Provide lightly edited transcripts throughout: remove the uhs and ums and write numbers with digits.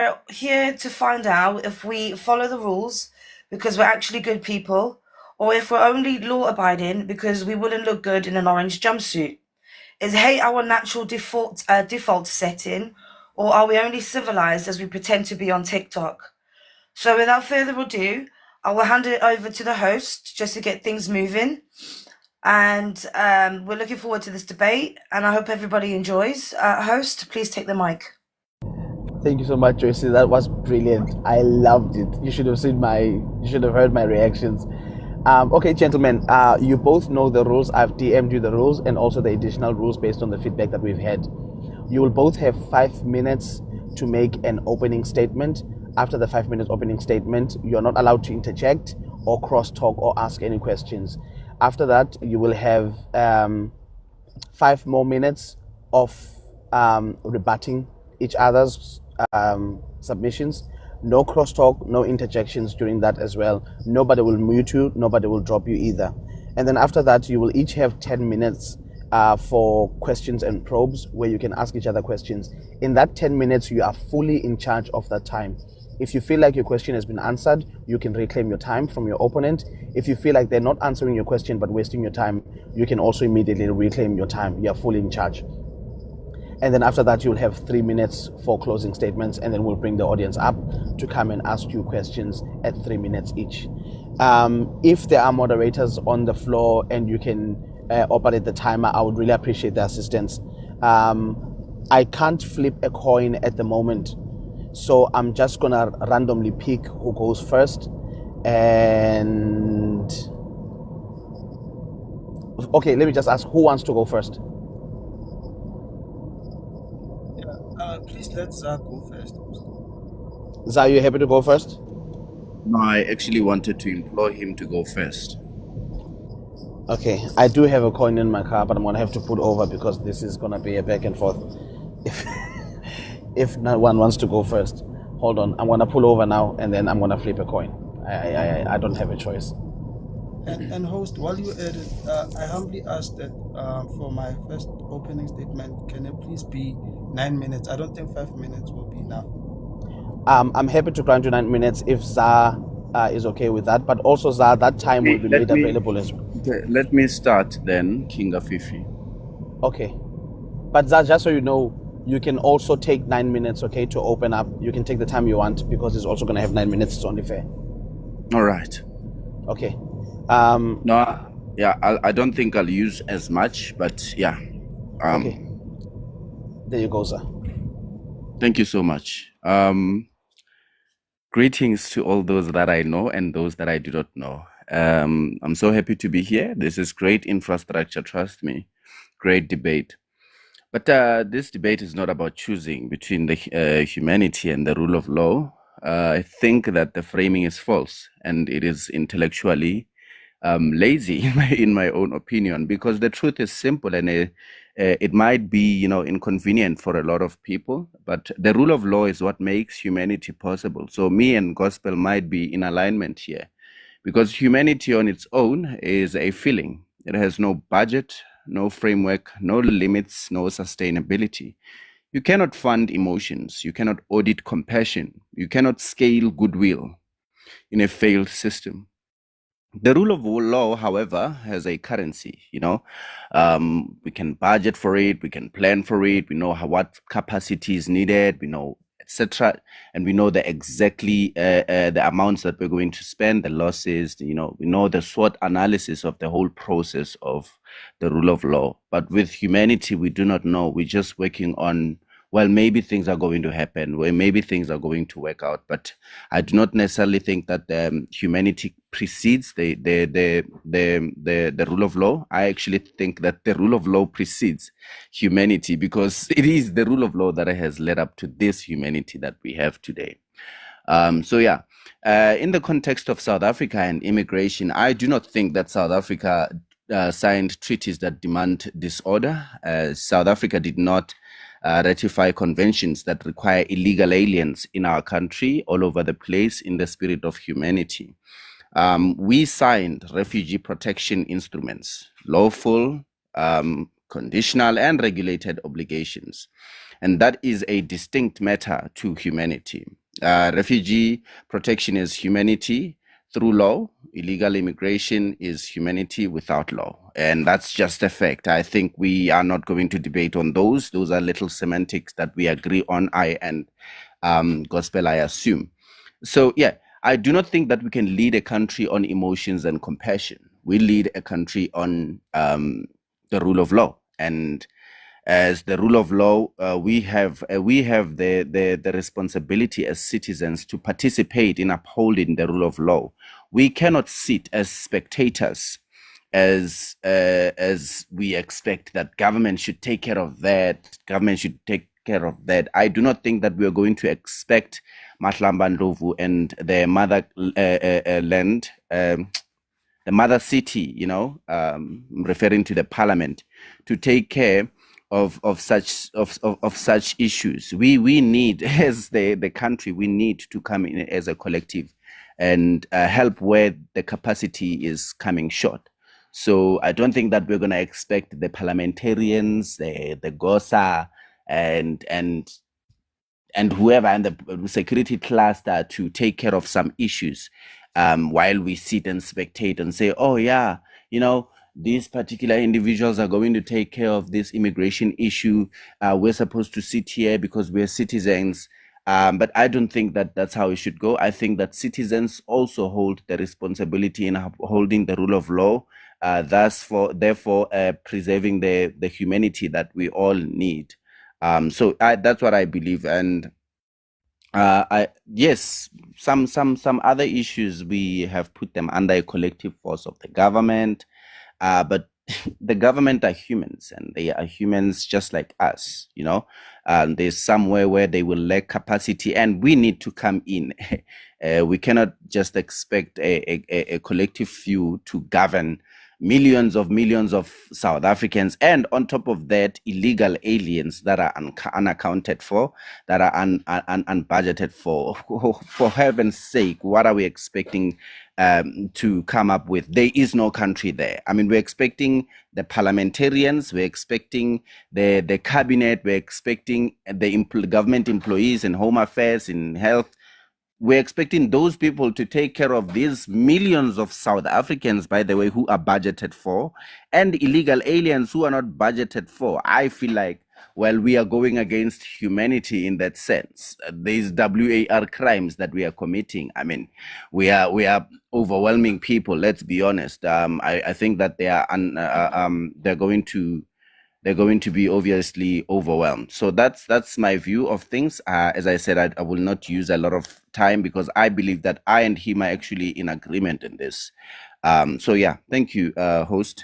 We're here to find out if we follow the rules because we're actually good people, or if we're only law abiding because we wouldn't look good in an orange jumpsuit. Is hate our natural default setting, or are we only civilized as we pretend to be on TikTok? So without further ado, I will hand it over to the host just to get things moving. And we're looking forward to this debate, and I hope everybody enjoys. Host, please take the mic. Thank you so much, Joyce. That was brilliant. I loved it. You should have heard my reactions. Okay, gentlemen, you both know the rules. I've DM'd you the rules and also the additional rules based on the feedback that we've had. You will both have 5 minutes to make an opening statement. After the 5 minutes opening statement, you're not allowed to interject or cross-talk or ask any questions. After that, you will have 5 more minutes of rebutting each other's submissions. No crosstalk, no interjections during that as well. Nobody will mute you, nobody will drop you either. And then after that, you will each have 10 minutes for questions and probes where you can ask each other questions. In that 10 minutes, you are fully in charge of that time. If you feel like your question has been answered, you can reclaim your time from your opponent. If you feel like they're not answering your question but wasting your time, you can also immediately reclaim your time. You're fully in charge. And then after that, you'll have 3 minutes for closing statements, and then we'll bring the audience up to come and ask you questions at 3 minutes each. If there are moderators on the floor and you can operate the timer, I would really appreciate the assistance. I can't flip a coin at the moment, so I'm just gonna randomly pick who goes first. And okay, let me just ask, who wants to go first? Please let ZAR go first. ZAR, you happy to go first? No, I actually wanted to implore him to go first. Okay, I do have a coin in my car, but I'm gonna have to put over because this is gonna be a back and forth. If no one wants to go first, hold on. I'm gonna pull over now, and then I'm gonna flip a coin. I don't have a choice. And host, while you edit, I humbly ask that for my first opening statement, can it please be 9 minutes? I don't think 5 minutes will be enough. I'm happy to grant you 9 minutes if ZAR is okay with that, but also ZAR, that time will be made available as well. Okay, let me start then, King Afifi. Okay, but ZAR, just so you know, you can also take 9 minutes, okay, to open up. You can take the time you want because it's also going to have 9 minutes. It's only fair. All right. Okay. No, yeah, I don't think I'll use as much, but yeah. Okay. There you go, sir. Thank you so much. Greetings to all those that I know and those that I do not know. I'm so happy to be here. This is great infrastructure, trust me. Great debate. But this debate is not about choosing between the humanity and the rule of law. I think that the framing is false and it is intellectually lazy, in my own opinion, because the truth is simple and it might be, inconvenient for a lot of people, but the rule of law is what makes humanity possible. So me and gospel might be in alignment here, because humanity on its own is a feeling. It has no budget, no framework, no limits, no sustainability. You cannot fund emotions. You cannot audit compassion. You cannot scale goodwill in a failed system. The rule of law, however, has a currency. We can budget for it, we can plan for it, we know what capacity is needed, we know, etc., and we know exactly the amounts that we're going to spend, the losses. We know the SWOT analysis of the whole process of the rule of law. But with humanity, we do not know. We're just working on, well, maybe things are going to happen, well, maybe things are going to work out. But I do not necessarily think that humanity precedes the rule of law. I actually think that the rule of law precedes humanity, because it is the rule of law that has led up to this humanity that we have today. In the context of South Africa and immigration, I do not think that South Africa signed treaties that demand disorder. South Africa did not ratify conventions that require illegal aliens in our country all over the place in the spirit of humanity. We signed refugee protection instruments, lawful, conditional, and regulated obligations. and that is a distinct matter to humanity. Refugee protection is humanity through law. Illegal immigration is humanity without law, and that's just a fact. I think we are not going to debate on those. Those are little semantics that we agree on, I and Gospel, I assume. So yeah, I do not think that we can lead a country on emotions and compassion. We lead a country on the rule of law, and as the rule of law, we have the responsibility as citizens to participate in upholding the rule of law. We cannot sit as spectators, as we expect that government should take care of that. Government should take care of that. I do not think that we are going to expect Mahlamba Ndlovu and their mother land. The mother city, referring to the parliament, to take care of such issues. We need, as the country, we need to come in as a collective and help where the capacity is coming short. So I don't think that we're going to expect the parliamentarians, the GOSA, and whoever and the security cluster to take care of some issues, while we sit and spectate and say, oh yeah, these particular individuals are going to take care of this immigration issue. We're supposed to sit here because we're citizens. But I don't think that that's how it should go. I think that citizens also hold the responsibility in upholding the rule of law, therefore preserving the humanity that we all need. So that's what I believe. And yes, some other issues, we have put them under a collective force of the government, but the government are humans, and they are humans just like us. There's somewhere where they will lack capacity, and we need to come in. We cannot just expect a collective few to govern millions of South Africans, and on top of that, illegal aliens that are unaccounted for, that are unbudgeted for. For heaven's sake, what are we expecting to come up with? There is no country there. I mean, we're expecting the parliamentarians, we're expecting the cabinet, we're expecting the government employees in home affairs, in health. We're expecting those people to take care of these millions of South Africans, by the way, who are budgeted for, and illegal aliens who are not budgeted for. I feel like, well, we are going against humanity in that sense. These WAR crimes that we are committing, I mean, we are overwhelming people. Let's be honest. I think that they're going to be obviously overwhelmed. So that's my view of things. As I said, I will not use a lot of time because I believe that I and him are actually in agreement in this. So yeah, thank you, host.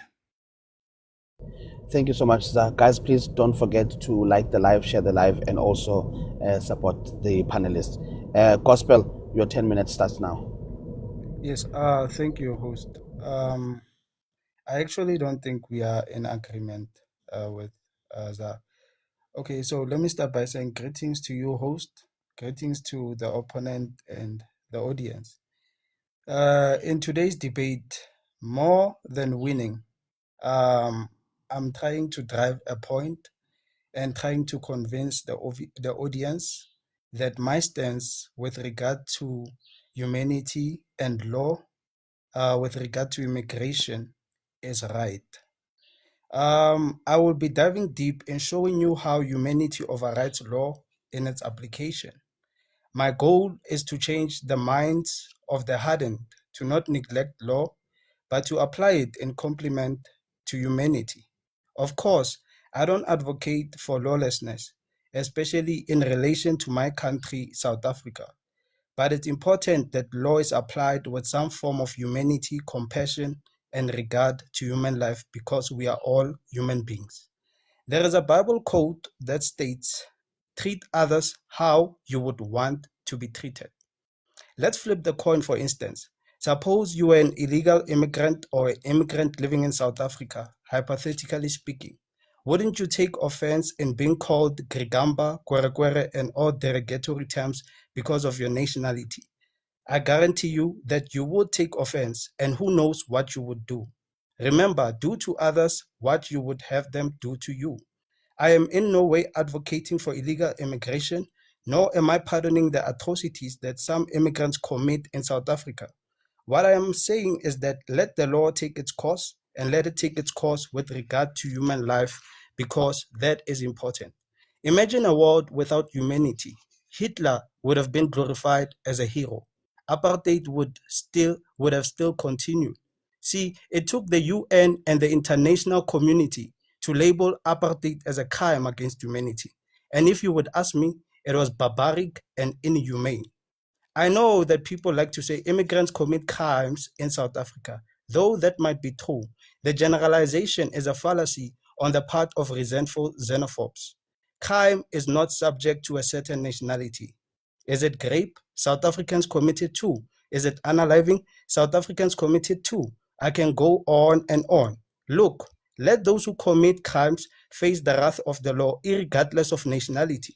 Thank you so much, ZAR. Guys, please don't forget to like the live, share the live, and also support the panelists. Gospel, your 10 minutes starts now. Yes, thank you, host. I actually don't think we are in agreement with ZAR. Okay, so let me start by saying greetings to you, host. Greetings to the opponent and the audience. In today's debate, more than winning, I'm trying to drive a point and trying to convince the audience that my stance with regard to humanity and law, with regard to immigration, is right. I will be diving deep in showing you how humanity overrides law in its application. My goal is to change the minds of the hardened to not neglect law, but to apply it in complement to humanity. Of course, I don't advocate for lawlessness, especially in relation to my country, South Africa. But it's important that law is applied with some form of humanity, compassion, and regard to human life because we are all human beings. There is a Bible quote that states, treat others how you would want to be treated. Let's flip the coin, for instance. Suppose you were an illegal immigrant or an immigrant living in South Africa, hypothetically speaking. Wouldn't you take offense in being called Grigamba, Kwerekwere, and all derogatory terms because of your nationality? I guarantee you that you would take offense, and who knows what you would do. Remember, do to others what you would have them do to you. I am in no way advocating for illegal immigration, nor am I pardoning the atrocities that some immigrants commit in South Africa. What I am saying is that let the law take its course and let it take its course with regard to human life, because that is important. Imagine a world without humanity. Hitler would have been glorified as a hero. Apartheid would have still continued. See, it took the UN and the international community to label apartheid as a crime against humanity. And if you would ask me, it was barbaric and inhumane. I know that people like to say immigrants commit crimes in South Africa. Though that might be true, the generalization is a fallacy on the part of resentful xenophobes. Crime is not subject to a certain nationality. Is it rape? South Africans committed too. Is it unaliving? South Africans committed too. I can go on and on. Look, let those who commit crimes face the wrath of the law, irregardless of nationality.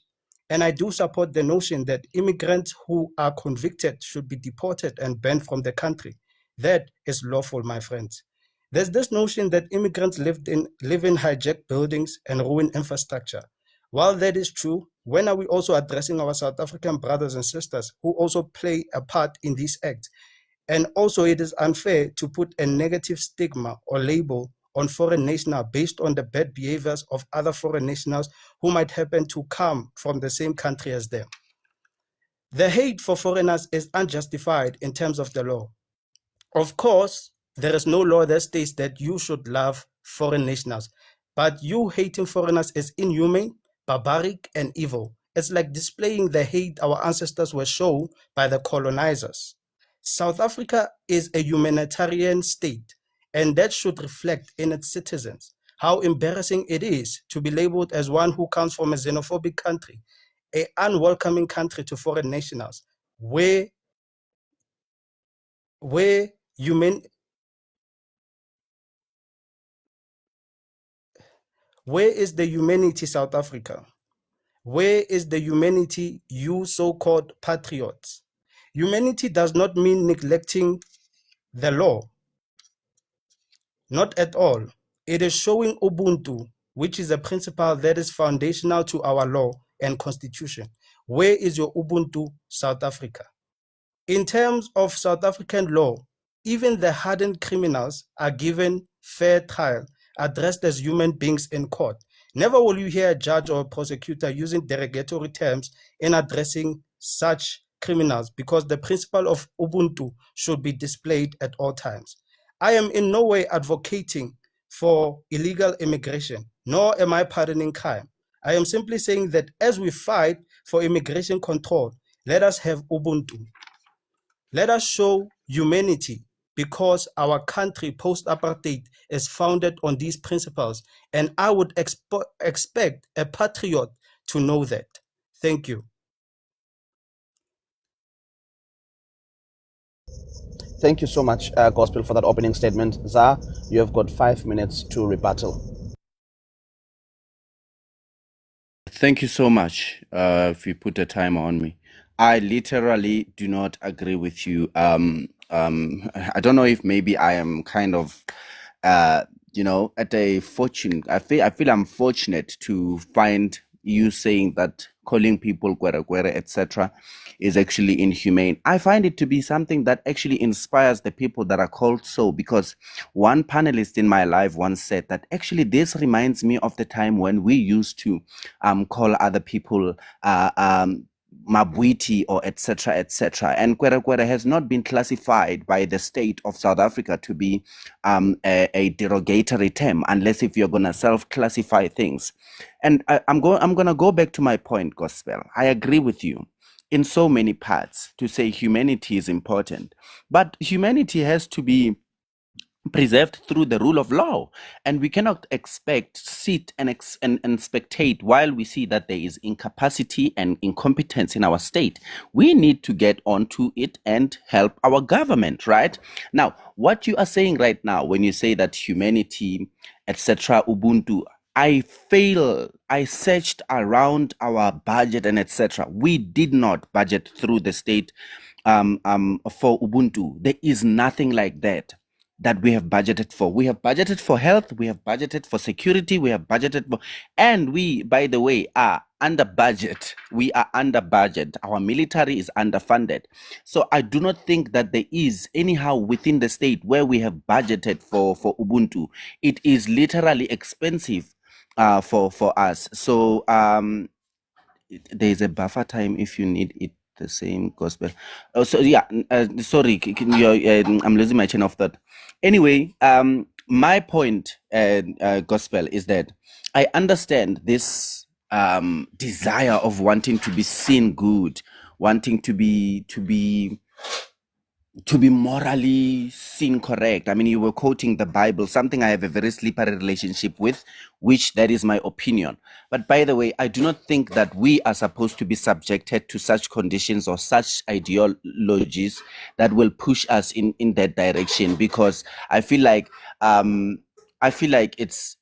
And I do support the notion that immigrants who are convicted should be deported and banned from the country. That is lawful, my friends. There's this notion that immigrants live in hijacked buildings and ruin infrastructure. While that is true, when are we also addressing our South African brothers and sisters who also play a part in these acts? And also, it is unfair to put a negative stigma or label on foreign nationals based on the bad behaviors of other foreign nationals who might happen to come from the same country as them. The hate for foreigners is unjustified in terms of the law. Of course, there is no law that states that you should love foreign nationals, but you hating foreigners is inhumane, barbaric, and evil. It's like displaying the hate our ancestors were shown by the colonizers. South Africa is a humanitarian state, and that should reflect in its citizens how embarrassing it is to be labeled as one who comes from a xenophobic country, an unwelcoming country to foreign nationals, where human where is the humanity, South Africa? Where is the humanity, you so-called patriots? Humanity does not mean neglecting the law. Not at all. It is showing Ubuntu, which is a principle that is foundational to our law and constitution. Where is your Ubuntu, South Africa? In terms of South African law, even the hardened criminals are given fair trial, addressed as human beings in court. Never will you hear a judge or a prosecutor using derogatory terms in addressing such criminals, because the principle of Ubuntu should be displayed at all times. I am in no way advocating for illegal immigration, nor am I pardoning crime. I am simply saying that as we fight for immigration control, let us have Ubuntu. Let us show humanity, because our country post-apartheid is founded on these principles, and I would expect a patriot to know that. Thank you. Thank you so much, Gospel, for that opening statement. ZAR, you have got 5 minutes to rebuttal. Thank you so much. If you put a timer on me, I literally do not agree with you. I don't know if maybe I am kind of, at a fortune. I feel I'm fortunate to find you saying that calling people gwere gwere, etc., is actually inhumane. I find it to be something that actually inspires the people that are called so, because one panelist in my life once said that actually this reminds me of the time when we used to call other people Mabwiti or etc. etc. And Kwere Kwere has not been classified by the state of South Africa to be a derogatory term, unless if you're gonna self-classify things. And I'm gonna go back to my point, Gospel. I agree with you in so many parts to say humanity is important, but humanity has to be preserved through the rule of law, and we cannot sit and spectate while we see that there is incapacity and incompetence in our state. We need to get onto it and help our government. Right now, what you are saying right now when you say that humanity, etc., Ubuntu, I searched around our budget and etc. We did not budget through the state for Ubuntu. There is nothing like that. that we have budgeted for. We have budgeted for health, we have budgeted for security, we have budgeted for, and we, by the way, are under budget. We are under budget. Our military is underfunded. So I do not think that there is anyhow within the state where we have budgeted for Ubuntu. It is literally expensive for us. So there's a buffer time if you need it the same gospel. Oh, so yeah, sorry, I'm losing my chain of thought. Anyway, my point, gospel, is that I understand this desire of wanting to be seen good, wanting to be morally seen correct. I mean, you were quoting the Bible, something I have a very slippery relationship with, which that is my opinion. But by the way, I do not think that we are supposed to be subjected to such conditions or such ideologies that will push us in that direction, because I feel like it's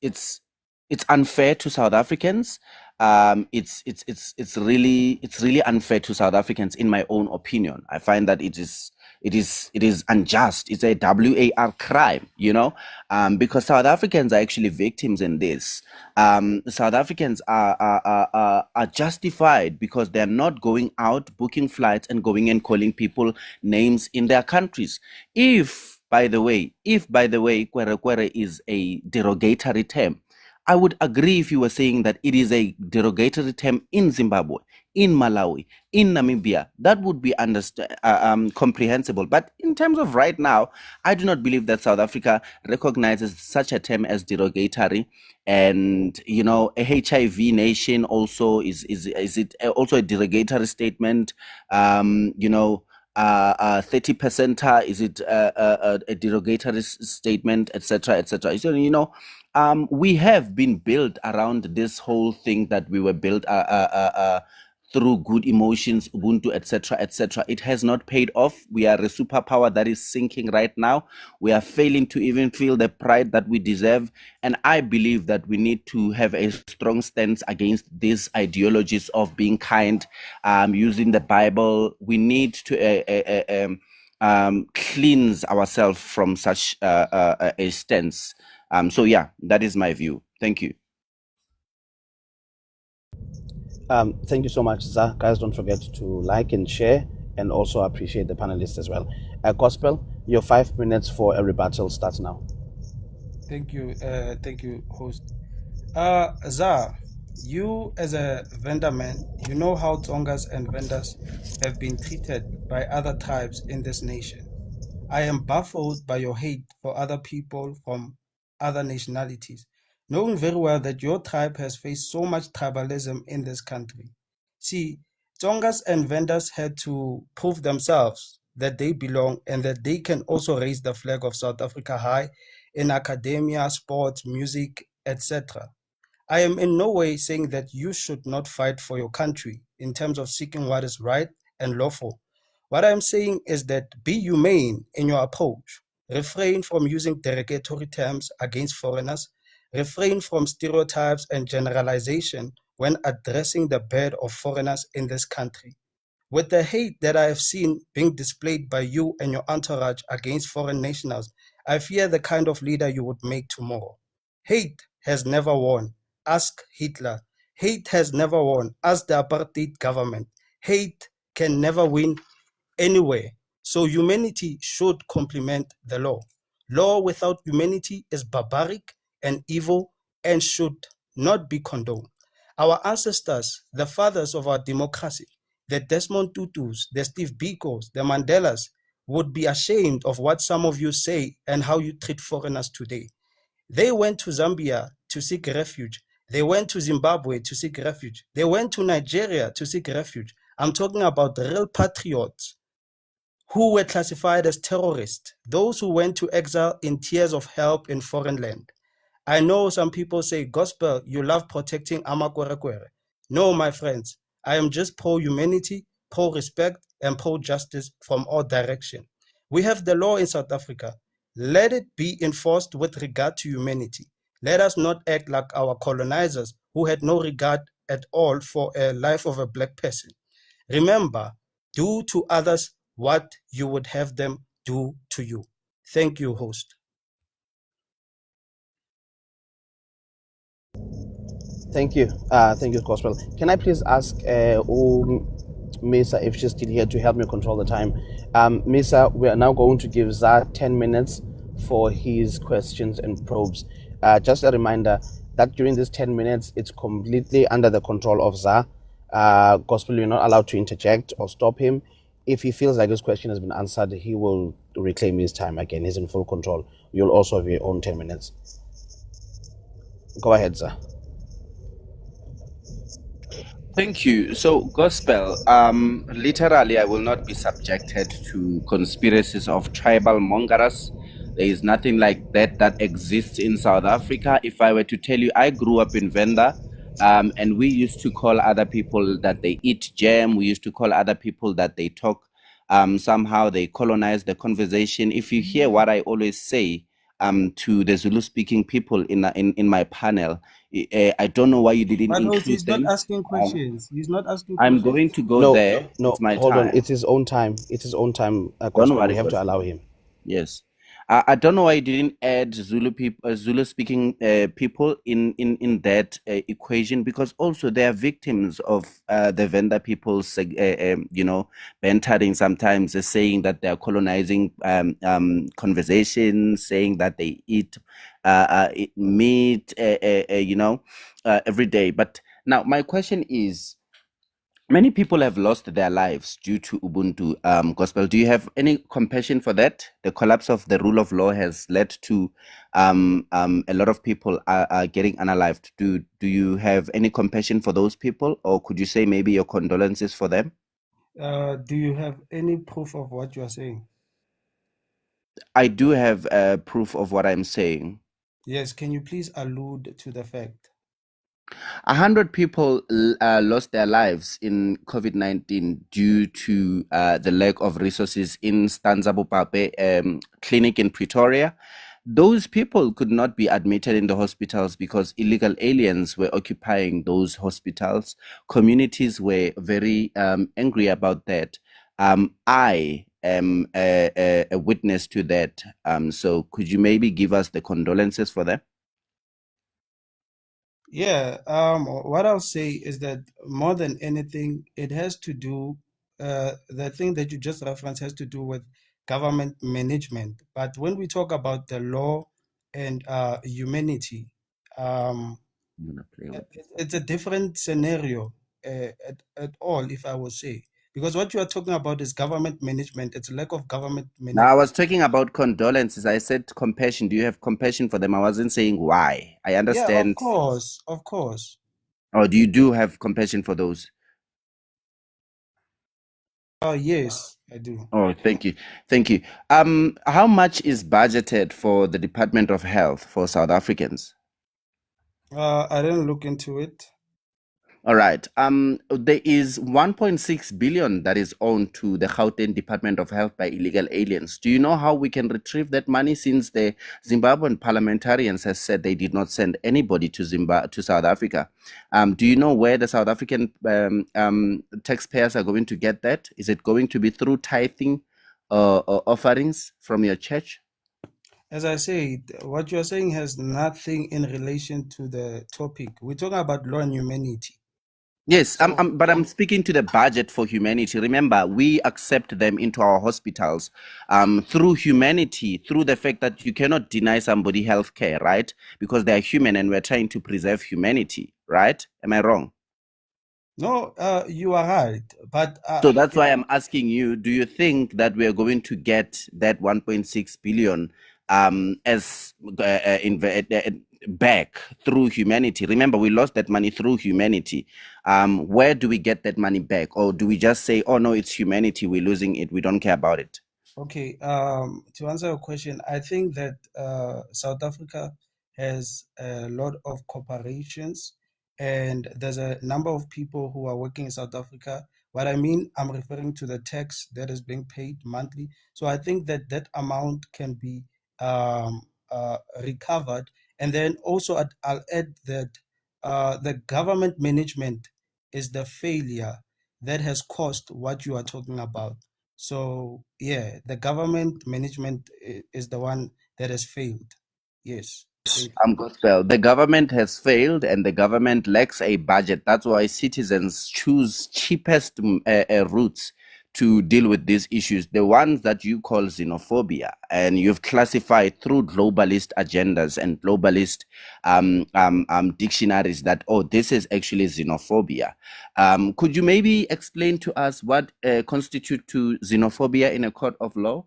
unfair to South Africans. It's really unfair to South Africans, in my own opinion. I find that it is unjust. It's a WAR crime, because South Africans are actually victims in this. South Africans are justified because they're not going out, booking flights, and going and calling people names in their countries. If, by the way, kwere kwere is a derogatory term, I would agree if you were saying that it is a derogatory term in Zimbabwe, in Malawi, in Namibia. That would be comprehensible. But in terms of right now, I do not believe that South Africa recognizes such a term as derogatory. And a HIV nation also is it also a derogatory statement? 30%, is it a derogatory statement, etc., etc.? So we have been built around this whole thing that we were built through good emotions, Ubuntu, etc., etc. It has not paid off. We are a superpower that is sinking right now. We are failing to even feel the pride that we deserve. And I believe that we need to have a strong stance against these ideologies of being kind, using the Bible. We need to cleanse ourselves from such a stance. So yeah, that is my view. Thank you. Thank you so much, ZAR. Guys, don't forget to like and share, and also appreciate the panelists as well. Gospel, your 5 minutes for a rebuttal starts now. Thank you, host. ZAR, you as a vendor man, you know how Tongas and vendors have been treated by other tribes in this nation. I am baffled by your hate for other people from other nationalities, knowing very well that your tribe has faced so much tribalism in this country. See, Tongas and vendors had to prove themselves that they belong and that they can also raise the flag of South Africa high in academia, sports, music, etc. I am in no way saying that you should not fight for your country in terms of seeking what is right and lawful. What I am saying is that be humane in your approach. Refrain from using derogatory terms against foreigners. Refrain from stereotypes and generalization when addressing the bed of foreigners in this country. With the hate that I have seen being displayed by you and your entourage against foreign nationals, I fear the kind of leader you would make tomorrow. Hate has never won. Ask Hitler. Hate has never won. Ask the apartheid government. Hate can never win anywhere. So humanity should complement the law. Law without humanity is barbaric and evil and should not be condoned. Our ancestors, the fathers of our democracy, the Desmond Tutus, the Steve Bikos, the Mandelas, would be ashamed of what some of you say and how you treat foreigners today. They went to Zambia to seek refuge. They went to Zimbabwe to seek refuge. They went to Nigeria to seek refuge. I'm talking about real patriots who were classified as terrorists, those who went to exile in tears of help in foreign land. I know some people say, Gospel, you love protecting Amakwerekwere. No, my friends, I am just pro-humanity, pro-respect, and pro-justice from all directions. We have the law in South Africa. Let it be enforced with regard to humanity. Let us not act like our colonizers who had no regard at all for a life of a black person. Remember, do to others what you would have them do to you. Thank you, host. Thank you, Gospel. Can I please ask Misa if she's still here to help me control the time? Misa, we are now going to give ZAR 10 minutes for his questions and probes. Just a reminder that during these 10 minutes, it's completely under the control of ZAR. Gospel, you're not allowed to interject or stop him. If he feels like his question has been answered, he will reclaim his time again. He's in full control. You'll also have your own 10 minutes. Go ahead, ZAR. Thank you. So, gospel, literally, I will not be subjected to conspiracies of tribal mongers. There is nothing like that that exists in South Africa. If I were to tell you, I grew up in Venda, and we used to call other people that they eat jam. We used to call other people that they talk. Somehow they colonize the conversation. If you hear what I always say, to the Zulu-speaking people in my panel, I don't know why you didn't But host, include he's not them. asking questions. He's not asking I'm questions. going to go No, there. no, It's my hold on. time. It's his own time. It's his own time, Don't Gospel. We worry, have to gospel. allow him. Yes. I don't know why you didn't add Zulu people, Zulu speaking people in that equation, because also they are victims of the Venda people, bantering sometimes, saying that they are colonizing conversations, saying that they eat meat, every day. But now my question is, many people have lost their lives due to Ubuntu, gospel. Do you have any compassion for that? The collapse of the rule of law has led to a lot of people are getting unalived. Do you have any compassion for those people, or could you say maybe your condolences for them? Do you have any proof of what you are saying? I do have proof of what I'm saying. Yes, can you please allude to the fact? 100 people lost their lives in COVID-19 due to the lack of resources in Stanza Bupape clinic in Pretoria. Those people could not be admitted in the hospitals because illegal aliens were occupying those hospitals. Communities were very angry about that. I am a witness to that. So could you maybe give us the condolences for them? Yeah, what I'll say is that more than anything, it has to do, the thing that you just referenced has to do with government management. But when we talk about the law and humanity, um, I'm gonna play with this. it's a different scenario at all, if I would say. Because what you are talking about is government management. It's a lack of government Now, I management. was talking about condolences. I said compassion. Do you have compassion for them? I wasn't saying why. I Yeah, understand. of course. Or do you do have compassion for those? Yes, I do. Oh, thank you. Thank you. How much is budgeted for the Department of Health for South Africans? I didn't look into it. All right. There is 1.6 billion that is owed to the Gauteng Department of Health by illegal aliens. Do you know how we can retrieve that money, since the Zimbabwean parliamentarians has said they did not send anybody to South Africa? Do you know where the South African taxpayers are going to get that? Is it going to be through tithing or offerings from your church? As I said, what you're saying has nothing in relation to the topic. We're talking about law and humanity. Yes, So, but I'm speaking to the budget for humanity. Remember, we accept them into our hospitals through humanity, through the fact that you cannot deny somebody health care, right? Because they are human and we're trying to preserve humanity, right? Am I wrong? no, you are right. But So that's why I'm asking you, do you think that we are going to get that 1.6 billion as back through humanity? Remember, we lost that money through humanity. Where do we get that money back? Or do we just say, oh no, it's humanity, we're losing it, we don't care about it? okay, to answer your question, I think that South Africa has a lot of corporations and there's a number of people who are working in South Africa. What I mean, I'm referring to the tax that is being paid monthly. So I think that that amount can be recovered. And then also I'll add that the government management is the failure that has caused what you are talking about. So yeah, the government management is the one that has failed. Yes. Thank you. Gospel. The government has failed and the government lacks a budget. That's why citizens choose cheapest routes to deal with these issues, the ones that you call xenophobia, and you've classified through globalist agendas and globalist dictionaries that, oh, this is actually xenophobia. Could you maybe explain to us what constitutes to xenophobia in a court of law?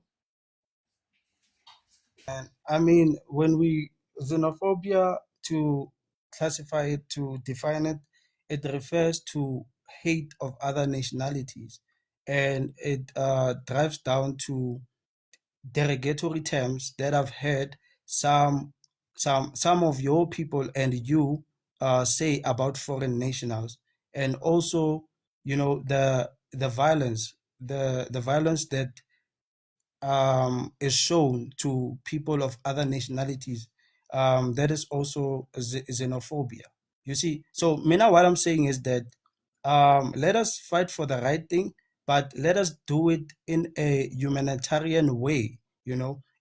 And I mean, when we xenophobia, to classify it, to define it, it refers to hate of other nationalities, and it drives down to derogatory terms that I've heard some of your people and you say about foreign nationals, and also, the violence, the violence that is shown to people of other nationalities. That is also xenophobia. You see, so Mina, what I'm saying is that let us fight for the right thing, but let us do it in a humanitarian way.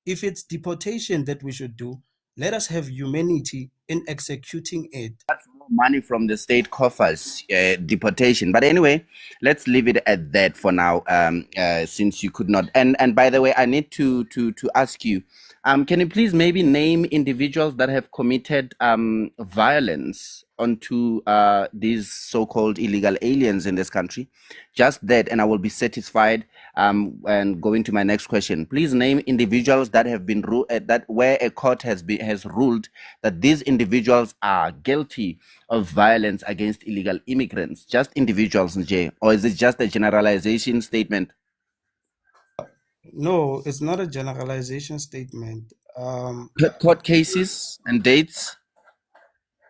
If it's deportation that we should do, let us have humanity in executing it. That's more money from the state coffers, deportation. But anyway, let's leave it at that for now, since you could not. And by the way, I need to ask you, can you please maybe name individuals that have committed violence onto these so-called illegal aliens in this country? Just that, and I will be satisfied. And going to my next question, please name individuals that have been that where a court has ruled that these individuals are guilty of violence against illegal immigrants. Just individuals, Njay, or is it just a generalization statement? No, it's not a generalization statement. Court cases and dates.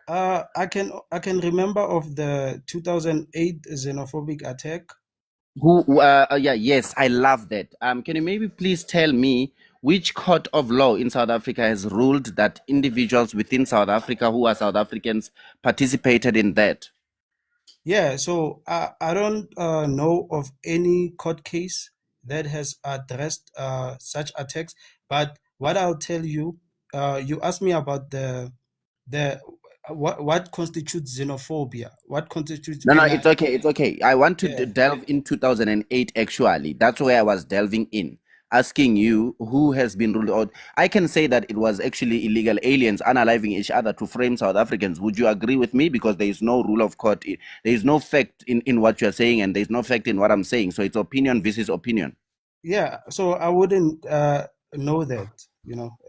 I can remember of the 2008 xenophobic attack. Yeah, yes, I love that. Can you maybe please tell me which court of law in South Africa has ruled that individuals within South Africa who are South Africans participated in that? Yeah, so I don't know of any court case that has addressed such attacks. But what I'll tell you, you asked me about the what constitutes xenophobia, what constitutes, No, and it's okay. It's okay. I want to yeah, delve in 2008, actually. That's where I was delving in, asking you who has been ruled out. I can say that it was actually illegal aliens unaliving each other to frame South Africans. Would you agree with me? Because there is no rule of court. There is no fact in what you're saying, and there's no fact in what I'm saying. So it's opinion versus opinion. yeah. So I wouldn't know that,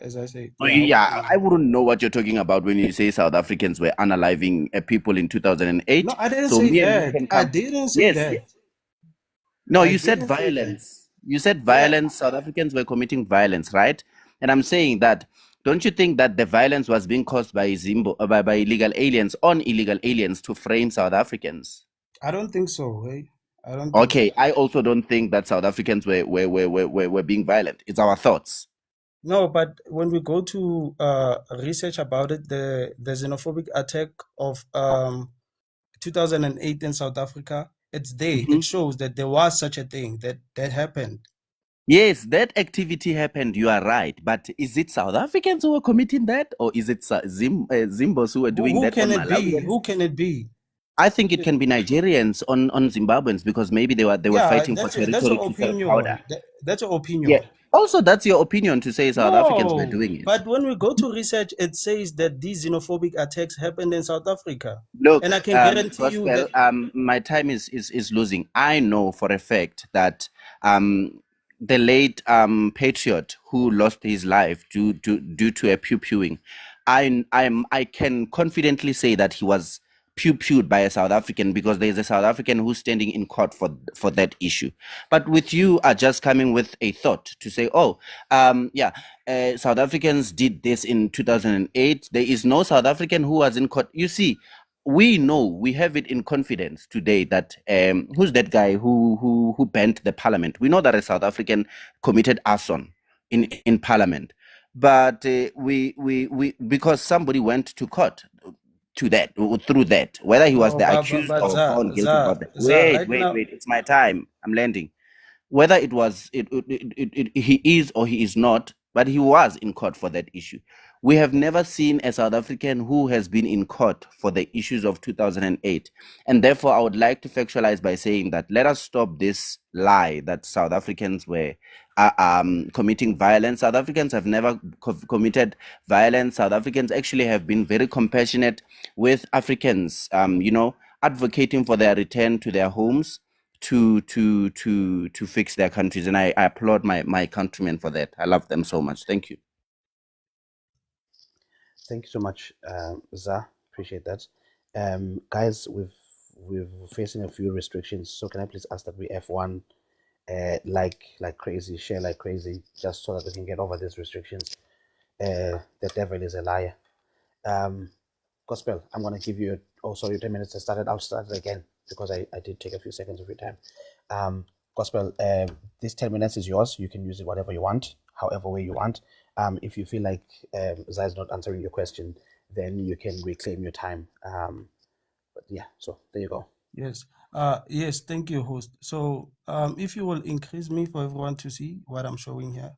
as I say, Oh, yeah, I yeah, wouldn't know I that. wouldn't know what you're talking about when you say South Africans were unaliving people in 2008. No, I didn't So say me and you that. can I come. didn't say Yes, that. yes. No, I you said didn't say that. violence. You said Yeah, violence. South Africans were committing violence, right? And I'm saying that, don't you think that the violence was being caused by by illegal aliens on illegal aliens to frame South Africans? I don't think so. Hey, I don't think so. Okay, I also don't think that South Africans were being violent. It's our thoughts. No, but when we go to research about it, the xenophobic attack of 2008 in South Africa, it's there. Mhm. It shows that there was such a thing that happened. Yes, that activity happened. You are right. But is it South Africans who were committing that, or is it Zimbos who were Who, doing who that can on it be? Malawians? Who can it be? I think it can be Nigerians on Zimbabweans because maybe they were Yeah, fighting for that's your territory to sell powder. opinion. That's your Yeah. opinion. Also, that's your opinion to say South Africans were No, doing it. but when we go to research, it says that these xenophobic attacks happened in South Africa, and I Look, can guarantee you Gospel, that. my time is losing. I know for a fact that the late patriot who lost his life due to a pew-pewing, I can confidently say that he was pew-pewed by a South African because there is a South African who's standing in court for that issue. But with you are just coming with a thought to say, oh, yeah, South Africans did this in 2008. There is no South African who was in court. You see, we know, we have it in confidence today that who's that guy who bent the parliament? We know that a South African committed arson in parliament, but we because somebody went to court to that through that, whether he was No, the but accused or found guilty Zar, about that. right now, Wait, it's my time. I'm landing. Whether it was he is or he is not, but he was in court for that issue. We have never seen a South African who has been in court for the issues of 2008. And therefore, I would like to factualize by saying that let us stop this lie that South Africans were committing violence. South Africans have never committed violence. South Africans actually have been very compassionate with Africans, advocating for their return to their homes to fix their countries. And I applaud my countrymen for that. I love them so much. Thank you. Thank you so much, ZAR. Appreciate that. Guys, we're facing a few restrictions, so can I please ask that we F1 like crazy, share like crazy, just so that we can get over these restrictions. The devil is a liar. Gospel, I'm gonna give you your 10 minutes. I'll start it again because I did take a few seconds of your time. Gospel, this 10 minutes is yours. You can use it whatever you want, however way you want. If you feel like ZAR is not answering your question, then you can reclaim your time. But yeah, so there you go. Yes. Yes, thank you, host. So if you will increase me for everyone to see what I'm showing here.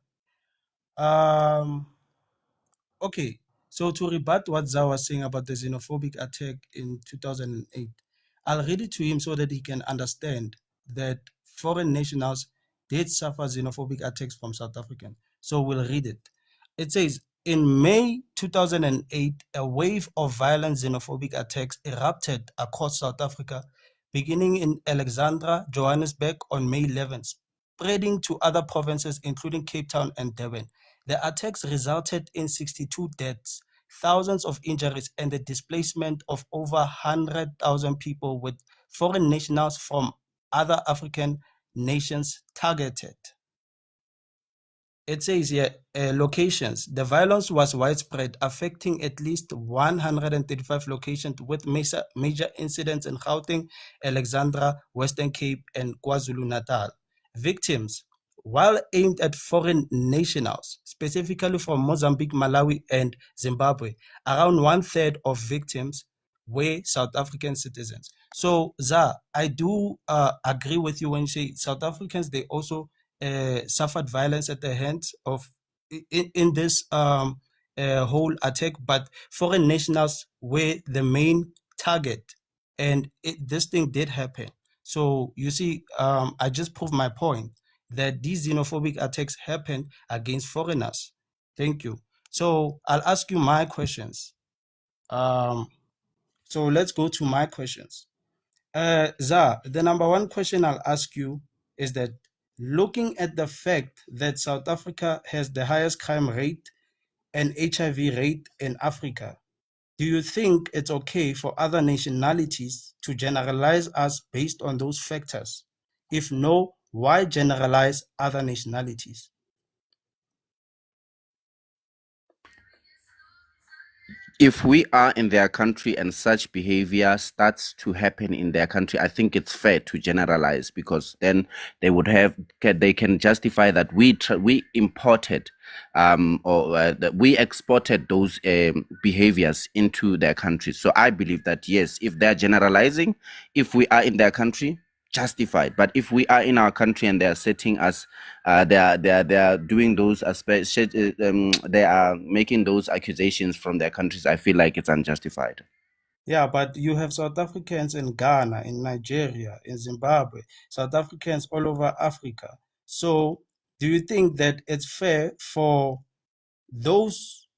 Okay, so to rebut what ZAR was saying about the xenophobic attack in 2008, I'll read it to him so that he can understand that foreign nationals did suffer xenophobic attacks from South Africans. So we'll read it. It says, in May 2008, a wave of violent xenophobic attacks erupted across South Africa, beginning in Alexandra, Johannesburg on May 11th, spreading to other provinces, including Cape Town and Durban. The attacks resulted in 62 deaths, thousands of injuries, and the displacement of over 100,000 people, with foreign nationals from other African nations targeted. It says here, locations. The violence was widespread, affecting at least 135 locations, with major incidents in Gauteng, Alexandra, Western Cape, and KwaZulu-Natal. Victims. While aimed at foreign nationals, specifically from Mozambique, Malawi, and Zimbabwe, around 1/3 of victims were South African citizens. So, ZAR, I do agree with you when you say South Africans, they also suffered violence at the hands of in this whole attack, but foreign nationals were the main target, and this thing did happen. So you see, I just proved my point that these xenophobic attacks happened against foreigners. Thank you. So I'll ask you my questions. So let's go to my questions. ZAR, the number one question I'll ask you is that, looking at the fact that South Africa has the highest crime rate and HIV rate in Africa, do you think it's okay for other nationalities to generalize us based on those factors? If no, why generalize other nationalities? If we are in their country and such behavior starts to happen in their country, I think it's fair to generalize, because then they can justify that we imported that we exported those behaviors into their country. So I believe that yes, if they're generalizing, if we are in their country, justified. But if we are in our country and they are setting us, they are doing those aspects, they are making those accusations from their countries, I feel like it's unjustified. Yeah, but you have South Africans in Ghana, in Nigeria, in Zimbabwe, South Africans all over Africa. So do you think that it's fair for those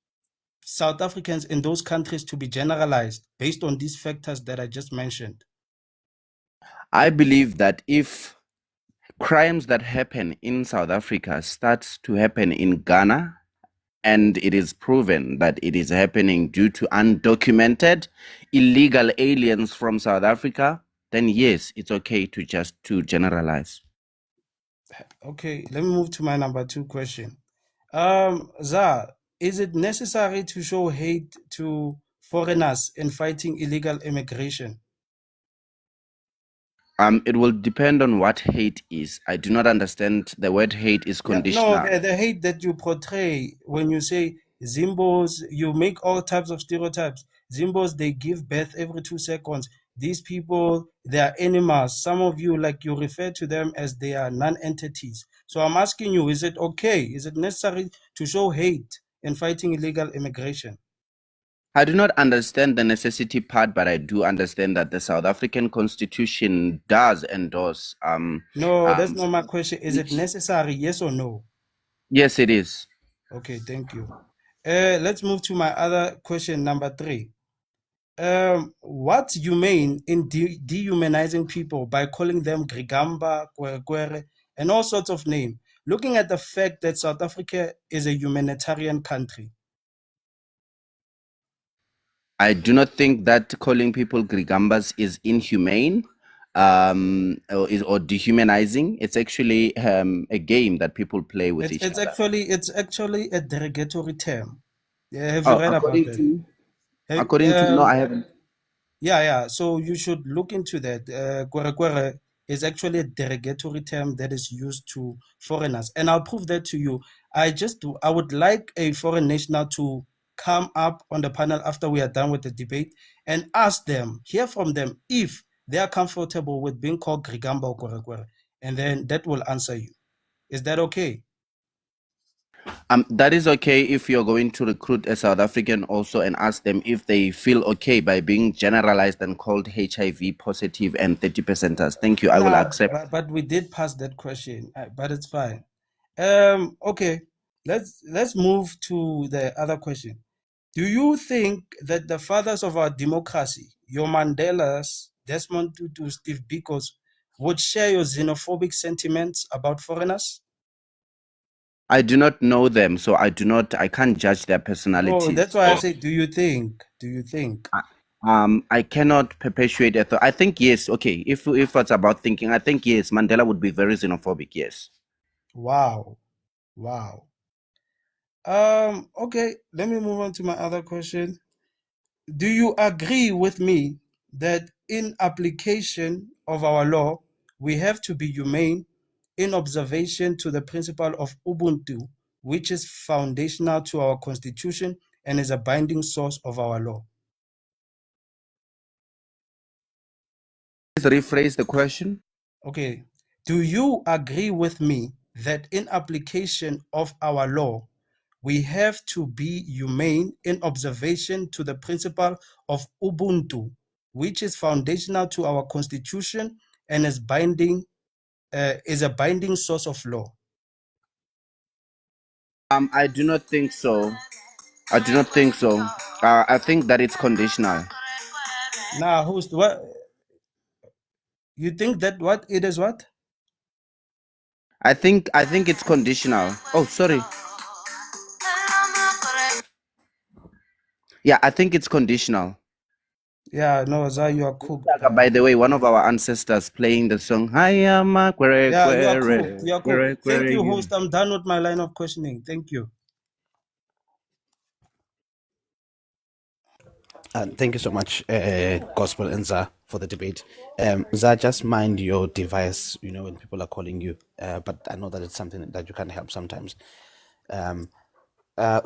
South Africans in those countries to be generalized based on these factors that I just mentioned? I believe that if crimes that happen in South Africa starts to happen in Ghana, and it is proven that it is happening due to undocumented illegal aliens from South Africa, then yes, it's okay to generalize. Okay, let me move to my number two question. ZAR, is it necessary to show hate to foreigners in fighting illegal immigration? It will depend on what hate is. I do not understand. The word hate is conditional. No, the hate that you portray when you say Zimbos, you make all types of stereotypes. Zimbos, they give birth every 2 seconds. These people, they are animals. Some of you, like, you refer to them as they are non-entities. So I'm asking you, is it okay? Is it necessary to show hate in fighting illegal immigration? I do not understand the necessity part, but I do understand that the South African Constitution does endorse. No, that's not my question. Is it which- necessary? Yes or no? Yes, it is. Okay, thank you. Let's move to my other question, number 3. What's humane in dehumanizing people by calling them Grigamba, Kwerekwere, and all sorts of names, looking at the fact that South Africa is a humanitarian country? I do not think that calling people Grigambas is inhumane or dehumanizing. It's actually a game that people play with each It's other. actually a derogatory term. Yeah, have you read about According that? to no, I haven't. Yeah. So you should look into that. Kwerekwere is actually a derogatory term that is used to foreigners, and I'll prove that to you. I would like a foreign national to come up on the panel after we are done with the debate and ask them, hear from them if they are comfortable with being called Grigamba or Kwerekwere, and then that will answer you. Is that okay? That is okay if you're going to recruit a South African also and ask them if they feel okay by being generalized and called HIV positive and 30%ers. Thank you. I will accept. But we did pass that question, but it's fine. Okay, let's move to the other question. Do you think that the fathers of our democracy, your Mandelas, Desmond Tutu, Steve Bikos, would share your xenophobic sentiments about foreigners? I do not know them, so I can't judge their No, personalities. that's why I say, do you think? I cannot perpetuate a thought. I think yes. Okay, if it's about thinking, I think yes. Mandela would be very xenophobic. Yes. Wow. Okay, let me move on to my other question. Do you agree with me that in application of our law, we have to be humane in observation to the principle of Ubuntu, which is foundational to our constitution and is a binding source of our law? Please rephrase the question. Okay. Do you agree with me that in application of our law, we have to be humane in observation to the principle of Ubuntu, which is foundational to our constitution and is a binding source of law? I do not think so. I think that it's conditional. Now, host, what you think that what it is? What? I think it's conditional. Oh, sorry. Yeah, I think it's conditional. Yeah, no, Zah, you are cooked. By the way, one of our ancestors playing the song Hayama Kwere Yeah, you are Kwere cooked. You are Kwere cooked. Thank you, Kwere. host. I'm done with my line of questioning. Thank you. Thank you so much, Gospel and Zah, for the debate. Zah, just mind your device, when people are calling you. But I know that it's something that you can't help sometimes.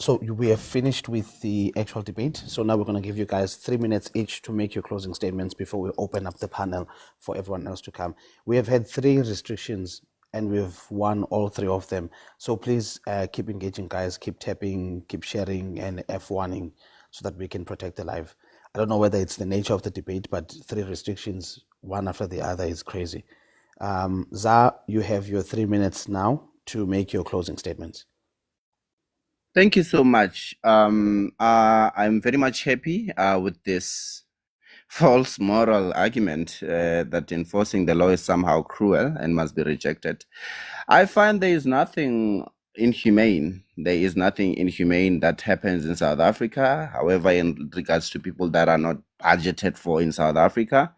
So we have finished with the actual debate. So now we're going to give you guys 3 minutes each to make your closing statements before we open up the panel for everyone else to come. We have had 3 restrictions and we've won all 3 of them. So please keep engaging, guys. Keep tapping, keep sharing, and F1ing so that we can protect the life. I don't know whether it's the nature of the debate, but 3 restrictions, one after the other, is crazy. Zah, you have your 3 minutes now to make your closing statements. Thank you so much. I'm very much happy with this false moral argument that enforcing the law is somehow cruel and must be rejected. I find there is nothing inhumane. There is nothing inhumane that happens in South Africa. However, in regards to people that are not budgeted for in South Africa,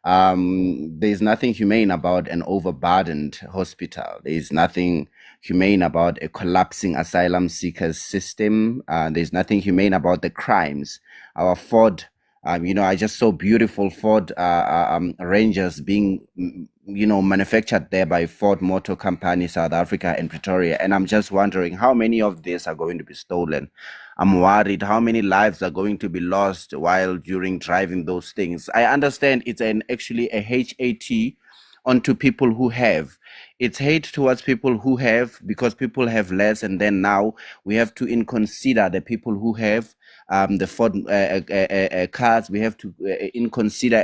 there's nothing humane about an overburdened hospital. There's nothing humane about a collapsing asylum seekers system. There's nothing humane about the crimes. Our Ford, I just saw beautiful Ford Rangers being, manufactured there by Ford Motor Company, South Africa and Pretoria. And I'm just wondering how many of these are going to be stolen. I'm worried how many lives are going to be lost while during driving those things. I understand it's actually a HAT onto people who have. It's hate towards people who have, because people have less, and then now we have to consider the people who have the Ford cars. We have to consider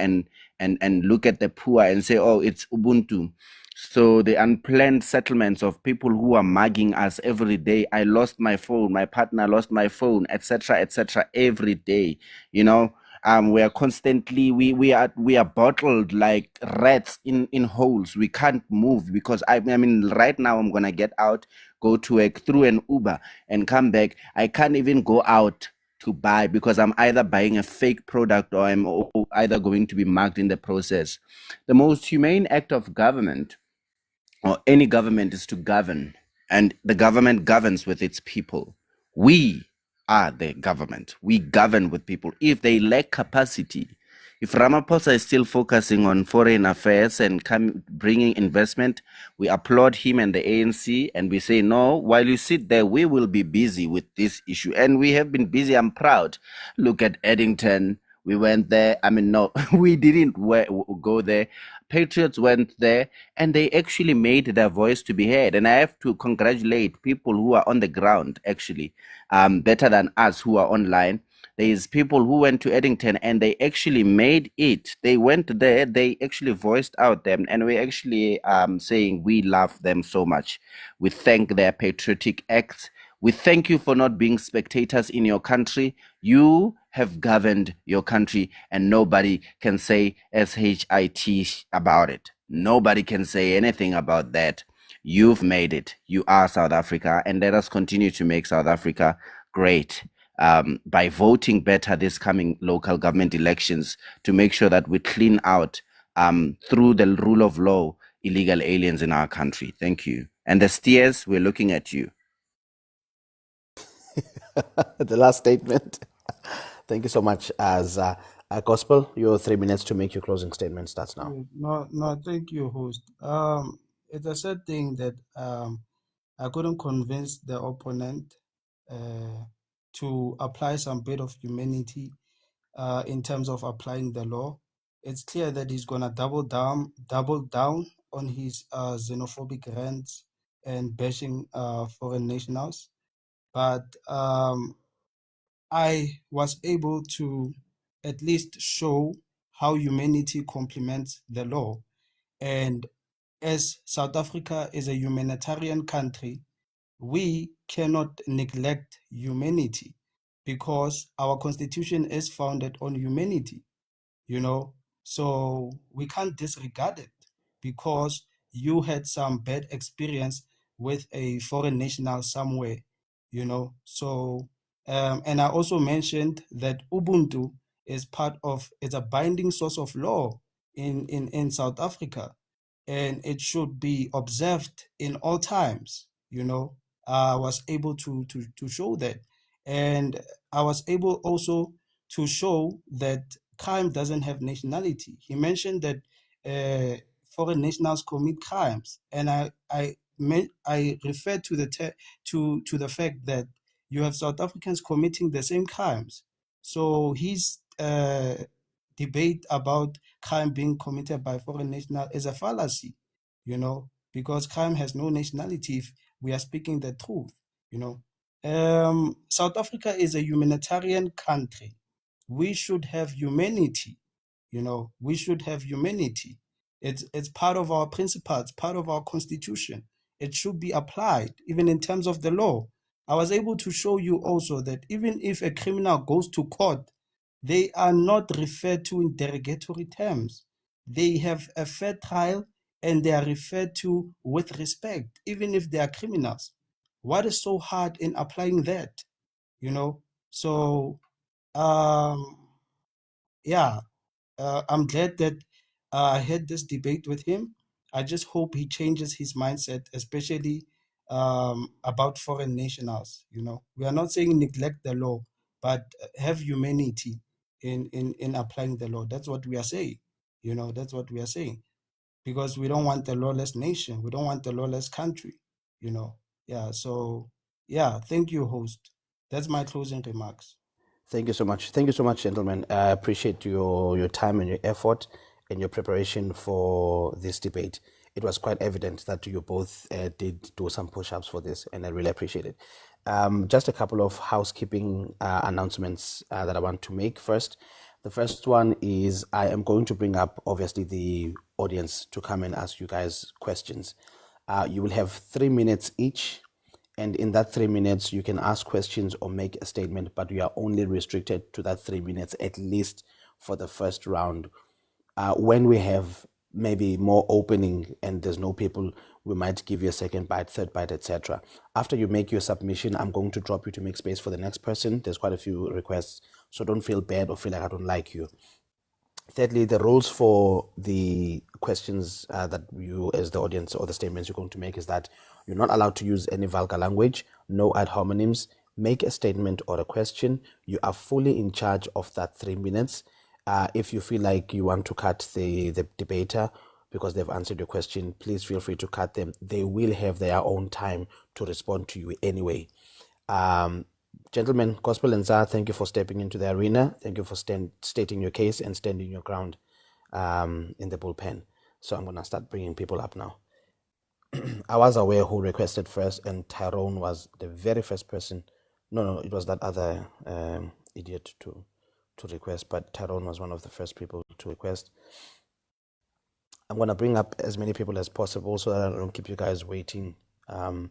and look at the poor and say, oh, it's Ubuntu. So the unplanned settlements of people who are mugging us every day. I lost my phone, my partner lost my phone, etc., every day. You know, we are constantly we are bottled like rats in holes. We can't move because I mean right now I'm gonna get out, go to work through an Uber and come back. I can't even go out to buy because I'm either buying a fake product or I'm either going to be mugged in the process. The most humane act of government, or any government, is to govern, and the government governs with its people. We are the government. We govern with people. If they lack capacity, if Ramaphosa is still focusing on foreign affairs and bringing investment, we applaud him and the ANC, and we say, no, while you sit there, we will be busy with this issue. And we have been busy. I'm proud. Look at Eddington. We went there. I mean, no, we didn't go there. Patriots went there, and they actually made their voice to be heard. And I have to congratulate people who are on the ground, actually, better than us who are online. There's people who went to Eddington and they actually made it. They went there, they actually voiced out them, and we're actually saying we love them so much. We thank their patriotic acts. We thank you for not being spectators in your country. You have governed your country, and nobody can say SHIT about it. Nobody can say anything about that. You've made it. You are South Africa, and let us continue to make South Africa great by voting better this coming local government elections to make sure that we clean out, through the rule of law, illegal aliens in our country. Thank you. And the steers, we're looking at you. The last statement. Thank you so much. As Gospel, your 3 minutes to make your closing statement starts now. No, thank you, host. It's a sad thing that I couldn't convince the opponent to apply some bit of humanity in terms of applying the law. It's clear that he's gonna double down on his xenophobic rants and bashing foreign nationals. But I was able to at least show how humanity complements the law. And as South Africa is a humanitarian country, we cannot neglect humanity because our constitution is founded on humanity, you know. So we can't disregard it because you had some bad experience with a foreign national somewhere, you know. So and I also mentioned that Ubuntu is it's a binding source of law in South Africa, and it should be observed in all times, you know. I was able to show that, and I was able also to show that crime doesn't have nationality. He mentioned that foreign nationals commit crimes, and I referred to to the fact that you have South Africans committing the same crimes. So his debate about crime being committed by foreign national is a fallacy, you know, because crime has no nationality if we are speaking the truth, you know. South Africa is a humanitarian country. We should have humanity, you know. We should have humanity. It's part of our principles, part of our constitution. It should be applied even in terms of the law. I was able to show you also that even if a criminal goes to court, they are not referred to in derogatory terms. They have a fair trial and they are referred to with respect, even if they are criminals. What is so hard in applying that? You know? So, yeah, I'm glad that I had this debate with him. I just hope he changes his mindset, especially about foreign nationals. You know, we are not saying neglect the law, but have humanity in applying the law. That's what we are saying. You know, that's what we are saying, because we don't want a lawless nation. We don't want a lawless country. You know, yeah. So, yeah. Thank you, host. That's my closing remarks. Thank you so much. Thank you so much, gentlemen. I appreciate your time and your effort in your preparation for this debate, it was quite evident that you both did do some push-ups for this, and I really appreciate it. Just a couple of housekeeping announcements that I want to make first. The first one is I am going to bring up, obviously, the audience to come and ask you guys questions. You will have 3 minutes each, and in that 3 minutes, you can ask questions or make a statement, but you are only restricted to that 3 minutes, at least for the first round. When we have maybe more opening and there's no people, we might give you a second bite, third bite, etc. After you make your submission, I'm going to drop you to make space for the next person. There's quite a few requests, so don't feel bad or feel like I don't like you. Thirdly, the rules for the questions that you, as the audience, or the statements you're going to make is that you're not allowed to use any vulgar language, no ad hominems. Make a statement or a question. You are fully in charge of that 3 minutes. If you feel like you want to cut the debater because they've answered your question, please feel free to cut them. They will have their own time to respond to you anyway. Gentlemen, Gospel and ZAR, thank you for stepping into the arena. Thank you for stating your case and standing your ground in the bullpen. So I'm going to start bringing people up now. I was aware who requested first, and Tyrone was the very first person. No, it was that other idiot to request, but Tyrone was one of the first people to request. I'm going to bring up as many people as possible so that I don't keep you guys waiting in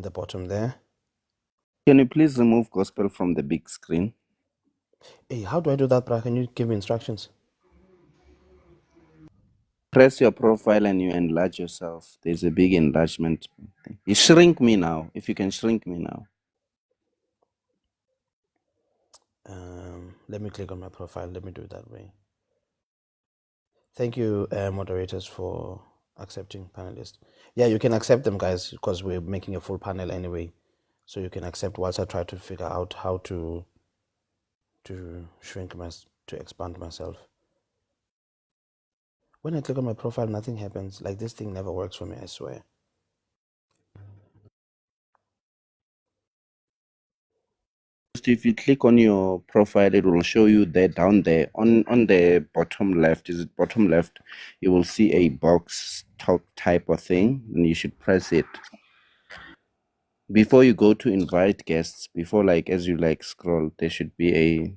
the bottom there. Can you please remove gospel from the big screen? Hey, how do I do that, bro? Can you give me instructions? Press your profile and you enlarge yourself. There's a big enlargement. You shrink me now. If you can shrink me now. Let me click on my profile. Let me do it that way. Thank you, moderators, for accepting panelists. Yeah, you can accept them, guys, because we're making a full panel anyway. So you can accept whilst I try to figure out how to shrink to expand myself. When I click on my profile, nothing happens. Like, this thing never works for me, I swear. If you click on your profile, it will show you there, down there on the bottom left. Is it bottom left? You will see a box talk type of thing, and you should press it before you go to invite guests. Before, like, as you like scroll, there should be a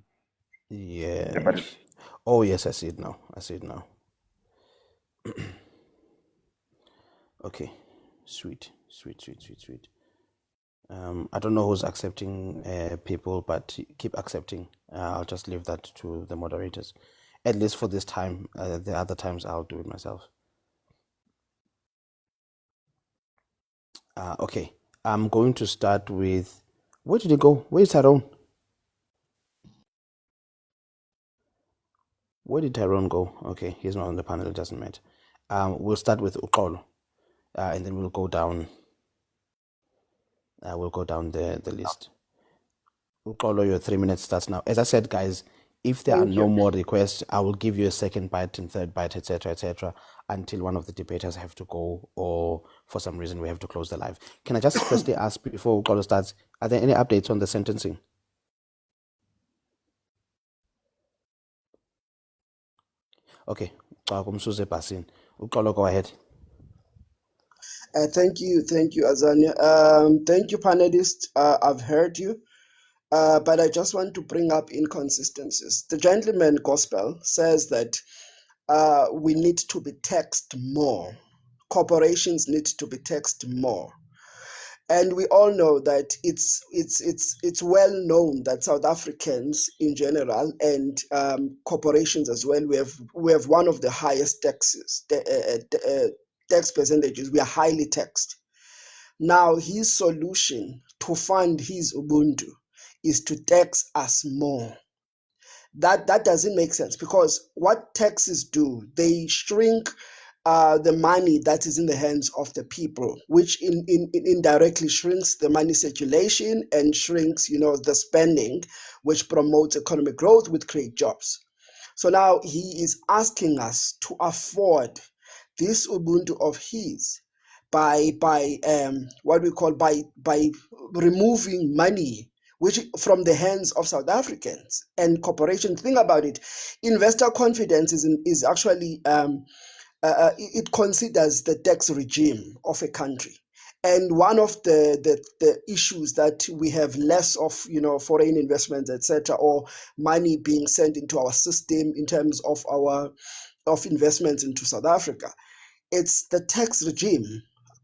yes. Oh yes, I see it now. I see it now. Okay, sweet. I don't know who's accepting people, but keep accepting. I'll just leave that to the moderators, at least for this time. The other times I'll do it myself. Okay, I'm going to start with, where did he go? Where's Tyrone? Where did Tyrone go? Okay, he's not on the panel, it doesn't matter. We'll start with Uqolo, and then we'll go down. We'll go down the list. Uqolo, your 3 minutes starts now. As I said, guys, if there are no more requests, I will give you a second bite and third bite, etc., until one of the debaters have to go, or for some reason we have to close the live. Can I just firstly ask, before Uqolo starts, are there any updates on the sentencing? Okay, Uqolo, go ahead. Thank you, Azania. Thank you, panelists. I've heard you, but I just want to bring up inconsistencies. The gentleman gospel says that we need to be taxed more. Corporations need to be taxed more. And we all know that it's well known that South Africans in general, and corporations as well, we have one of the highest taxes, tax percentages. We are highly taxed. Now his solution to fund his Ubuntu is to tax us more. That doesn't make sense, because what taxes do, they shrink the money that is in the hands of the people, which indirectly shrinks the money circulation and shrinks, the spending, which promotes economic growth, which create jobs. So now he is asking us to afford this Ubuntu of his by what we call by removing money which from the hands of South Africans and corporations. Think about it. Investor confidence is actually it considers the tax regime of a country. And one of the issues that we have less of, foreign investments, etc., or money being sent into our system in terms of of investments into South Africa, it's the tax regime.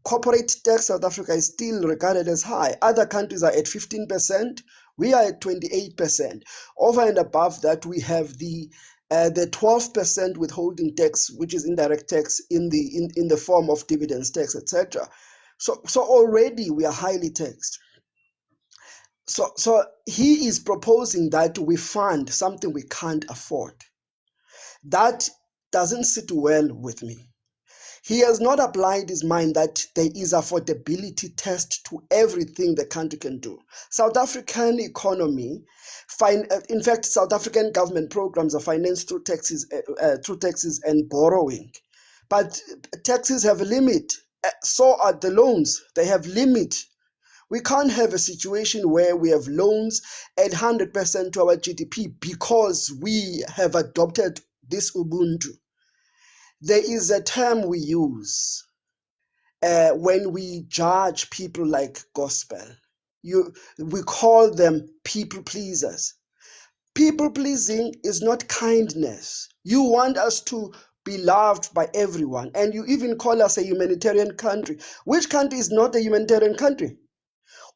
Corporate tax South Africa is still regarded as high. Other countries are at 15%. We are at 28%. Over and above that, we have the 12% withholding tax, which is indirect tax in the form of dividends tax, etc. So already we are highly taxed. So he is proposing that we fund something we can't afford. That doesn't sit well with me. He has not applied his mind that there is affordability test to everything the country can do. South African economy, in fact, South African government programs are financed through taxes and borrowing. But taxes have a limit. So are the loans. They have limit. We can't have a situation where we have loans at 100% to our GDP because we have adopted this Ubuntu. There is a term we use when we judge people like gospel. We call them people pleasers. People pleasing is not kindness. You want us to be loved by everyone, and you even call us a humanitarian country. Which country is not a humanitarian country?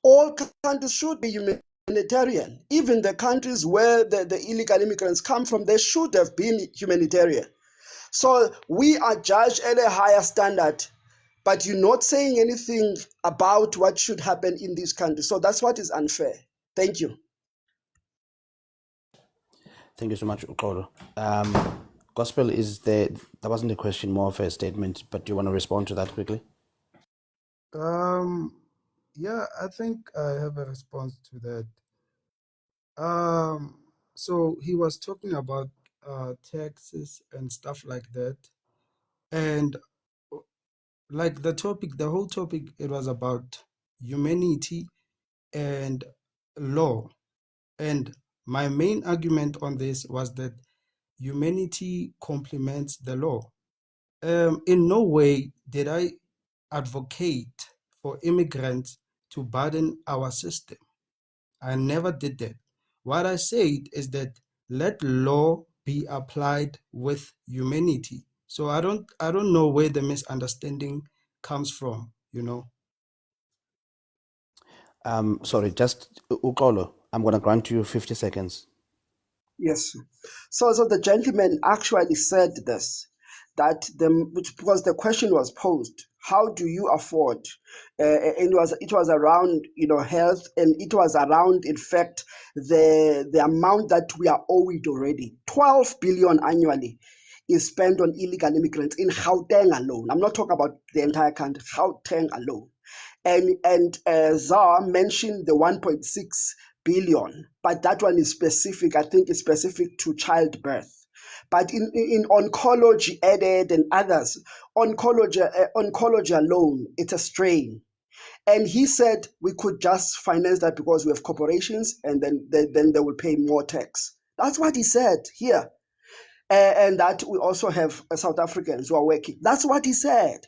All countries should be humanitarian. Even the countries where the illegal immigrants come from, they should have been humanitarian. So we are judged at a higher standard, but you're not saying anything about what should happen in this country. So that's what is unfair. Thank you. Thank you so much, Ukolo. Gospel, that wasn't a question, more of a statement, but do you want to respond to that quickly? Yeah, I think I have a response to that. So he was talking about taxes and stuff like that, and like the whole topic, it was about humanity and law. And my main argument on this was that humanity complements the law. In no way did I advocate for immigrants to burden our system. I never did that. What I said is that let law be applied with humanity. So I don't know where the misunderstanding comes from, Sorry, just Ukolo, I'm going to grant you 50 seconds. Yes. So the gentleman actually said this, because the question was posed, how do you afford? And it was around health, and it was around, in fact, the amount that we are owed already. 12 billion annually is spent on illegal immigrants in Gauteng alone. I'm not talking about the entire country, Gauteng alone. And ZAR mentioned the 1.6 billion, but that one is specific. I think it's specific to childbirth. But in oncology added and others, oncology alone, it's a strain. And he said we could just finance that because we have corporations, and then they will pay more tax. That's what he said here. And that we also have South Africans who are working. That's what he said.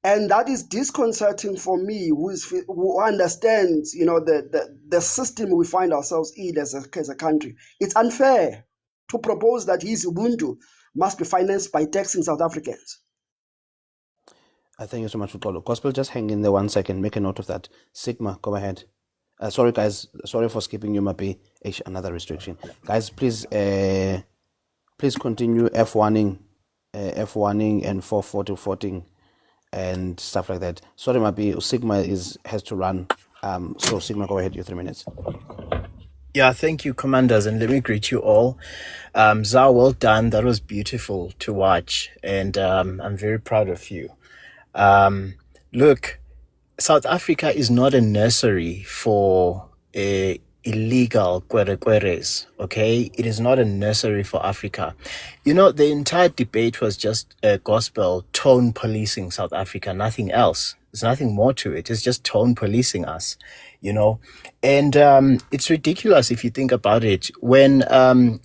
And that is disconcerting for me, who understands, the system we find ourselves in as a country. It's unfair to propose that his Ubuntu must be financed by taxing South Africans. Thank you so much, Ukolo. Gospel, just hang in there 1 second. Make a note of that. Sigma, go ahead. Sorry, guys. Sorry for skipping you, Mapi. Another restriction. Guys, please continue F1ing and 440 and stuff like that. Sorry, Mapi. Sigma has to run. So Sigma, go ahead. Your 3 minutes. Yeah, thank you, commanders, and let me greet you all. ZAR, well done. That was beautiful to watch, and I'm very proud of you. Look, South Africa is not a nursery for illegal kwerekweres, okay? It is not a nursery for Africa. The entire debate was just gospel tone policing South Africa, nothing else. There's nothing more to it. It's just tone policing us, you know. And it's ridiculous if you think about it. When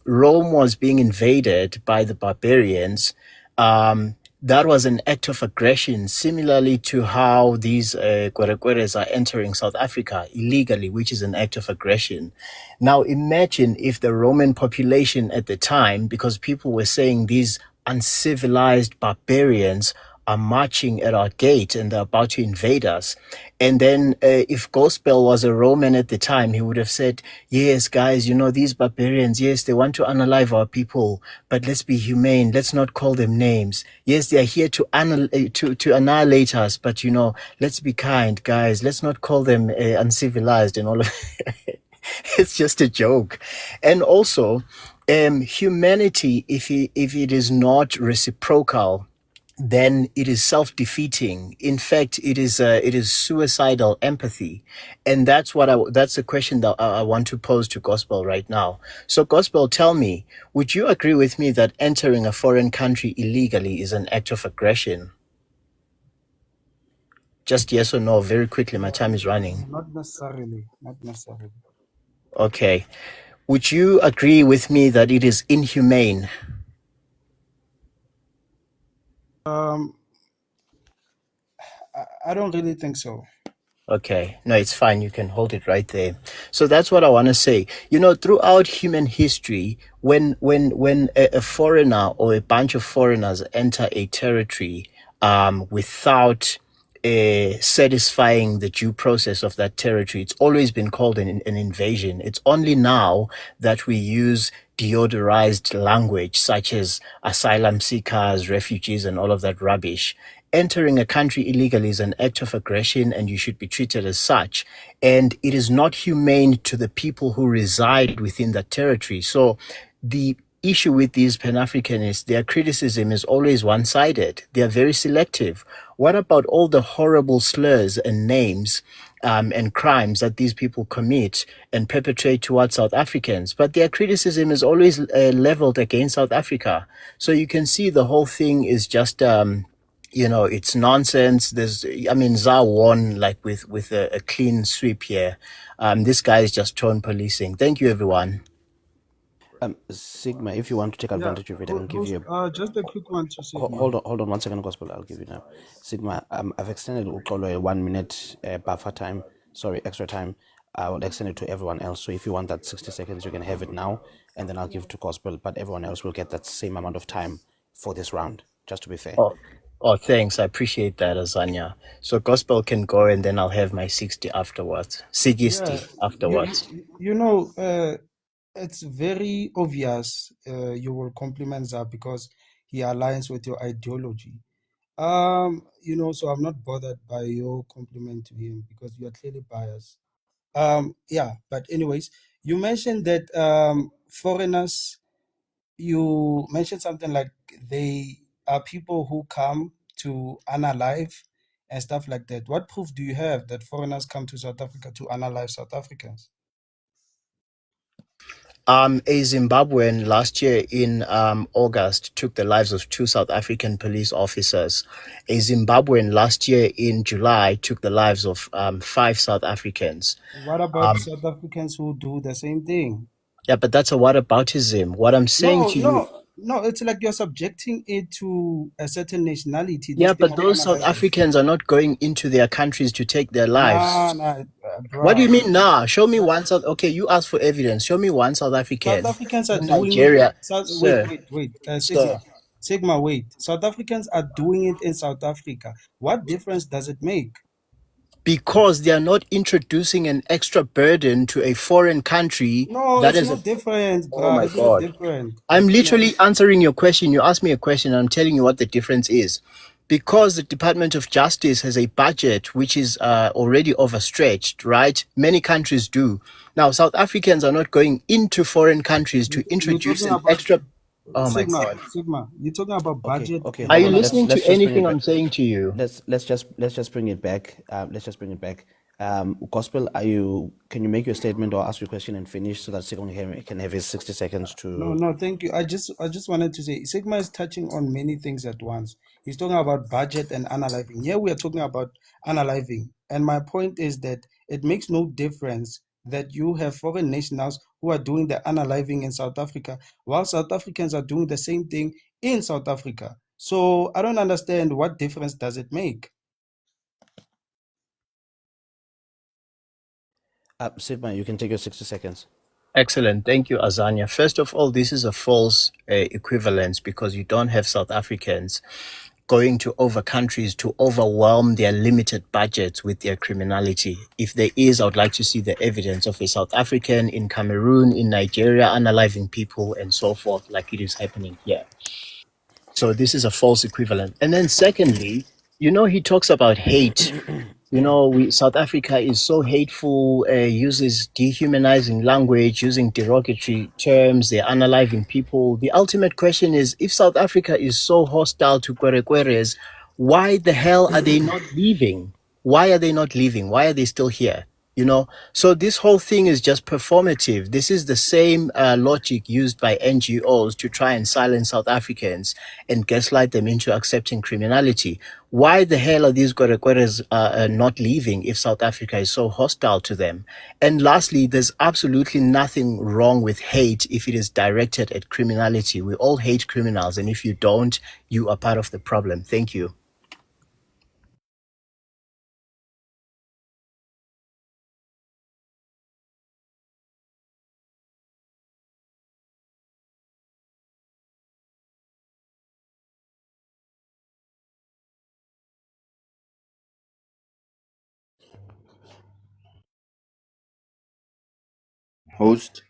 Rome was being invaded by the barbarians, that was an act of aggression, similarly to how these Kwerekweres are entering South Africa illegally, which is an act of aggression. Now, imagine if the Roman population at the time, because people were saying these uncivilized barbarians are marching at our gate and they're about to invade us. And then if Gospel was a Roman at the time, he would have said, yes, guys, you know, these barbarians, yes, they want to unalive our people, but let's be humane. Let's not call them names. Yes, they are here to annihilate us, but, you know, let's be kind, guys. Let's not call them uncivilized and all of it's just a joke. And also, humanity, if it is not reciprocal, then it is self-defeating. In fact, it is suicidal empathy, and that's a question that I want to pose to Gospel right now. So, Gospel, tell me, would you agree with me that entering a foreign country illegally is an act of aggression? Just yes or no, very quickly. My time is running. Not necessarily. Not necessarily. Okay. Would you agree with me that it is inhumane? I don't really think so. Okay. No, it's fine. You can hold it right there. So that's what I want to say. You know, throughout human history, when a foreigner or a bunch of foreigners enter a territory without satisfying the due process of that territory, it's always been called an invasion. It's only now that we use deodorized language such as asylum seekers, refugees, and all of that rubbish. Entering a country illegally is an act of aggression and you should be treated as such. And it is not humane to the people who reside within that territory. So the issue with these Pan-Africanists, their criticism is always one-sided. They are very selective. What about all the horrible slurs and names and crimes that these people commit and perpetrate towards South Africans? But their criticism is always leveled against South Africa. So you can see the whole thing is just... you know, it's nonsense. ZAR won like with a clean sweep here. This guy is just tone policing. Thank you, everyone. Sigma, if you want to take advantage of it, I can give you just a quick one to Sigma. hold on 1 second, Gospel. I'll give you now. Sigma, I've extended Ukolo a 1 minute buffer time. Sorry, extra time. I will extend it to everyone else. So if you want that 60 seconds, you can have it now, and then I'll give it to Gospel. But everyone else will get that same amount of time for this round, just to be fair. Oh, thanks. I appreciate that, Azania. So Gospel can go, and then I'll have my 60 afterwards. 60 afterwards. You know, it's very obvious you will compliment Zab because he aligns with your ideology. You know, so I'm not bothered by your compliment to him because you are clearly biased. Yeah, but anyways, you mentioned that foreigners, you mentioned something like they are people who come to unalive and stuff like that. What proof do you have that foreigners come to South Africa to unalive South Africans? A Zimbabwean last year in August took the lives of 2 South African police officers. A Zimbabwean last year in July took the lives of 5 South Africans. What about South Africans who do the same thing? Yeah, but that's a whataboutism. What I'm saying to you... No, it's like you're subjecting it to a certain nationality. Yeah, but those South Africans are not going into their countries to take their lives. What do you mean, nah? Show me one South... Okay, you asked for evidence. Show me one South African. South Africans are doing Nigeria. Wait. Sigma, wait. South Africans are doing it in South Africa. What difference does it make? Because they are not introducing an extra burden to a foreign country. No, that is not different, bro. Oh my God. Different. I'm literally answering your question. You asked me a question and I'm telling you what the difference is. Because the Department of Justice has a budget which is already overstretched, right? Many countries do. Now, South Africans are not going into foreign countries to introduce an extra... Oh my God. Sigma, you're talking about budget. Okay. Are you listening to anything I'm saying to you? Let's just bring it back. Gospel, can you make your statement or ask your question and finish so that Sigma can have his 60 seconds to... No, thank you. I just wanted to say Sigma is touching on many things at once. He's talking about budget and analyzing. Here we are talking about analyzing. And my point is that it makes no difference that you have foreign nationals who are doing the analyzing in South Africa, while South Africans are doing the same thing in South Africa. So I don't understand what difference does it make. Sigma, you can take your 60 seconds. Excellent. Thank you, Azania. First of all, this is a false equivalence because you don't have South Africans going to other countries to overwhelm their limited budgets with their criminality. If there is, I would like to see the evidence of a South African in Cameroon, in Nigeria, analyzing people and so forth, like it is happening here. So this is a false equivalent. And then secondly, he talks about hate. South Africa is so hateful, uses dehumanizing language, using derogatory terms, they're analyzing people. The ultimate question is, if South Africa is so hostile to Kwerekweres, why the hell are they not leaving? Why are they not leaving? Why are they still here? So this whole thing is just performative. This is the same logic used by NGOs to try and silence South Africans and gaslight them into accepting criminality. Why the hell are these Kwerekweres not leaving if South Africa is so hostile to them? And lastly, there's absolutely nothing wrong with hate if it is directed at criminality. We all hate criminals, and if you don't, you are part of the problem. Thank you. Host.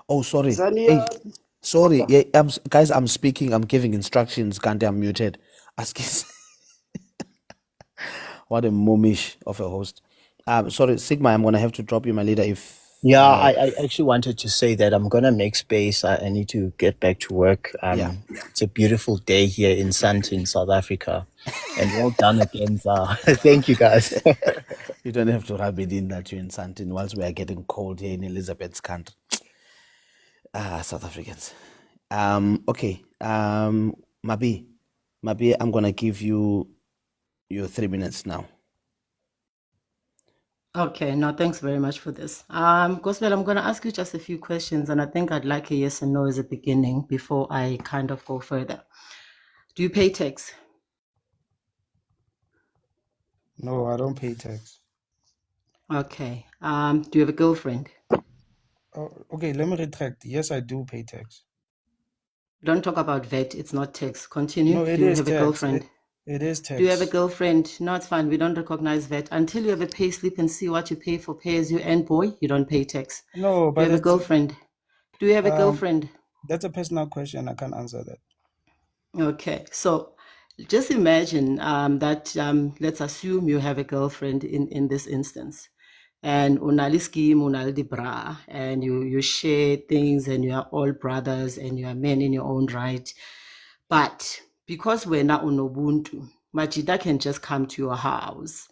Oh, sorry. Zania, Hey, sorry. Yeah, guys, I'm speaking. I'm giving instructions. Can't I'm muted. Ask What a momish of a host. Sorry, Sigma, I'm gonna have to drop you, my leader. Yeah, I actually wanted to say that I'm gonna make space. I need to get back to work. Yeah. It's a beautiful day here in Sandton, South Africa, and well done again, ZAR. Thank you, guys. You don't have to rub it in that you're in Sandton whilst we are getting cold here in Elizabeth's country. South Africans. Okay. Mabi, I'm gonna give you your 3 minutes now. Okay, no, thanks very much for this. Gospel, I'm going to ask you just a few questions, and I think I'd like a yes and no as a beginning before I kind of go further. Do you pay tax? No, I don't pay tax. Okay. Do you have a girlfriend? Oh, okay, let me retract. Yes, I do pay tax. Don't talk about VAT. It's not tax. Continue. No, it Do you is have a tax. girlfriend? It is tax. Do you have a girlfriend? No, it's fine. We don't recognize VAT. Until you have a pay slip and see what you pay for pay as you earn, boy, you don't pay tax. No, Do but you have a it's, girlfriend? Do you have a girlfriend? that's a personal question. I can't answer that. Okay, so just imagine that let's assume you have a girlfriend in this instance, and unali scheme, unali bra, and you share things, and you are all brothers, and you are men in your own right. But because we're not on Ubuntu, Majida can just come to your house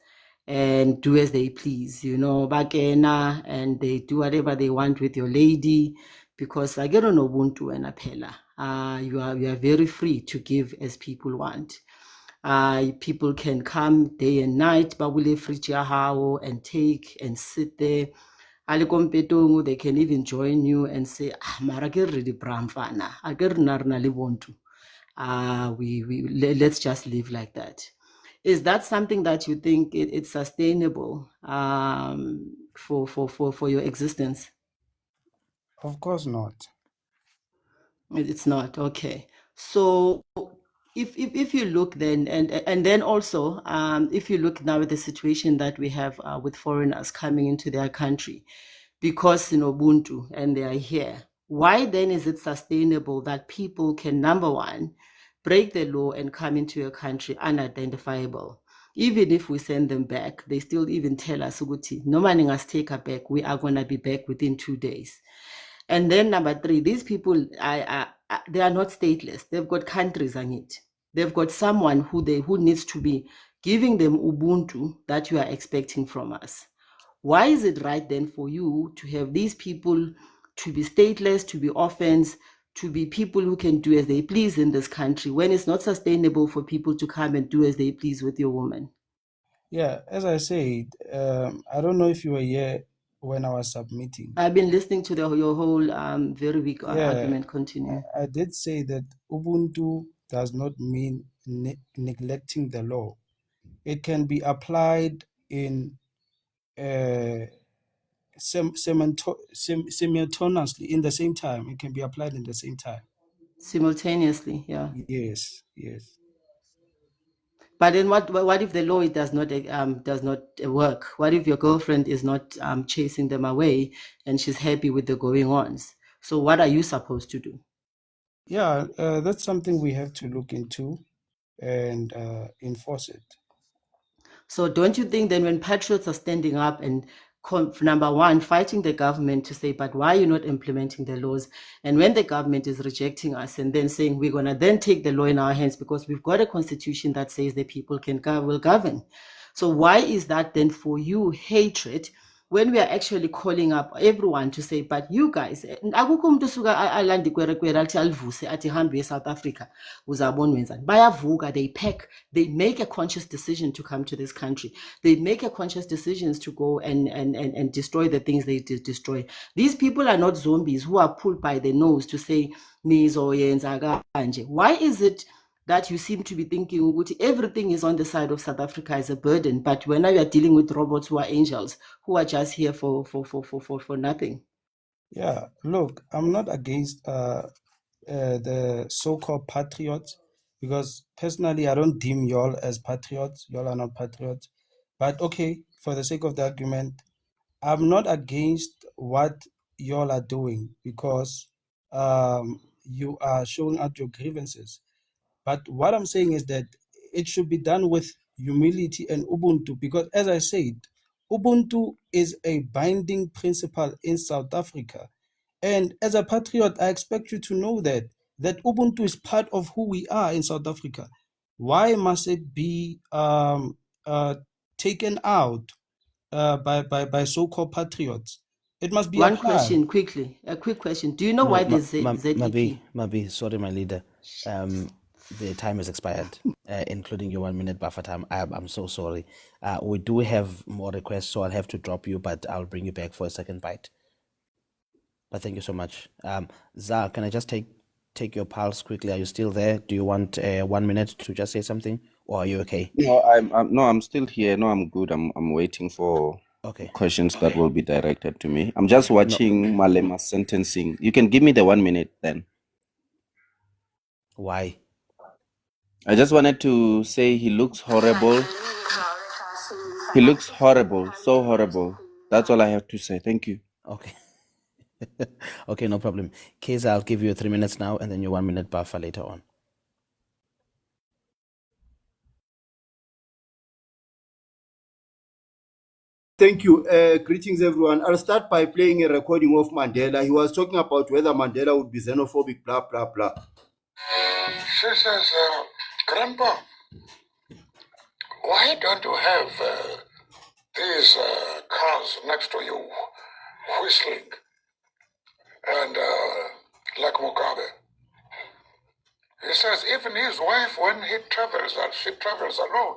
and do as they please, bakena, and they do whatever they want with your lady, because I get on Ubuntu and Apela. You are very free to give as people want. People can come day and night, but will free and take and sit there. They can even join you and say, mara ke re di bramfana, a ke rena re na le bontu. Let's just live like that. Is that something that you think it's sustainable for your existence? Of course not. It's not. Okay. So if you look then, and then also if you look now at the situation that we have with foreigners coming into their country because in Ubuntu and they are here, why then is it sustainable that people can, number one, break the law and come into your country unidentifiable? Even if we send them back, they still even tell us, no man has take her back. We are going to be back within 2 days. And then number three, these people, they are not stateless. They've got countries on it. they've got someone who needs to be giving them Ubuntu that you are expecting from us. Why is it right then for you to have these people to be stateless, to be orphans, to be people who can do as they please in this country, when it's not sustainable for people to come and do as they please with your woman? Yeah, as I said, I don't know if you were here when I was submitting. I've been listening to your whole very weak Yeah, argument. Continue. I did say that Ubuntu does not mean neglecting the law. It can be applied in simultaneously in the same time. It can be applied in the same time. Simultaneously, yeah. Yes, yes. But then what if the law does not work? What if your girlfriend is not chasing them away and she's happy with the going ons? So what are you supposed to do? Yeah, that's something we have to look into and enforce it. So don't you think then when patriots are standing up and number one, fighting the government to say, but why are you not implementing the laws? And when the government is rejecting us and then saying we're going to then take the law in our hands because we've got a constitution that says that people will govern. So why is that then for you hatred when we are actually calling up everyone to say, but you guys, akukho umuntu suka alandi kwerekwere athi alivuse athi hambe eSouth Africa uzabona wenzani. Bayavuka, they pack, they make a conscious decision to come to this country. They make a conscious decisions to go and destroy the things they destroy. These people are not zombies who are pulled by the nose to say nizoyenza kanje. Why is it that you seem to be thinking everything is on the side of South Africa as a burden, but when you are dealing with robots who are angels, who are just here for nothing? Yeah, look, I'm not against the so-called patriots, because personally I don't deem y'all as patriots. Y'all are not patriots. But okay, for the sake of the argument, I'm not against what y'all are doing, because you are showing out your grievances. But what I'm saying is that it should be done with humility and Ubuntu, because as I said, Ubuntu is a binding principle in South Africa. And as a patriot, I expect you to know that Ubuntu is part of who we are in South Africa. Why must it be taken out by so-called patriots? It must be One applied. question, quickly, a quick question. Do you know why there's ZEP? Mabi, sorry, my leader. The time has expired, including your 1 minute buffer time. I'm so sorry. We do have more requests, so I'll have to drop you, but I'll bring you back for a second bite. But thank you so much. ZAR, can I just take your pulse quickly? Are you still there? Do you want 1 minute to just say something, or are you okay? No, I'm still here. No, I'm good. I'm waiting for questions that will be directed to me. I'm just watching Malema's sentencing. You can give me the 1 minute then. Why? I just wanted to say he looks horrible. He looks horrible, so horrible. That's all I have to say. Thank you. Okay. Okay, no problem. Keza, I'll give you 3 minutes now and then your 1 minute buffer later on. Thank you. Greetings, everyone. I'll start by playing a recording of Mandela. He was talking about whether Mandela would be xenophobic, blah, blah, blah. She says, Grandpa, why don't you have these cars next to you whistling and like Mugabe? He says even his wife, when he travels, she travels alone.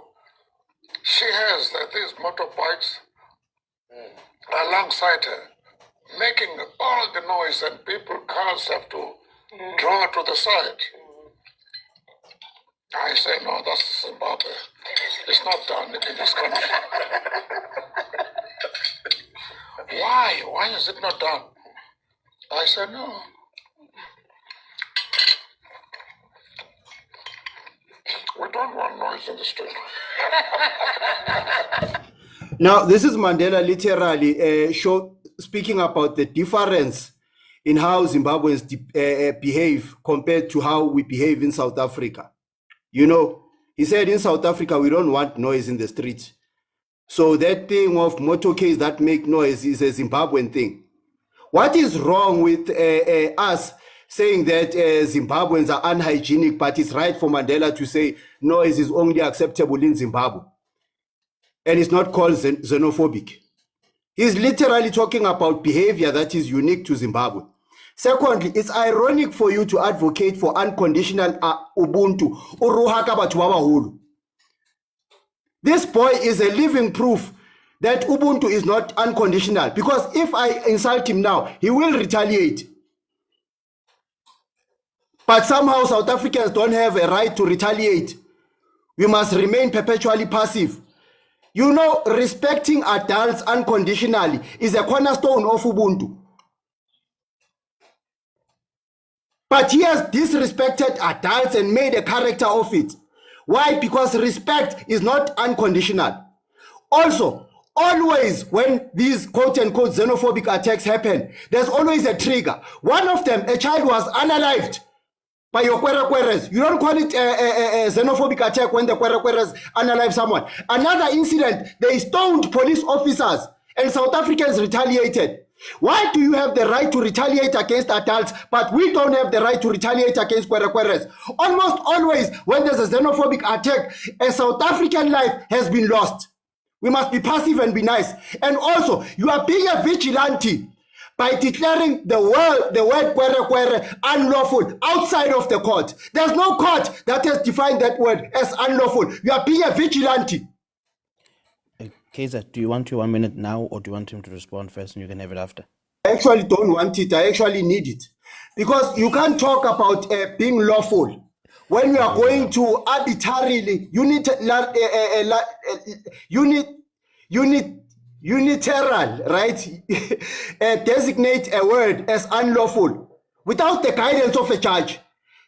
She has these motorbikes alongside her, making all the noise, and cars have to draw to the side. I say, no, that's Zimbabwe. It's not done in this country. Why? Why is it not done? I said, no. We don't want noise in the street. Now, this is Mandela literally speaking about the difference in how Zimbabweans behave compared to how we behave in South Africa. You know, he said in South Africa, we don't want noise in the street. So that thing of motorcades that make noise is a Zimbabwean thing. What is wrong with us saying that Zimbabweans are unhygienic, but it's right for Mandela to say noise is only acceptable in Zimbabwe. And it's not called xenophobic. He's literally talking about behavior that is unique to Zimbabwe. Secondly, it's ironic for you to advocate for unconditional Ubuntu. Uruhaka batho ba baholo. This boy is a living proof that Ubuntu is not unconditional, because if I insult him now, he will retaliate. But somehow South Africans don't have a right to retaliate. We must remain perpetually passive. You know, respecting adults unconditionally is a cornerstone of Ubuntu. But he has disrespected adults and made a character of it. Why? Because respect is not unconditional. Also, always when these quote-unquote xenophobic attacks happen, there's always a trigger. One of them, a child was unalived by your kwerekweres. You don't call it a xenophobic attack when the kwerekweres unalive someone. Another incident, they stoned police officers and South Africans retaliated. Why do you have the right to retaliate against adults, but we don't have the right to retaliate against kwerekweres? Almost always when there's a xenophobic attack, a South African life has been lost. We must be passive and be nice. And also, you are being a vigilante by declaring the word kwere unlawful outside of the court. There's no court that has defined that word as unlawful. You are being a vigilante. Kaiser, do you want your 1 minute now, or do you want him to respond first and you can have it after? I actually don't want it. I actually need it. Because you can't talk about being lawful when you are going to arbitrarily unilateral, right? Designate a word as unlawful without the guidance of a judge.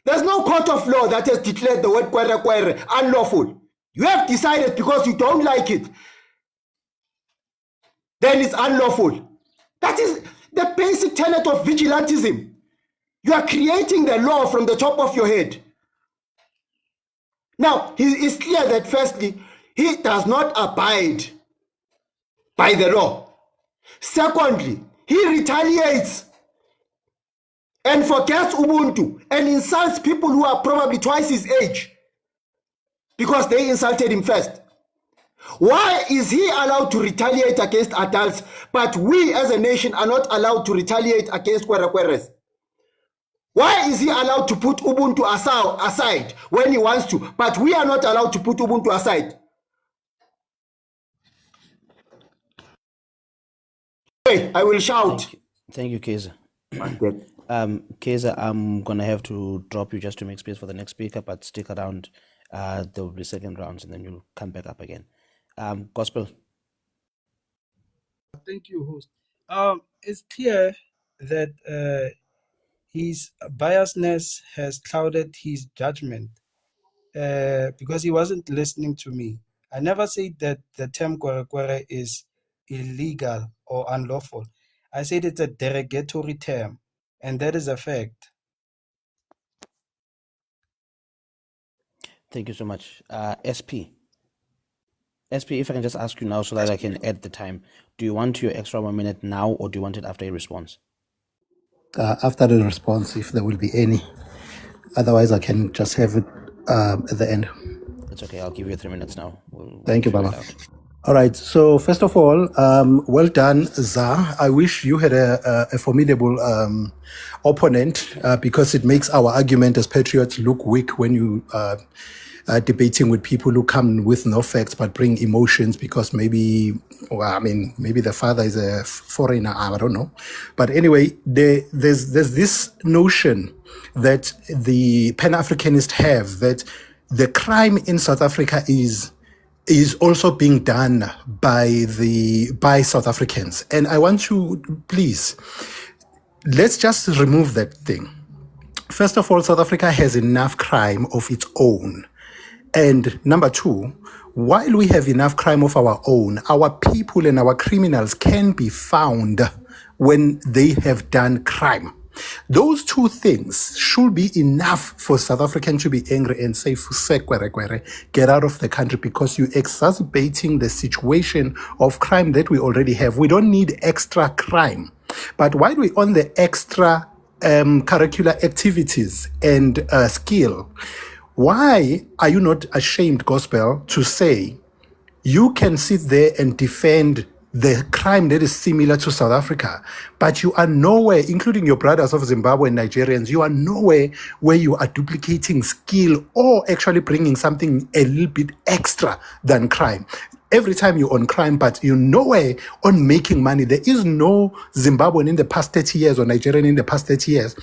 There's no court of law that has declared the word kwere unlawful. You have decided because you don't like it, then it's unlawful. That is the basic tenet of vigilantism. You are creating the law from the top of your head. Now, it's clear that firstly, he does not abide by the law. Secondly, he retaliates and forgets Ubuntu and insults people who are probably twice his age because they insulted him first. Why is he allowed to retaliate against adults, but we as a nation are not allowed to retaliate against kwerekweres? Why is he allowed to put Ubuntu aside when he wants to, but we are not allowed to put Ubuntu aside? Hey, I will shout. Thank you, Kaiser. Kaiser, I'm going to have to drop you just to make space for the next speaker, but stick around. There will be second rounds and then you'll come back up again. Gospel. Thank you, host. It's clear that his biasness has clouded his judgment because he wasn't listening to me. I never said that the term kwerekwere is illegal or unlawful. I said it's a derogatory term, and that is a fact. Thank you so much. SP, if I can just ask you now so that I can add the time. Do you want your extra 1 minute now, or do you want it after a response? After the response, if there will be any. Otherwise, I can just have it at the end. It's okay. I'll give you 3 minutes now. Thank you, Baba. All right. So first of all, well done, ZAR. I wish you had a formidable opponent because it makes our argument as patriots look weak when you debating with people who come with no facts but bring emotions because maybe the father is a foreigner, I don't know. But anyway, there's this notion that the Pan-Africanists have that the crime in South Africa is also being done by South Africans. And I want you, please, let's just remove that thing. First of all, South Africa has enough crime of its own. And number two, while we have enough crime of our own, our people and our criminals can be found when they have done crime. Those two things should be enough for South Africans to be angry and say, get out of the country, because you're exacerbating the situation of crime that we already have. We don't need extra crime. But while we're on the extra curricular activities and skill. Why are you not ashamed, Gospel, to say you can sit there and defend the crime that is similar to South Africa, but you are nowhere, including your brothers of Zimbabwe and Nigerians, you are nowhere where you are duplicating skill or actually bringing something a little bit extra than crime. Every time you're on crime, but you're nowhere on making money. There is no Zimbabwean in the past 30 years or Nigerian in the past 30 years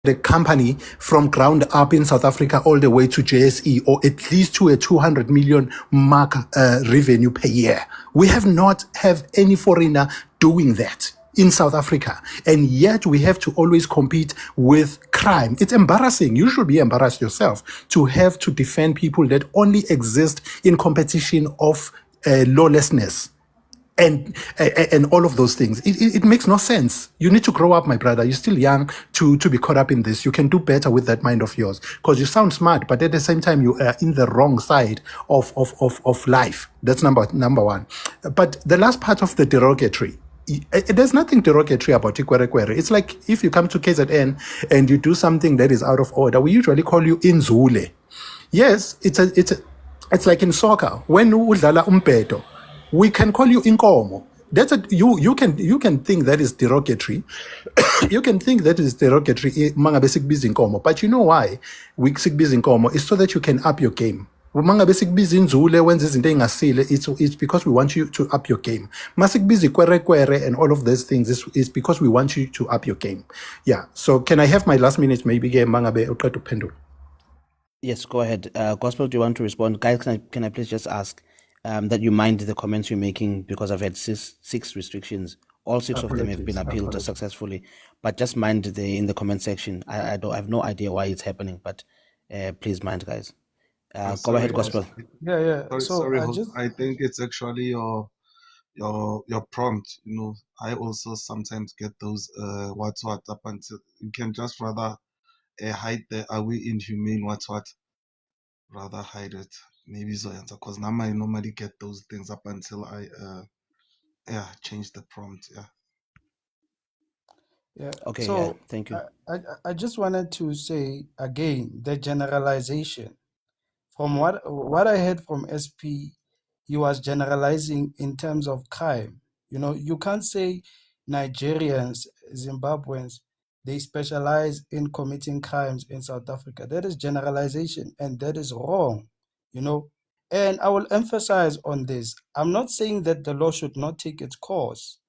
the company from ground up in South Africa all the way to JSE, or at least to a 200 million mark revenue per year. We have not have any foreigner doing that in South Africa, and yet we have to always compete with crime. It's embarrassing. You should be embarrassed yourself to have to defend people that only exist in competition of lawlessness and all of those things. It makes no sense. You need to grow up, my brother. You're still young to be caught up in this. You can do better with that mind of yours, because you sound smart, but at the same time you are in the wrong side of life. That's number one. But the last part of the derogatory, there's nothing derogatory about Ikwerekwere. It's like if you come to KZN and you do something that is out of order, we usually call you Inzule. Yes, it's like in soccer. When udlala umpeto, we can call you inkomo. That's you can think that is derogatory. You can think that is derogatory mangabe sikubiza inkomo, but you know why we sikubiza inkomo is so that you can up your game. Mangabe sikubiza inzule wenza izinto engasile, it's because we want you to up your game. Masikubiza ikwerekwere and all of those things is because we want you to up your game. Yeah. So can I have my last minute maybe ke mangabe uqeda uphendula? Yes, go ahead. Gospel, do you want to respond? Guys, can I please just ask that you mind the comments you're making, because I've had six restrictions. All six of them have been appealed successfully, but just mind in the comment section. I have no idea why it's happening, but please mind, guys. Go ahead, Gospel. Yeah. So Sorry, I host. just I think it's actually your prompt. You know, I also sometimes get those what up until you can just rather hide the are we inhumane what rather hide it. Maybe so answer, because now I normally get those things up until I change the prompt. Yeah. yeah. Okay, yeah, So thank you. I just wanted to say again the generalization. From what I heard from SP, he was generalizing in terms of crime. You know, you can't say Nigerians, Zimbabweans, they specialize in committing crimes in South Africa. That is generalization, and that is wrong. You know, and I will emphasize on this. I'm not saying that the law should not take its course,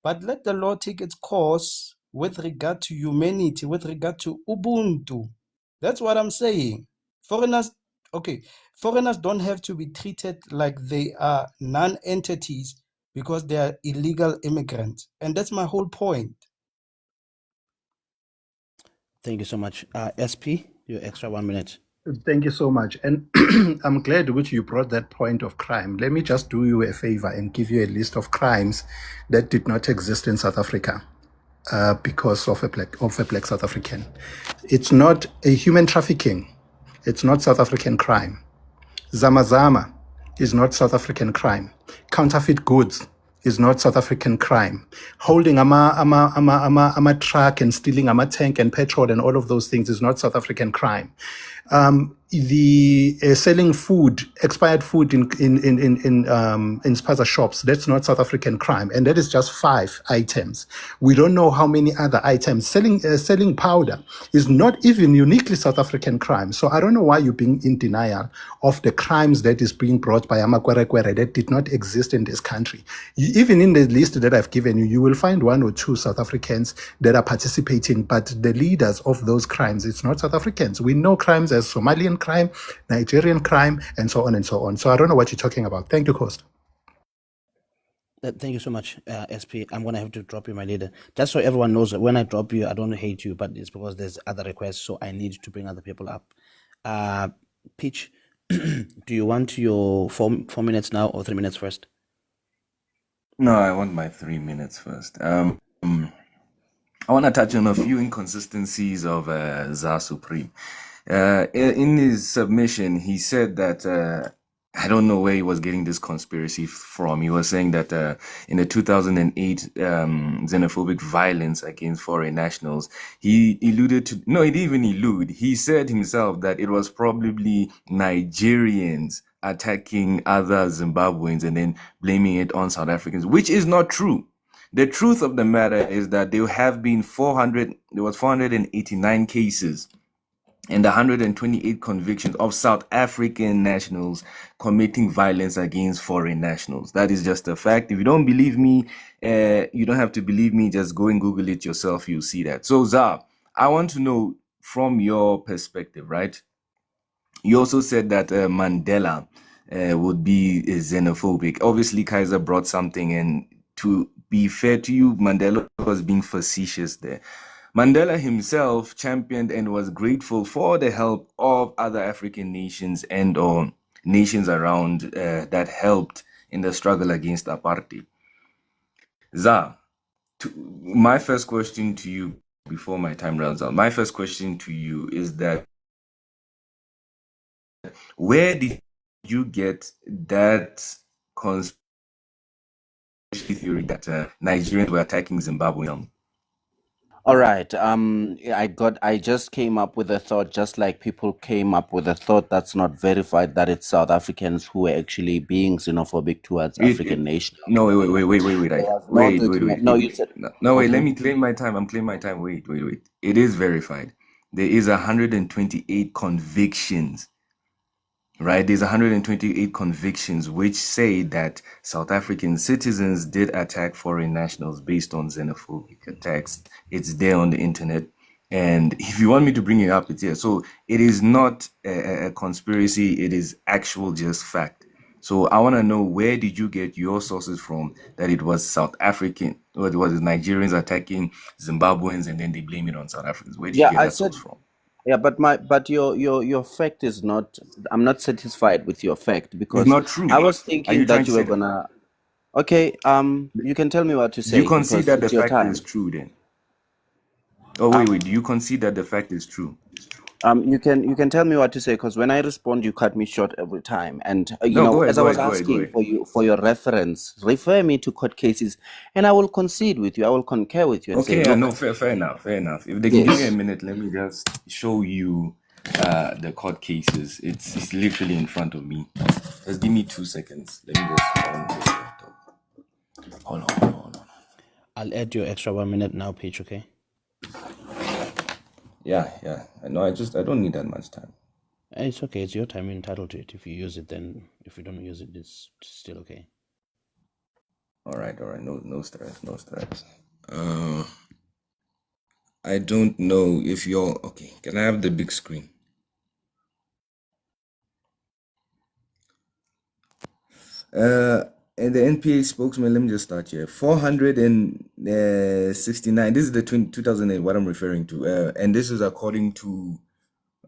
but let the law take its course with regard to humanity, with regard to Ubuntu. That's what I'm saying. Foreigners, okay, foreigners don't have to be treated like they are non-entities because they are illegal immigrants. And that's my whole point. Thank you so much. SP, your extra 1 minute. Thank you so much. And I'm glad which you brought that point of crime. Let me just do you a favor and give you a list of crimes that did not exist in South Africa because of a black South African. It's not a human trafficking. It's not South African crime. Zamazama is not South African crime. Counterfeit goods is not South African crime. Holding a truck and stealing a tank and petrol and all of those things is not South African crime. The selling food, expired food in spaza shops, that's not South African crime, and that is just 5 items. We don't know how many other items. Selling powder is not even uniquely South African crime. So I don't know why you're being in denial of the crimes that is being brought by Amakwerekwere that did not exist in this country. Even in the list that I've given you, you will find 1 or 2 South Africans that are participating, but the leaders of those crimes, it's not South Africans. We know crimes as Somalian crime, Nigerian crime, and so on and so on. So I don't know what you're talking about. Thank you, Coast. Thank you so much, SP. I'm going to have to drop you, my leader. Just so everyone knows that when I drop you, I don't hate you, but it's because there's other requests, so I need to bring other people up. Peach, do you want your 4 minutes now or 3 minutes first? No, I want my 3 minutes first. I want to touch on a few inconsistencies of ZAR Supreme. In his submission, he said that I don't know where he was getting this conspiracy from. He was saying that in the 2008 xenophobic violence against foreign nationals, he alluded to, no, he didn't even allude. He said himself that it was probably Nigerians attacking other Zimbabweans and then blaming it on South Africans, which is not true. The truth of the matter is that there was 489 cases and 128 convictions of South African nationals committing violence against foreign nationals. That is just a fact. If you don't believe me, you don't have to believe me. Just go and Google it yourself. You'll see that. So, ZAR, I want to know from your perspective, right? You also said that Mandela would be xenophobic. Obviously, Kaiser brought something, and to be fair to you, Mandela was being facetious there. Mandela himself championed and was grateful for the help of other African nations and or nations around that helped in the struggle against apartheid. ZAR, my first question to you before my time runs out, my first question to you is that where did you get that conspiracy theory that Nigerians were attacking Zimbabwe? All right. I just came up with a thought, just like people came up with a thought that's not verified, that it's South Africans who were actually being xenophobic towards African nations. No, wait. No, you said no. Wait, okay. let me claim my time. I'm claiming my time. Wait. It is verified. There is 128 convictions. Right, there's 128 convictions which say that South African citizens did attack foreign nationals based on xenophobic attacks. It's there on the internet. And if you want me to bring it up, it's here. So it is not a conspiracy. It is actual just fact. So I want to know, where did you get your sources from that it was South African, or it was Nigerians attacking Zimbabweans and then they blame it on South Africans? Where did you Yeah, get I that said, source from? yeah, but your fact is not. I'm not satisfied with your fact It's because not true. I was Are thinking you trying that to you were say that? gonna. Okay, you can tell me what to Do you say concede because that the it's your fact time. is true then? Oh, wait. Do you concede that the fact is true? You can tell me what to say because when I respond, you cut me short every time. And No, go ahead, as I go was ahead, go ahead, go asking ahead. for your reference, refer me to court cases, and I will concede with you. I will concur with you and say, Okay, yeah, no, look, fair enough. If they can give me a yes, minute, let me just show you the court cases. It's literally in front of me. Just give me 2 seconds. Let me just on this laptop. Hold on. I'll add your extra 1 minute now, Peach. Okay. Yeah. No, I don't need that much time. It's okay. It's your time. You're entitled to it. If you use it, then if you don't use it, it's still okay. All right. No stress. I don't know if you're okay. Can I have the big screen? And the NPA spokesman, let me just start here. 469. This is the 2008, what I'm referring to. And this is according to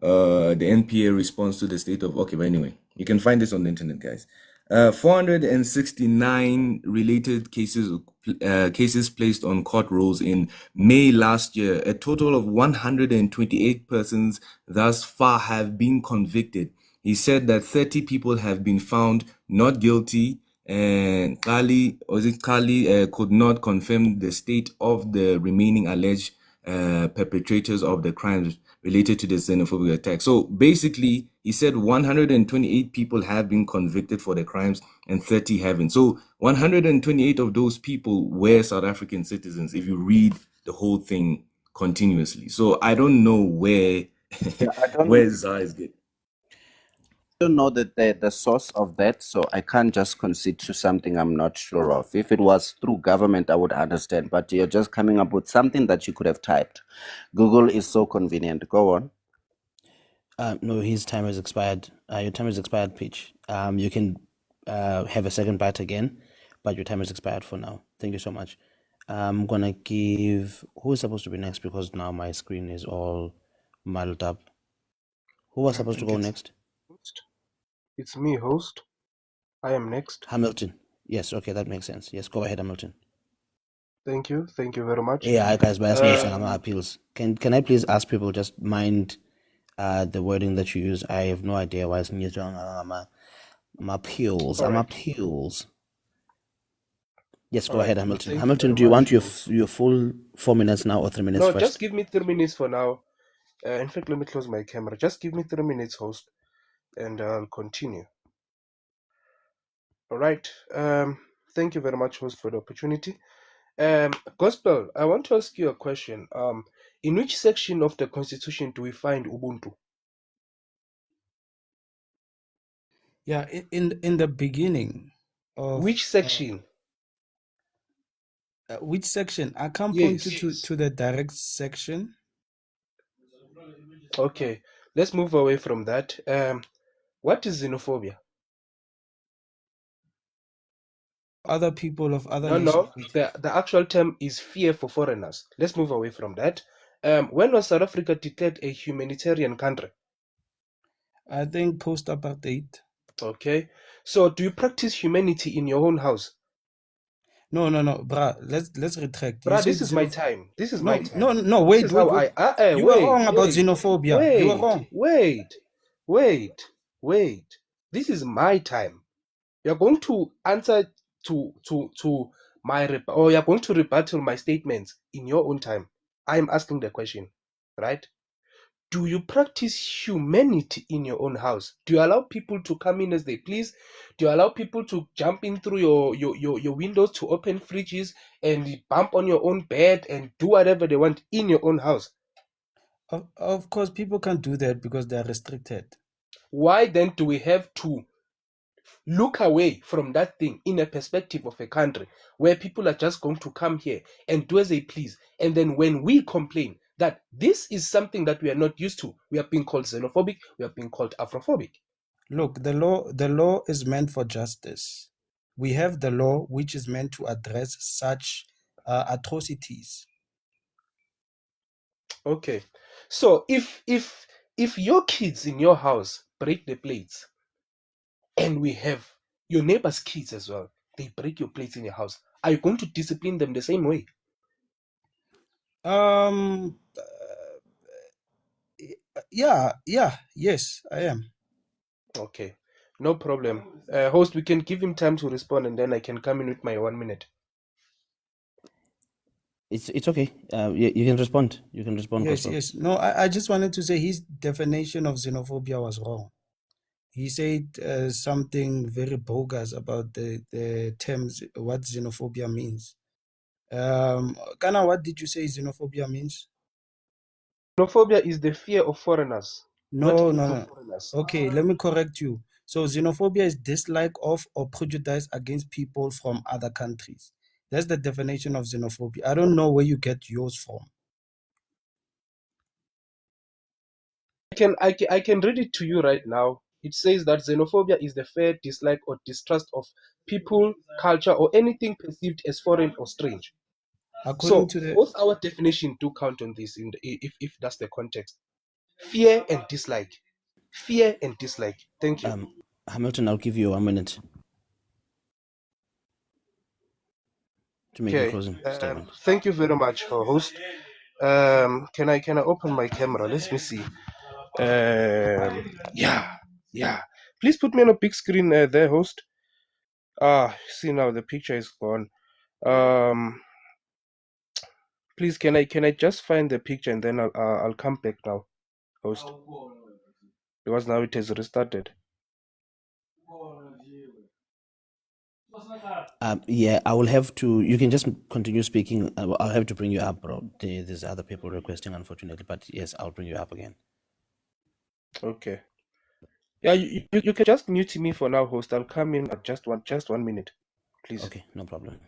the NPA response to the state of, okay, but anyway, you can find this on the internet, guys. 469 related cases placed on court rolls in May last year. A total of 128 persons thus far have been convicted. He said that 30 people have been found not guilty, and Kali could not confirm the state of the remaining alleged perpetrators of the crimes related to the xenophobic attack. So basically, he said 128 people have been convicted for the crimes and 30 haven't. So 128 of those people were South African citizens, if you read the whole thing continuously. So I don't know where where ZAR is getting. I don't know the source of that, so I can't just concede to something I'm not sure of. If it was through government, I would understand, but you're just coming up with something that you could have typed. Google is so convenient. Go on. No, his time has expired. Your time has expired, Peach. You can have a second bite again, but your time has expired for now. Thank you so much. I'm gonna give who is supposed to be next because now my screen is all muddled up. Who was I supposed to think go it's next? it's me, host. I am next. Hamilton. Yes, okay, that makes sense. Yes, go ahead, Hamilton. Thank you very much. Yeah, guys, but appeals. Can I please ask people just mind the wording that you use? I have no idea why it's Appeals. All right. Appeals. Yes, All go ahead, right. Hamilton. Thank you Hamilton, very do you want much, your host. your full 4 minutes now or 3 minutes No, first? just give me 3 minutes for now. In fact, let me close my camera. Just give me 3 minutes, host, and I'll continue. All right. Thank you very much, host, for the opportunity. Gospel, I want to ask you a question. In which section of the Constitution do we find Ubuntu? Yeah, in the beginning of Which section? which section? I can't point you Yes. to the direct section. Okay. Let's move away from that. What is xenophobia? Other people of other No, no. nationalities. The actual term is fear for foreigners. Let's move away from that. When was South Africa declared a humanitarian country? I think post-apartheid. Okay. So do you practice humanity in your own house? No, bruh. Let's retract. You Bruh, this said is my time. This is my No, time. no. This Wait, is how wait. You were wait, wrong about wait, xenophobia. You were wrong. wait. This is my time. You're going to answer to my or you're going to rebuttal my statements in your own time. I'm asking the question, right? Do you practice humanity in your own house? Do you allow people to come in as they please? Do you allow people to jump in through your windows to open fridges and bump on your own bed and do whatever they want in your own house? Of course, people can't do that because they are restricted. Why then do we have to look away from that thing in a perspective of a country where people are just going to come here and do as they please? And then when we complain that this is something that we are not used to, we are being called xenophobic, we are being called Afrophobic. Look, the law is meant for justice. We have the law which is meant to address such atrocities. Okay. So if your kids in your house break the plates and we have your neighbor's kids as well, they break your plates in your house, are you going to discipline them the same way? Yes, I am. Okay. No problem. Host, we can give him time to respond and then I can come in with my 1 minute. It's okay. You can respond. You can respond, Yes, Gospel. yes. No, I just wanted to say his definition of xenophobia was wrong. He said something very bogus about the terms, what xenophobia means. Kana, what did you say xenophobia means? Xenophobia is the fear of foreigners, not No, into no. foreigners. Okay, let me correct you. So xenophobia is dislike of or prejudice against people from other countries. That's the definition of xenophobia. I don't know where you get yours from. I can read it to you right now. It says that xenophobia is the fear, dislike, or distrust of people, culture, or anything perceived as foreign or strange. According So to the both our definition do count on this if that's the context. Fear and dislike. Fear and dislike. Thank you. Hamilton, I'll give you 1 minute to make your Okay. closing statement. Thank you very much, host. Can I open my camera? Let me see. Yeah. Please put me on a big screen there, host. See now the picture is gone. Please can I just find the picture and then I'll come back now, host, because now it has restarted. Yeah, I will have to. You can just continue speaking. I'll have to bring you up, bro. There's other people requesting, unfortunately. But yes, I'll bring you up again. Okay. Yeah, you can just mute me for now, host. I'll come in at just 1 minute, please. Okay, no problem.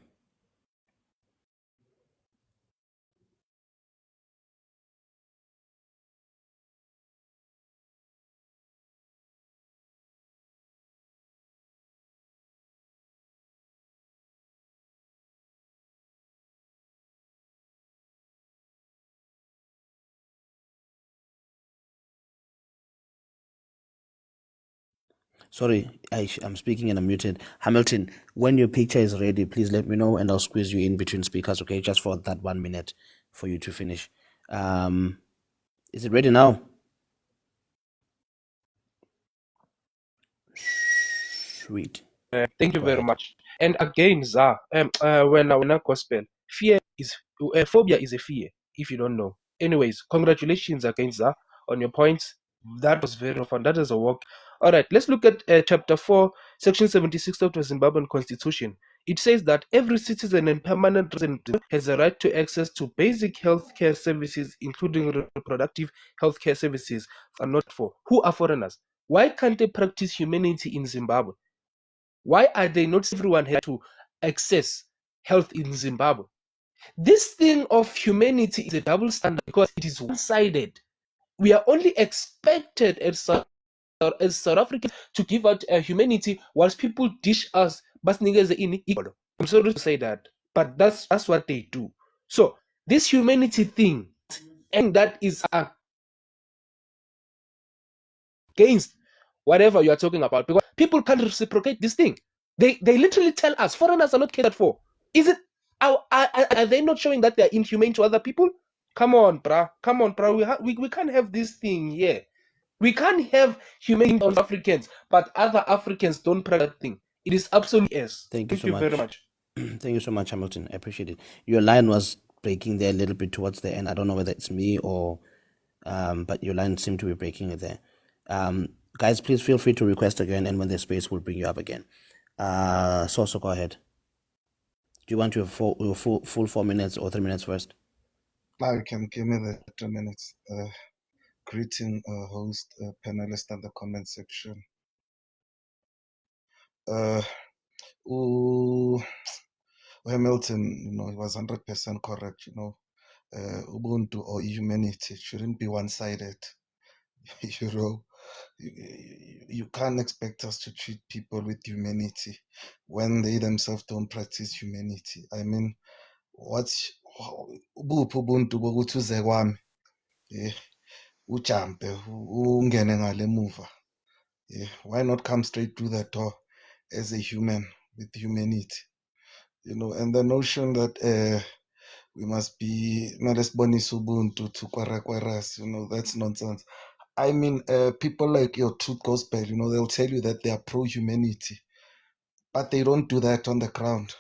Sorry, I'm speaking and I'm muted. Hamilton, when your picture is ready, please let me know and I'll squeeze you in between speakers, okay? Just for that 1 minute for you to finish. Is it ready now? Sweet. Thank you Go very ahead. much. And again, ZAR, when I gospel, phobia is a fear, if you don't know. Anyways, congratulations again, ZAR, on your points. That was very fun. That is a work. All right, let's look at chapter 4, section 76 of the Zimbabwean constitution. It says that every citizen and permanent resident has a right to access to basic healthcare services, including reproductive healthcare services, are not for who are foreigners. Why can't they practice humanity in Zimbabwe? Why are they not everyone had to access health in Zimbabwe? This thing of humanity is a double standard because it is one-sided. We are only expected as South Africans to give out humanity whilst people dish us basnikeze in equal. I'm sorry to say that, but that's what they do. So this humanity thing, and that is against whatever you are talking about, because people can't reciprocate this thing. They literally tell us foreigners are not catered for. Is it are they not showing that they're inhumane to other people? Come on, bruh. Come on, bruh. We can't have this thing here. We can't have humane on Africans, but other Africans don't practice that thing. It is absolutely yes. Thank you Thank so you very much. much. Thank you so much, Hamilton. I appreciate it. Your line was breaking there a little bit towards the end. I don't know whether it's me or, but your line seemed to be breaking it there. Guys, please feel free to request again, and when there's space, we'll bring you up again. So go ahead. Do you want your full 4 minutes or 3 minutes first? Now you can give me the 3 minutes. Greeting, host, panelist, and the comment section. Hamilton, he was 100% correct. Ubuntu or humanity shouldn't be one-sided. You can't expect us to treat people with humanity when they themselves don't practice humanity. I mean, what's ubuntu bokuthi uze kwami ujampe ungene ngale muva. Why not come straight through the door as a human with humanity? And the notion that we must be lesibonisa ubuntu to kwarakwaras, that's nonsense. I mean, people like your Truth Gospel, they'll tell you that they are pro-humanity, but they don't do that on the ground.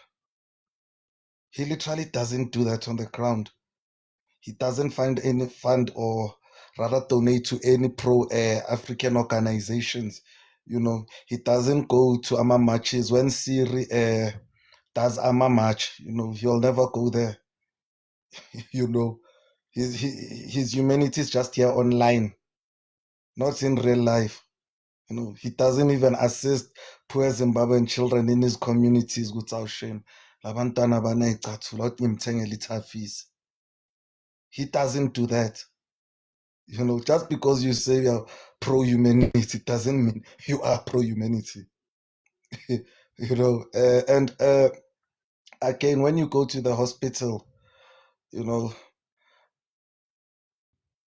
He literally doesn't do that on the ground. He doesn't find any fund or rather donate to any pro-African organizations. He doesn't go to AMA marches. When Siri does AMA march, he'll never go there. His humanity is just here online, not in real life. He doesn't even assist poor Zimbabwean children in his communities without shame. Labantwana banayicathulo uthi ngimthengele ithafisi. He doesn't do that. Just because you say you're pro-humanity doesn't mean you are pro-humanity. And again, when you go to the hospital,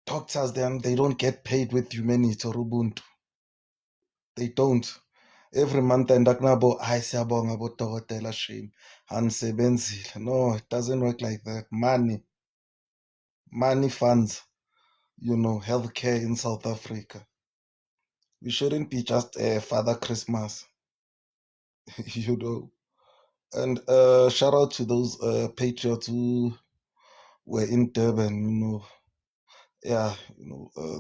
doctors, they don't get paid with humanity or Ubuntu. They don't. Every month and akunabo hayi siyabonga bodokotela shame anisebenzile. No, it doesn't work like that. Money funds healthcare in South Africa. We shouldn't be just Father Christmas. And shout out to those patriots who were in Durban. Yeah,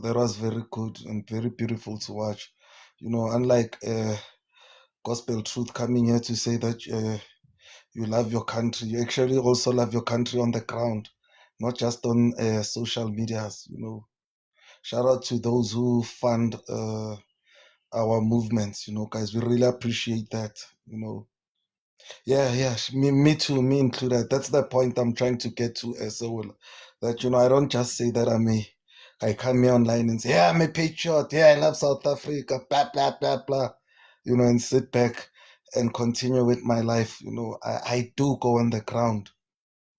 that was very good and very beautiful to watch. Unlike Gospel Truth coming here to say that you love your country, you actually also love your country on the ground, not just on social medias. Shout out to those who fund our movements. Guys, we really appreciate that. Yeah, me too, me included. That's the point I'm trying to get to as well. That I don't just say that I come here online and say, yeah, I'm a patriot, yeah, I love South Africa, blah blah blah blah, and sit back and continue with my life. I do go on the ground.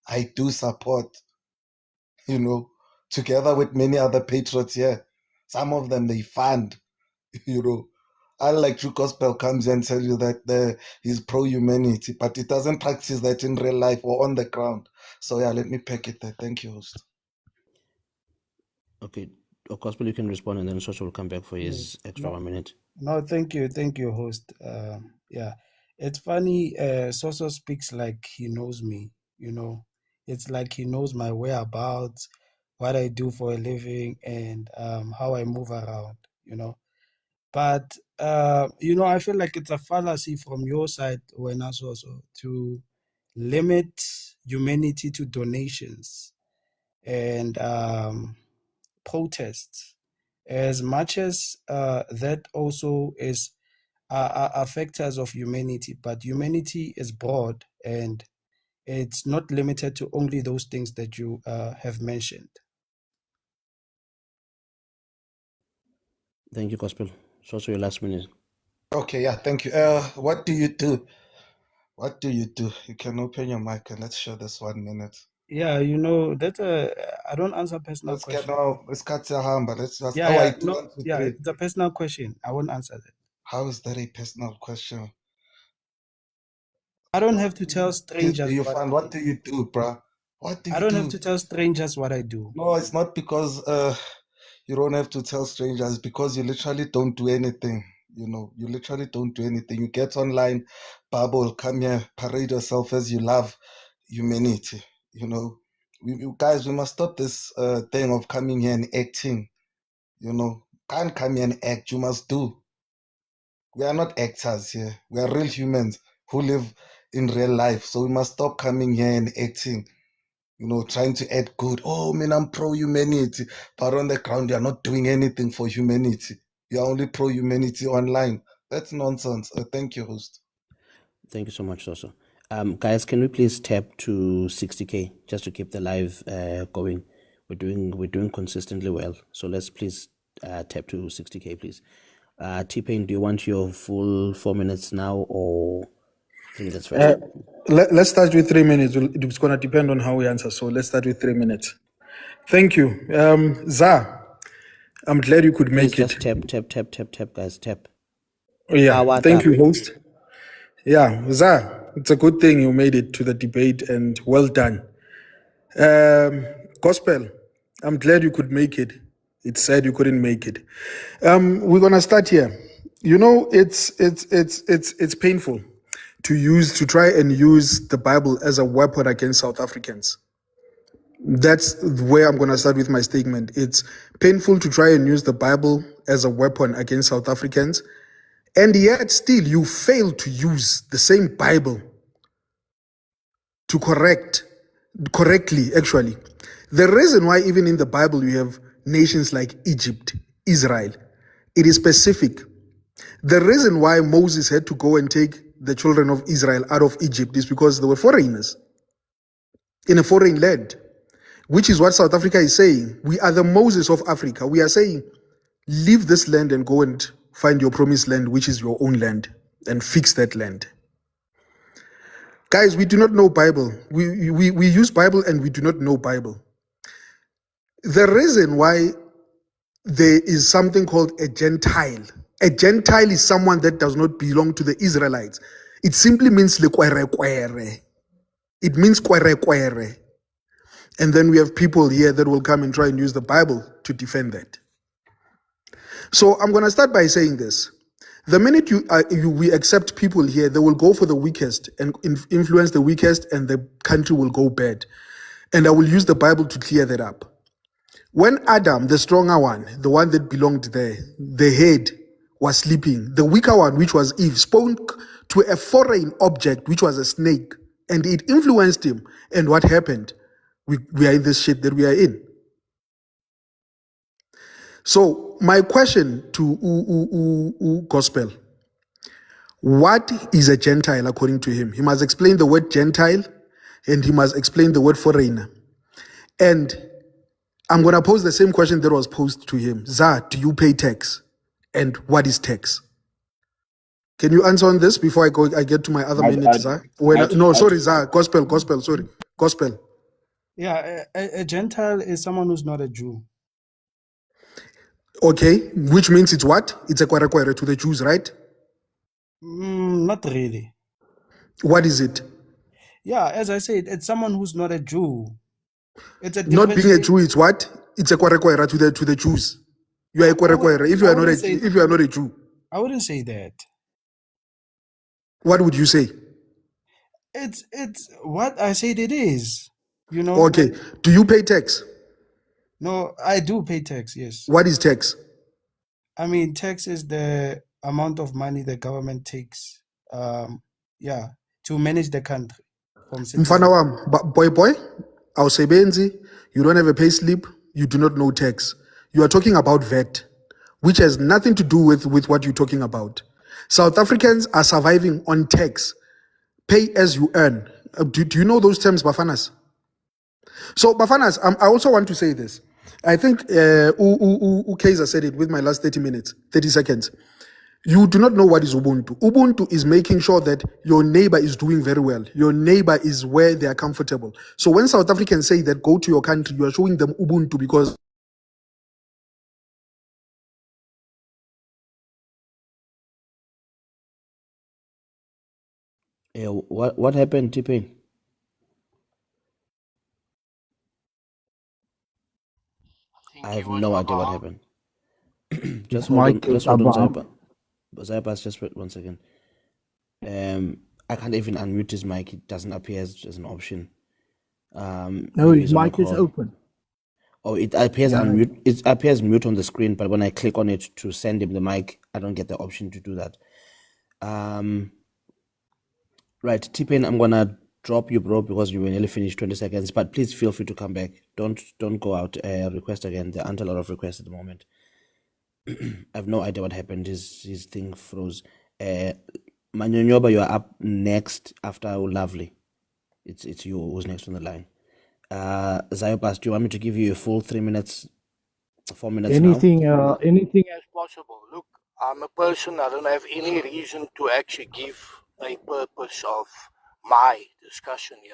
I do support, together with many other patriots here. Some of them they fund, you know. Unlike True Gospel comes and tells you that he's pro-humanity, but it doesn't practice that in real life or on the ground. So yeah, let me pack it there. Thank you, host. Okay, Gospel, you can respond, and then Social will come back for his extra No, 1 minute. no, thank you, host. Yeah, it's funny. Soso speaks like he knows me. You know, it's like he knows my whereabouts, what I do for a living, and how I move around. You know, but you know, I feel like it's a fallacy from your side, when also to limit humanity to donations and protests, as much as that also is are factors of humanity, but humanity is broad and it's not limited to only those things that you have mentioned. Thank you, Gospel. It's also your last minute. Okay, yeah, thank you. What do you do? What do you do? You can open your mic and let's share this 1 minute. Yeah, you know that I don't answer personal Let's get questions. now. Let's cut your hand, but let's just. Yeah, Oh, I yeah, do no, 1, 2, yeah, 3. it's a personal question. I won't answer that. How is that a personal question? I don't have to tell Do strangers you what I find? do. What do you do, bruh? What do I you don't have do? to tell strangers what I do. No, it's not because you don't have to tell strangers, because you literally don't do anything. You know, you literally don't do anything. You get online, babble, come here, parade yourself as you love humanity. You know, guys, we must stop this thing of coming here and acting. You know, can't come here and act. You must do. We are not actors here. We are real humans who live in real life. So we must stop coming here and acting, you know, trying to act good. Oh, man, I'm pro humanity. But on the ground, you're not doing anything for humanity. You're only pro humanity online. That's nonsense. Thank you, host. Thank you so much, Soso. Guys, can we please tap to 60K just to keep the live going? We're doing consistently well. So let's please tap to 60K, please. T-Pain, do you want your full 4 minutes now or 3 minutes first? Let's start with 3 minutes. It's going to depend on how we answer. So let's start with 3 minutes. Thank you. ZAR, I'm glad you could Please make it. just tap, guys, tap. Yeah, Power thank tap. you, host. Yeah, ZAR, it's a good thing you made it to the debate and well done. Gospel, I'm glad you could make it. It's sad you couldn't make it. We're gonna start here. You know, it's painful to try and use the Bible as a weapon against South Africans. That's where I'm gonna start with my statement. It's painful to try and use the Bible as a weapon against South Africans, and yet still you fail to use the same Bible to correctly, actually. The reason why even in the Bible you have nations like Egypt, Israel, it is specific. The reason why Moses had to go and take the children of Israel out of Egypt is because they were foreigners in a foreign land, which is what South Africa is saying. We are the Moses of Africa. We are saying, leave this land and go and find your promised land, which is your own land, and fix that land. Guys, we do not know Bible. We use Bible and we do not know Bible. The reason why there is something called a Gentile. A Gentile is someone that does not belong to the Israelites. It simply means lekwere. It means kwere. And then we have people here that will come and try and use the Bible to defend that. So I'm going to start by saying this. The minute we accept people here, they will go for the weakest and influence the weakest, and the country will go bad. And I will use the Bible to clear that up. When Adam, the stronger one, the one that belonged there, the head, was sleeping, the weaker one, which was Eve, spoke to a foreign object, which was a snake, and it influenced him. And what happened? We are in this shit that we are in. So my question to Gospel, what is a Gentile according to him? He must explain the word Gentile and he must explain the word foreigner. And I'm going to pose the same question that was posed to him. ZAR, do you pay tax? And what is tax? Can you answer on this before I get to my other minute, ZAR? Sorry, ZAR. Gospel, sorry. Gospel. Yeah, a Gentile is someone who's not a Jew. Okay, which means it's what? It's a kwere to the Jews, right? Not really. What is it? Yeah, as I said, it's someone who's not a Jew. It's a Not being a Jew, it's what? It's a kwere to the Jews. You are a kwere if you are not a Jew. I wouldn't say that. What would you say? It's what I said it is. You know, Okay. Do you pay tax? no, I do pay tax, yes. What is tax? I mean, tax is the amount of money the government takes, yeah, to manage the country from Mfana citizens. wam, boy, awusebenzi, you don't have a pay slip, you do not know tax. You are talking about VAT, which has nothing to do with what you're talking about. South Africans are surviving on tax, pay as you earn. Do you know those terms, Bafanas? So, Bafanas, I also want to say this. I think Kaiser said it with my last 30 minutes, 30 seconds. You do not know what is Ubuntu. Ubuntu is making sure that your neighbor is doing very well. Your neighbor is where they are comfortable. So when South Africans say that go to your country, you are showing them Ubuntu because Yeah, what happened, T-Pain? I have no idea what happened. His Just hold on, mic is just hold on, above. Zaipas, just wait 1 second. I can't even unmute his mic. It doesn't appear as an option. No, Maybe his he's on a mic is call. open. Oh, it appears Yeah. unmute. It appears mute on the screen, but when I click on it to send him the mic, I don't get the option to do that. Right, T-Pain, I'm gonna drop you, bro, because you were nearly finished 20 seconds. But please feel free to come back. Don't go out. Request again. There aren't a lot of requests at the moment. I have no idea what happened. His thing froze. Manyonyoba, you are up next after Lovely. It's you who's next on the line. Ziopas, do you want me to give you a full 3 minutes, 4 minutes now? Anything as possible. Look, I'm a person, I don't have any reason to actually give a purpose of my discussion here.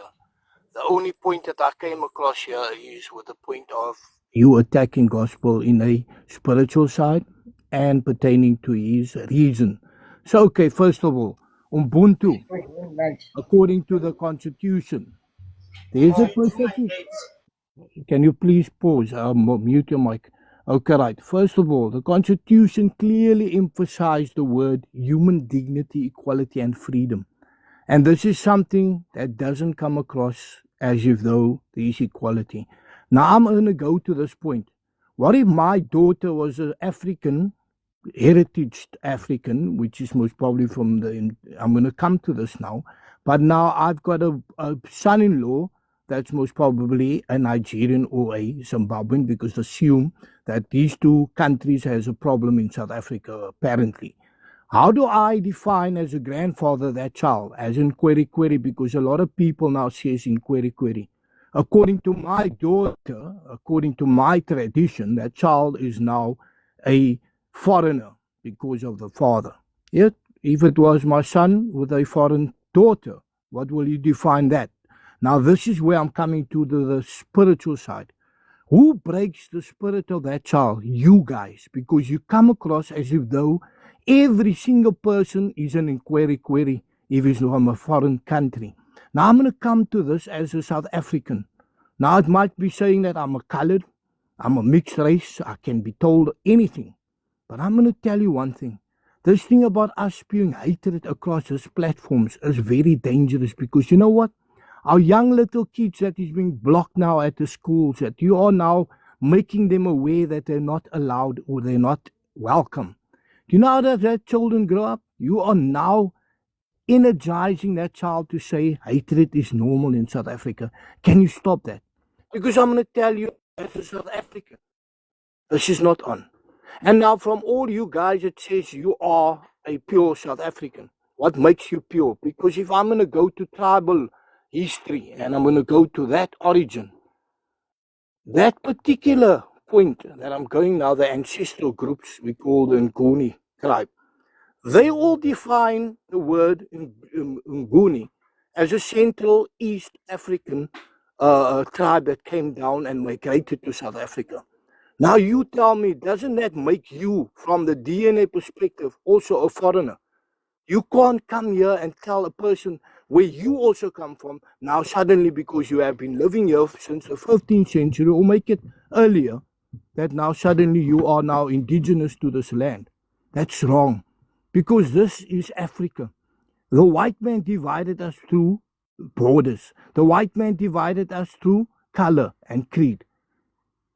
The only point that I came across here is with the point of you attacking gospel in a spiritual side and pertaining to his reason. So, okay, first of all, Ubuntu, according to the Constitution, there's a specific. Can you please pause? Mute your mic. Okay, right. First of all, the Constitution clearly emphasized the word human dignity, equality, and freedom. And this is something that doesn't come across as if though there is equality. Now, I'm going to go to this point. What if my daughter was an African, heritage African, which is most probably from the, I'm going to come to this now, but now I've got a son-in-law that's most probably a Nigerian or a Zimbabwean, because assume that these two countries has a problem in South Africa, apparently. How do I define as a grandfather that child? As in query, because a lot of people now says in query. According to my daughter, according to my tradition, that child is now a foreigner because of the father. Yet, if it was my son with a foreign daughter, what will you define that? Now, this is where I'm coming to the spiritual side. Who breaks the spirit of that child? You guys, because you come across as if though every single person is an query if he's from a foreign country. Now, I'm going to come to this as a South African. Now, it might be saying that I'm a colored, I'm a mixed race, I can be told anything. But I'm going to tell you one thing. This thing about us spewing hatred across these platforms is very dangerous, because you know what? Our young little kids that is being blocked now at the schools, that you are now making them aware that they're not allowed or they're not welcome. Do you know how that children grow up? You are now energizing that child to say hatred is normal in South Africa. Can you stop that? Because I'm going to tell you, as a South African, this is not on. And now, from all you guys, it says you are a pure South African. What makes you pure? Because if I'm going to go to tribal history and I'm going to go to that origin, that particular point that I'm going now, the ancestral groups we call the Nguni tribe, they all define the word Nguni as a Central East African tribe that came down and migrated to South Africa. Now you tell me, doesn't that make you, from the DNA perspective, also a foreigner? You can't come here and tell a person where you also come from, now suddenly because you have been living here since the 15th century, or make it earlier, that now suddenly you are now indigenous to this land. That's wrong, because this is Africa. The white man divided us through borders. The white man divided us through color and creed.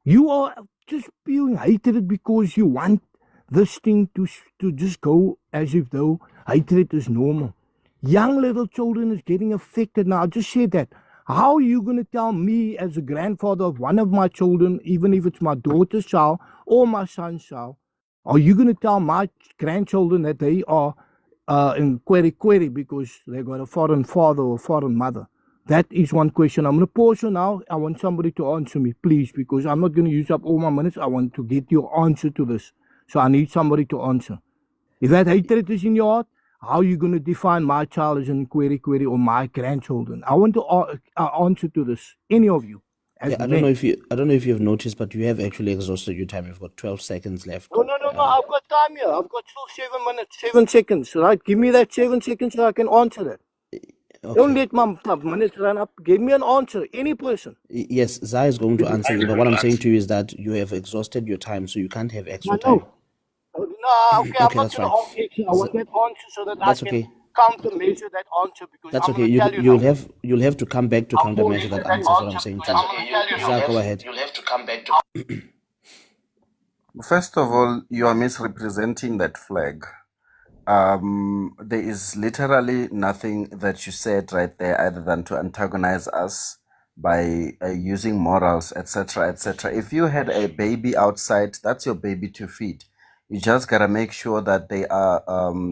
You are just spewing hatred because you want this thing to just go as if though hatred is normal. Young little children is getting affected now. I just said that. How are you going to tell me as a grandfather of one of my children, even if it's my daughter's child or my son's child, are you going to tell my grandchildren that they are in query because they got a foreign father or foreign mother? That is one question. I'm going to pause you now. I want somebody to answer me, please, because I'm not going to use up all my minutes. I want to get your answer to this. So I need somebody to answer. If that hatred is in your heart, how are you going to define my child as an query or my grandchildren? I want to answer to this. Any of you. As Yeah, I don't know if you've noticed, but you have actually exhausted your time. You've got 12 seconds left. No. I've got time here. I've got still 7 minutes, 7 seconds. Right? Give me that 7 seconds so I can answer that. Don't let my minutes run up. Give me an answer. Any person. Yes, ZAR is going to answer you, but what I'm saying to you is that you have exhausted your time, so you can't have extra time. No, okay, I'm Okay, not that's going fine. to ask. I want that answer so that That's I can okay. countermeasure that answer because That's I'm okay. going to tell you You'll now. you'll have to come back to countermeasure that answer. Is what I'm saying to you. ZAR, go ahead. You'll have to come back to. First of all, you are misrepresenting that flag. There is literally nothing that you said right there other than to antagonize us by using morals, etc., etc. If you had a baby outside, that's your baby to feed. You just gotta make sure that they are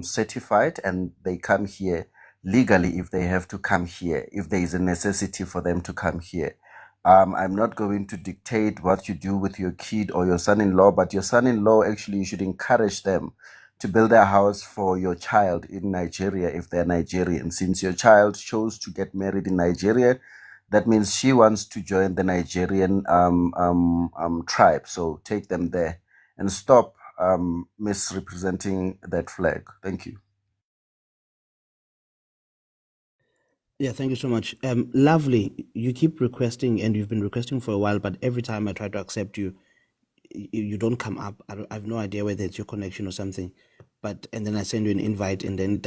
certified and they come here legally if they have to come here, if there is a necessity for them to come here. I'm not going to dictate what you do with your kid or your son-in-law, but your son-in-law, actually, you should encourage them to build a house for your child in Nigeria if they're Nigerian. Since your child chose to get married in Nigeria, that means she wants to join the Nigerian tribe. So take them there and stop misrepresenting that flag. Thank you. Yeah, thank you so much. Lovely. You keep requesting, and you've been requesting for a while, but every time I try to accept you, you don't come up. I have no idea whether it's your connection or something. And then I send you an invite, and then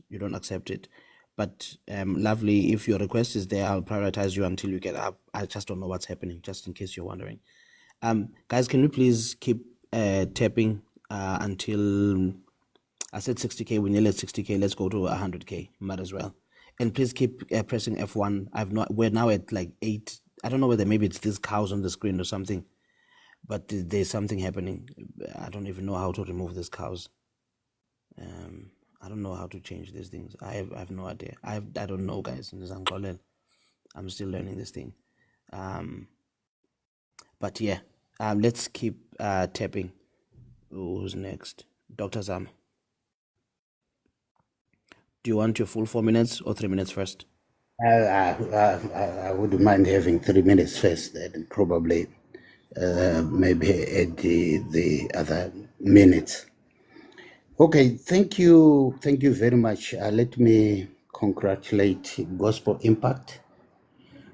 you don't accept it. But Lovely, if your request is there, I'll prioritize you until you get up. I just don't know what's happening, just in case you're wondering. Guys, can we please keep tapping until I said 60K, we're nearly at 60K. Let's go to 100K, might as well. And please keep pressing F1. We're now at like 8. I don't know whether maybe it's these cows on the screen or something, but there's something happening. I don't even know how to remove these cows. I don't know how to change these things. I have no idea. I don't know, guys. I'm still learning this thing. But yeah, let's keep tapping. Who's next? Dr. Zam. Do you want your full 4 minutes or 3 minutes first? I wouldn't mind having 3 minutes first, and probably maybe at the other minutes. Okay, thank you very much. Let me congratulate Gospel Impact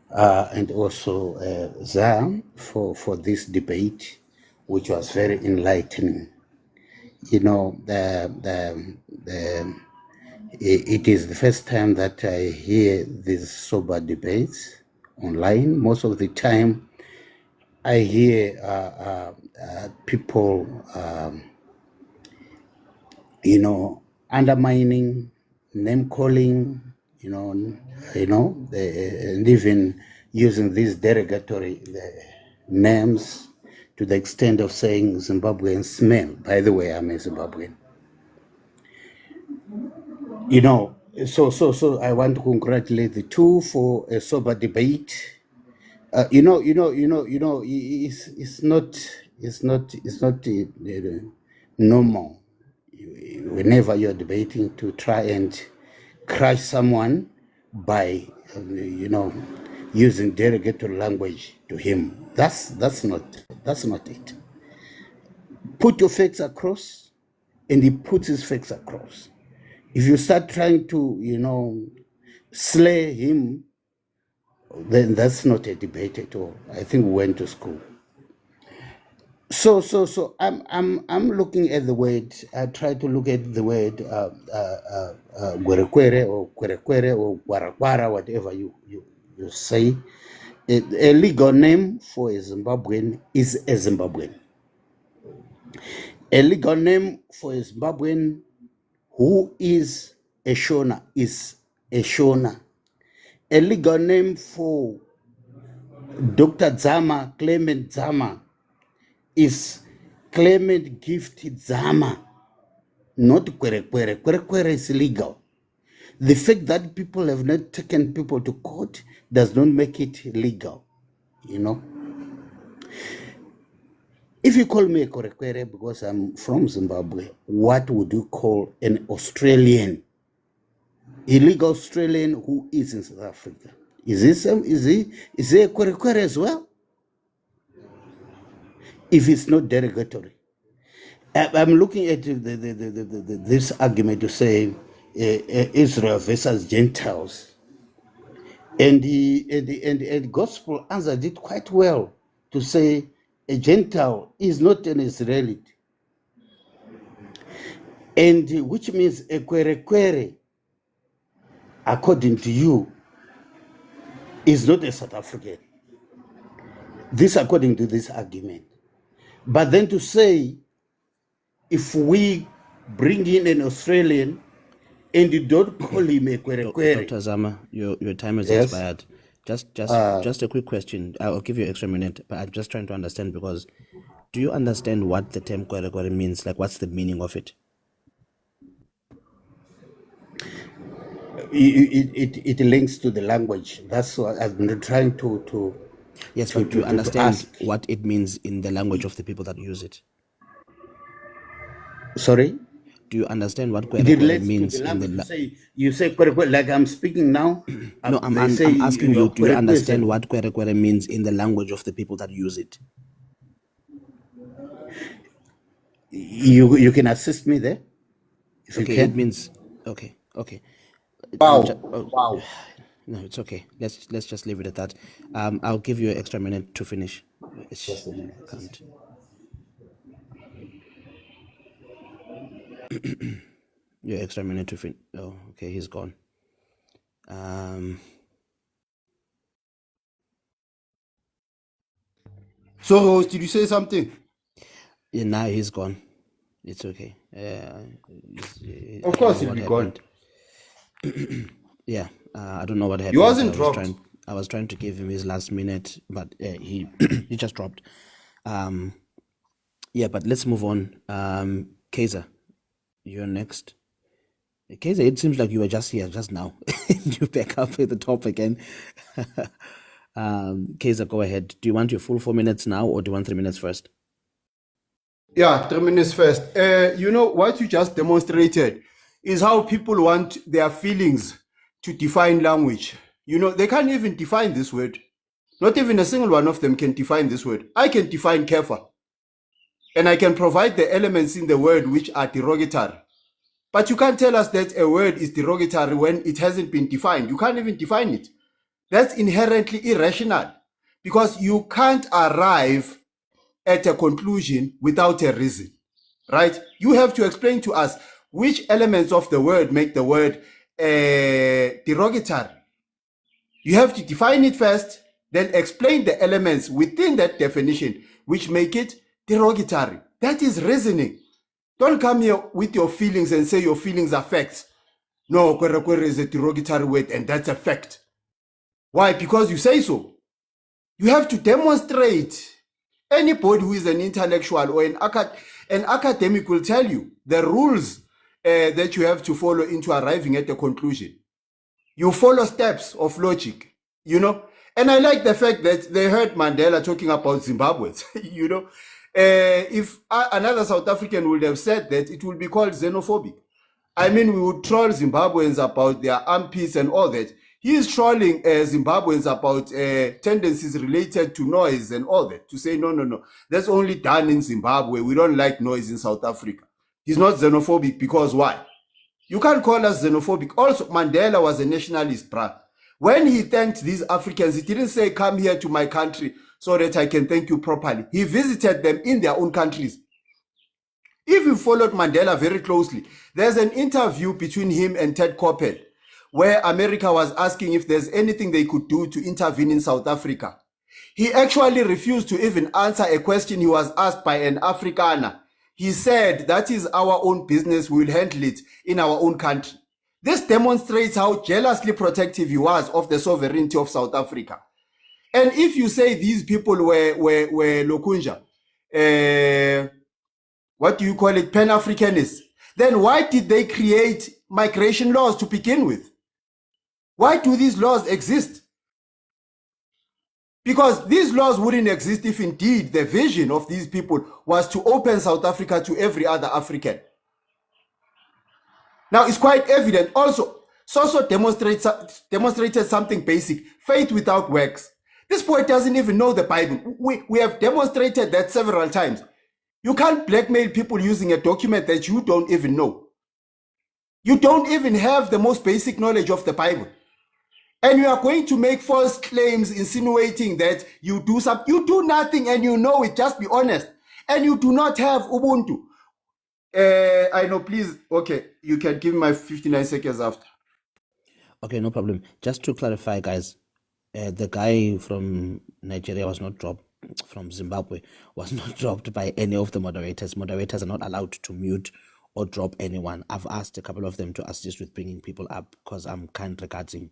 and also ZAR for this debate, which was very enlightening. You know, it is the first time that I hear these sober debates online. Most of the time, I hear people, undermining, name calling, and even using these derogatory names to the extent of saying Zimbabwean smell. By the way, I'm a Zimbabwean. So I want to congratulate the two for a sober debate. It's not normal whenever you're debating to try and crush someone by using derogatory language to him. That's not it. Put your facts across, and he puts his facts across. If you start trying to slay him, then that's not a debate at all. I think we went to school. So I'm looking at the word. I try to look at the word Gwerekwere or Kwerekwere or Gwarakwara, whatever you say. A legal name for a Zimbabwean is a Zimbabwean. A legal name for a Zimbabwean who is a Shona is a Shona. A legal name for Dr. Zama, Clement Zama, is Clement Gift Zama, not Kwerekwere. Kwerekwere is legal. The fact that people have not taken people to court does not make it legal, you know. If you call me a Kwerekwere because I'm from Zimbabwe, what would you call an Australian, illegal Australian who is in South Africa? Is he a Kwerekwere as well? If it's not derogatory. I'm looking at this argument to say Israel versus Gentiles, and the gospel answered it quite well to say a Gentile is not an Israelite, and which means a Kwerekwere, according to you, is not a South African. This according to this argument. But then to say, if we bring in an Australian and you don't call him a Kwerekwere. Dr. Zama, your time has Yes. expired. Just a quick question. I'll give you an extra minute, but I'm just trying to understand, because do you understand what the term Kwerekwere means? Like, what's the meaning of it? It links to the language. That's what I've been trying to Yes, to- but do you to understand ask. what it means in the language of the people that use it? Sorry? Do you understand what It Kwerekwere relates to means the in the language. You say Kwerekwere, like I'm speaking now. No, they I'm say asking your you, do you Kwerekwere is understand a- what Kwerekwere means in the language of the people that use it? You can assist me there if Okay, you can. it means okay. Wow. Wow. No, it's okay. Let's just leave it at that. I'll give you an extra minute to finish. Just a minute. Can't. Your extra minute to finish. Oh, okay, he's gone. So, Rose, did you say something? Yeah, now he's gone. It's okay. Of I course don't know he'll what be happened. Yeah, I don't know what happened. He wasn't dropped. I was trying to give him his last minute, but he he just dropped. Yeah, but let's move on. Kaiser, you're next. Kaiser, it seems like you were just here just now. You back up at the top again. Kaiser, go ahead. Do you want your full 4 minutes now, or do you want 3 minutes first? Yeah, 3 minutes first. You know, what you just demonstrated is how people want their feelings to define language. You know, they can't even define this word. Not even a single one of them can define this word. I can define kefa, and I can provide the elements in the word which are derogatory. But you can't tell us that a word is derogatory when it hasn't been defined. You can't even define it. That's inherently irrational, because you can't arrive at a conclusion without a reason, right? You have to explain to us which elements of the word make the word derogatory. You have to define it first, then explain the elements within that definition which make it derogatory. That is reasoning. Don't come here with your feelings and say your feelings are facts. No, Kwerekwere is a derogatory word and that's a fact. Why? Because you say so. You have to demonstrate. Anybody who is an intellectual or an academic will tell you the rules that you have to follow into arriving at a conclusion. You follow steps of logic, you know. And I like the fact that they heard Mandela talking about Zimbabweans, you know. If another South African would have said that, it would be called xenophobic. I mean, we would troll Zimbabweans about their armpits and all that. He is trolling Zimbabweans about tendencies related to noise and all that, to say, no, that's only done in Zimbabwe. We don't like noise in South Africa. He's not xenophobic because why? You can't call us xenophobic. Also, Mandela was a nationalist, bruh. When he thanked these Africans, he didn't say, come here to my country so that I can thank you properly. He visited them in their own countries. If you followed Mandela very closely, there's an interview between him and Ted Koppel where America was asking if there's anything they could do to intervene in South Africa. He actually refused to even answer a question he was asked by an Afrikaner. He said, that is our own business, we will handle it in our own country. This demonstrates how jealously protective he was of the sovereignty of South Africa. And if you say these people were Lokunja, what do you call it, Pan-Africanists, then why did they create migration laws to begin with? Why do these laws exist? Because these laws wouldn't exist if indeed the vision of these people was to open South Africa to every other African. Now it's quite evident also, Soso demonstrated something basic, faith without works. This boy doesn't even know the Bible. We have demonstrated that several times. You can't blackmail people using a document that you don't even know. You don't even have the most basic knowledge of the Bible. And you are going to make false claims insinuating that you do something. You do nothing and you know it, just be honest. And you do not have Ubuntu. I know, please, okay, you can give me my 59 seconds after. Okay, no problem. Just to clarify, guys, the guy from Nigeria was not dropped, from Zimbabwe, was not dropped by any of the moderators. Moderators are not allowed to mute or drop anyone. I've asked a couple of them to assist with bringing people up because I'm kind regarding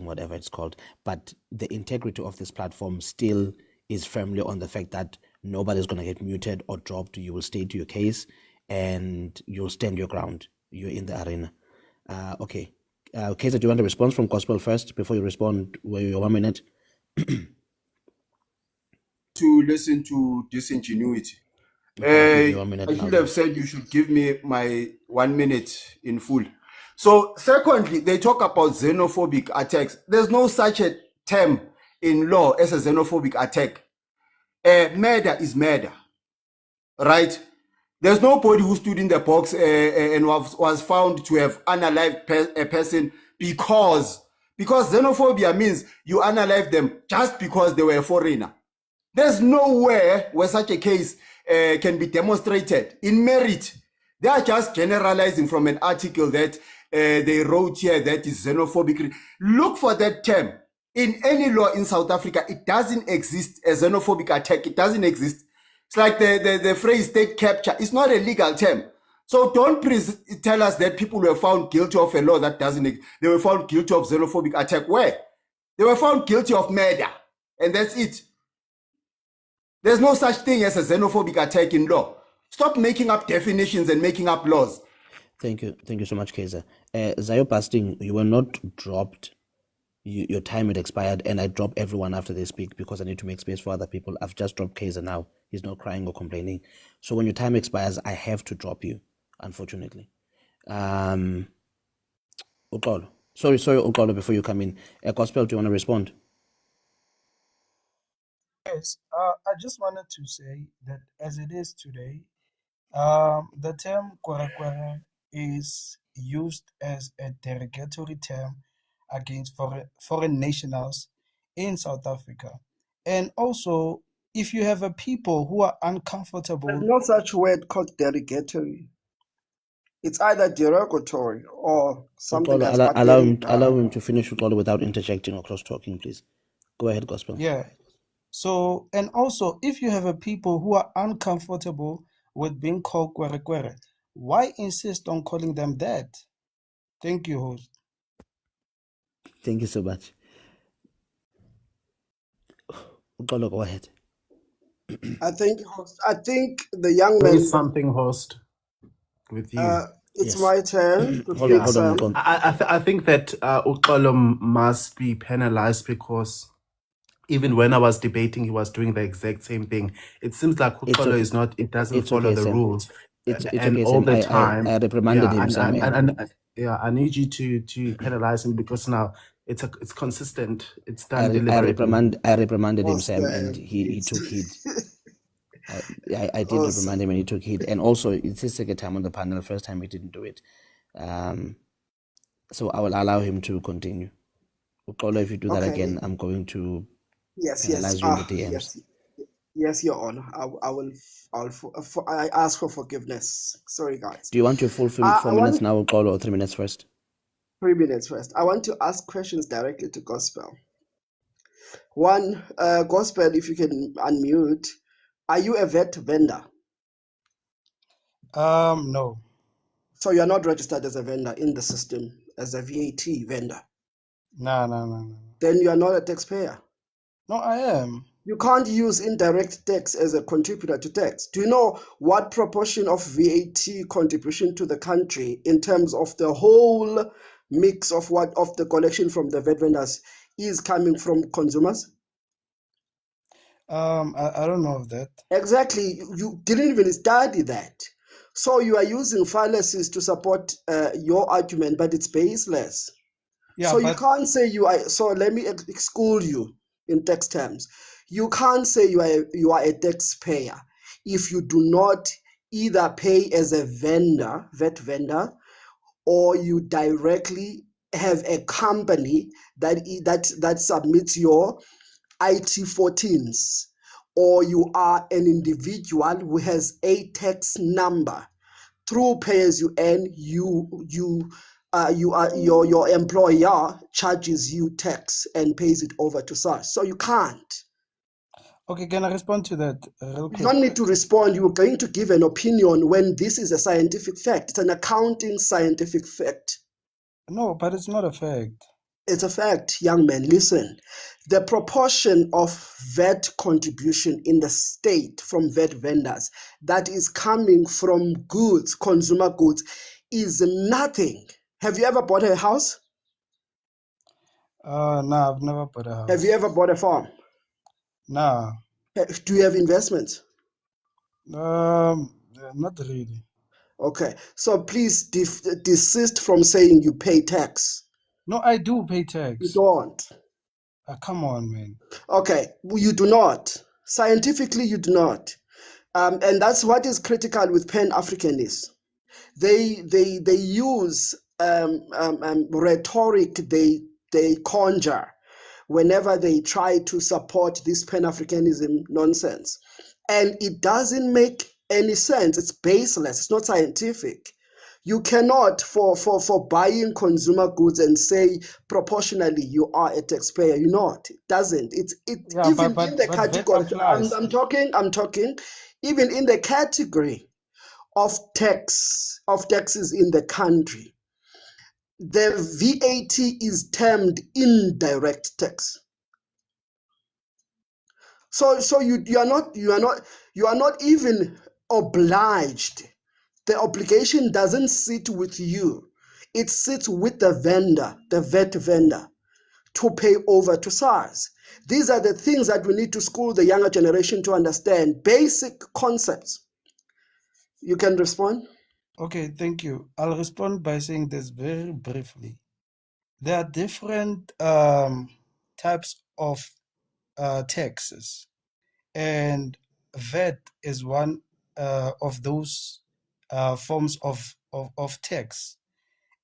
whatever it's called. But the integrity of this platform still is firmly on the fact that nobody's going to get muted or dropped. You will state your case and you'll stand your ground. You're in the arena. Okay. Kaiser, do you want a response from Gospel first before you respond? Were you 1 minute? To listen to disingenuity. Okay, 1 minute I now should then. have said you should give me my 1 minute in full. So secondly, they talk about xenophobic attacks. There's no such a term in law as a xenophobic attack. Murder is murder, right? There's nobody who stood in the box and was found to have unalived a person because xenophobia means you unalive them just because they were a foreigner. There's nowhere where such a case can be demonstrated in merit. They are just generalizing from an article that they wrote here that is xenophobic. Look for that term. In any law in South Africa, it doesn't exist, a xenophobic attack. It doesn't exist. It's like the phrase state capture. It's not a legal term. So don't tell us that people were found guilty of a law that doesn't exist. They were found guilty of xenophobic attack. Where? They were found guilty of murder. And that's it. There's no such thing as a xenophobic attack in law. Stop making up definitions and making up laws. Thank you so much, Kaiser. Zayo Basting, you were not dropped. Your time had expired, and I drop everyone after they speak because I need to make space for other people. I've just dropped Kaiser now. He's not crying or complaining. So when your time expires, I have to drop you, unfortunately. Ukolo. Sorry, Ukolo, before you come in. Gospel, do you want to respond? Yes, I just wanted to say that as it is today, the term kwere is used as a derogatory term against foreign nationals in South Africa. And also, if you have a people who are There's uncomfortable, no such word called derogatory. It's either derogatory or something Ukolo, that's allow him to finish, Ukolo, without interjecting or cross-talking, please. Go ahead, Gospel. yeah. So, and also, if you have a people who are uncomfortable with being called kwere, why insist on calling them that? Thank you, host. Thank you so much. Ukolo, go ahead. I think the young There man. is something, host, with you. It's Yes. my turn to Hold on, speak, Sam. Ukolo. I think that Uxolo must be penalized because even when I was debating, he was doing the exact same thing. It seems like Uxolo is not, it doesn't It's follow okay, the Sam. rules. It's And okay, all Sam. the time. I reprimanded him, Sam. I need you to penalize him because now it's consistent. It's done deliberately. I reprimanded him, Sam, Oscar, and he took heed. I did Awesome. reprimand him and he took heed. And also, it's his second time on the panel. The first time he didn't do it. So I will allow him to continue. Ukolo, if you do that Okay. again, I'm going to Yes, yes, penalize you in the DMs. yes, yes, Your Honor. I ask for forgiveness. Sorry, guys. Do you want your full I 4 minutes want now, or 3 minutes first? 3 minutes first. I want to ask questions directly to Gospel. One, Gospel, if you can unmute. Are you a vet vendor? No. So you're not registered as a vendor in the system as a VAT vendor. No. Then you are not a taxpayer. No, I am. You can't use indirect tax as a contributor to tax. Do you know what proportion of VAT contribution to the country in terms of the whole mix of what of the collection from the vet vendors is coming from consumers? I don't know of that. Exactly. You didn't even study that. So you are using fallacies to support your argument, but it's baseless. Yeah, So you but can't say you are. So let me exclude you in tax terms. You can't say you are a taxpayer if you do not either pay as a vendor, vet vendor, or you directly have a company that submits your IT-14s, or you are an individual who has a tax number. Through pay as you earn, you are your employer charges you tax and pays it over to SARS. So you can't. okay, can I respond to that real You quick? don't need to respond. You're going to give an opinion when this is a scientific fact. It's an accounting scientific fact. No, but it's not a fact. It's a fact, young man. Listen, the proportion of VAT contribution in the state from VAT vendors that is coming from goods, consumer goods, is nothing. Have you ever bought a house? No, I've never bought a house. Have you ever bought a farm? No. Do you have investments? Not really. Okay, so please desist from saying you pay tax. No, I do pay You tax. don't. Come on, man. Okay, you do not. Scientifically, you do not. And that's what is critical with Pan-Africanists. They use rhetoric they conjure whenever they try to support this Pan-Africanism nonsense. And it doesn't make any sense. It's baseless. It's not scientific. You cannot, for buying consumer goods and say proportionally you are a taxpayer. You're not. It doesn't. Yeah, Even but in the VAT category. applies. I'm talking. Even in the category of taxes in the country, the VAT is termed indirect tax. So you are not even obliged. The obligation doesn't sit with you. It sits with the vendor, the vet vendor, to pay over to SARS. These are the things that we need to school the younger generation to understand. Basic concepts. You can respond? Okay, thank you. I'll respond by saying this very briefly. There are different types of taxes, and VAT is one of those forms of tax.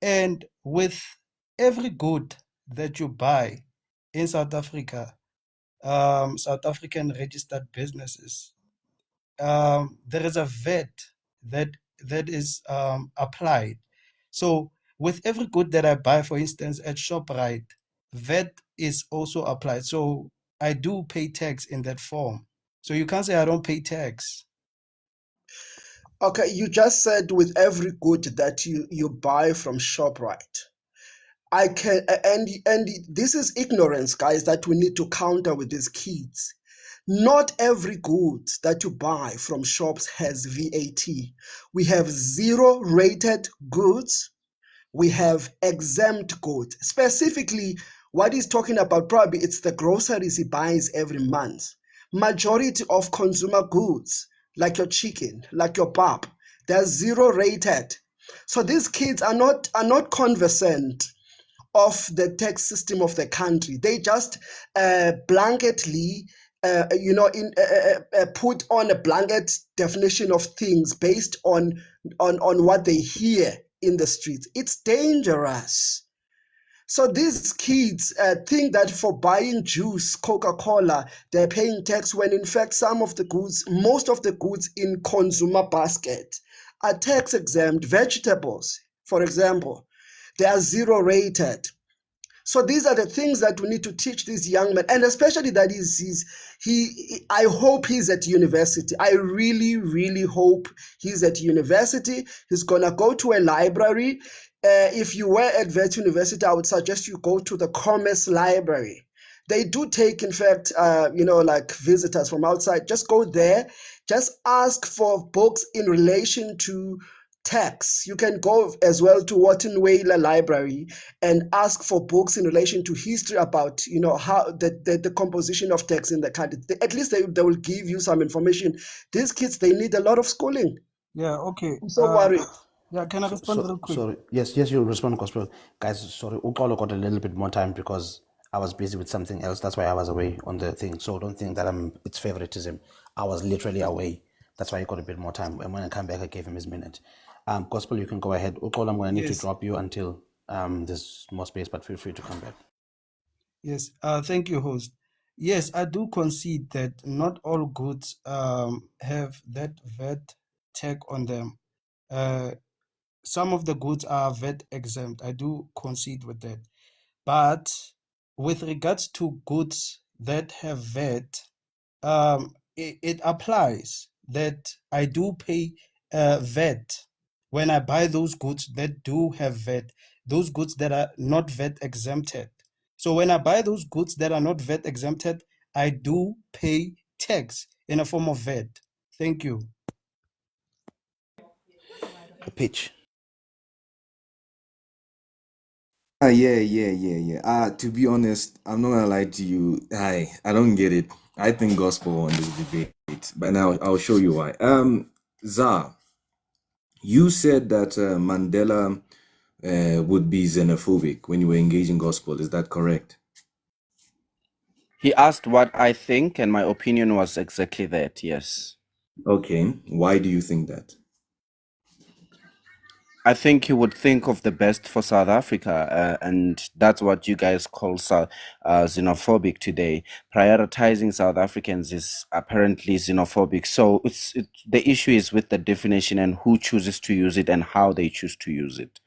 And with every good that you buy in South Africa, South African registered businesses, there is a VAT that is applied. So with every good that I buy, for instance, at ShopRite, VAT is also applied. So I do pay tax in that form. So you can't say I don't pay tax. Okay, you just said with every good that you buy from ShopRite. I can and this is ignorance, guys, that we need to counter with these kids. Not every good that you buy from shops has VAT. We have zero rated goods. We have exempt goods. Specifically, what he's talking about, probably it's the groceries he buys every month. Majority of consumer goods, like your chicken, like your pap, they're zero rated. So these kids are not conversant of the tax system of the country. They just blanketly, put on a blanket definition of things based on what they hear in the streets. It's dangerous. So these kids think that for buying juice, Coca-Cola, they're paying tax when in fact most of the goods in consumer basket are tax exempt. Vegetables, for example, they are zero rated. So these are the things that we need to teach these young men, and especially that I hope he's at university. I really, really hope he's at university. He's gonna go to a library. If you were at Vet University, I would suggest you go to the Commerce Library. They do take, in fact, like visitors from outside. Just go there. Just ask for books in relation to tax. You can go as well to Wharton Whaler Library and ask for books in relation to history about, how the composition of tax in the country. At least they will give you some information. These kids, they need a lot of schooling. Yeah, okay. I'm so worried. Yeah, can I respond real quick? Sorry. Yes, you'll respond, Gospel. Guys, sorry. Ukolo got a little bit more time because I was busy with something else. That's why I was away on the thing. So don't think that it's favoritism. I was literally away. That's why he got a bit more time. And when I come back, I gave him his minute. Gospel, you can go ahead. Ukolo, I'm going to need to Yes. drop you until there's more space, but feel free to come back. Yes, thank you, host. Yes, I do concede that not all goods have that VAT tag on them. Some of the goods are VAT exempt. I do concede with that. But with regards to goods that have VAT, it applies that I do pay VAT when I buy those goods that do have VAT, those goods that are not VAT exempted. So when I buy those goods that are not VAT exempted, I do pay tax in a form of VAT. Thank you. Pitch. Yeah. To be honest, I'm not gonna lie to you. I don't get it. I think gospel won this debate, but now I'll show you why. ZAR, you said that Mandela would be xenophobic when you were engaging gospel. Is that correct? He asked what I think, and my opinion was exactly that, yes. Okay. Why do you think that? I think he would think of the best for South Africa, and that's what you guys call xenophobic today. Prioritizing South Africans is apparently xenophobic. So the issue is with the definition and who chooses to use it and how they choose to use it.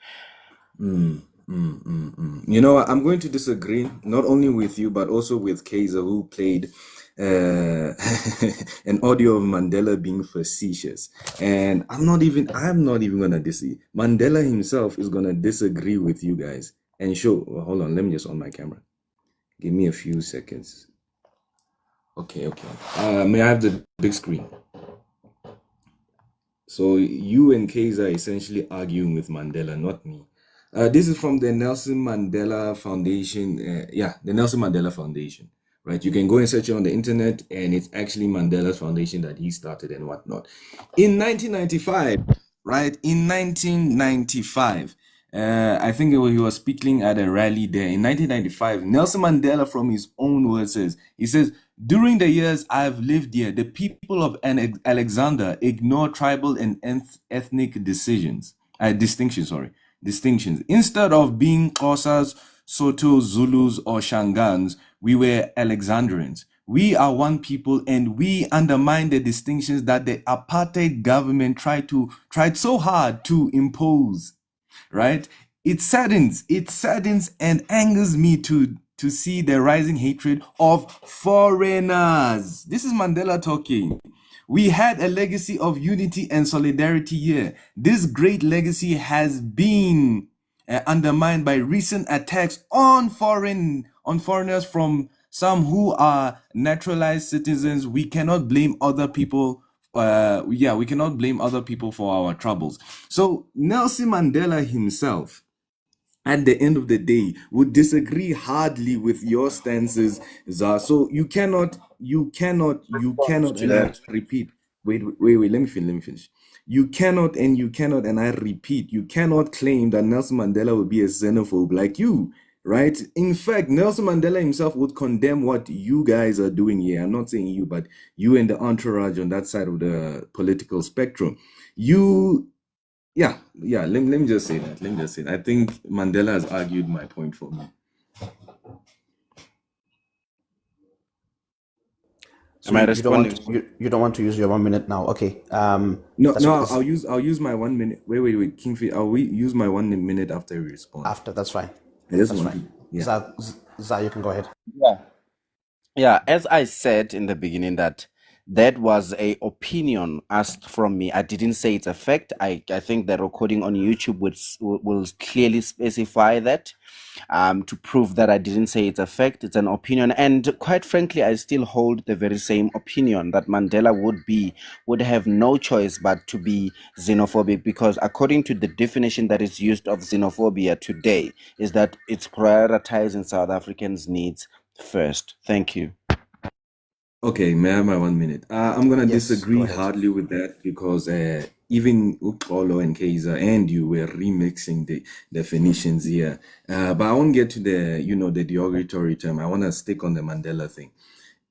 You know, I'm going to disagree not only with you but also with Kaiser, who played an audio of Mandela being facetious, and I'm not even gonna disagree. Mandela himself is gonna disagree with you guys and show. Hold on, let me just on my camera. Give me a few seconds. Okay. May I have the big screen? So you and Kaiser are essentially arguing with Mandela, not me. This is from the Nelson Mandela Foundation. The Nelson Mandela Foundation, right? You can go and search it on the internet, and it's actually Mandela's foundation that he started and whatnot. In 1995, right? In 1995, I think he was speaking at a rally there. In 1995, Nelson Mandela, from his own words, he says, "During the years I've lived here, the people of Alexander ignore tribal and ethnic distinctions. Instead of being Xhosas, Soto, Zulus, or Shangans, we were Alexandrians. We are one people, and we undermine the distinctions that the apartheid government tried so hard to impose." Right? It saddens and angers me to see the rising hatred of foreigners. This is Mandela talking. We had a legacy of unity and solidarity here. This great legacy has been undermined by recent attacks on foreigners from some who are naturalized citizens. We cannot blame other people. We cannot blame other people for our troubles. So Nelson Mandela himself, at the end of the day, would disagree hardly with your stances, Zar. So you cannot, and I repeat, wait, let me finish. You cannot, and I repeat, you cannot claim that Nelson Mandela would be a xenophobe like you, right? In fact, Nelson Mandela himself would condemn what you guys are doing here. I'm not saying you, but you and the entourage on that side of the political spectrum. You Yeah, yeah. Let me just say that. Let me just say that. I think Mandela has argued my point for me. So Am I you don't want responding? you don't want to use your 1 minute now? Okay. No, That's no. okay. I'll use my 1 minute. Wait. Kingfi, I'll use my 1 minute after you respond. After, that's fine. I just That's want fine. to. Yeah. Zah, you can go ahead. Yeah. Yeah, as I said in the beginning, that was a opinion asked from me. I didn't say it's a fact. I think the recording on YouTube will clearly specify that, to prove that I didn't say it's a fact. It's an opinion, and quite frankly, I still hold the very same opinion that Mandela would have no choice but to be xenophobic, because according to the definition that is used of xenophobia today, is that it's prioritizing South Africans' needs first. Thank you. Okay, may I have my 1 minute? I'm gonna Yes, go disagree ahead. hardly with that because even Uxolo and Kaiser and you were remixing the definitions here. But I won't get to the derogatory term. I want to stick on the Mandela thing.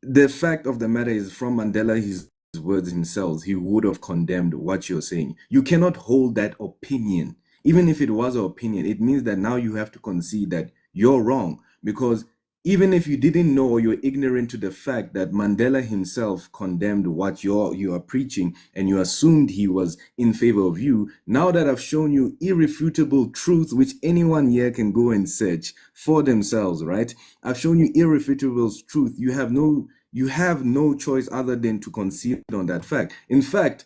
The fact of the matter is, from Mandela, his words himself, he would have condemned what you're saying. You cannot hold that opinion. Even if it was an opinion, it means that now you have to concede that you're wrong, because even if you didn't know or you're ignorant to the fact that Mandela himself condemned what you are preaching and you assumed he was in favor of you, now that I've shown you irrefutable truth, which anyone here can go and search for themselves, right? I've shown you irrefutable truth. You have no choice other than to concede on that fact. In fact,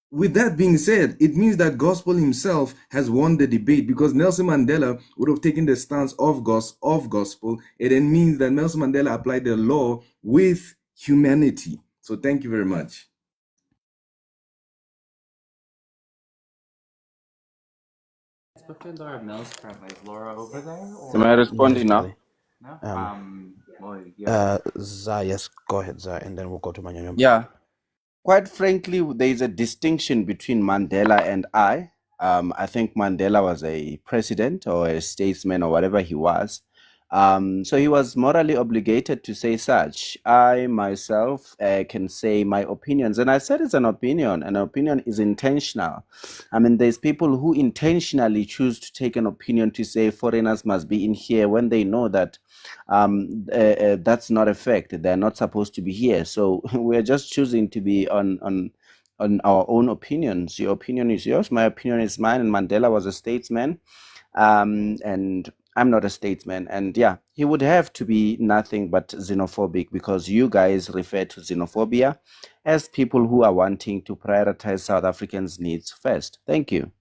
with that being said, it means that gospel himself has won the debate, because Nelson Mandela would have taken the stance of gospel. It then means that Nelson Mandela applied the law with humanity. So thank you very much. Spoken or Mel's crab? Is Laura over there? Am I Or Yes, responding now? Dolly. no? Well, Zah, yes, go ahead, Zah, and then we'll go to Manyanyoma. Yeah. Quite frankly, there is a distinction between Mandela and I. I think Mandela was a president or a statesman or whatever he was. So he was morally obligated to say such. I myself can say my opinions, and I said it's an opinion. An opinion is intentional. I mean, there's people who intentionally choose to take an opinion to say foreigners must be in here when they know that that's not a fact. They're not supposed to be here. So we're just choosing to be on our own opinions. Your opinion is yours. My opinion is mine. And Mandela was a statesman, and I'm not a statesman. And yeah, he would have to be nothing but xenophobic, because you guys refer to xenophobia as people who are wanting to prioritize South Africans' needs first. Thank you.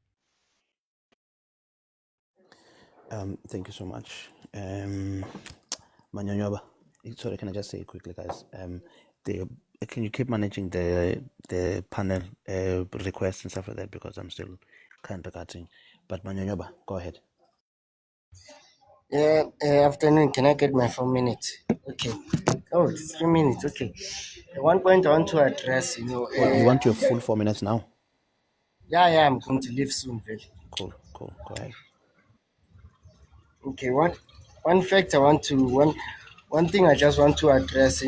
Thank you so much. Manyanyoma. Sorry, can I just say quickly, guys? Can you keep managing the panel requests and stuff like that, because I'm still kind of cutting. But Manyanyoma, go ahead. Yeah, afternoon. Can I get my 4 minutes? Okay. Oh, it's 3 minutes. Okay. One point I want to address, Oh, you want your full 4 minutes now? yeah, I'm going to leave soon, very. Cool. Go ahead. Okay, one fact I want to one thing I just want to address,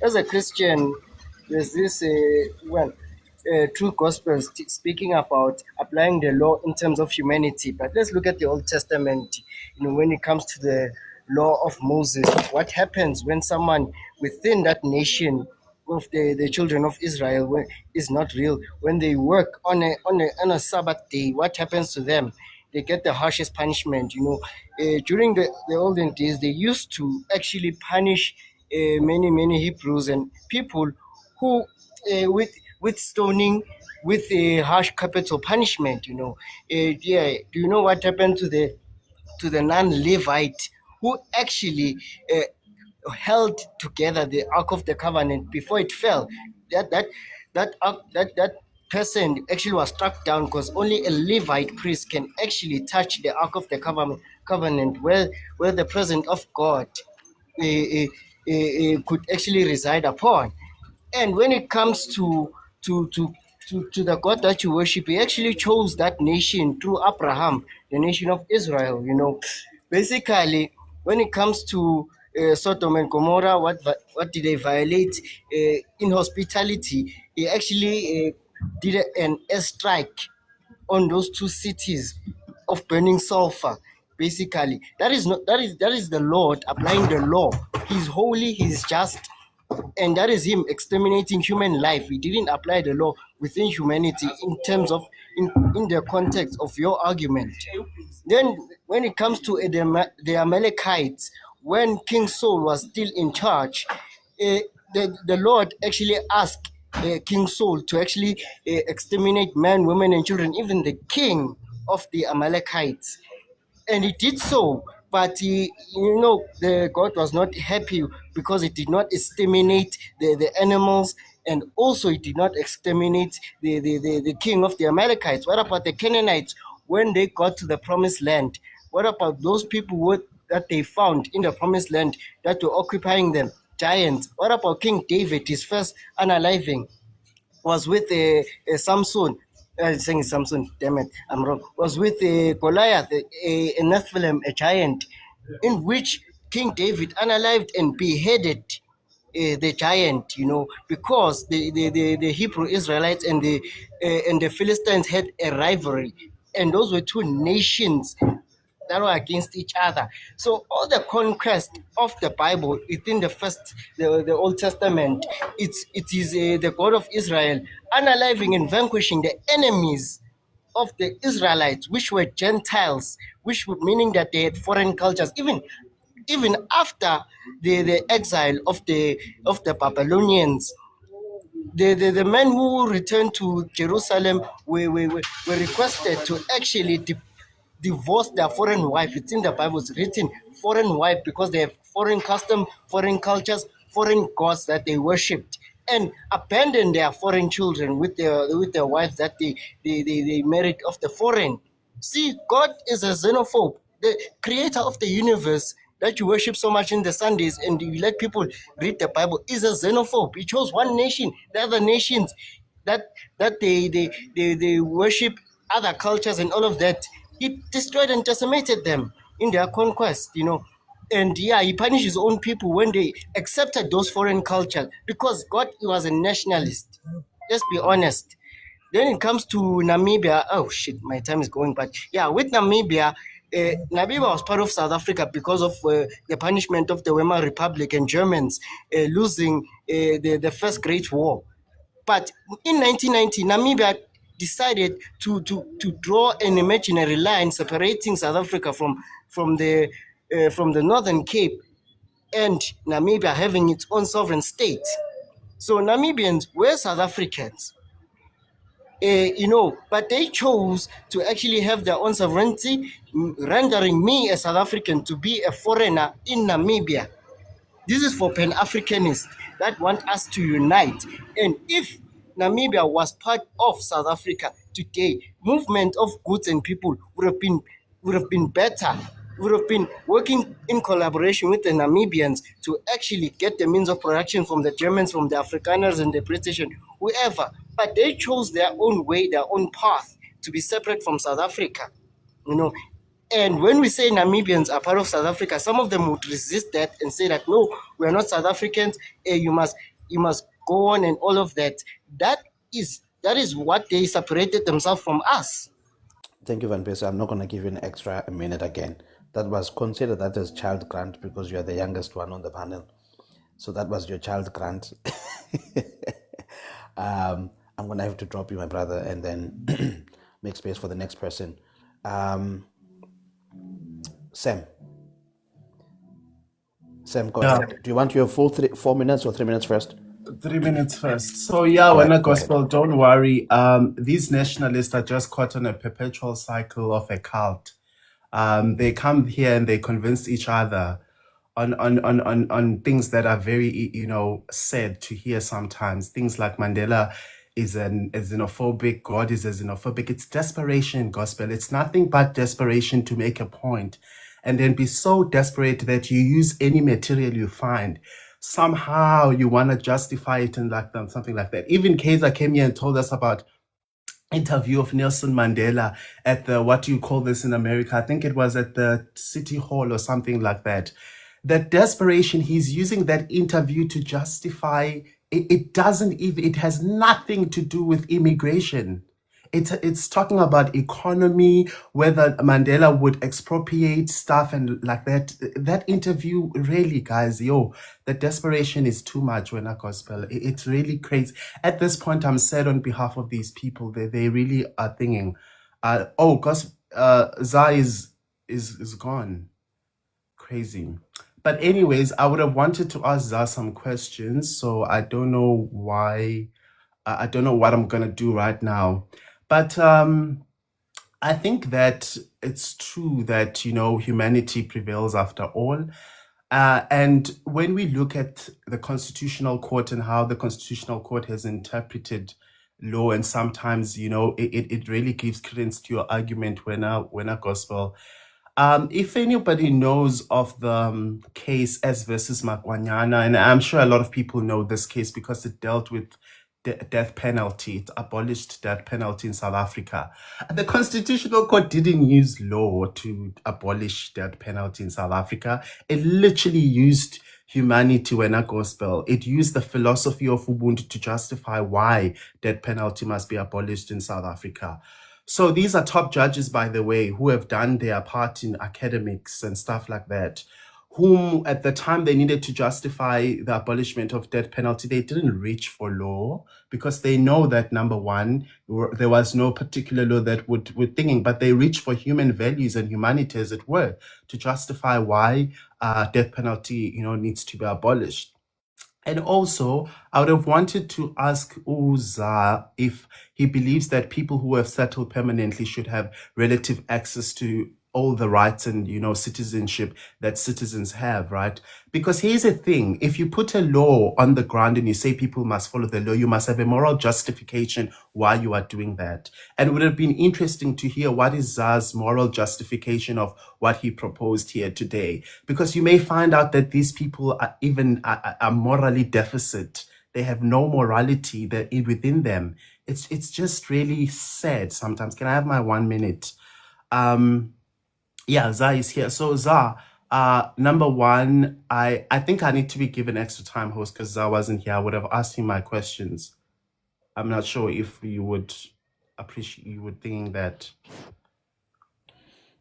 as a Christian, there's this true gospel speaking about applying the law in terms of humanity. But let's look at the Old Testament. When it comes to the law of Moses, what happens when someone within that nation of the children of Israel is not real? When they work on a Sabbath day, what happens to them? They get the harshest punishment. During the olden days, they used to actually punish many Hebrews and people who with stoning, with a harsh capital punishment. Do you know what happened to the non-Levite who actually held together the Ark of the Covenant before it fell? That person actually was struck down because only a Levite priest can actually touch the Ark of the Covenant, where the presence of God could actually reside upon. And when it comes to to to the God that you worship, he actually chose that nation through Abraham, the nation of Israel. Basically, when it comes to Sodom and Gomorrah, what did they violate? In hospitality, he actually did an airstrike on those two cities of burning sulfur. Basically, that is the Lord applying the law. He's holy, he's just, and that is him exterminating human life. He didn't apply the law within humanity in terms of in the context of your argument. Then when it comes to the Amalekites, when King Saul was still in charge, the Lord actually asked King Saul to actually exterminate men, women, and children, even the king of the Amalekites. And he did so, but the God was not happy because he did not exterminate the animals, and also he did not exterminate the king of the Amalekites. What about the Canaanites when they got to the promised land? What about those people that they found in the promised land that were occupying them? Giants. What about King David, his first unaliving? Was with Samson. Saying Samson, damn it, I'm wrong. Was with Goliath, a Nephilim, a giant, in which King David unalived and beheaded the giant, because the Hebrew Israelites and the Philistines had a rivalry, and those were two nations that were against each other. So all the conquest of the Bible within the Old Testament, it is the God of Israel unaliving and vanquishing the enemies of the Israelites, which were Gentiles, meaning that they had foreign cultures, even after the exile of the Babylonians. The men who returned to Jerusalem were requested to actually divorce their foreign wife. It's in the Bible, it's written foreign wife, because they have foreign custom, foreign cultures, foreign gods that they worshipped, and abandon their foreign children with their wives that they married of the foreign. See, God is a xenophobe, the creator of the universe that you worship so much in the Sundays and you let people read the Bible is a xenophobe. He chose one nation, the other nations that they worship other cultures and all of that. He destroyed and decimated them in their conquest, And yeah, he punished his own people when they accepted those foreign cultures, because God was a nationalist. Let's be honest. Then it comes to Namibia. Oh shit, my time is going. But yeah, with Namibia, Namibia was part of South Africa because of the punishment of the Weimar Republic and Germans losing the First Great War. But in 1990, Namibia decided to draw an imaginary line separating South Africa from the Northern Cape, and Namibia having its own sovereign state. So Namibians were South Africans. But they chose to actually have their own sovereignty, rendering me, a South African, to be a foreigner in Namibia. This is for Pan-Africanists that want us to unite. And if Namibia was part of South Africa today, movement of goods and people would have been better. Would have been working in collaboration with the Namibians to actually get the means of production from the Germans, from the Afrikaners and the British and whoever. But they chose their own way, their own path to be separate from South Africa. And when we say Namibians are part of South Africa, some of them would resist that and say that, no, we are not South Africans. You must go on and all of that. That is what they separated themselves from us. Thank you, Van Persie. I'm not going to give you an extra minute again. That was considered that as child grant because you are the youngest one on the panel. So that was your child grant. I'm going to have to drop you, my brother, and then make space for the next person. Sam, go Yeah, ahead. Do you want your full 4 minutes or 3 minutes first? 3 minutes first. So yeah, Go when a ahead. gospel, don't worry. These nationalists are just caught on a perpetual cycle of a cult. They come here and they convince each other on things that are very sad to hear sometimes. Things like Mandela is a xenophobic, God is a xenophobic. It's desperation, gospel. It's nothing but desperation to make a point, and then be so desperate that you use any material you find. Somehow you want to justify it and something like that. Even Kaiser came here and told us about interview of Nelson Mandela at the, what do you call this in America? I think it was at the City Hall or something like that. That desperation, he's using that interview to justify it doesn't even, it has nothing to do with immigration. It's talking about economy, whether Mandela would expropriate stuff and like that. That interview really, guys, the desperation is too much when I gospel. It's really crazy. At this point, I'm sad on behalf of these people. They really are thinking, ZAR is gone. Crazy. But anyways, I would have wanted to ask ZAR some questions, so I don't know why. I don't know what I'm gonna do right now. But I think that it's true that humanity prevails after all. And when we look at the Constitutional Court and how the Constitutional Court has interpreted law, and sometimes it really gives credence to your argument when a gospel. If anybody knows of the case S versus Makwanyana, and I'm sure a lot of people know this case because it dealt with death penalty. It abolished death penalty in South Africa. The Constitutional Court didn't use law to abolish death penalty in South Africa. It literally used humanity when a gospel. It used the philosophy of Ubuntu to justify why death penalty must be abolished in South Africa. So these are top judges, by the way, who have done their part in academics and stuff like that, whom at the time they needed to justify the abolishment of death penalty, they didn't reach for law because they know that, number one, there was no particular law that would thinking, but they reached for human values and humanity, as it were, to justify why death penalty, needs to be abolished. And also, I would have wanted to ask Uza if he believes that people who have settled permanently should have relative access to all the rights and, citizenship that citizens have, right? Because here's the thing, if you put a law on the ground and you say people must follow the law, you must have a moral justification why you are doing that. And it would have been interesting to hear what is ZAR's moral justification of what he proposed here today. Because you may find out that these people are morally deficit. They have no morality within them. It's just really sad sometimes. Can I have my 1 minute? Yeah, ZAR is here. So ZAR, number one, I think I need to be given extra time, host, because ZAR wasn't here. I would have asked him my questions. I'm not sure if you would thinking that.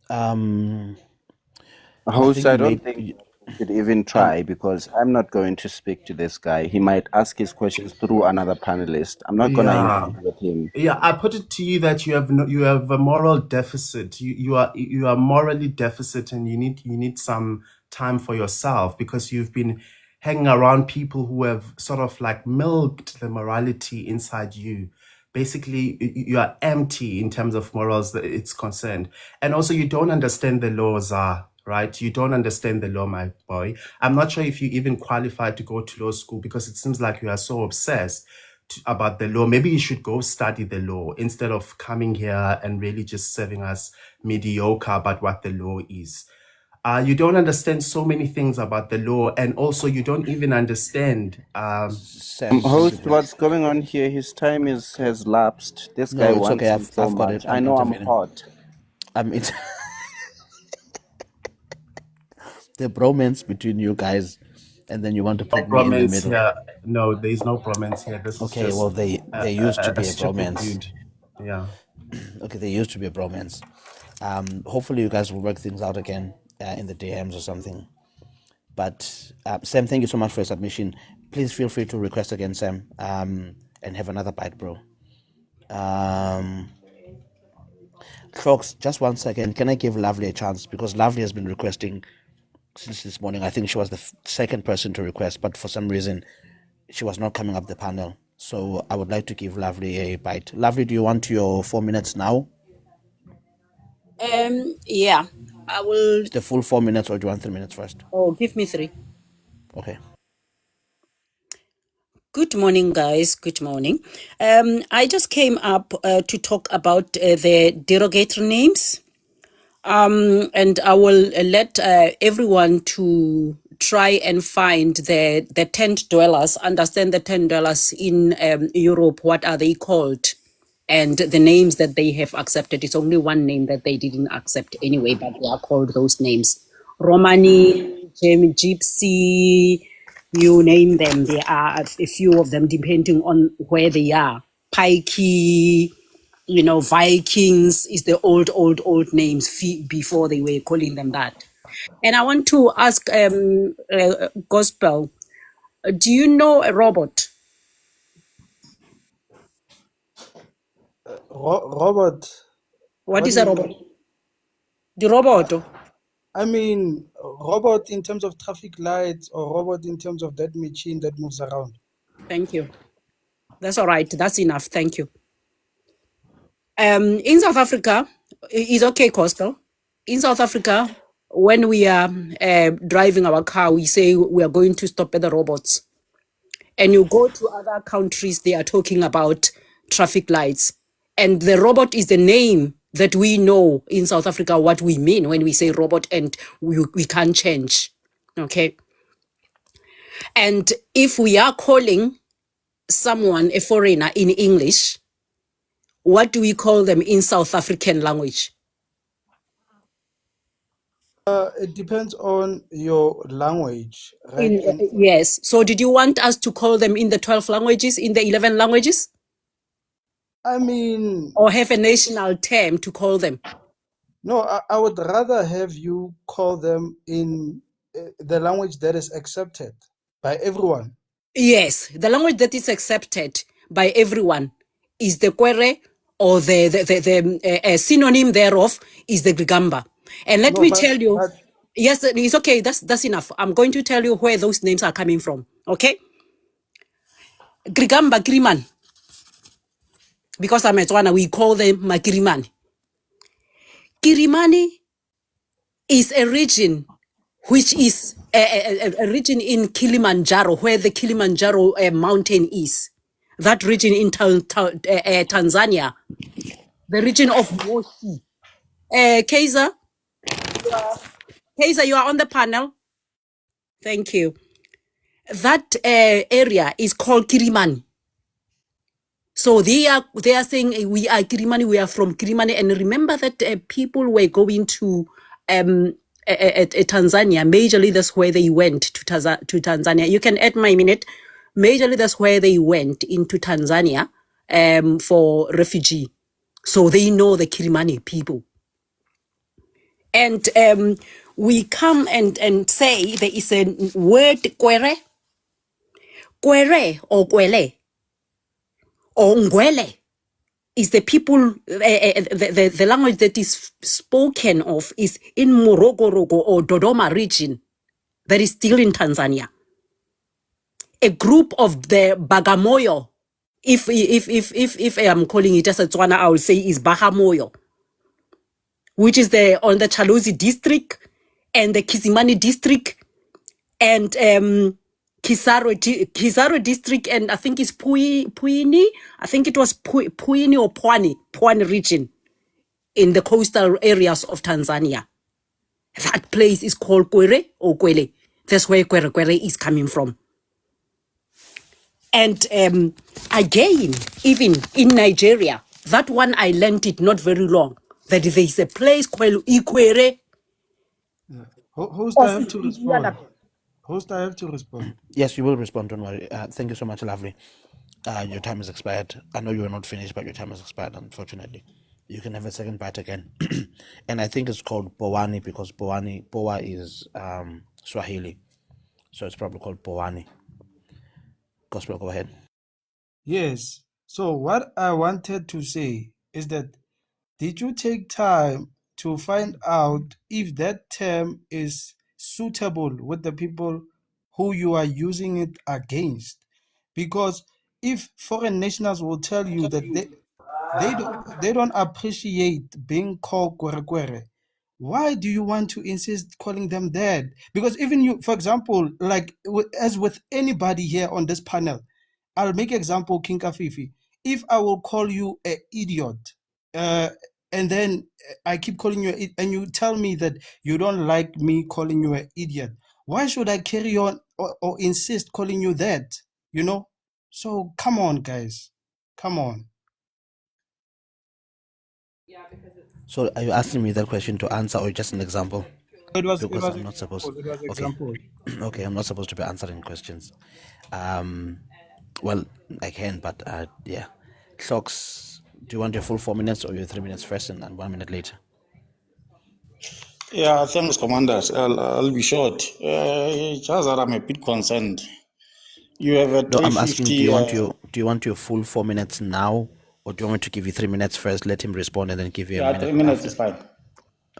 Host, I don't think you should even try because I'm not going to speak to this guy. He might ask his questions through another panelist. I'm not going to engage with him. Yeah, I put it to you that you have a moral deficit. You are morally deficit, and you need some time for yourself because you've been hanging around people who have sort of like milked the morality inside you. Basically, you are empty in terms of morals that it's concerned, and also you don't understand the laws right? You don't understand the law, my boy. I'm not sure if you even qualify to go to law school because it seems like you are so obsessed about the law. Maybe you should go study the law instead of coming here and really just serving us mediocre about what the law is. You don't understand so many things about the law, and also you don't even understand. Host, what's going on here? His time has lapsed. This guy wants okay. me so much. I know I'm hot. It's the bromance between you guys, and then you want to put me in the middle. Here. No, there is no bromance here. This okay, is just well, they used to be a bromance. Dude. Yeah. Okay, there used to be a bromance. Hopefully, you guys will work things out again in the DMs or something. But Sam, thank you so much for your submission. Please feel free to request again, Sam, and have another bite, bro. Folks, just 1 second. Can I give Lovely a chance? Because Lovely has been requesting since this morning. I think she was the second person to request, but for some reason, she was not coming up the panel. So I would like to give Lovely a bite. Lovely, do you want your 4 minutes now? Yeah, I will. The full 4 minutes, or do you want 3 minutes first? Oh, give me 3. Okay. Good morning, guys. Good morning. I just came up to talk about the derogatory names. And I will let everyone to try and find the tent dwellers, understand the tent dwellers in Europe, what are they called, and the names that they have accepted. It's only one name that they didn't accept anyway, but they are called those names. Romani, Gypsy, You name them. There are a few of them depending on where they are. Pikey, Vikings is the old names before they were calling them that. And I want to ask Gospel, do you know a robot? Robert, What what do is a you robot? mean? The robot. I mean, robot in terms of traffic lights or robot in terms of that machine that moves around. Thank you. That's all right. That's enough. Thank you. In South Africa, it's okay, Coastal. In South Africa, when we are driving our car, we say we are going to stop at the robots. And you go to other countries, they are talking about traffic lights. And the robot is the name that we know in South Africa what we mean when we say robot, and we can't change. Okay. And if we are calling someone a foreigner in English, what do we call them in South African language? It depends on your language, right? And Yes. So did you want us to call them in the 12 languages, in the 11 languages? I mean, Or have a national term to call them? no, I would rather have you call them in the language that is accepted by everyone. Yes, the language that is accepted by everyone is the Kwere, or the synonym thereof is the Grigamba. And let No, me tell you, but yes, it's okay. That's enough. I'm going to tell you where those names are coming from. Okay, Grigamba Griman, because I'm a Tswana, we call them Magirimani. Kirimani is a region which is a region in Kilimanjaro, where the Kilimanjaro mountain is. That region in Tanzania, the region of Moshi. Kaiser, you are on the panel. Thank you. That area is called Kirimani. So they are saying we are Kirimani, we are from Kirimani. And remember that people were going to Tanzania. Majorly, that's where they went to Tanzania. You can add my minute. Majorly, that's where they went into Tanzania for refugee. So they know the Kirimani people. And we come and say there is a word Kwere. Kwere or Kwele or Ngwele is the people, the language that is spoken of is in Morogoro or Dodoma region that is still in Tanzania. A group of the Bagamoyo, if I'm calling it as a Tswana, I will say is Bagamoyo, which is on the Chaluzi district and the Kisimani district and Kisaro district, and I think it's Puini. I think it was Puini or Pwani region in the coastal areas of Tanzania. That place is called Kwere or Kwele. That's where Kwere is coming from. And again, even in Nigeria, that one I learned it not very long, that there is a place called Ikwere. Host, I have to respond. Host, I have to respond. Yes, you will respond. Don't worry. Thank you so much, Lovely. Your time has expired. I know you are not finished, but your time has expired, unfortunately. You can have a second bite again. And I think it's called Powani because Powa is Swahili. So it's probably called Powani. Gospel, go ahead. Yes. So what I wanted to say is that did you take time to find out if that term is suitable with the people who you are using it against? Because if foreign nationals will tell you that they don't appreciate being called kwere, why do you want to insist calling them that? Because even you, for example, like as with anybody here on this panel, I'll make example, King Kafifi. If I will call you an idiot, and then I keep calling you, and you tell me that you don't like me calling you an idiot, why should I carry on or insist calling you that? You know? So come on, guys. Come on. So are you asking me that question to answer or just an example? It was because I'm not supposed. example. It was Okay, example. okay, I'm not supposed to be answering questions. Well, I can, but yeah. Clocks. Do you want your full 4 minutes or your 3 minutes first and 1 minute later? Yeah, thanks, commanders. I'll be short. Just that I'm a bit concerned. You have a No, I'm asking. Do 350. you want your full 4 minutes now, or do you want me to give you 3 minutes first? Let him respond and then give you a Yeah, 3 minute minutes after. is fine.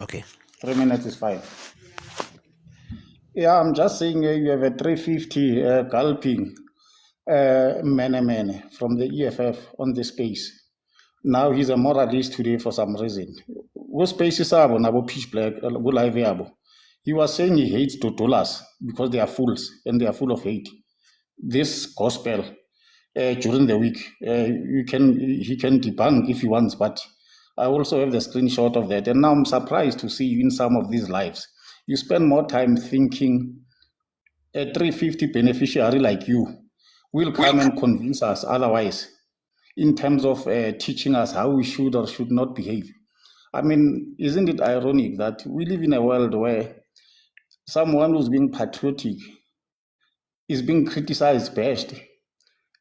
Okay. 3 minutes is fine. Yeah, I'm just saying you have a 350 gulping Mene from the EFF on the space. Now he's a moralist today for some reason. What space is abo nabo pitch black live yabo. He was saying he hates Totolas because they are fools and they are full of hate. This gospel during the week, he can debunk if he wants, but I also have the screenshot of that. And now I'm surprised to see you in some of these lives. You spend more time thinking a 350 beneficiary like you will come and convince us otherwise in terms of teaching us how we should or should not behave. I mean, isn't it ironic that we live in a world where someone who's being patriotic is being criticized best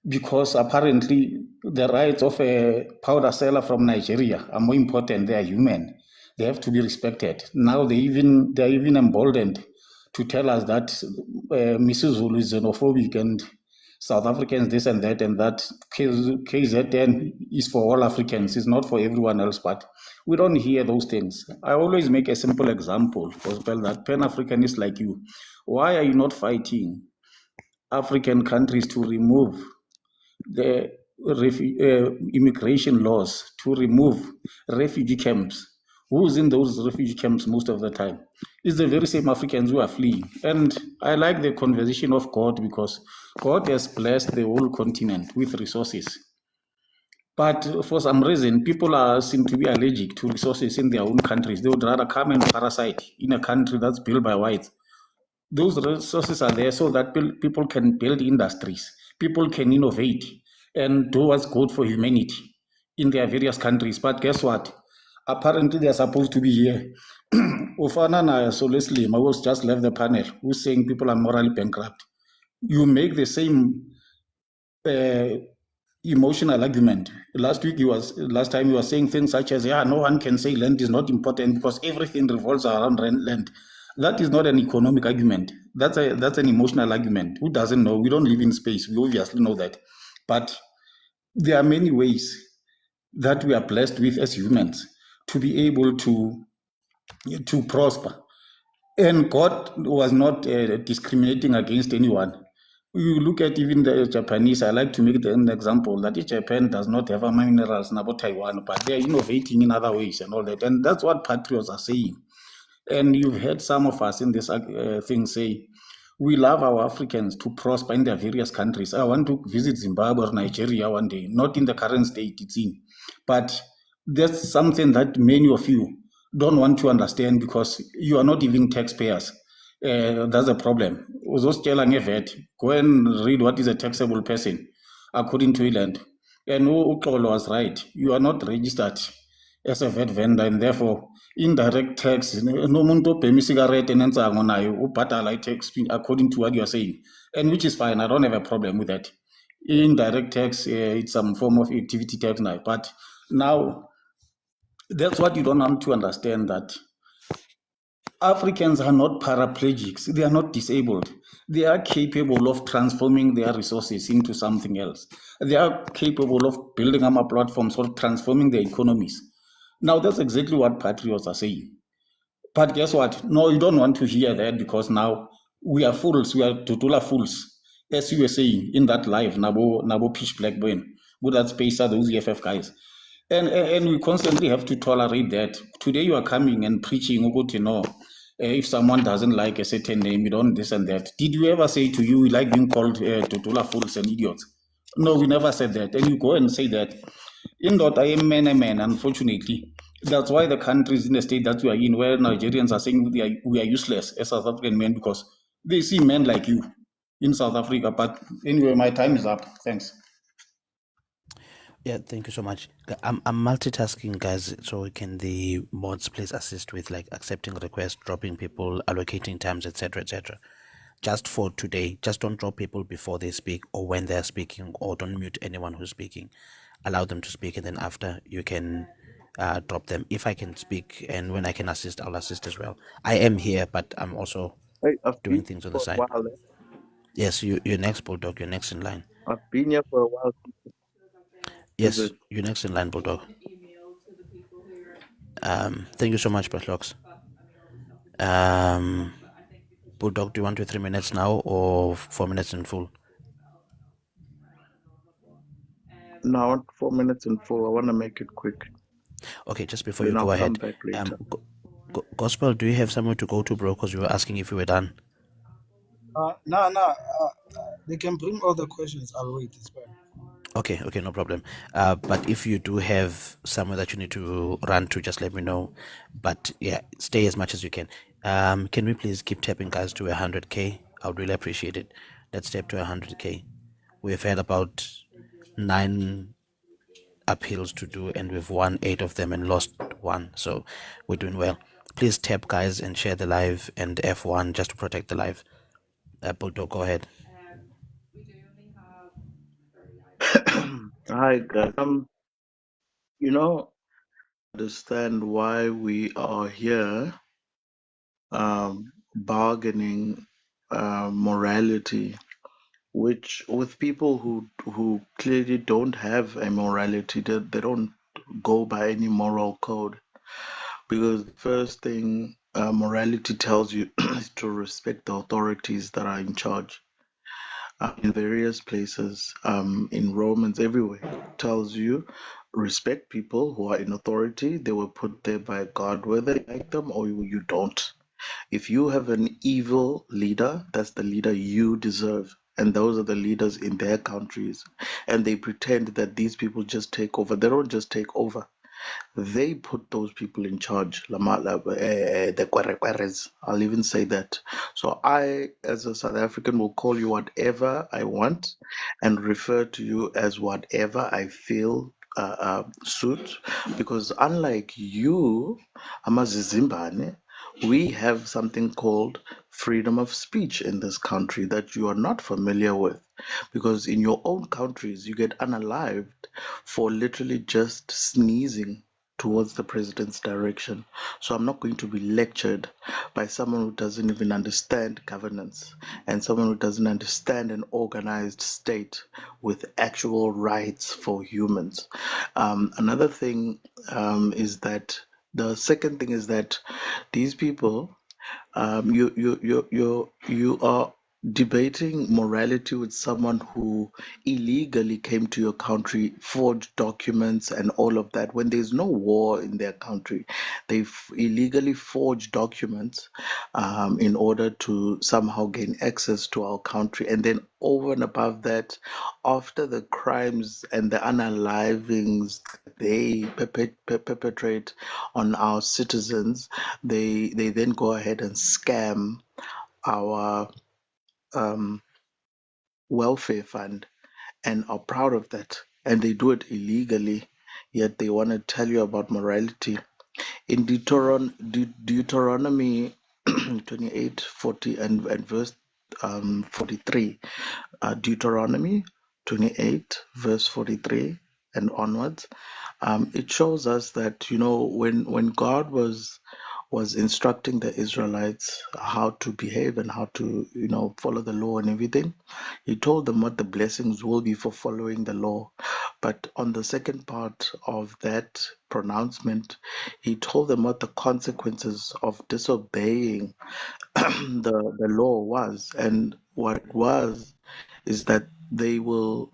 because apparently the rights of a powder seller from Nigeria are more important. They are human. They have to be respected. Now they're even emboldened to tell us that Mrs. Zulu is xenophobic and South Africans this and that KZN is for all Africans, it's not for everyone else. But we don't hear those things. I always make a simple example, Gospel, that Pan-Africanists like you, why are you not fighting African countries to remove the immigration laws, to remove refugee camps? Who's in those refugee camps most of the time? It's the very same Africans who are fleeing. And I like the conversation of God because God has blessed the whole continent with resources. But for some reason, people seem to be allergic to resources in their own countries. They would rather come and parasite in a country that's built by whites. Those resources are there so that people can build industries, people can innovate and do what's good for humanity in their various countries. But guess what? Apparently, they're supposed to be here. Ufana so Leslie, I was just left the panel, who's saying people are morally bankrupt. You make the same emotional argument. Last time he was saying things such as, yeah, no one can say land is not important because everything revolves around land. That is not an economic argument. That's an emotional argument. Who doesn't know? We don't live in space. We obviously know that. But there are many ways that we are blessed with as humans to be able to prosper. And God was not discriminating against anyone. You look at even the Japanese, I like to make an example that Japan does not have minerals about Taiwan, but they are innovating in other ways and all that. And that's what patriots are saying. And you've heard some of us in this thing say, we love our Africans to prosper in their various countries. I want to visit Zimbabwe or Nigeria one day, not in the current state it's in. But that's something that many of you don't want to understand because you are not even taxpayers. That's a problem. Go and read what is a taxable person according to Ireland. And Ukolo was right. You are not registered as a VAT vendor, and therefore indirect tax, no muntu obhema isigarete nensango nayo ubhadala tax according to what you are saying, and which is fine. I don't have a problem with that. Indirect tax, it's some form of activity tax now, but now that's what you don't want to understand, that Africans are not paraplegics. They are not disabled. They are capable of transforming their resources into something else. They are capable of building up platforms or transforming their economies. Now, that's exactly what patriots are saying. But guess what? No, you don't want to hear that because now we are fools. We are Tutula fools. As you were saying in that live, Nabo Pitch Blackburn, with that space are those EFF guys. And we constantly have to tolerate that. Today you are coming and preaching, if someone doesn't like a certain name, you don't this and that. Did you ever say to you, we like being called Tutula fools and idiots? No, we never said that. And you go and say that. In that I am man, unfortunately. That's why the countries in the state that we are in, where Nigerians are saying we are useless as South African men because they see men like you in South Africa. But anyway, my time is up. Thanks. Yeah, thank you so much. I'm multitasking, guys. So can the mods please assist with like accepting requests, dropping people, allocating times, etc., etc. Just for today, just don't drop people before they speak or when they're speaking, or don't mute anyone who's speaking. Allow them to speak, and then after you can drop them. If I can speak and when I can assist, I'll assist as well. I am here, but I'm also Hey, I've been doing things on the here for a side. while. Yes, you're next, Bulldog. You're next in line. I've been here for a while. Is Yes, it? you're next in line, Bulldog. Thank you so much, Butlocks. Bulldog, do you want your 3 minutes now or 4 minutes in full? No, I want 4 minutes in full. I want to make it quick. Okay, just before you Then I'll go come ahead, back later. Gospel, do you have somewhere to go to, bro? Because you were asking if you were done. No. They can bring all the questions. I'll wait. It's fine. Okay, no problem. But if you do have somewhere that you need to run to, just let me know. But yeah, stay as much as you can. Can we please keep tapping, guys, to 100K? I would really appreciate it. Let's tap to 100K. We've had about 9 appeals to do, and we've won 8 of them and lost 1. So we're doing well. Please tap, guys, and share the live and F1 just to protect the live. Bulldog, go ahead. Hi, guys. You know, understand why we are here, bargaining, morality, which with people who clearly don't have a morality, they don't go by any moral code. Because the first thing morality tells you is to respect the authorities that are in charge. In various places, in Romans, everywhere, it tells you respect people who are in authority. They were put there by God, whether you like them or you don't. If you have an evil leader, that's the leader you deserve. And those are the leaders in their countries. And they pretend that these people just take over. They don't just take over. They put those people in charge, the Kwerekweres. I'll even say that. So I, as a South African, will call you whatever I want and refer to you as whatever I feel suit. Because unlike you, Amazizimbane, we have something called freedom of speech in this country that you are not familiar with. Because in your own countries, you get unalived for literally just sneezing towards the president's direction. So I'm not going to be lectured by someone who doesn't even understand governance and someone who doesn't understand an organized state with actual rights for humans. Another thing is that the second thing is that these people, you are debating morality with someone who illegally came to your country, forged documents and all of that. When there's no war in their country, they illegally forged documents in order to somehow gain access to our country. And then over and above that, after the crimes and the unalivings they perpetrate on our citizens, they then go ahead and scam our um, welfare fund and are proud of that. And they do it illegally, yet they want to tell you about morality. In Deuteronomy 28:40 and verse 43, Deuteronomy 28, verse 43 and onwards, it shows us that, when God was instructing the Israelites how to behave and how to, follow the law and everything, he told them what the blessings will be for following the law. But on the second part of that pronouncement, he told them what the consequences of disobeying the law was. And what it was is that they will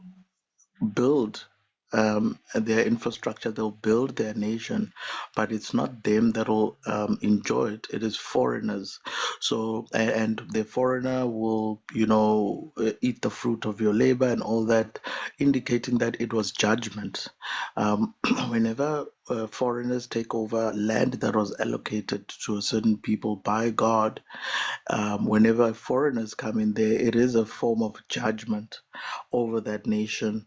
build their infrastructure, they'll build their nation, but it's not them that will enjoy it, it is foreigners. So, and the foreigner will, eat the fruit of your labor and all that, indicating that it was judgment. Whenever foreigners take over land that was allocated to a certain people by God. Whenever foreigners come in there, it is a form of judgment over that nation.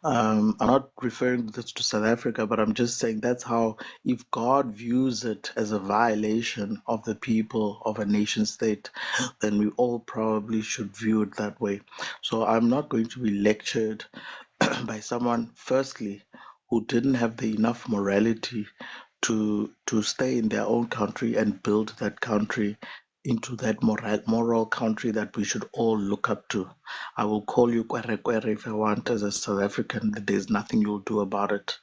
I'm not referring this to South Africa, but I'm just saying that's how, if God views it as a violation of the people of a nation state, then we all probably should view it that way. So I'm not going to be lectured by someone, firstly, who didn't have the enough morality to stay in their own country and build that country into that moral country that we should all look up to. I will call you Kwere Kwere if I want as a South African. There's nothing you'll do about it.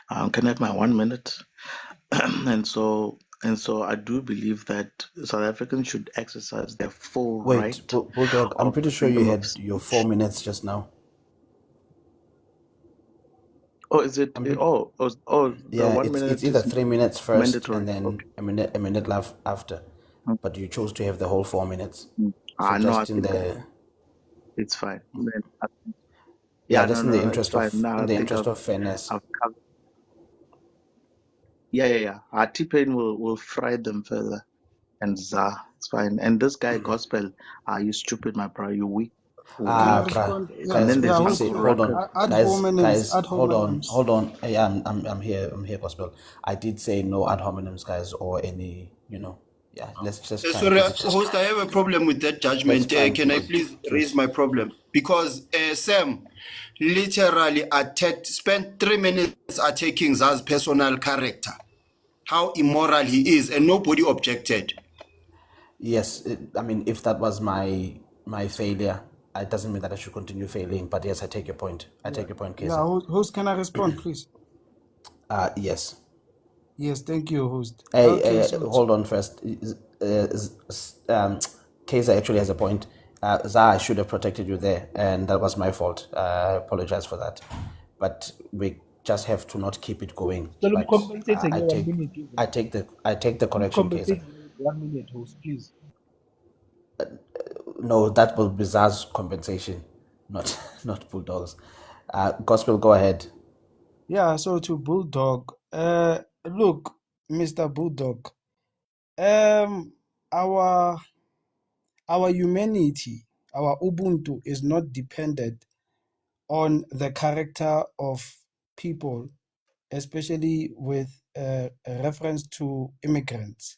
Can I have my 1 minute? and so I do believe that South Africans should exercise their full Wait, right Bulldog, I'm of pretty sure you freedom of had your 4 minutes just now. Oh, is it? The Yeah, 1 it's minute either is 3 minutes first mandatory. and then a minute left after. But you chose to have the whole 4 minutes. So No, I just in think the it's fine. Then yeah, yeah, just no, it's interest fine. of Now in I the think interest of fairness. I've covered. Yeah. T-Pain will fry them further, and ZAR, it's fine. And this guy Gospel, you stupid, my bro, you weak fool. Can I Bruh, respond? Yeah, And guys, then yeah. there's Host, say, Uncle hold on, Ruckus. ad guys, hominems, ad hold hominems. on. Hey, I'm here, Gospel. I did say no ad hominems, guys, or any, yeah. Let's just try and Sorry, keep it. host, I have a problem with that Let's judgment. try and Can keep I it please to raise my problem? Because Sam literally spent 3 minutes attacking Zaz's personal character, how immoral he is, and nobody objected. Yes, I mean, if that was my failure, it doesn't mean that I should continue failing. But yes, I take your point. I take your point, Yeah, Kesa. host, can I respond, please? Yes. Yes, thank you, host. Hey, Okay, so hold on first. Kesa actually has a point. Zah, I should have protected you there, and that was my fault. I apologize for that. But we just have to not keep it going. So But compensating I 1 take minute. I take the correction, Kesa. Compensating 1 minute, host, please. No, that will be Zah's compensation, not Bulldog's. Gospel, go ahead. yeah, so to Bulldog, look, Mr. Bulldog, our humanity, our Ubuntu is not dependent on the character of people, especially with a reference to immigrants.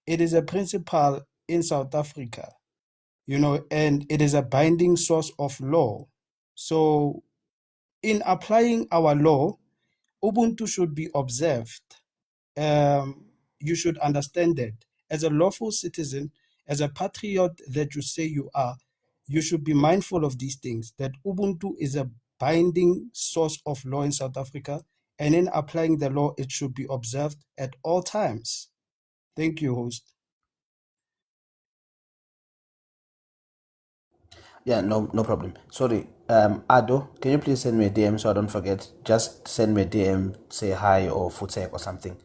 It is a principle in South Africa, and it is a binding source of law. So, in applying our law, Ubuntu should be observed. You should understand that as a lawful citizen, as a patriot that you say you are, you should be mindful of these things, that Ubuntu is a binding source of law in South Africa, and in applying the law, it should be observed at all times. Thank you, host. Yeah, no problem. Sorry, Ado, can you please send me a DM so I don't forget? Just send me a DM, say hi or footsec or something.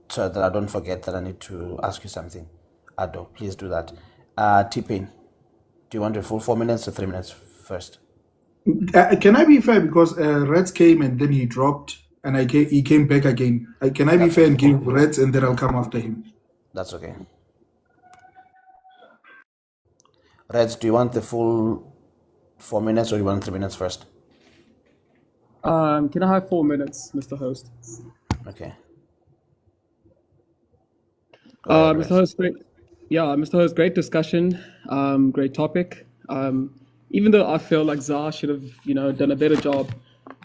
So that I don't forget that I need to ask you something. Ado, please do that. T-Pain, do you want the full 4 minutes or 3 minutes first? Can I be fair? Because Reds came and then he dropped, and he came back again. Can I be fair and give Reds, and then I'll come after him? That's okay. Reds, do you want the full 4 minutes or you want 3 minutes first? Can I have 4 minutes, Mr. Host? Okay. Ahead, Mr. Host, Mr. Host, great discussion, great topic. Even though I feel like ZAR should have, done a better job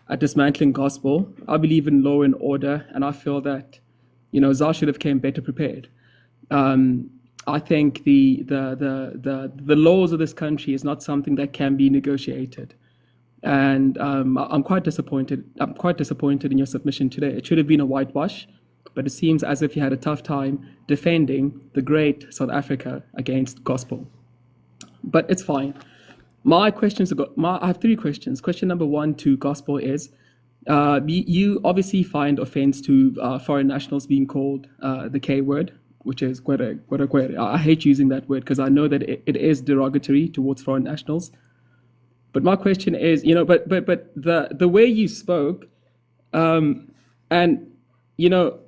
at dismantling gospel, I believe in law and order, and I feel that, ZAR should have came better prepared. I think the laws of this country is not something that can be negotiated, and I'm quite disappointed. I'm quite disappointed in your submission today. It should have been a whitewash, but it seems as if you had a tough time defending the great South Africa against gospel. But it's fine. I have 3 questions. Question number 1 to gospel is, you obviously find offense to foreign nationals being called the K word, which is kwere. I hate using that word because I know that it is derogatory towards foreign nationals. But my question is, but the way you spoke, And, you know,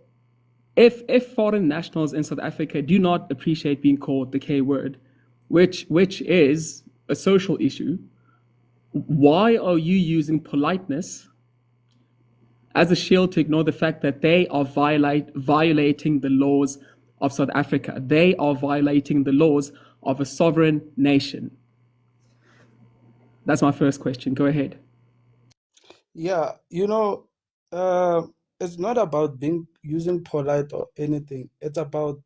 if foreign nationals in South Africa do not appreciate being called the K word, which is a social issue, why are you using politeness as a shield to ignore the fact that they are violating the laws of South Africa? They are violating the laws of a sovereign nation. That's my first question. Go ahead. Yeah, it's not about being using polite or anything. It's about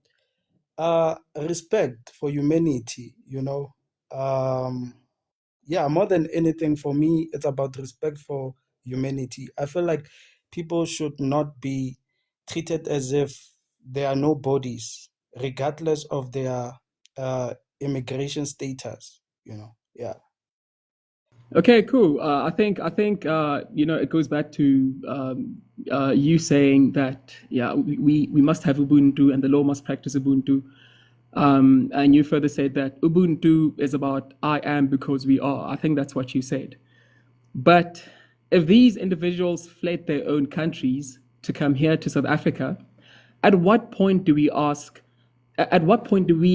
respect for humanity, Yeah, more than anything for me, it's about respect for humanity. I feel like people should not be treated as if they are nobodies, regardless of their immigration status, Yeah. Okay, cool. I think you know, it goes back to you saying that we must have Ubuntu and the law must practice Ubuntu. And you further said that Ubuntu is about I am because we are. I think that's what you said. But if these individuals fled their own countries to come here to South Africa, at what point do we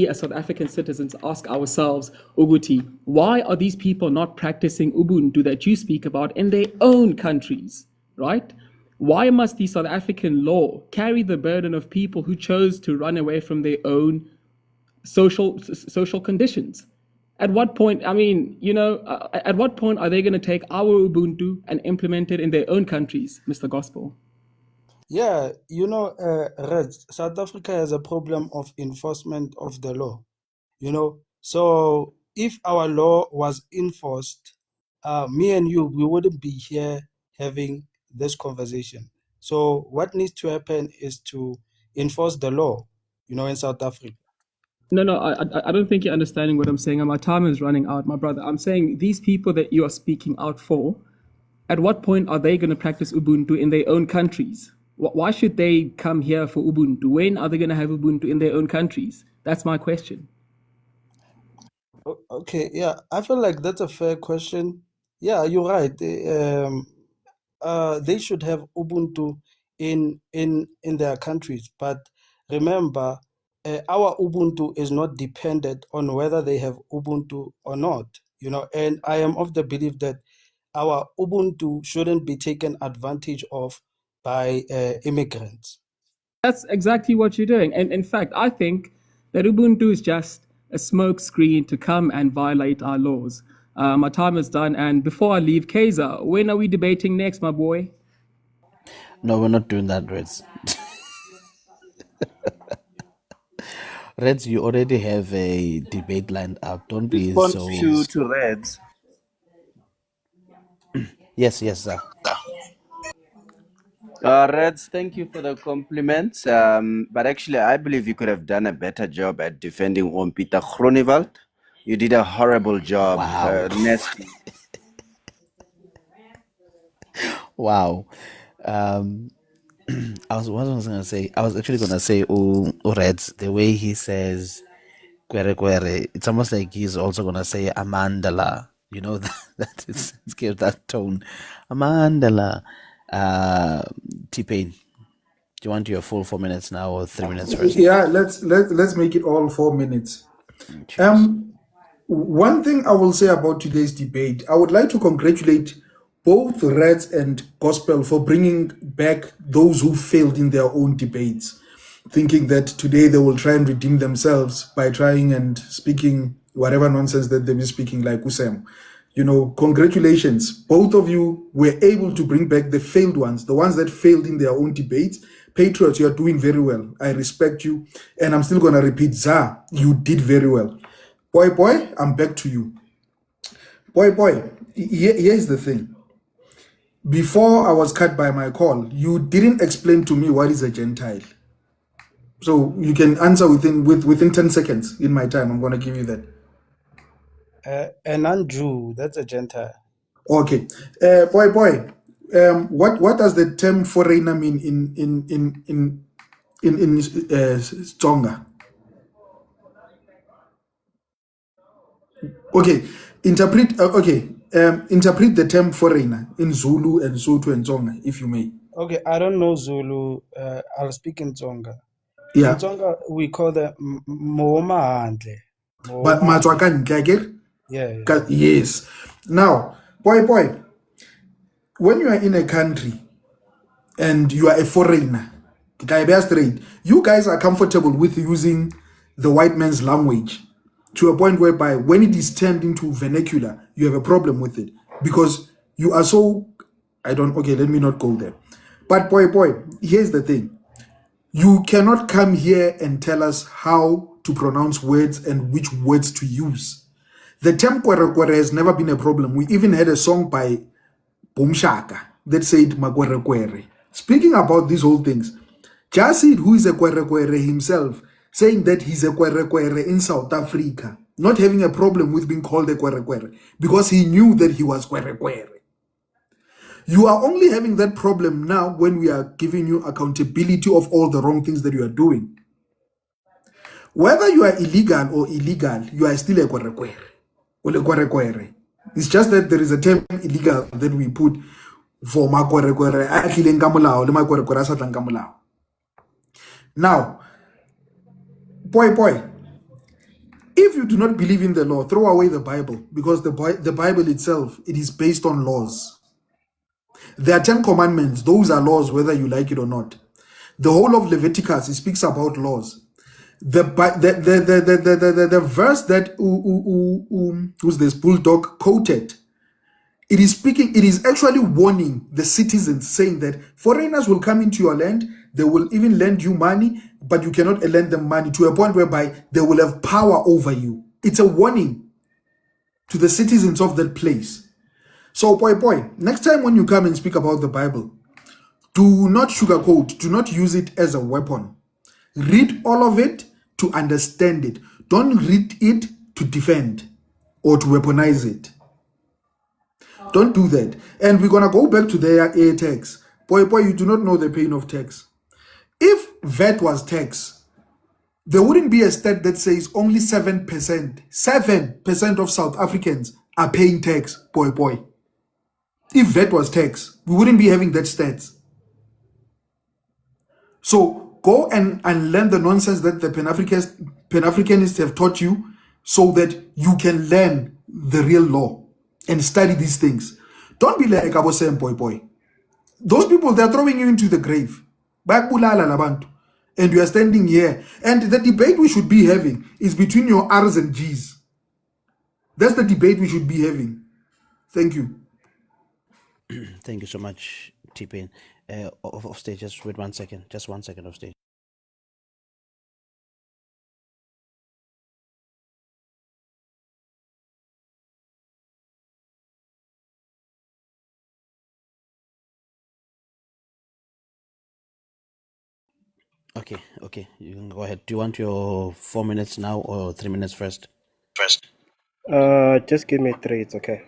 as South African citizens ask ourselves, Uguti, why are these people not practicing Ubuntu that you speak about in their own countries, right? Why must the South African law carry the burden of people who chose to run away from their own social conditions? At what point, I mean, at what point are they going to take our Ubuntu and implement it in their own countries, Mr. Gospel? Yeah, Reds, South Africa has a problem of enforcement of the law, So if our law was enforced, me and you, we wouldn't be here having this conversation. So what needs to happen is to enforce the law, in South Africa. No, I don't think you're understanding what I'm saying. And my time is running out, my brother. I'm saying these people that you are speaking out for, at what point are they going to practice Ubuntu in their own countries? Why should they come here for Ubuntu? When are they going to have Ubuntu in their own countries? That's my question. Okay, yeah, I feel like that's a fair question. Yeah, you're right. They should have Ubuntu in their countries, but remember, our Ubuntu is not dependent on whether they have Ubuntu or not. And I am of the belief that our Ubuntu shouldn't be taken advantage of by immigrants. That's exactly what you're doing. And in fact, I think that Ubuntu is just a smoke screen to come and violate our laws. My time is done. And before I leave, Kaiser, when are we debating next, my boy? No, we're not doing that, Reds. Reds, you already have a debate lined up. Don't be Respond so. to Reds. Yes, sir. Reds, thank you for the compliments. But actually, I believe you could have done a better job at defending Peter Groenewald. You did a horrible job. Wow. Nasty. Wow. What was I gonna say? I was actually gonna say, Reds, the way he says "quere quere," it's almost like he's also gonna say "Amandala." That it's give that tone, Amandala. T-Pain, do you want your full 4 minutes now or 3 minutes first? Yeah, let's make it all 4 minutes. One thing I will say about today's debate, I would like to congratulate both Reds and Gospel for bringing back those who failed in their own debates, thinking that today they will try and redeem themselves by trying and speaking whatever nonsense that they've been speaking, like Usam. Congratulations. Both of you were able to bring back the failed ones, the ones that failed in their own debates. Patriots, you are doing very well. I respect you. And I'm still going to repeat, ZAR, you did very well. Boy, I'm back to you. Boy, here's the thing. Before I was cut by my call, you didn't explain to me what is a Gentile. So you can answer within 10 seconds in my time. I'm going to give you that. A non-Jew, that's a Gentile. Okay. Boy, what does the term foreigner mean in Tsonga? Okay, interpret the term foreigner in Zulu and Sotho and Tsonga, if you may. Okay, I don't know Zulu. I'll speak in Tsonga. In Yeah. Tsonga, we call them Moomahande. But Matwakan Kagir? Yeah. Yes. Now, boy, when you are in a country and you are a foreigner, straight, you guys are comfortable with using the white man's language to a point whereby when it is turned into vernacular, you have a problem with it because you are so, okay, let me not go there. But boy, here's the thing. You cannot come here and tell us how to pronounce words and which words to use. The term kwere has never been a problem. We even had a song by Bomshaka that said Magwere. Speaking about these whole things, Jasid, who is a kwere himself, saying that he's a kwere in South Africa, not having a problem with being called a kwere because he knew that he was kwere. You are only having that problem now when we are giving you accountability of all the wrong things that you are doing. Whether you are illegal or illegal, you are still a kwere. It's just that there is a term illegal that we put for makwerekwere a tlileng ka molao le makwerekwere a sa tlang ka molao. Now, boy, if you do not believe in the law, throw away the Bible because the Bible itself, it is based on laws. There are 10 commandments. Those are laws, whether you like it or not. The whole of Leviticus, it speaks about laws. The verse that who's this bulldog quoted, it is actually warning the citizens, saying that foreigners will come into your land, they will even lend you money, but you cannot lend them money to a point whereby they will have power over you. It's a warning to the citizens of that place. So boy, next time when you come and speak about the Bible, do not sugarcoat, do not use it as a weapon. Read all of it to understand it. Don't read it to defend or to weaponize it. Don't do that. And we're going to go back to their air tax. Boy, you do not know the pain of tax. If VAT was tax, there wouldn't be a stat that says only 7% of South Africans are paying tax. Boy. If VAT was tax, we wouldn't be having that stats. So go and learn the nonsense that the Pan-Africanists have taught you so that you can learn the real law and study these things. Don't be like I was saying, boy. Those people, they're throwing you into the grave. And you are standing here. And the debate we should be having is between your R's and G's. That's the debate we should be having. Thank you. Thank you so much, T-Pain. Off stage, just wait 1 second. Just 1 second off stage. Okay. You can go ahead. Do you want your 4 minutes now or 3 minutes first? Just give me 3. It's okay.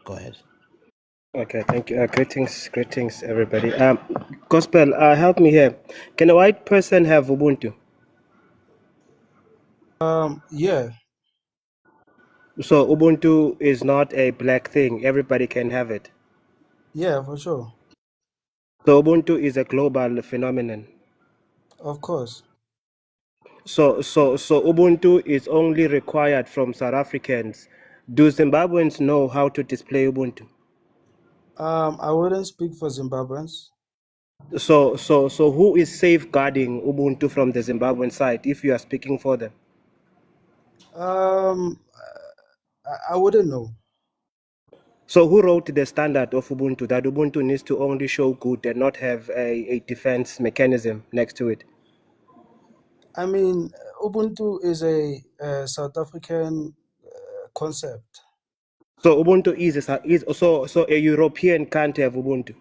Go ahead. Okay, thank you. Greetings, everybody. Gospel, help me here. Can a white person have Ubuntu? Yeah. So Ubuntu is not a black thing. Everybody can have it. Yeah, for sure. So Ubuntu is a global phenomenon. Of course. So Ubuntu is only required from South Africans. Do Zimbabweans know how to display Ubuntu? I wouldn't speak for Zimbabweans. So who is safeguarding Ubuntu from the Zimbabwean side if you are speaking for them? I wouldn't know. So who wrote the standard of Ubuntu that Ubuntu needs to only show good and not have a defense mechanism next to it? I mean, Ubuntu is a South African concept. So Ubuntu is so a European can't have Ubuntu.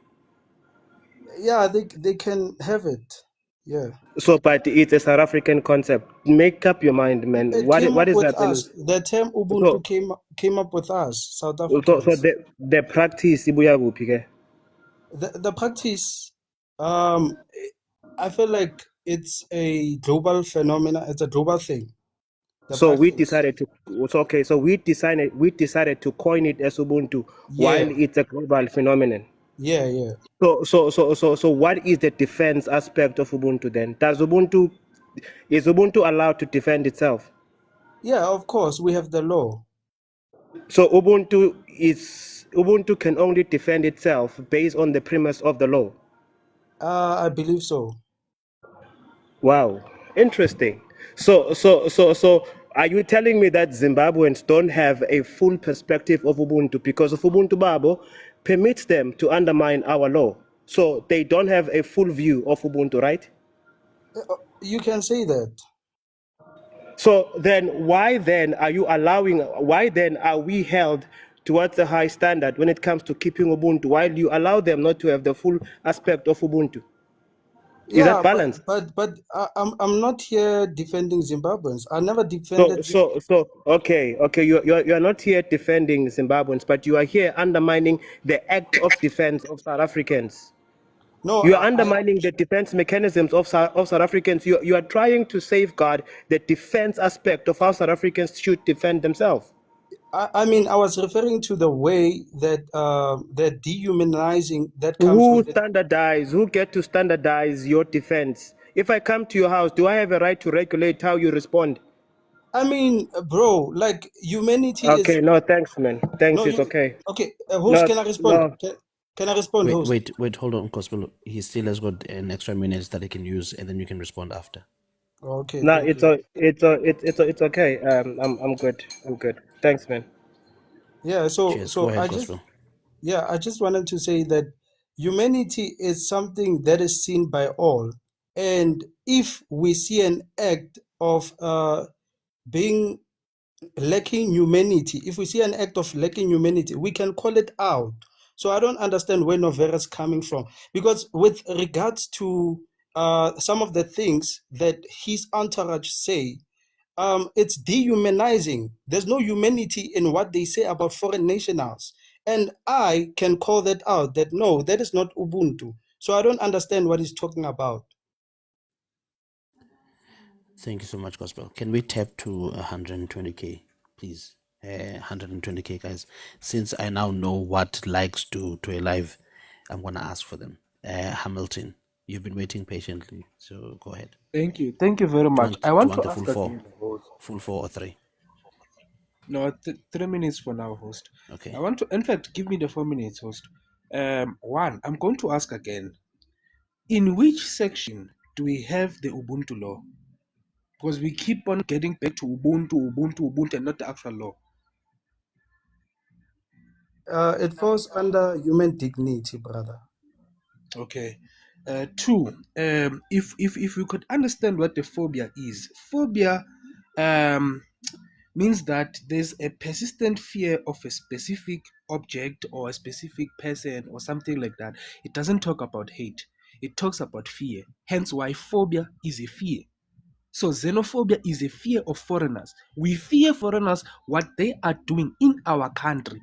Yeah, they can have it. Yeah. So, but it's a South African concept. Make up your mind, man. What is happening? The term Ubuntu came up with us, South Africans. So the practice ibuya kuphi ke? The practice, I feel like it's a global phenomenon. It's a global thing. So we decided to we decided to coin it as Ubuntu while it's a global phenomenon. Yeah. So what is the defense aspect of Ubuntu then? Is Ubuntu allowed to defend itself? Yeah, of course, we have the law. So Ubuntu can only defend itself based on the premise of the law. I believe so. Wow, interesting. So are you telling me that Zimbabweans don't have a full perspective of Ubuntu because of Ubuntu Babo permits them to undermine our law? So they don't have a full view of Ubuntu, right? You can say that. So then why then are we held towards a high standard when it comes to keeping Ubuntu while you allow them not to have the full aspect of Ubuntu? Is that Yeah, balanced? but I'm not here defending Zimbabweans. I never defended. Okay. You are not here defending Zimbabweans, but you are here undermining the act of defense of South Africans. No, You are undermining the defense mechanisms of South Africans. You are trying to safeguard the defense aspect of how South Africans should defend themselves. I mean, I was referring to the way that that dehumanizing that comes Who with it. get to standardize your defense? If I come to your house, do I have a right to regulate how you respond? I mean, bro, like humanity is. Okay, no, thanks, man. Thanks, No, it's you. okay. Okay, host, can I respond? No. Can I respond, host? Wait, hold on, Gospel. He still has got an extra minutes that he can use, and then you can respond after. Okay, No, thank you. it's okay. I'm good. I'm good. Thanks, man. Yeah, Cheers. Go ahead, I Gospel. just wanted to say that humanity is something that is seen by all, and if we see an act of being lacking humanity, if we see an act of lacking humanity, we can call it out. So I don't understand where Novera is coming from, because with regards to some of the things that his entourage say, it's dehumanizing. There's no humanity in what they say about foreign nationals. And I can call that out, that no, that is not Ubuntu. So I don't understand what he's talking about. Thank you so much, Gospel. Can we tap to 120k, please? 120k, guys. Since I now know what likes to a live, I'm gonna ask for them. Hamilton, you've been waiting patiently, so go ahead. Thank you very Do you much. want, I do you want want to the ask full four? again, host. Full 4 or 3? No, 3 minutes for now, host. Okay. I want to, in fact, give me the 4 minutes, host. One, I'm going to ask again. In which section do we have the Ubuntu law? Because we keep on getting back to Ubuntu, and not the actual law. It falls under human dignity, brother. Okay. Two, if we could understand what the phobia is, phobia means that there's a persistent fear of a specific object or a specific person or something like that. It doesn't talk about hate, it talks about fear. Hence why phobia is a fear. So xenophobia is a fear of foreigners. We fear foreigners, what they are doing in our country.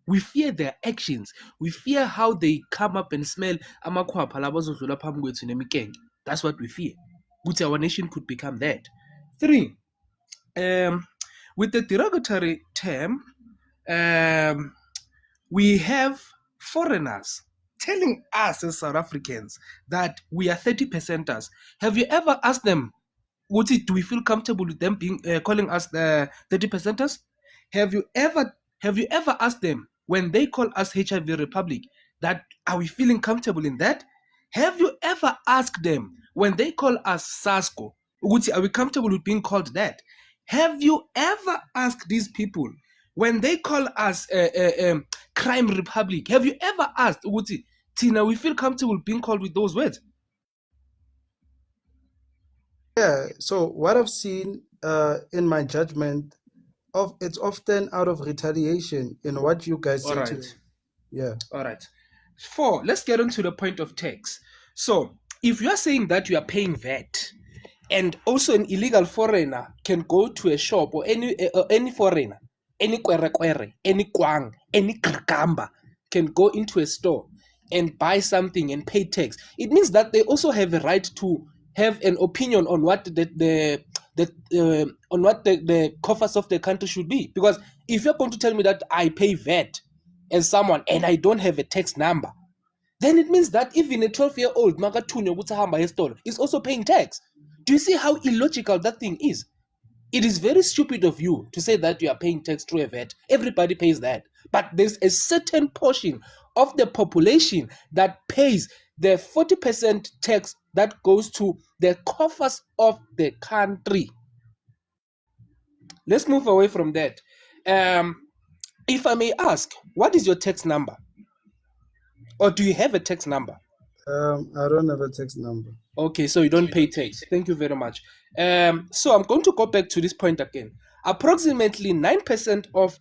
We fear their actions. We fear how they come up and smell amakhwapha la bazodlula phambi kwethu nemikenge. That's what we fear. Which our nation could become that. Three, with the derogatory term, we have foreigners telling us as South Africans that we are 30%ers. Have you ever asked them, do we feel comfortable with them being calling us the 30%ers? Have you ever asked them when they call us HIV Republic that are we feeling comfortable in that? Have you ever asked them when they call us SASCO, are we comfortable with being called that? Have you ever asked these people when they call us Crime Republic? Have you ever asked Tina, we feel comfortable being called with those words? Yeah, so what I've seen in my judgment, it's often out of retaliation in what you guys All say to right. them. Yeah. All right. Four, let's get on to the point of tax. So, if you are saying that you are paying VAT, and also an illegal foreigner can go to a shop, or any foreigner, any kwere, any kwang, any krakamba can go into a store and buy something and pay tax. It means that they also have a right to have an opinion on what the coffers of the country should be. Because if you're going to tell me that I pay VAT as someone and I don't have a tax number, then it means that even a 12-year-old is also paying tax. Do you see how illogical that thing is? It is very stupid of you to say that you are paying tax through a VAT. Everybody pays that. But there's a certain portion of the population that pays the 40% tax that goes to the coffers of the country. Let's move away from that. If I may ask, what is your tax number? Or do you have a tax number? I don't have a tax number. Okay, so you don't pay tax. Thank you very much. So I'm going to go back to this point again. Approximately 9% of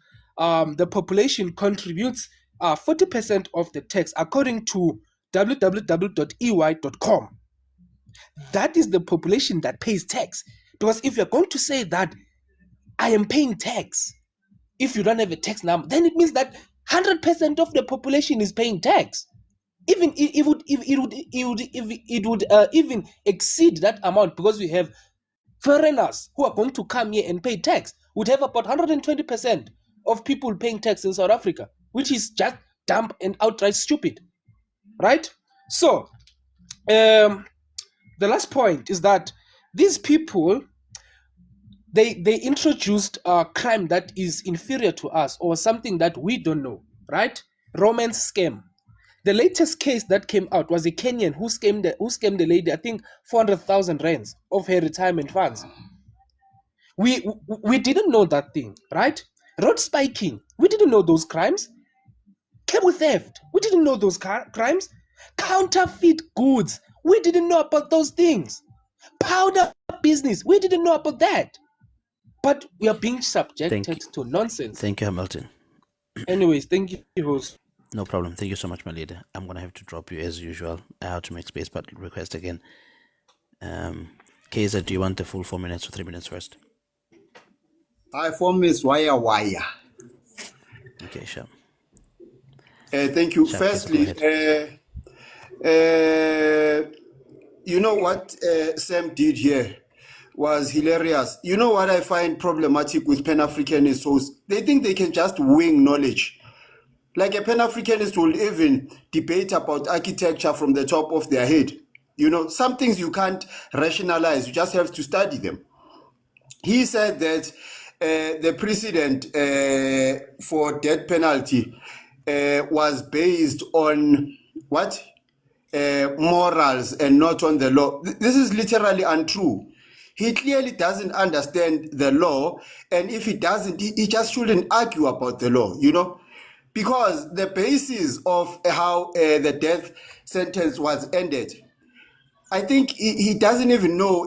the population contributes 40% of the tax, according to www.ey.com. That is the population that pays tax. Because if you're going to say that I am paying tax, if you don't have a tax number, then it means that 100% of the population is paying tax. Even it would even exceed that amount, because we have foreigners who are going to come here and pay tax. Would have about 120% of people paying tax in South Africa, which is just dumb and outright stupid, right? So the last point is that these people, they introduced a crime that is inferior to us, or something that we don't know, right? Romance scam. The latest case that came out was a Kenyan who scammed the lady, I think 400,000 rands of her retirement funds. We didn't know that thing, right? Road spiking, we didn't know those crimes. Cable theft, we didn't know those crimes. Counterfeit goods, we didn't know about those things. Powder business, we didn't know about that. But we are being subjected to nonsense. Thank you, Hamilton. Anyways, thank you, host. No problem. Thank you so much, my leader. I'm going to have to drop you as usual. I have to make space, but request again. Kaiser, do you want the full 4 minutes or 3 minutes first? 4 minutes, wire. Okay, sure. Thank you. Sure, Firstly, you know what Sam did here was hilarious. You know what I find problematic with Pan-Africanists? Hosts? They think they can just wing knowledge. Like a Pan-Africanist will even debate about architecture from the top of their head. You know, some things you can't rationalize. You just have to study them. He said that the precedent for death penalty was based on what? Morals and not on the law. This is literally untrue. He clearly doesn't understand the law, and if he doesn't, he just shouldn't argue about the law, you know? Because the basis of how the death sentence was ended, I think he doesn't even know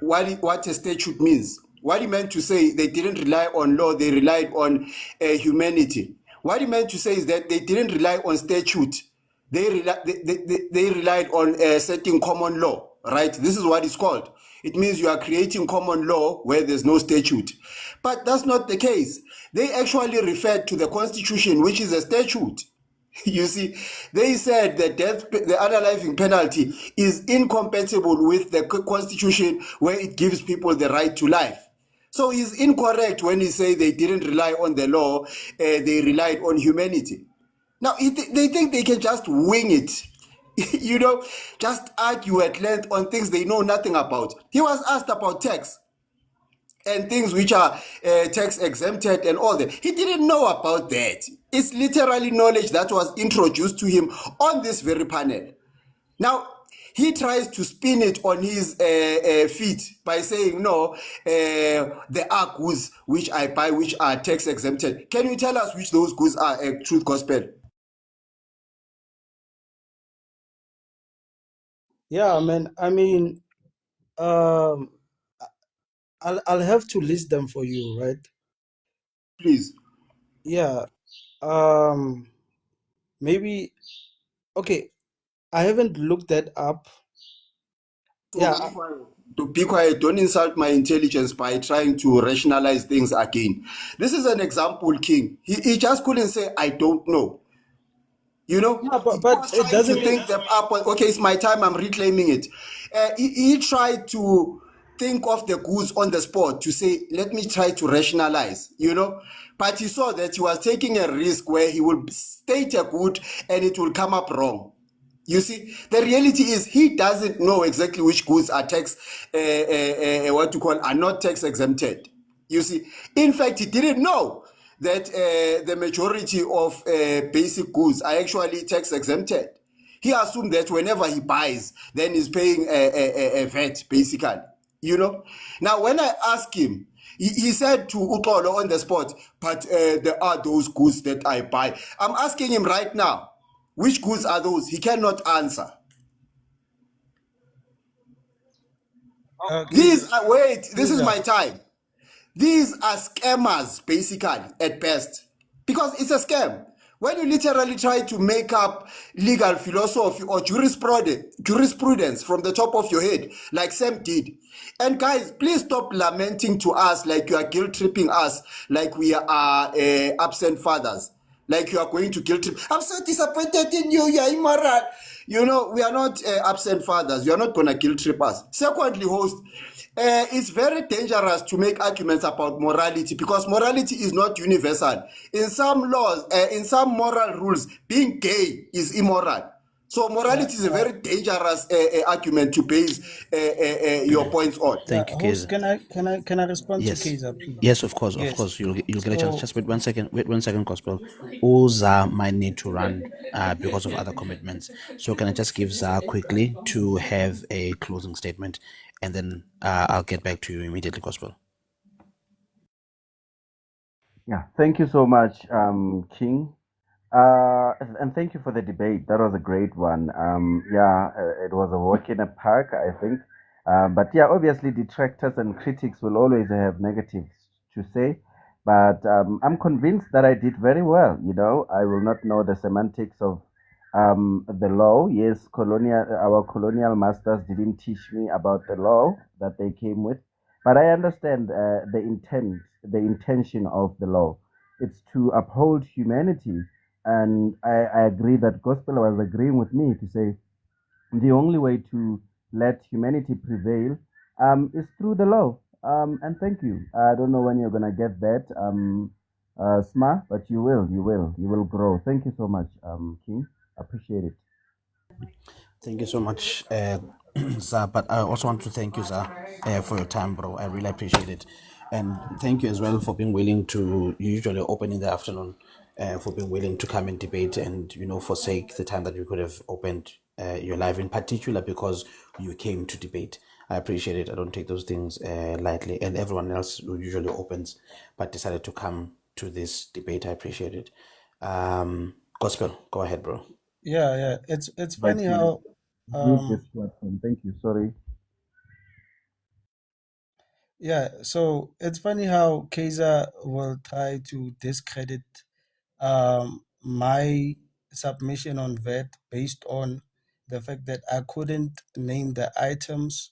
what a statute means. What he meant to say, they didn't rely on law, they relied on humanity. What he meant to say is that they didn't rely on statute. They relied on setting common law, right? This is what it's called. It means you are creating common law where there's no statute. But that's not the case. They actually referred to the Constitution, which is a statute. You see, they said that the unaliving penalty is incompatible with the Constitution, where it gives people the right to life. So he's incorrect when he say they didn't rely on the law, they relied on humanity. Now, they think they can just wing it, you know, just argue at length on things they know nothing about. He was asked about tax and things which are tax exempted and all that. He didn't know about that. It's literally knowledge that was introduced to him on this very panel. Now, he tries to spin it on his feet by saying, no, there are goods which I buy which are tax exempted. Can you tell us which those goods are, Truth Gospel? Yeah, man. I mean, I'll have to list them for you, right? Please. Yeah. Maybe. Okay. I haven't looked that up. Yeah. To be quiet, don't insult my intelligence by trying to rationalize things again. This is an example, King. He just couldn't say, I don't know. You know, yeah, but it doesn't think them up. Okay, it's my time. I'm reclaiming it. He tried to think of the goods on the spot to say, let me try to rationalize, but he saw that he was taking a risk where he will state a good and it will come up wrong. You see, the reality is he doesn't know exactly which goods are are not tax exempted. You see, in fact, he didn't know that the majority of basic goods are actually tax exempted. He assumed that whenever he buys, then he's paying a VAT, basically. Now when I asked him, he said to Uxolo on the spot, but there are those goods that I buy. I'm asking him right now, which goods are those? He cannot answer. These are, wait, this is my time. These are scammers, basically, at best. Because it's a scam. When you literally try to make up legal philosophy or jurisprudence from the top of your head, like Sam did. And guys, please stop lamenting to us like you are guilt-tripping us, like we are absent fathers. Like you are going to guilt trip. I'm so disappointed in you, you're immoral. We are not absent fathers. You are not going to guilt trip us. Secondly, host, it's very dangerous to make arguments about morality because morality is not universal. In some laws, in some moral rules, being gay is immoral. So morality is a very dangerous argument to base your points on. Thank you, Host, Kaiser. can I respond Yes. to Kaiser, please? Yes, of course, Yes. You'll get a chance. So Just wait 1 second. Wait 1 second, Gospel. All ZAR might need to run because of other commitments. So can I just give ZAR quickly to have a closing statement, and then I'll get back to you immediately, Gospel. Yeah, thank you so much, King. And thank you for the debate. That was a great one. It was a walk in a park, I think. But yeah, obviously detractors and critics will always have negatives to say. But I'm convinced that I did very well. I will not know the semantics of the law. Yes, our colonial masters didn't teach me about the law that they came with. But I understand the intention of the law. It's to uphold humanity. And I agree that Gospel was agreeing with me to say the only way to let humanity prevail is through the law. And thank you. I don't know when you're going to get that, Sma, but you will grow. Thank you so much, King. Appreciate it. Thank you so much, Zah. But I also want to thank you, Zah, for your time, bro. I really appreciate it. And thank you as well for being willing to, you usually open in the afternoon, for being willing to come and debate and, forsake the time that you could have opened your live, in particular because you came to debate. I appreciate it. I don't take those things lightly. And everyone else who usually opens but decided to come to this debate, I appreciate it. Gospel, go ahead, bro. Yeah. It's funny how Thank you. Sorry. yeah, so it's funny how Kaiser will try to discredit my submission on VAT based on the fact that I couldn't name the items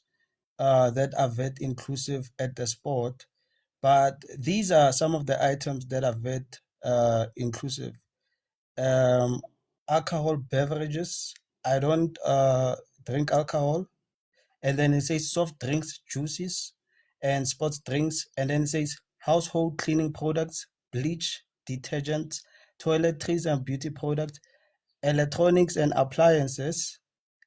that are VAT inclusive at the spot, but these are some of the items that are VAT inclusive. Alcohol beverages. I don't drink alcohol. And then it says soft drinks, juices, and sports drinks. And then it says household cleaning products, bleach, detergents, toiletries and beauty products, electronics and appliances,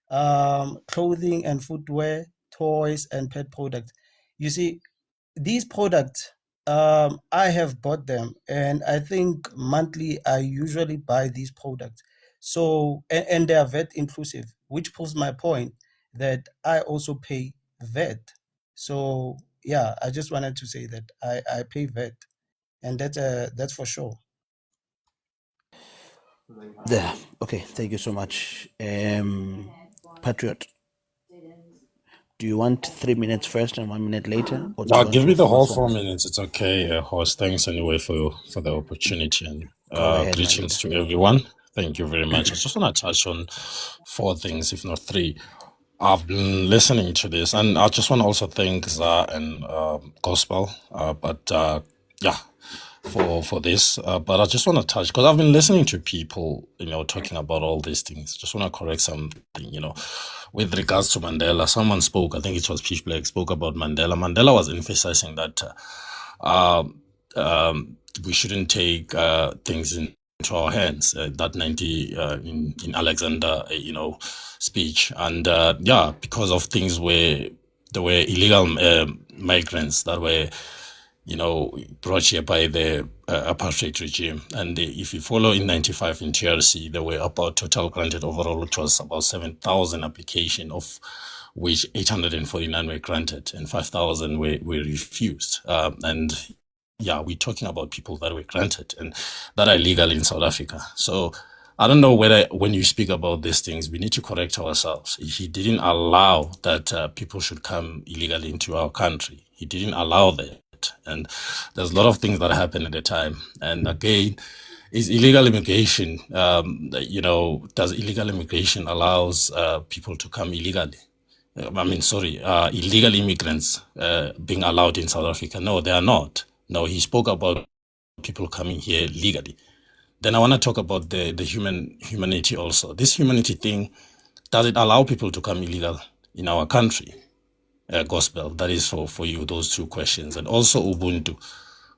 clothing and footwear, toys and pet products. You see, these products, I have bought them, and I think monthly I usually buy these products. So, and they are VAT inclusive, which proves my point that I also pay VAT. So, yeah, I just wanted to say that I pay VAT, and that's for sure. There. Okay, thank you so much. Patriot, do you want 3 minutes first and 1 minute later? Or do you No, want give to me the whole focus 4 on- minutes. It's okay, host. Thanks anyway for the opportunity and Go ahead, my greetings leader. to everyone. Thank you very much. I just want to touch on 4 things, if not 3. I've been listening to this, and I just want to also thank ZAR and Gospel. Yeah, for this, but I just want to touch because I've been listening to people, talking about all these things. Just want to correct something, with regards to Mandela. Someone spoke, I think it was Peach Black, spoke about Mandela. Mandela was emphasizing that uh, we shouldn't take things into our hands. That 90 in Alexander, speech, and yeah, because of things where there were illegal migrants that were brought here by the apartheid regime. And if you follow in 95 in TRC, there were about total granted overall, which was about 7,000 application, of which 849 were granted and 5,000 were refused. And yeah, we're talking about people that were granted and that are legal in South Africa. So I don't know whether when you speak about these things, we need to correct ourselves. He didn't allow that people should come illegally into our country. He didn't allow that. And there's a lot of things that happened at the time. And again, is illegal immigration, does illegal immigration allows people to come illegally? Illegal immigrants being allowed in South Africa. No, they are not. No, he spoke about people coming here legally. Then I want to talk about the humanity also. This humanity thing, does it allow people to come illegal in our country? Gospel, that is for you, those two questions. And also Ubuntu.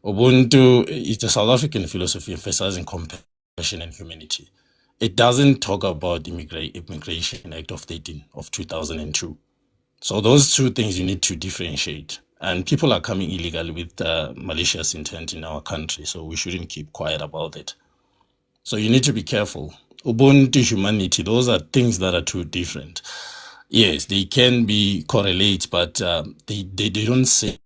Ubuntu is a South African philosophy emphasizing compassion and humanity. It doesn't talk about Immigration Act of 2002. So those two things you need to differentiate. And people are coming illegally with malicious intent in our country, so we shouldn't keep quiet about it. So you need to be careful. Ubuntu, humanity, those are things that are too different. Yes, they can be correlate, but they don't say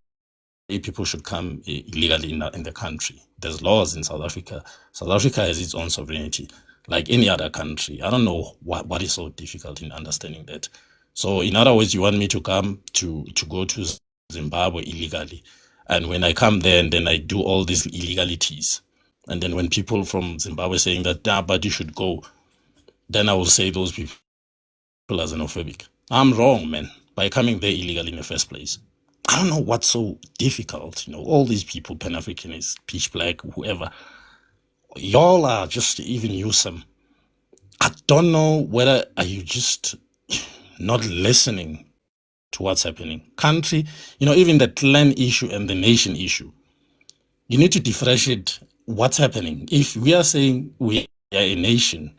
people should come illegally in the country. There's laws in South Africa. South Africa has its own sovereignty, like any other country. I don't know what is so difficult in understanding that. So in other words, you want me to come to go to Zimbabwe illegally. And when I come there and then I do all these illegalities. And then when people from Zimbabwe saying that, but you should go, then I will say those people are xenophobic. I'm wrong, man, by coming there illegally in the first place. I don't know what's so difficult. All these people, Pan-Africanists, Peach Black, whoever, y'all are just, even you some. I don't know whether are you just not listening to what's happening. Country, even the clan issue and the nation issue. You need to differentiate what's happening. If we are saying we are a nation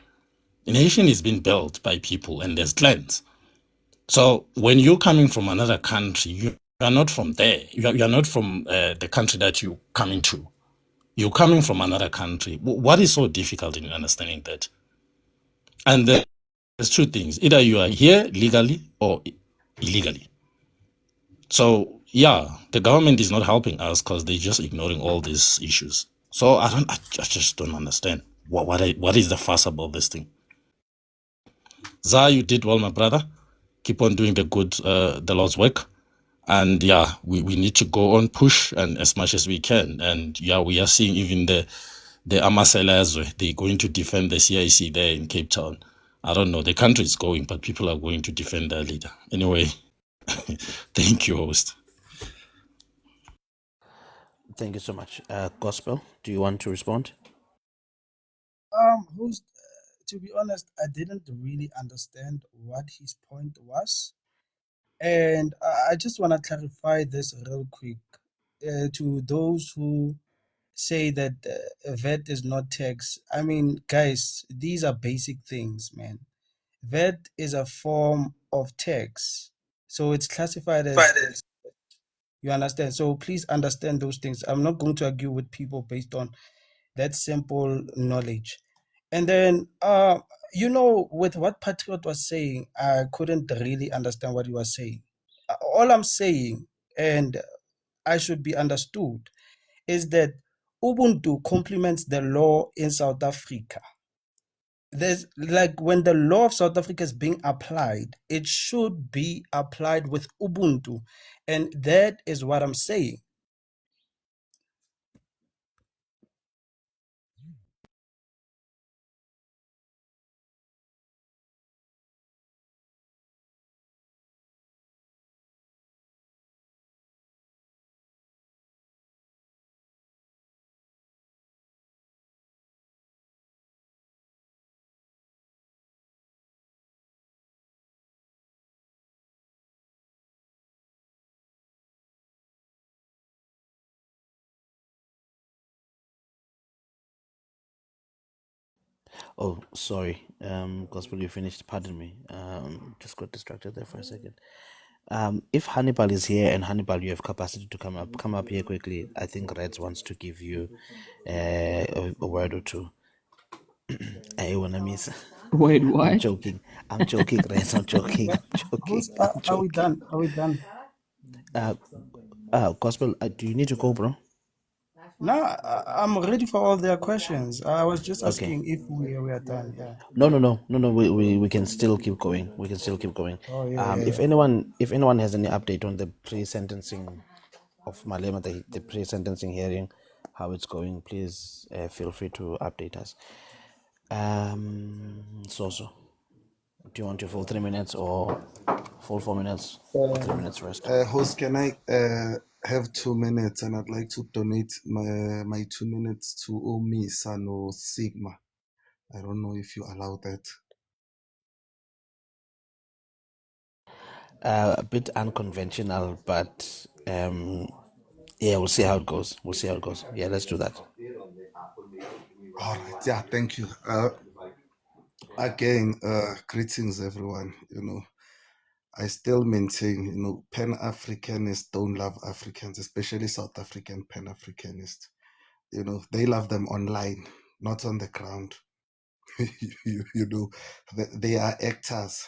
is being built by people and there's clans. So when you're coming from another country, you are not from there. You are not from the country that you're coming to. You're coming from another country. What is so difficult in understanding that? And there's two things. Either you are here legally or illegally. So yeah, the government is not helping us because they're just ignoring all these issues. So I just don't understand what is the fuss about this thing. ZAR, you did well, my brother. Keep on doing the Lord's work. And yeah, we need to go on push and as much as we can. And yeah, we are seeing even the Amaselazwe, they're going to defend the CIC there in Cape Town. I don't know, the country is going, but people are going to defend their leader. Anyway, thank you, host. Thank you so much. Gospel, do you want to respond? Who's to be honest, I didn't really understand what his point was. And I just want to clarify this real quick to those who say that VAT is not tax. I mean, guys, these are basic things, man. VAT is a form of tax. So it's classified as, you understand? So please understand those things. I'm not going to argue with people based on that simple knowledge. And then, with what Patriot was saying, I couldn't really understand what he was saying. All I'm saying, and I should be understood, is that Ubuntu complements the law in South Africa. There's like when the law of South Africa is being applied, it should be applied with Ubuntu. And that is what I'm saying. Oh, sorry. Gospel, you finished. Pardon me. Just got distracted there for a second. If Hannibal is here and Hannibal, you have capacity to come up here quickly. I think Reds wants to give you a word or two. I wanna miss. Wait, I'm what? joking. I'm joking, Reds. I'm joking. I'm joking. Host, I'm are we joking. done? Are we done? Gospel, do you need to go, bro? No, I'm ready for all their questions. I was just Okay. asking if we are done. Yeah. No. We can still keep going. We can still keep going. Oh yeah, yeah, If yeah. anyone has any update on the pre-sentencing of Malema, the pre-sentencing hearing, how it's going, please feel free to update us. So, do you want your full 3 minutes or full 4 minutes or 3 minutes rest? Host, can I have 2 minutes, and I'd like to donate my 2 minutes to Omi Sano Sigma. I don't know if you allow that. A bit unconventional, but yeah, we'll see how it goes. We'll see how it goes. Yeah, let's do that. All right. Yeah, thank you. Again, greetings, everyone. I still maintain, Pan-Africanists don't love Africans, especially South African Pan-Africanists. They love them online, not on the ground. They are actors,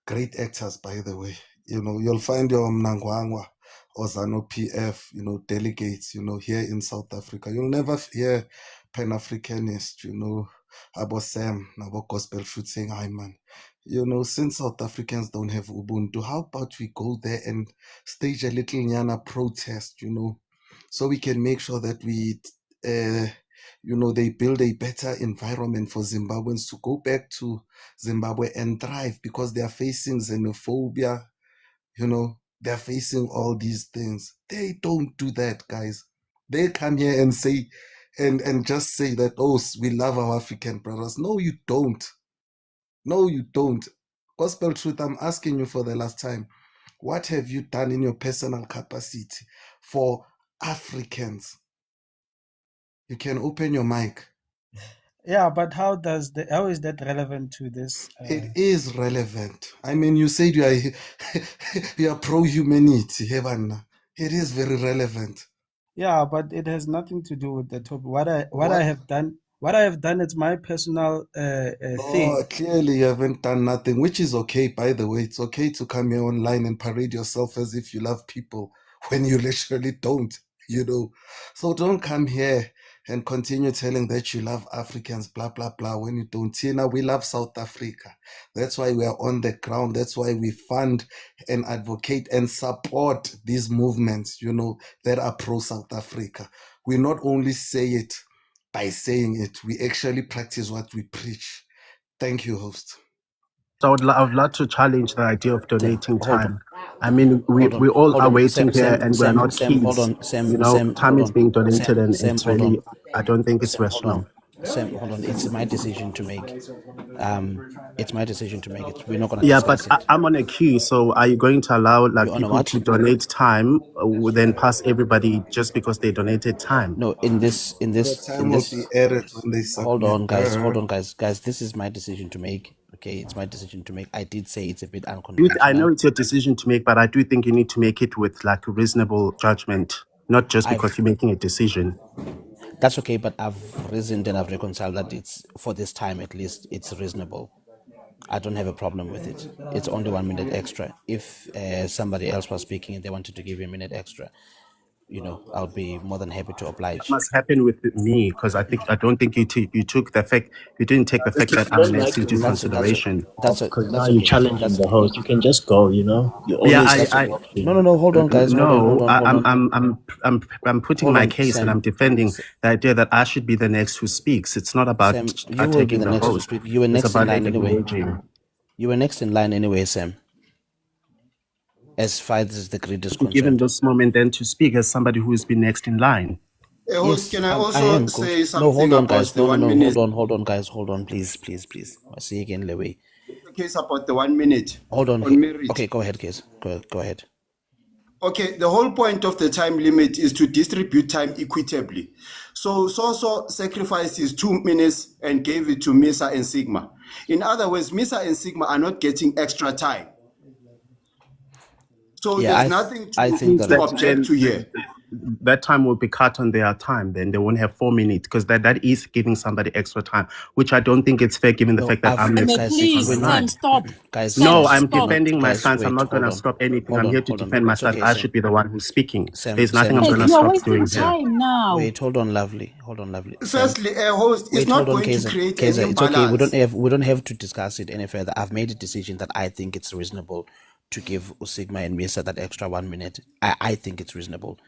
great actors, by the way. You'll find your Mnangagwa or ZANU PF, delegates, here in South Africa. You'll never hear Pan-Africanists, about Sam, about Gospel Food saying, hi man. Since South Africans don't have Ubuntu, how about we go there and stage a little Nyana protest, so we can make sure that they build a better environment for Zimbabweans to go back to Zimbabwe and thrive, because they are facing xenophobia, they're facing all these things. They don't do that, guys. They come here and say, and just say that, oh, we love our African brothers. No, you don't. No, you don't. Gospel Truth, I'm asking you for the last time. What have you done in your personal capacity for Africans? You can open your mic. Yeah, but how is that relevant to this? It is relevant. I mean, you said you are you are pro-humanity, Heaven. It is very relevant. Yeah, but it has nothing to do with the topic. What I have done, it's my personal thing. Oh, clearly you haven't done nothing, which is okay, by the way. It's okay to come here online and parade yourself as if you love people when you literally don't, So don't come here and continue telling that you love Africans, blah, blah, blah, when you don't. Tina, we love South Africa. That's why we are on the ground. That's why we fund and advocate and support these movements, that are pro-South Africa. We not only say it by saying it, we actually practice what we preach. Thank you, host. So I would love to challenge the idea of donating Hold on. time. I mean, we all are waiting here and we're not Sam, hold kids. on. Sam, Time hold is on. being donated and Sam, it's hold really, on. I don't think it's Hold on. rational. Sam, hold on. It's my decision to make. It's my decision to make it. We're not going to Yeah, but discuss it. I'm on a queue. So are you going to allow You're on a people what? to donate time, then pass everybody just because they donated time? No, The time will be added when they Hold submit. on, guys. This is my decision to make. Okay, it's my decision to make. I did say it's a bit I know unconventional. it's your decision to make, but I do think you need to make it with like reasonable judgment, not just because you're making a decision. That's okay, but I've reasoned and I've reconciled that it's, for this time at least, it's reasonable. I don't have a problem with it. It's only 1 minute extra. If somebody else was speaking and they wanted to give you a minute extra, I would be more than happy to That oblige. must happen with me because I don't think you took the fact, you didn't take the fact that You I'm don't next like into to consideration. because now you're challenging the host. You can just go. You Yeah, always have an option. No, hold on, guys. No, Hold on. I'm putting Hold my on, case and Sam. I'm defending the idea that I should be the next who speaks. It's not about Sam, you will be attacking the the next to host. speak. You were It's next in about line anyway. engaging. You were next in line anyway, Sam. As far as the grid is Given concerned. this moment, then to speak as somebody who has been next in line. Hey, host, can I I also am, coach. say No, something hold on, about guys. the 1 minute? Hold on, guys. Hold on, please. I see you again, Lewe. The case about the 1 minute Hold on. on merit. Okay, go ahead, Case. Go ahead. Okay, the whole point of the time limit is to distribute time equitably. So Soso sacrificed his 2 minutes and gave it to Misa and Sigma. In other words, Misa and Sigma are not getting extra time. So Yeah, there's nothing I think to that object to here. That time will be cut on their time. Then they won't have 4 minutes because that is giving somebody extra time, which I don't think it's fair given the no, fact that I'm Sam, next guys, to speak on please, the when Sam, line. stop. guys, No, Sam, I'm stop. defending my guys, stance. I'm wait, not going to hold on, stop anything. hold I'm on, here to hold on. defend my It's stance. okay, I Sam. should be the one who's speaking. Sam, There's nothing I'm Yes, going to you are stop wasting doing here. time now. Wait, hold on, lovely. Sam, Firstly, a host is wait, not hold on, going to Kaiser. create Kaiser, an it's okay. imbalance. We don't have to discuss it any further. I've made a decision that I think it's reasonable to give Usigma and Misa that extra 1 minute. I think it's reasonable.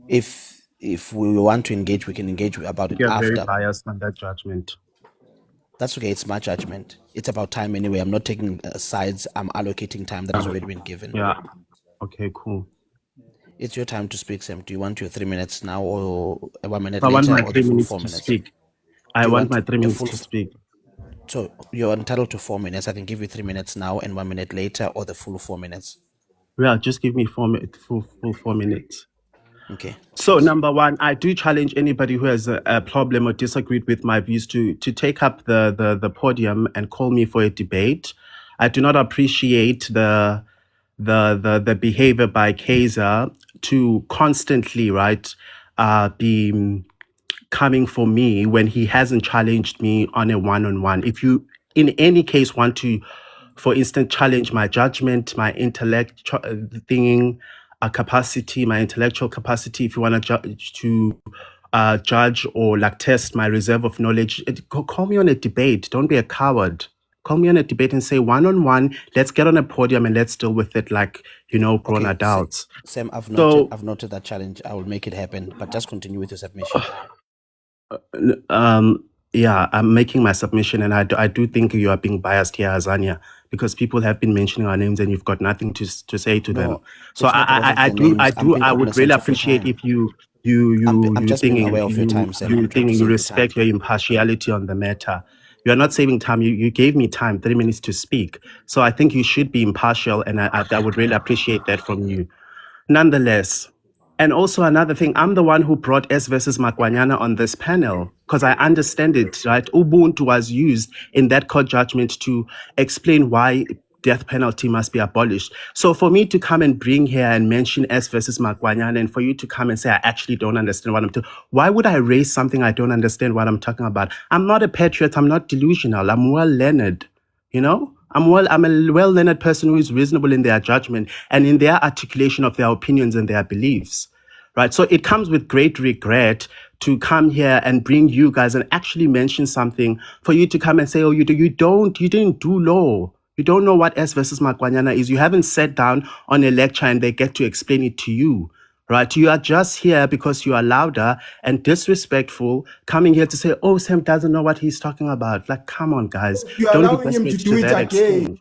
If we want to engage, we can engage about it You're very after. biased on that judgment. That's okay. It's my judgment. It's about time anyway. I'm not taking sides. I'm allocating time that has already been given. Yeah. Okay, cool. It's your time to speak, Sam. Do you want your 3 minutes now or 1 minute I want later my or 3 the full minutes 4 to minutes? speak. Do I you want my want 3 the minutes full to speak. So you're entitled to 4 minutes. I can give you 3 minutes now and 1 minute later or the full 4 minutes. Yeah, just give me full 4 minutes. Okay. So number one, I do challenge anybody who has a problem or disagreed with my views to take up the podium and call me for a debate. I do not appreciate the behavior by Kaiser to constantly be coming for me when he hasn't challenged me on a one-on-one. If you in any case want to, for instance, challenge my judgment, my intellectual capacity, my intellectual capacity, if you want to judge or like test my reserve of knowledge, call me on a debate. Don't be a coward. Call me on a debate and say one-on-one, let's get on a podium and let's deal with it like, grown adults. Sam, I've So noted that challenge. I will make it happen, but just continue with your submission. Yeah, I'm making my submission, and I do think you are being biased here, Azania, because people have been mentioning our names, and you've got nothing to say to them. No, So it's not because of the names. I'm being I would really cognizant of your appreciate time. if you I'm just being aware of your time, Sam. I'm trying to you save your respect time. your impartiality on the matter. You are not saving time. You gave me time, 3 minutes to speak. So I think you should be impartial, and I would really appreciate that from you. Nonetheless, and also another thing, I'm the one who brought S versus Makwanyana on this panel because I understand it, right? Ubuntu was used in that court judgment to explain why death penalty must be abolished. So for me to come and bring here and mention S versus Makwanyana and for you to come and say, I actually don't understand what I'm talking, why would I raise something I don't understand what I'm talking about? I'm not a patriot. I'm not delusional. I'm well learned. I'm a well-learned person who is reasonable in their judgment and in their articulation of their opinions and their beliefs, right? So it comes with great regret to come here and bring you guys and actually mention something for you to come and say, oh, you didn't do law. You don't know what S versus Makwanyana is. You haven't sat down on a lecture and they get to explain it to you. Right, you are just here because you are louder and disrespectful, coming here to say, "Oh, Sam doesn't know what he's talking about." Like, come on, guys, You're don't be allowing him to desperate do to it that again.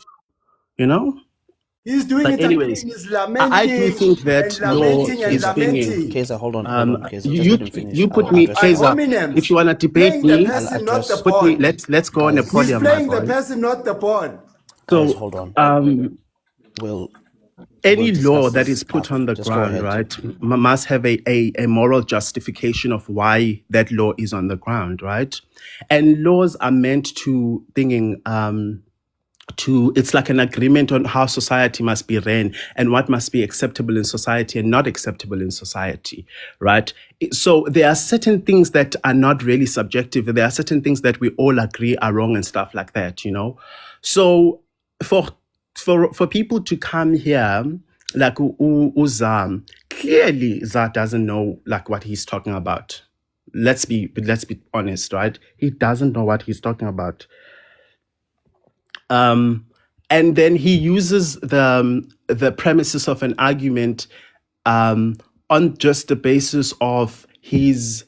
extent. He's doing But it anyways, again. He's I do lamenting think and that law lamenting and is lamenting. Kaiser, hold on, Kaiser. Just you let him finish. you put me, address Ad him. Kaiser. hominems. If you wanna debate Playing the me, person, not the put me. pawn. Let's go on a He's podium, my playing the boy. person, not the pawn. Guys, So, hold on. We'll any law discuss that this is put after. on the Just go ground, ahead. right, must have a moral justification of why that law is on the ground, right? And laws are meant to it's like an agreement on how society must be ran and what must be acceptable in society and not acceptable in society, right? So there are certain things that are not really subjective. There are certain things that we all agree are wrong and stuff like that, So for people to come here, like Uzam, clearly Zar doesn't know like what he's talking about. Let's be honest, right? He doesn't know what he's talking about. And then he uses the premises of an argument on just the basis of his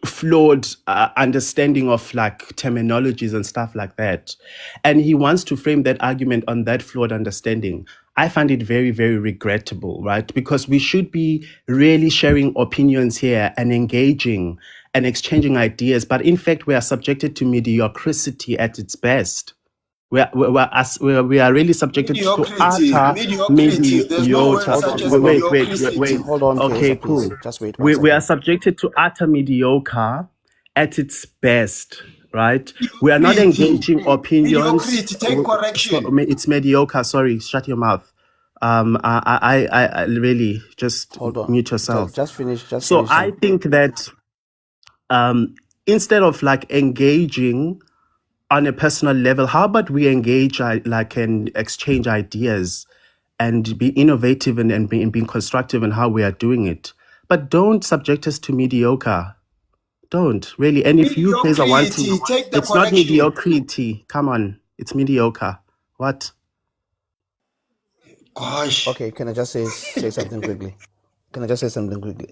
flawed understanding of like terminologies and stuff like that. And he wants to frame that argument on that flawed understanding. I find it very, very regrettable, right? Because we should be really sharing opinions here and engaging and exchanging ideas. But in fact, we are subjected to mediocrity at its best. we are really subjected to utter Mediocrity. There's no word such as mediocrity. Hold on, Okay, Kaiser, please. cool. Just wait one We are second. subjected to utter mediocre at its best, right? We are not Mediocrity. engaging opinions. Mediocrity. Take correction. It's mediocre. Sorry, shut your mouth. I really just Hold on. mute yourself. Just finish. So I Sam. think that instead of like engaging on a personal level, how about we engage like and exchange ideas and be innovative and being constructive in how we are doing it. But don't subject us to mediocre. Don't really. And if you guys are wanting, Mediocrity. Take the it's not correction. mediocrity. Come on, it's mediocre. What? Gosh. Okay, can I just say something quickly?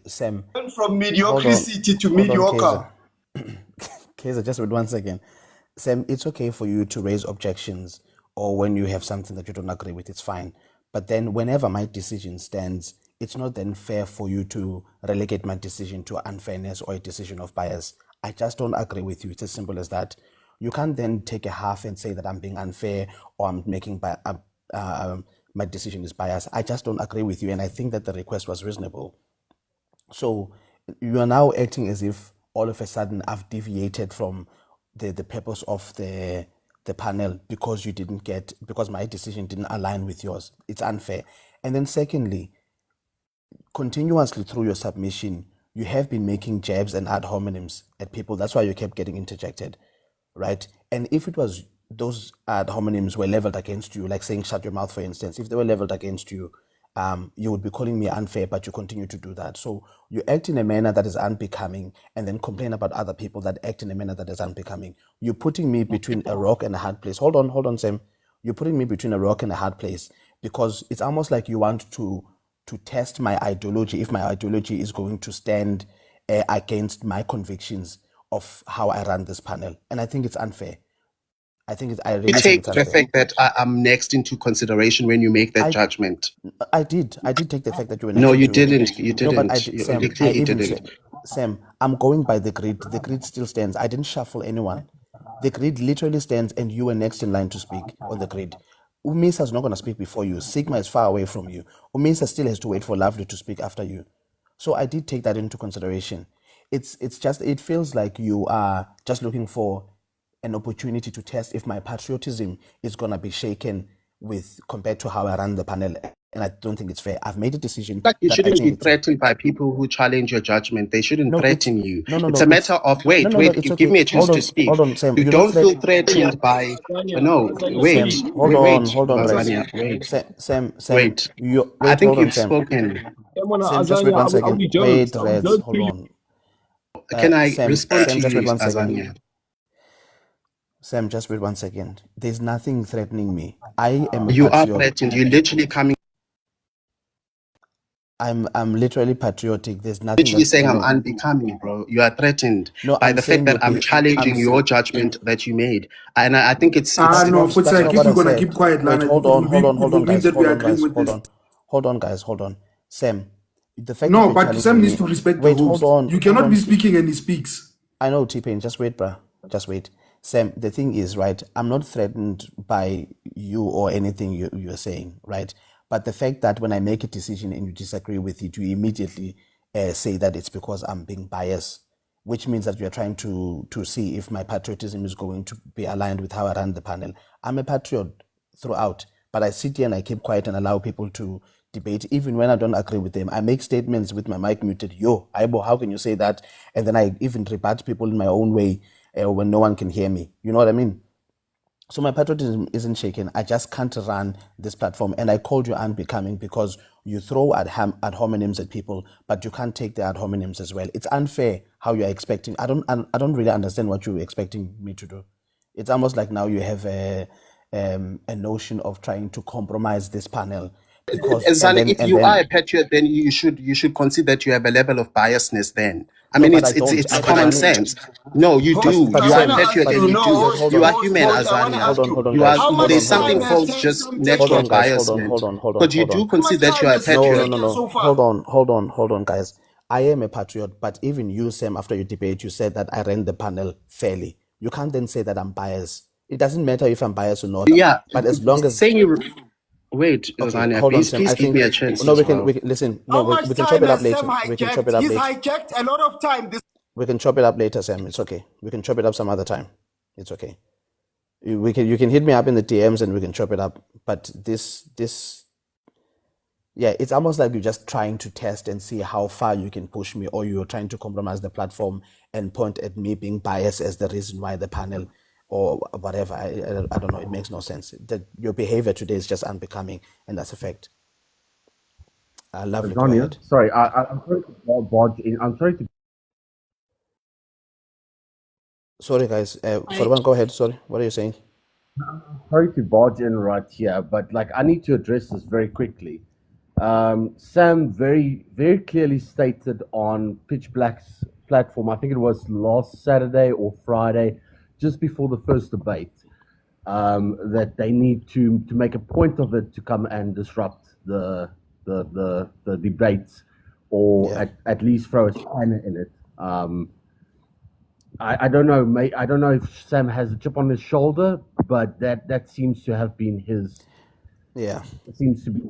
Sam, From mediocrity to mediocre. Kaiser, just wait 1 second. Sam, it's okay for you to raise objections or when you have something that you don't agree with, it's fine. But then whenever my decision stands, it's not then fair for you to relegate my decision to unfairness or a decision of bias. I just don't agree with you. It's as simple as that. You can't then take a half and say that I'm being unfair or I'm making my decision is biased. I just don't agree with you, and I think that the request was reasonable. So you are now acting as if all of a sudden I've deviated from the purpose of the panel because my decision didn't align with yours. It's unfair. And then secondly, continuously through your submission, you have been making jabs and ad hominems at people. That's why you kept getting interjected, right? And if it was those ad hominems were leveled against you, like saying shut your mouth, for instance, if they were leveled against you, you would be calling me unfair, but you continue to do that. So you act in a manner that is unbecoming and then complain about other people that act in a manner that is unbecoming. You're putting me between a rock and a hard place. Hold on, Sam. You're putting me between a rock and a hard place because it's almost like you want to test my ideology, if my ideology is going to stand against my convictions of how I run this panel. And I think it's unfair. I really think take it's the unfair. fact that I'm next into consideration when you make that judgment. I did take the fact that you were next. No, you didn't. You didn't. No, but Sam, Sam, I'm going by the grid. The grid still stands. I didn't shuffle anyone. The grid literally stands, and you were next in line to speak on the grid. Umisa is not going to speak before you. Sigma is far away from you. Umisa still has to wait for Lovely to speak after you. So I did take that into consideration. It's just, it feels like you are just looking for an opportunity to test if my patriotism is going to be shaken compared to how I run the panel. And I don't think it's fair. I've made a decision. But you shouldn't be threatened by people who challenge your judgment. They shouldn't threaten you. It's a matter of wait. Give okay. me a chance to speak. Hold on, Sam. You don't feel threatened by wait. Sam, hold on, Wait. Sam, wait. I think you've Sam. spoken. Sam, just wait 1 second. Wait, Reds, hold on. Can I respond to you, Azania? Sam, just wait 1 second. There's nothing threatening me. I am. You are threatened. You're literally coming. I'm literally patriotic. There's nothing. Literally saying I'm unbecoming, bro. You are threatened by the fact that I'm challenging your judgment that you made, and I think it's. No, if we're gonna keep quiet, wait, hold on, guys. Hold on. Sam, the fact. No, but Sam needs to respect the host. Hold on. You cannot be speaking and he speaks. I know, T-Pain. Just wait, bruh. Just wait. Sam, the thing is, right, I'm not threatened by you or anything you're saying, right? But the fact that when I make a decision and you disagree with it, you immediately say that it's because I'm being biased, which means that you're trying to see if my patriotism is going to be aligned with how I run the panel. I'm a patriot throughout, but I sit here and I keep quiet and allow people to debate, even when I don't agree with them. I make statements with my mic muted. Yo, Aibo, how can you say that? And then I even rebut people in my own way when no one can hear me. You know what I mean? So my patriotism isn't shaken. I just can't run this platform. And I called you unbecoming because you throw ad hominems at people, but you can't take the ad hominems as well. It's unfair how you're expecting. I don't really understand what you're expecting me to do. It's almost like now you have a notion of trying to compromise this panel. If you are a patriot, then you should consider that you have a level of biasness. Then it's common sense. No, you do. You are a patriot, and you do. You are human, Azania. There's something called just natural biasness. But you do consider that you are a patriot. No. Hold on, guys. I am a patriot, but even you, Sam, after your debate, you said that I ran the panel fairly. You can't then say that I'm biased It doesn't matter if I'm biased or not. Yeah, But as long as saying you wait, okay, Zania, hold on, please, Sam. I give think me a chance no, as we well. can listen. How No, much we can chop time it up has Sam later. We can chop it hijacked? up He's later. hijacked a lot of time. This We can chop it up later, Sam. It's okay. We can chop it up some other time. It's okay. You can hit me up in the DMs and we can chop it up. But this yeah, it's almost like you're just trying to test and see how far you can push me, or you're trying to compromise the platform and point at me being biased as the reason why the panel or whatever. I don't know. It makes no sense. That your behavior today is just unbecoming, and that's a fact. Lovely. Go Zania, ahead. sorry, I'm sorry to barge in. I'm sorry to. Sorry, guys. For one, go ahead. Sorry. What are you saying? Sorry to barge in right here, but like I need to address this very quickly. Sam very clearly stated on Pitch Black's platform, I think it was last Saturday or Friday, just before the first debate, that they need to make a point of it to come and disrupt the debates, or Yeah. at least throw a spanner in it. I don't know, mate. I don't know if Sam has a chip on his shoulder, but that seems to have been his. Yeah. It seems to be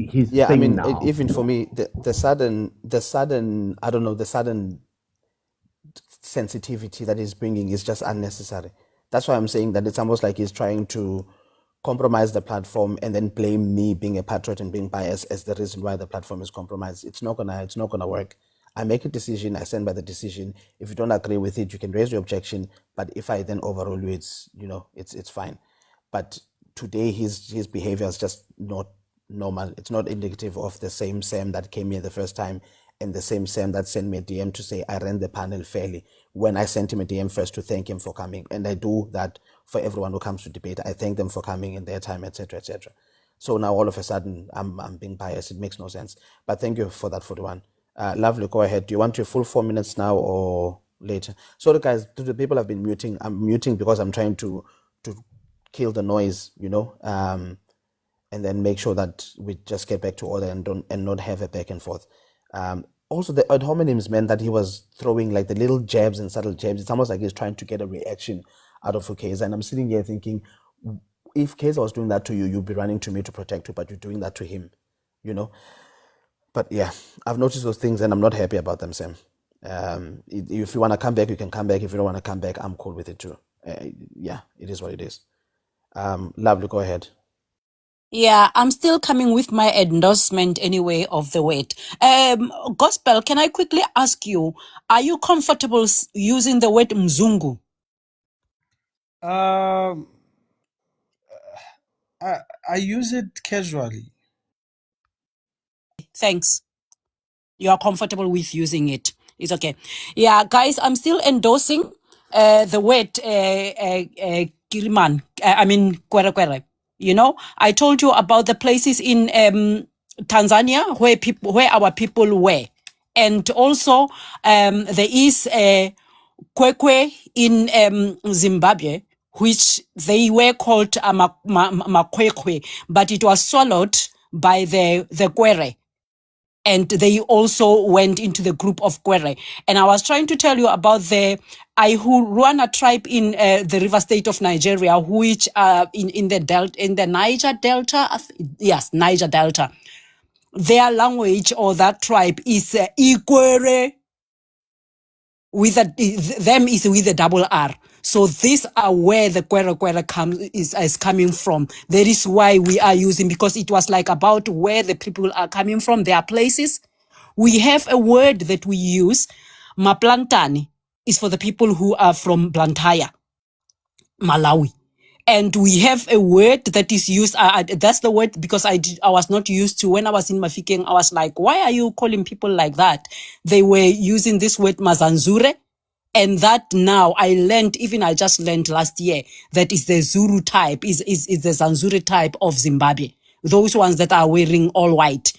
his Yeah, I thing mean, now. even for me, the sudden, I don't know, the sudden sensitivity that he's bringing is just unnecessary. That's why I'm saying that it's almost like he's trying to compromise the platform and then blame me being a patriot and being biased as the reason why the platform is compromised. It's not gonna work. I make a decision, I stand by the decision. If you don't agree with it, you can raise your objection. But if I then overrule you, it's fine. But today his behavior is just not normal. It's not indicative of the same Sam that came here the first time and the same Sam that sent me a DM to say I ran the panel fairly when I sent him a DM first to thank him for coming. And I do that for everyone who comes to debate. I thank them for coming in their time, etc., etc. So now all of a sudden I'm being biased. It makes no sense. But thank you for that, 41. Lovely, go ahead. Do you want your full 4 minutes now or later? Sorry guys, to the people have been muting. I'm muting because I'm trying to kill the noise, and then make sure that we just get back to order and not have a back and forth. Also, the ad hominems meant that he was throwing like the little jabs and subtle jabs. It's almost like he's trying to get a reaction out of Ukeza. And I'm sitting here thinking, if Keza was doing that to you, you'd be running to me to protect you, but you're doing that to him, But yeah, I've noticed those things and I'm not happy about them, Sam. If you want to come back, you can come back. If you don't want to come back, I'm cool with it too. Yeah, it is what it is. Lovely, go ahead. Yeah, I'm still coming with my endorsement anyway of the word. Gospel, can I quickly ask you, are you comfortable using the word mzungu? I use it casually. Thanks. You are comfortable with using it. It's okay. Yeah, guys, I'm still endorsing the word Kiliman. I mean, Kwere Kwere. I told you about the places in Tanzania where our people were. And also, there is Kwekwe in Zimbabwe, which they were called Makwekwe, but it was swallowed by the Kwere. And they also went into the group of Kwere. And I was trying to tell you about the Aihuruana tribe in the river state of Nigeria, which in the Niger Delta. Yes, Niger Delta. Their language or that tribe is Ikwere. Them is with a double R. So these are where the Kwere Kwere is coming from. That is why we are using, because it was like about where the people are coming from, their places. We have a word that we use, Maplantani, is for the people who are from Blantyre, Malawi. And we have a word that is used, that's the word, because I was not used to, when I was in Mafikeng, I was like, why are you calling people like that? They were using this word Mazanzure. And that now I just learned last year, that is the Zulu type, is the Zanzure type of Zimbabwe. Those ones that are wearing all white.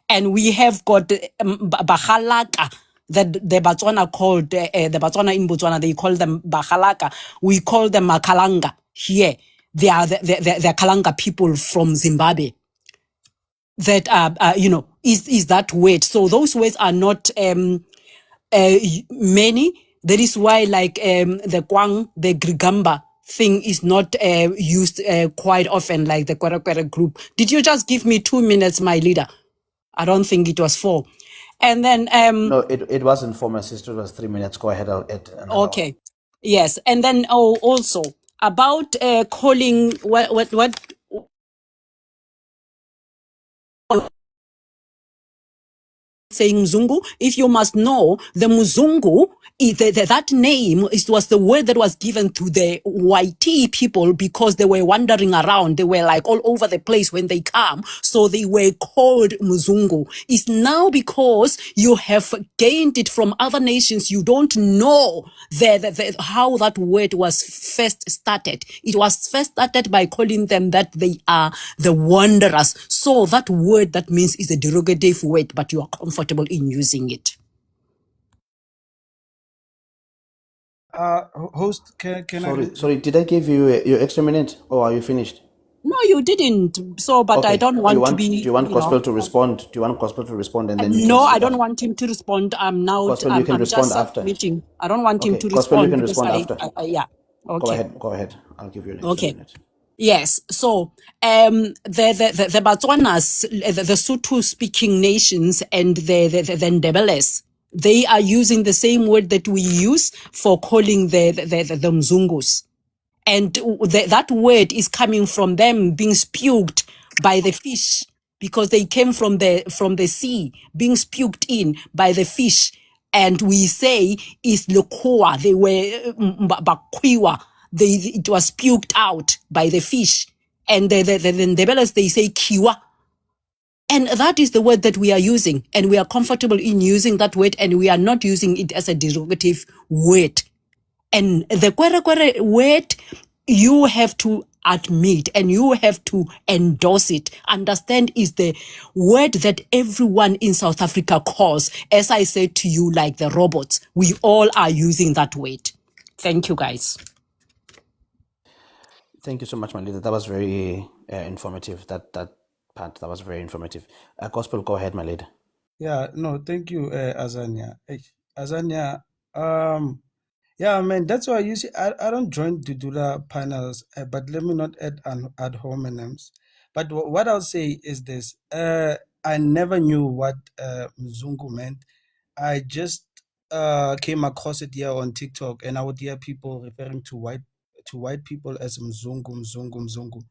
And we have got Bahalaka, that the Botswana called, the Botswana in Botswana, they call them Bahalaka. We call them Makalanga here. They are the Kalanga people from Zimbabwe. That, is that word. So those words are not many. That is why, like the Kwang, the Grigamba, thing is not used quite often, like the Kwera group. Did you just give me 2 minutes, my leader? I don't think it was 4. And then No, it wasn't 4, my sister. It was 3 minutes. Go ahead. I'll add another one. okay, yes, and then also about calling what saying Mzungu. If you must know, the Mzungu, that name was the word that was given to the YT people because they were wandering around. They were like all over the place when they come. So they were called Mzungu. It's now because you have gained it from other nations. You don't know how that word was first started. It was first started by calling them that they are the wanderers. So that word that means is a derogative word, but you are comfortable in using it. Host, can Sorry, did I give you your extra minute, or are you finished? No, you didn't. So, but I don't want to be. Do you want Gospel to respond? Do you want Gospel to respond, and then you No, can I don't want him to respond. I'm now. Gospel, you can I'm respond just after. submitting. I don't want him Okay, to Gospel, you respond can because respond after. yeah. Okay. Go ahead. I'll give you an extra minute. Yes. So, the Botswanas, the Sotho speaking nations, and the Ndebeles, they are using the same word that we use for calling the Mzungus. And that word is coming from them being spewed by the fish because they came from the sea, being spewed in by the fish. And we say is lekoa. They were bakwiwa. It was spewed out by the fish. And the Ndebeles, they say kiwa. And that is the word that we are using. And we are comfortable in using that word. And we are not using it as a derogative word. And the kwere word, you have to admit and you have to endorse it. Understand is the word that everyone in South Africa calls. As I said to you, like the robots, we all are using that word. Thank you, guys. Thank you so much, my leader. That was very informative. That part, that was very informative. Gospel, go ahead, my leader. Yeah, no, thank you, Azania. Azania, yeah, man, that's why you see, I don't join Dudula panels, but let me not add ad hominems. But what I'll say is this: I never knew what Mzungu meant. I just came across it here on TikTok, and I would hear people referring to white people as Mzungu, Mzungu, Mzungu.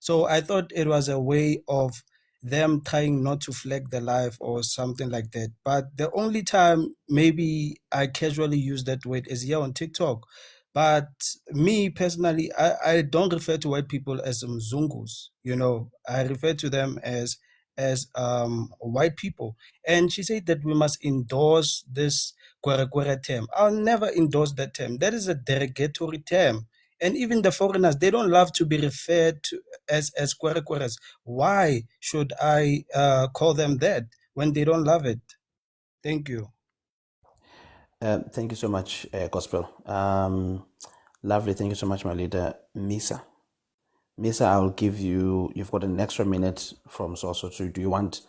So I thought it was a way of them trying not to flag the life or something like that. But the only time maybe I casually use that word is here on TikTok. But me personally, I don't refer to white people as Mzungus. You know, I refer to them as white people. And she said that we must endorse this Kwere term. I'll never endorse that term. That is a derogatory term. And even the foreigners, they don't love to be referred to as Kwerekwers. Why should I call them that when they don't love it? Thank you. Thank you so much, Gospel. Lovely. Thank you so much, my leader, Misa. Misa, I'll give you. You've got an extra minute from Soso. So, do you want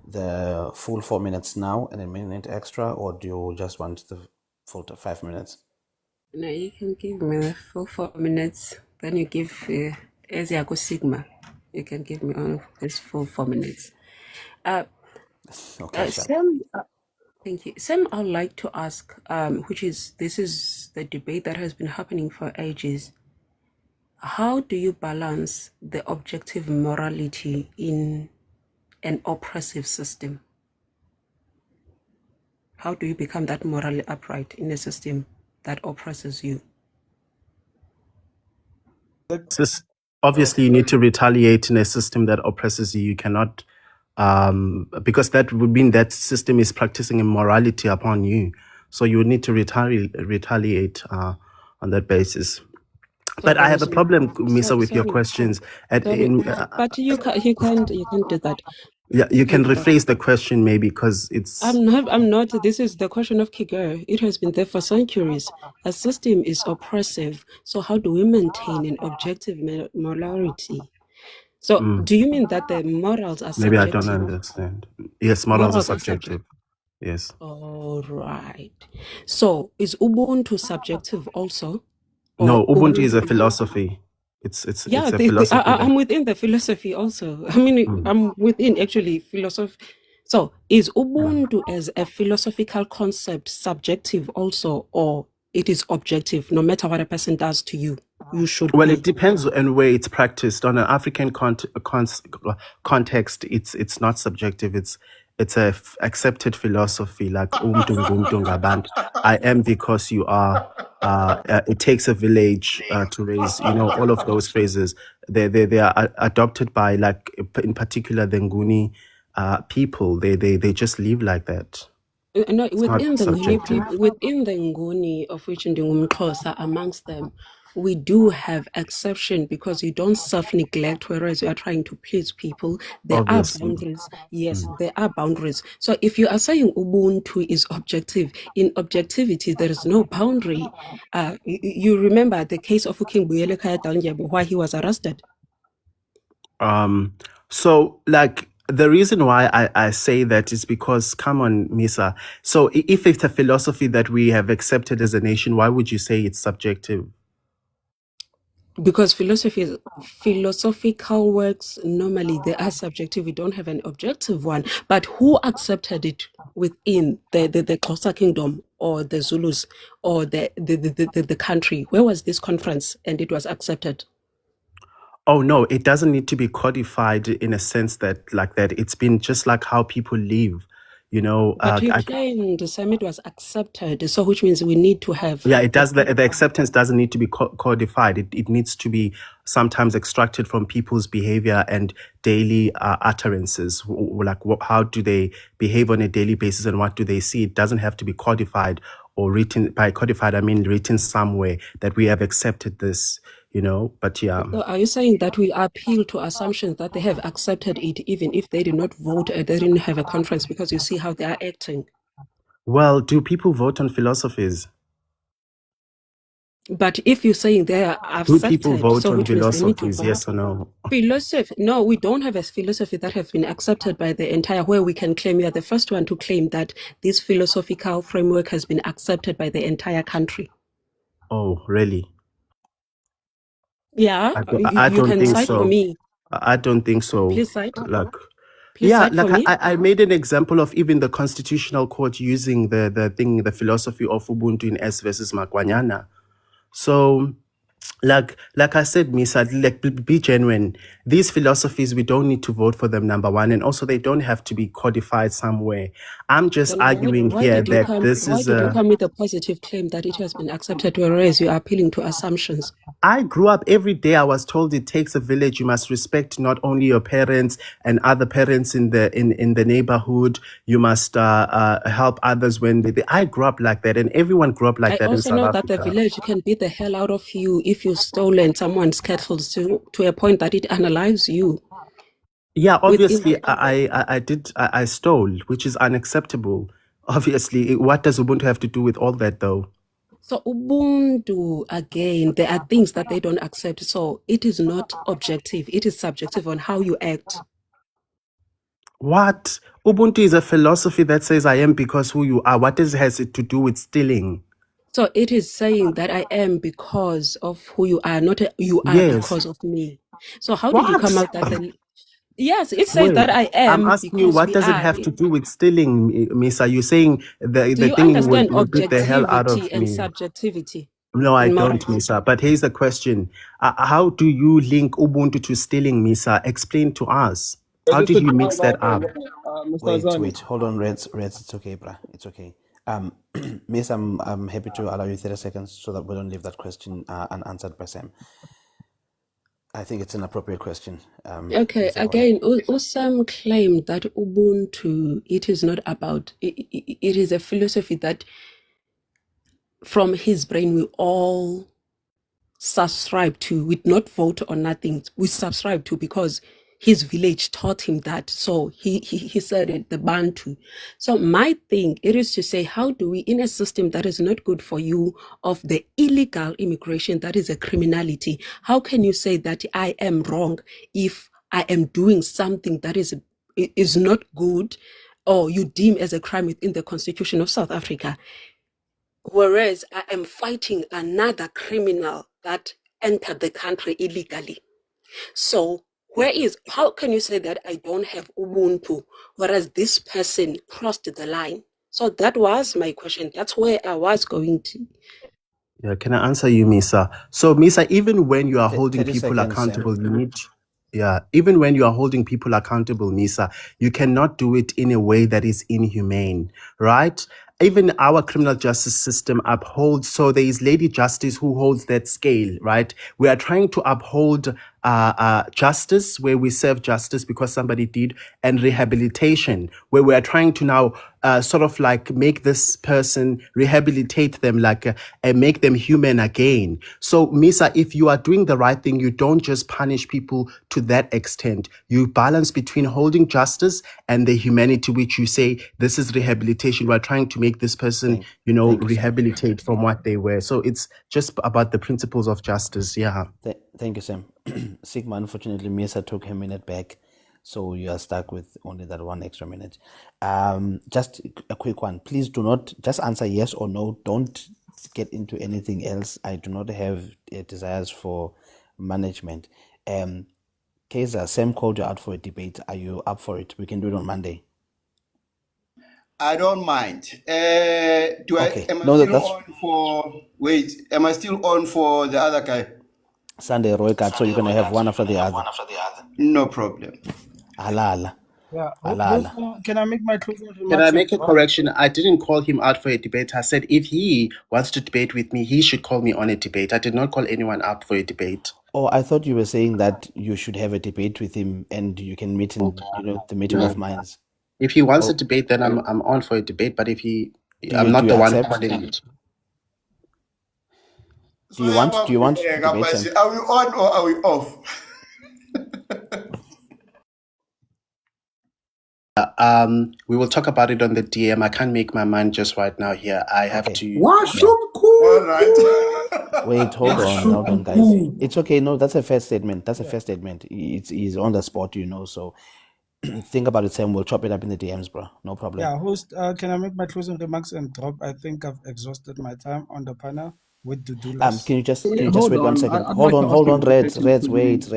the full 4 minutes now and a minute extra, or do you just want the full 5 minutes? No, you can give me the full 4 minutes. Then you give Eziago Sigma. You can give me on this full 4 minutes. Okay, Sam, thank you. Sam, I'd like to ask, this is the debate that has been happening for ages. How do you balance the objective morality in an oppressive system? How do you become that morally upright in a system that oppresses you? Obviously, you need to retaliate in a system that oppresses you. You cannot, because that would mean that system is practicing immorality upon you. So you would need to retaliate on that basis. But I have a problem, Misa, with your questions. But you can't do that. Yeah, you can rephrase the question maybe because it's. I'm not. This is the question of Kiger. It has been there for centuries. A system is oppressive. So how do we maintain an objective morality? So do you mean that the morals are subjective? Maybe I don't understand. Yes, morals are subjective. Yes. All right. So is Ubuntu subjective also? No, Or Ubuntu is a Ubuntu? philosophy. It's Yeah, a philosophy that. I'm within the philosophy also. I mean, Mm. I'm within actually philosophy. So, is Ubuntu as a philosophical concept subjective also, or it is objective? No matter what a person does to you, you should Well, it be. depends on where it's practiced. On an African context, it's not subjective. It's a accepted philosophy, like umntu ngumntu ngabantu. I am because you are. It takes a village to raise. All of those phrases. They are adopted by, like, in particular, the Nguni people. They just live like that. No, It's not within the Nguni subjective. people, within the Nguni of which Ndingumxhosa, amongst them, we do have exception because you don't self-neglect, whereas you are trying to please people. There are Obviously. boundaries. Yes, there are boundaries. So if you are saying Ubuntu is objective, in objectivity, there is no boundary. You remember the case of King Buyele Kaya Dalindyebo, why he was arrested? So, like, the reason why I say that is because, come on, Misa. So if it's a philosophy that we have accepted as a nation, why would you say it's subjective? Because philosophical works, normally they are subjective. We don't have an objective one. But who accepted it within the Xhosa kingdom or the Zulus or the country? Where was this conference and it was accepted? Oh no, it doesn't need to be codified in a sense that, like, that. It's been just like how people live, But you claimed the summit was accepted, so which means we need to have Yeah, it does. The acceptance doesn't need to be codified. It needs to be sometimes extracted from people's behavior and daily utterances. Like, how do they behave on a daily basis, and what do they see? It doesn't have to be codified or written. By codified, I mean written somewhere that we have accepted this. But yeah. So are you saying that we appeal to assumptions that they have accepted it, even if they did not vote, they didn't have a conference, because you see how they are acting? Well, do people vote on philosophies? But if you're saying they are Do people accepted, vote so on which means they need to philosophies? vote. Yes or no? Philosophy? No, we don't have a philosophy that has been accepted by the entire, where we can claim, we are the first one to claim that this philosophical framework has been accepted by the entire country. Oh, really? Yeah, I you don't can think cite for so. me. I don't think so. Please cite. Like, Please yeah, cite for like me. I made an example of even the Constitutional Court using the philosophy of Ubuntu in S versus Makwanyana. So, like I said, Misa, like, be genuine. These philosophies, we don't need to vote for them, number one, and also they don't have to be codified somewhere. I'm just Then arguing why here did you that come? this Why is did you a. come with a positive claim that it has been accepted, whereas you are appealing to assumptions? I grew up every day. I was told it takes a village. You must respect not only your parents and other parents in the neighborhood. You must help others when they. I grew up like that, and everyone grew up like I that in also South know that the Africa. village can beat the hell out of you if you've stolen someone's cattle to a point that it analyzes you. Yeah, Within obviously, I stole, which is unacceptable. Obviously, what does Ubuntu have to do with all that, though? so Ubuntu, again, there are things that they don't accept. So it is not objective; it is subjective on how you act. What? Ubuntu is a philosophy that says I am because who you are. What has it to do with stealing? So it is saying that I am because of who you are, not you are Yes. because of me. So how did you come What? out that the yes, it says Wait, that I I'm am asking you, because what we does it are. have to do with stealing, Misa? You're saying Do the you thing understand would beat the hell out objectivity of and me. subjectivity No, I in don't, morals? Misa. But here's the question. How do you link Ubuntu to stealing, Misa? Explain to us. How did you mix that up? Mr. Azani. Wait, hold on, Reds. It's okay, bruh. It's okay. Miss, I'm happy to allow you 30 seconds so that we don't leave that question unanswered by Sam. I think it's an appropriate question. Okay, Mr. Ola. again, Usam claimed that Ubuntu, it is not about, it is a philosophy that from his brain we all subscribe to. We not vote or nothing. We subscribe to because his village taught him that. So he said it, the Bantu. So my thing, it is to say, how do we, in a system that is not good for you, of the illegal immigration, that is a criminality, how can you say that I am wrong if I am doing something that is not good, or you deem as a crime within the Constitution of South Africa? whereas I am fighting another criminal that entered the country illegally. So how can you say that I don't have Ubuntu, whereas this person crossed the line? So that was my question. That's where I was going to. Yeah, can I answer you, Misa? So, Misa, even when you are holding 30 people seconds, Sam. accountable, yeah, even when you are holding people accountable, Misa, you cannot do it in a way that is inhumane, right? Even our criminal justice system upholds, so there is Lady Justice who holds that scale, right? We are trying to uphold justice, where we serve justice because somebody did, and rehabilitation, where we are trying to now sort of like make this person, rehabilitate them, like and make them human again. So, Misa, if you are doing the right thing, you don't just punish people to that extent. You balance between holding justice and the humanity, which you say this is rehabilitation. We're trying to make this person, Thank you, Sam. rehabilitate from what they were. So it's just about the principles of justice. Yeah. Thank you, Sam. Sigma, unfortunately, Misa took her minute back, so you are stuck with only that one extra minute. Just a quick one. Please do not just answer yes or no. Don't get into anything else. I do not have desires for management. Kaiser, Sam called you out for a debate. Are you up for it? We can do it on Monday. I don't mind. Okay. Am I No, still that's on for? Wait, am I still on for the other guy? Sunday, Roy Card, so you're going to have one after the other. No problem. Ala. Yeah, Ala. can I make my closing Can I remarks? make a correction? I didn't call him out for a debate. I said if he wants to debate with me, he should call me on a debate. I did not call anyone up for a debate. Oh, I thought you were saying that you should have a debate with him and you can meet in, the meeting of minds. If he wants a Oh, debate, then I'm on for a debate. But if do I'm you not the one accept? calling it. Do you want to debate, Sam? Are we on or are we off? We will talk about it on the DM. I can't make my mind just right now here. I have to. All right. Wait, hold on, guys. It's okay. No, that's a fair statement. That's a fair statement. He's on the spot, so think about it, Sam. We'll chop it up in the DMs, bro. No problem. Yeah, host, can I make my closing remarks and drop? I think I've exhausted my time on the panel with Dudulas. Can you just Hold wait 1 on. second? I'd Hold like on, to ask you a Reds, question, wait.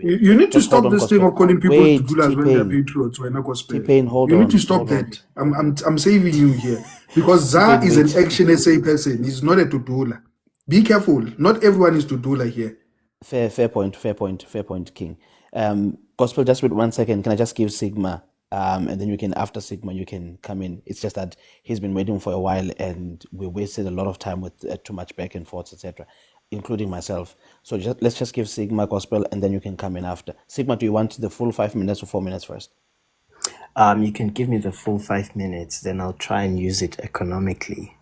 You need to Just hold stop on, this thing Gospel. of calling people Wait, Dudulas when they're T-Pain. patriots or not gospel. T-Pain, hold You on. need to stop that. I'm saving you here because ZAR T-Pain, is an wait. action SA person. He's not a Tudula. Be careful. Not everyone is Tudula here. Fair point, King. Gospel, just wait 1 second. Can I just give Sigma, and then after Sigma, you can come in. It's just that he's been waiting for a while, and we wasted a lot of time with too much back and forth, etc., including myself. So let's just give Sigma Gospel, and then you can come in after. Sigma, do you want the full 5 minutes or 4 minutes first? You can give me the full 5 minutes, then I'll try and use it economically.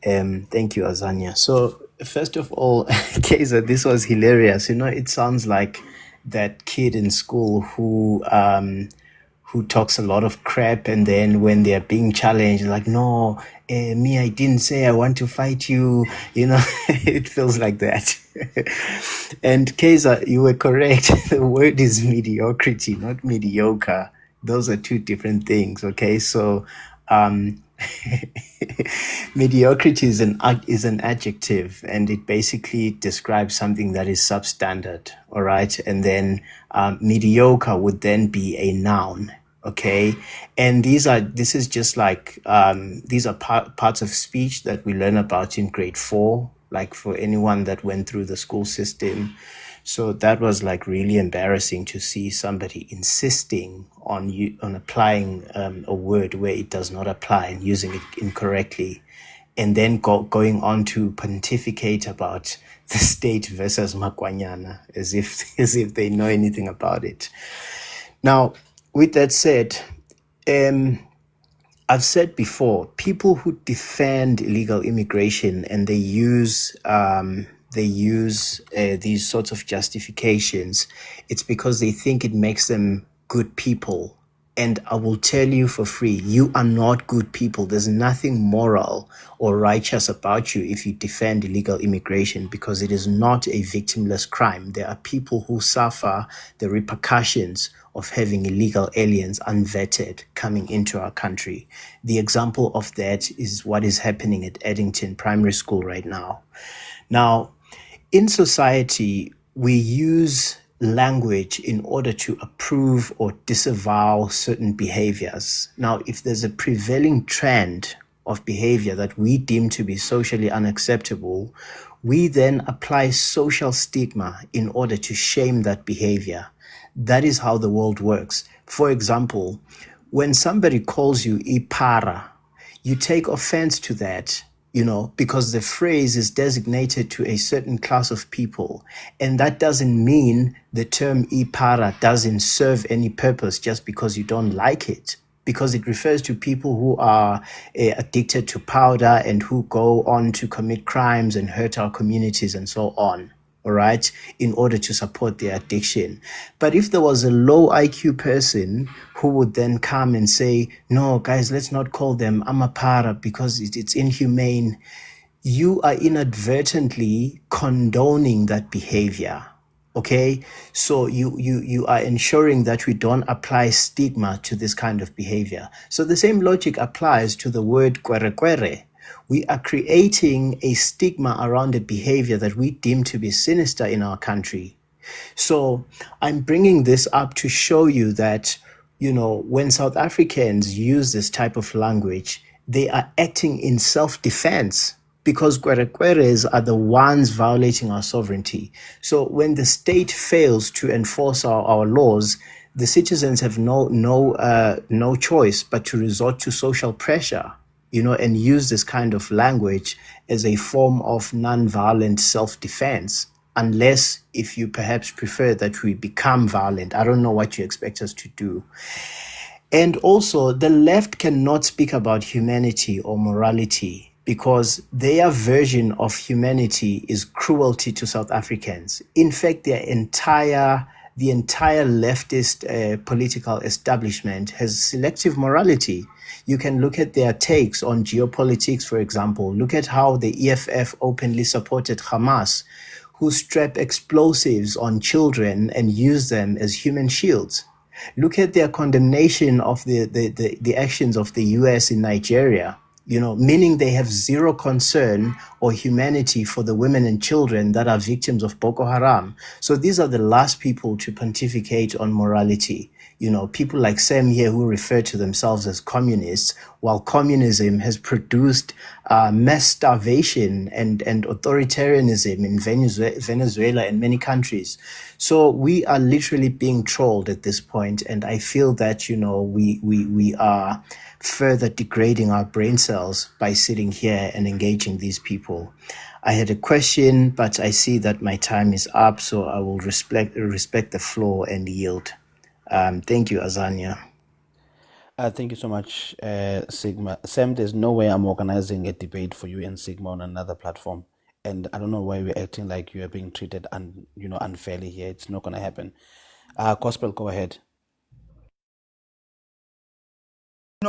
Thank you, Azania. So, first of all, Kaiser, this was hilarious. It sounds like that kid in school who talks a lot of crap, and then when they're being challenged, like, no, me, I didn't say I want to fight you. It feels like that. And Kaiser, you were correct. The word is mediocrity, not mediocre. Those are two different things. Okay, so mediocrity is an adjective, and it basically describes something that is substandard. All right, and then mediocre would then be a noun. Okay, and these are parts of speech that we learn about in grade 4, like for anyone that went through the school system. So that was like really embarrassing to see somebody insisting on applying a word where it does not apply and using it incorrectly, and then going on to pontificate about the state versus Makwanyana as if they know anything about it. Now, with that said, I've said before, people who defend illegal immigration and they use these sorts of justifications, it's because they think it makes them good people. And I will tell you for free, you are not good people. There's nothing moral or righteous about you if you defend illegal immigration, because it is not a victimless crime. There are people who suffer the repercussions of having illegal aliens unvetted coming into our country. The example of that is what is happening at Eddington Primary School right now. Now, in society, we use language in order to approve or disavow certain behaviors. Now, if there's a prevailing trend of behavior that we deem to be socially unacceptable, we then apply social stigma in order to shame that behavior. That is how the world works. For example, when somebody calls you ipara, you take offense to that, because the phrase is designated to a certain class of people. And that doesn't mean the term ipara doesn't serve any purpose just because you don't like it, because it refers to people who are addicted to powder and who go on to commit crimes and hurt our communities and so on. All right, in order to support their addiction. But if there was a low IQ person who would then come and say, no, guys, let's not call them amapara because it's inhumane, you are inadvertently condoning that behavior. Okay, so you are ensuring that we don't apply stigma to this kind of behavior. So the same logic applies to the word kwere. We are creating a stigma around a behavior that we deem to be sinister in our country. So I'm bringing this up to show you that, when South Africans use this type of language, they are acting in self-defense, because kwerekweres are the ones violating our sovereignty. So when the state fails to enforce our laws, the citizens have no choice but to resort to social pressure, and use this kind of language as a form of non-violent self-defense, unless if you perhaps prefer that we become violent. I don't know what you expect us to do. And also, the left cannot speak about humanity or morality because their version of humanity is cruelty to South Africans. In fact, the entire leftist political establishment has selective morality. You can look at their takes on geopolitics, for example. Look at how the EFF openly supported Hamas, who strap explosives on children and use them as human shields. Look at their condemnation of the actions of the US in Nigeria, meaning they have zero concern or humanity for the women and children that are victims of Boko Haram. So these are the last people to pontificate on morality. People like Sam here who refer to themselves as communists, while communism has produced mass starvation and authoritarianism in Venezuela and many countries. So we are literally being trolled at this point, and I feel that we are further degrading our brain cells by sitting here and engaging these people. I had a question, but I see that my time is up, so I will respect the floor and yield. Thank you, Azania. Thank you so much, Sigma. Sam, there's no way I'm organizing a debate for you and Sigma on another platform. And I don't know why we're acting like you are being treated unfairly here. It's not going to happen. Gospel, go ahead.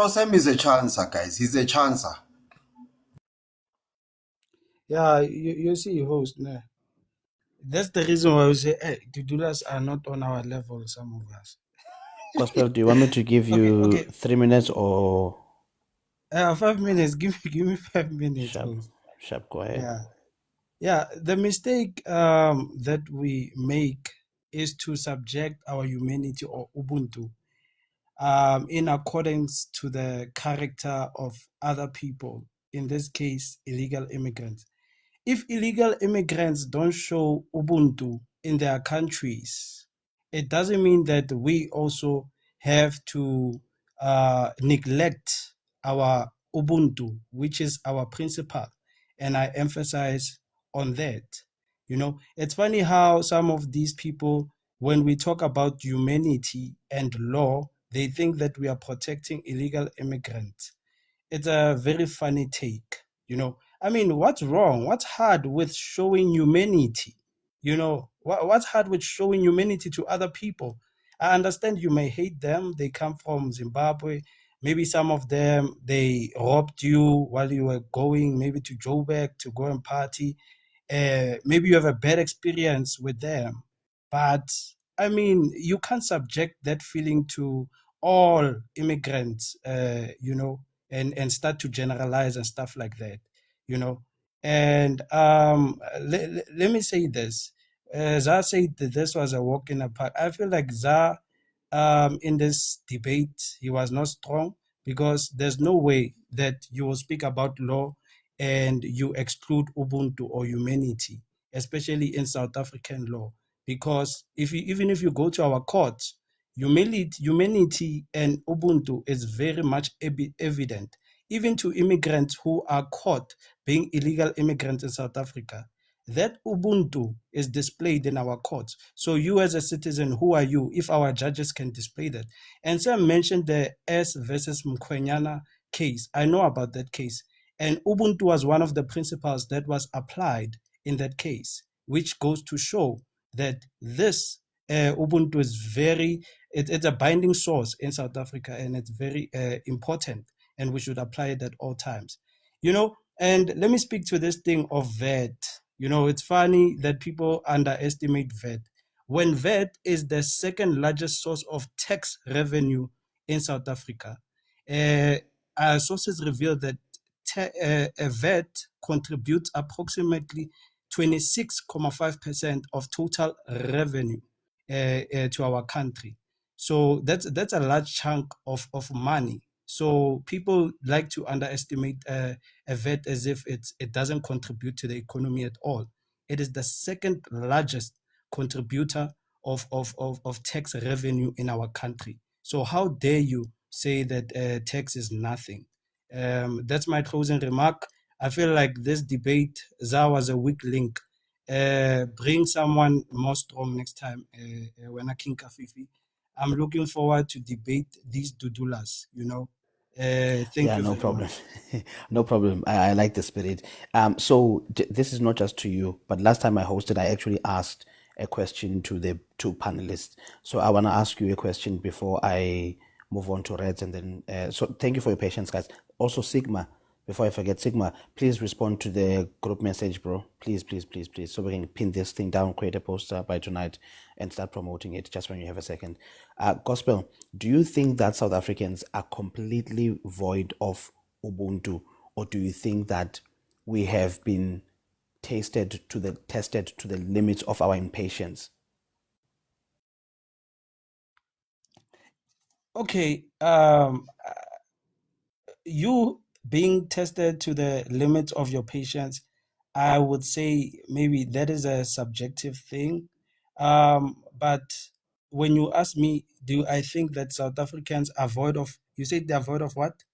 Sam is a chancer, guys. He's a chancer. Yeah, you see, host. Nah. That's the reason why we say, hey, the doulas are not on our level, some of us. Gospel, do you want me to give you Okay. 3 minutes or 5 minutes? Give me 5 minutes, host. Sharp, go ahead. Yeah. The mistake that we make is to subject our humanity or Ubuntu in accordance to the character of other people, in this case, illegal immigrants. If illegal immigrants don't show Ubuntu in their countries, it doesn't mean that we also have to neglect our Ubuntu, which is our principle. And I emphasize on that. It's funny how some of these people, when we talk about humanity and law, they think that we are protecting illegal immigrants. It's a very funny take. I mean, what's wrong? What's hard with showing humanity? What's hard with showing humanity to other people? I understand you may hate them. They come from Zimbabwe. Maybe some of them, they robbed you while you were going maybe to Joburg to go and party. Maybe you have a bad experience with them. But I mean, you can't subject that feeling to all immigrants, and start to generalize and stuff like that, you know. And let me say this. ZAR said that this was a walk in the park. I feel like ZAR, in this debate, he was not strong because there's no way that you will speak about law and you exclude Ubuntu or humanity, especially in South African law. Because even if you go to our courts, humanity and Ubuntu is very much evident, even to immigrants who are caught being illegal immigrants in South Africa. That Ubuntu is displayed in our courts. So you as a citizen, who are you if our judges can display that? And Sam mentioned the S versus Mkwenyana case. I know about that case. And Ubuntu was one of the principles that was applied in that case, which goes to show that this Ubuntu is it's a binding source in South Africa, and it's very important, and we should apply it at all times. And let me speak to this thing of VAT. It's funny that people underestimate VAT. When VAT is the second largest source of tax revenue in South Africa, our sources reveal that VAT contributes approximately 26.5% of total revenue to our country. So that's a large chunk of money. So people like to underestimate a VAT as if it doesn't contribute to the economy at all. It is the second largest contributor of tax revenue in our country. So how dare you say that tax is nothing? That's my closing remark. I feel like this debate, ZAR was a weak link. Bring someone more strong next time when I King Kafifi. I'm looking forward to debate these dudulas, thank you No very problem. much. No problem. I like the spirit. So this is not just to you, but last time I hosted, I actually asked a question to the two panelists. So I want to ask you a question before I move on to Reds, and then so thank you for your patience, guys. Also, Sigma, before I forget, Sigma, please respond to the group message, bro. Please, please, please, please, so we can pin this thing down, create a poster by tonight, and start promoting it just when you have a second. Gospel, do you think that South Africans are completely void of Ubuntu, or do you think that we have been tested to the limits of our impatience? Okay, you being tested to the limits of your patience, I would say maybe that is a subjective thing. But when you ask me, do I think that South Africans are void of, you said they're void of what?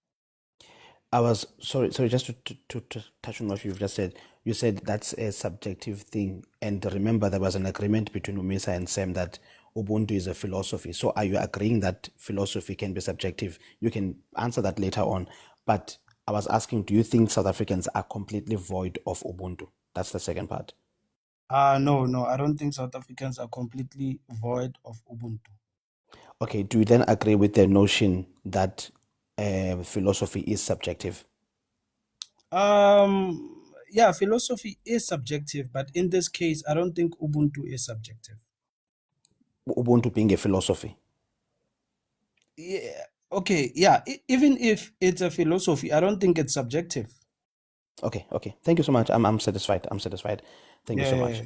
I was sorry, just to touch on what you've just said. You said that's a subjective thing, and remember there was an agreement between Umisa and Sam that Ubuntu is a philosophy. So are you agreeing that philosophy can be subjective? You can answer that later on, but I was asking, do you think South Africans are completely void of Ubuntu? That's the second part. No, I don't think South Africans are completely void of Ubuntu. Okay, do you then agree with the notion that philosophy is subjective? Yeah, philosophy is subjective, but in this case, I don't think Ubuntu is subjective. Ubuntu being a philosophy. Yeah. Okay. Yeah. Even if it's a philosophy, I don't think it's subjective. Okay. Thank you so much. I'm satisfied. Thank you so much.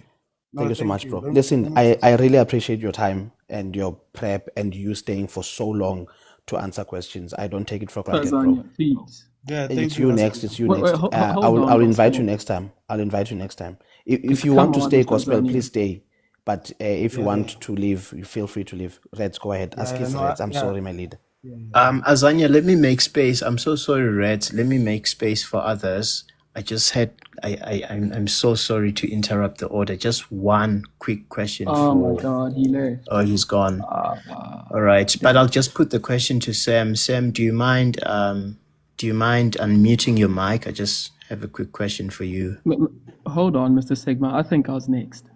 No, Thank you so much, you. bro. Let Listen, me I really appreciate your time and your prep and you staying for so long to answer questions. I don't take it for granted, bro. Tanzania, please. Yeah, thank It's you. you next. It's you Wait, next. hold I'll on, invite Gospel. you next time. If you Come want to on, stay, Gospel, Tanzania. please stay. But if you Yeah, want to leave, you feel free to leave. Reds, go ahead. Ask his Reds. I'm sorry, my leader. Azania, let me make space. I'm so sorry, Red. Let me make space for others. I'm so sorry to interrupt the order. Just one quick question Oh my for. God, he left. Oh, he's gone. All right, but I'll just put the question to Sam. Sam, do you mind unmuting your mic? I just have a quick question for you. Hold on, Mr. Sigma. I think I was next.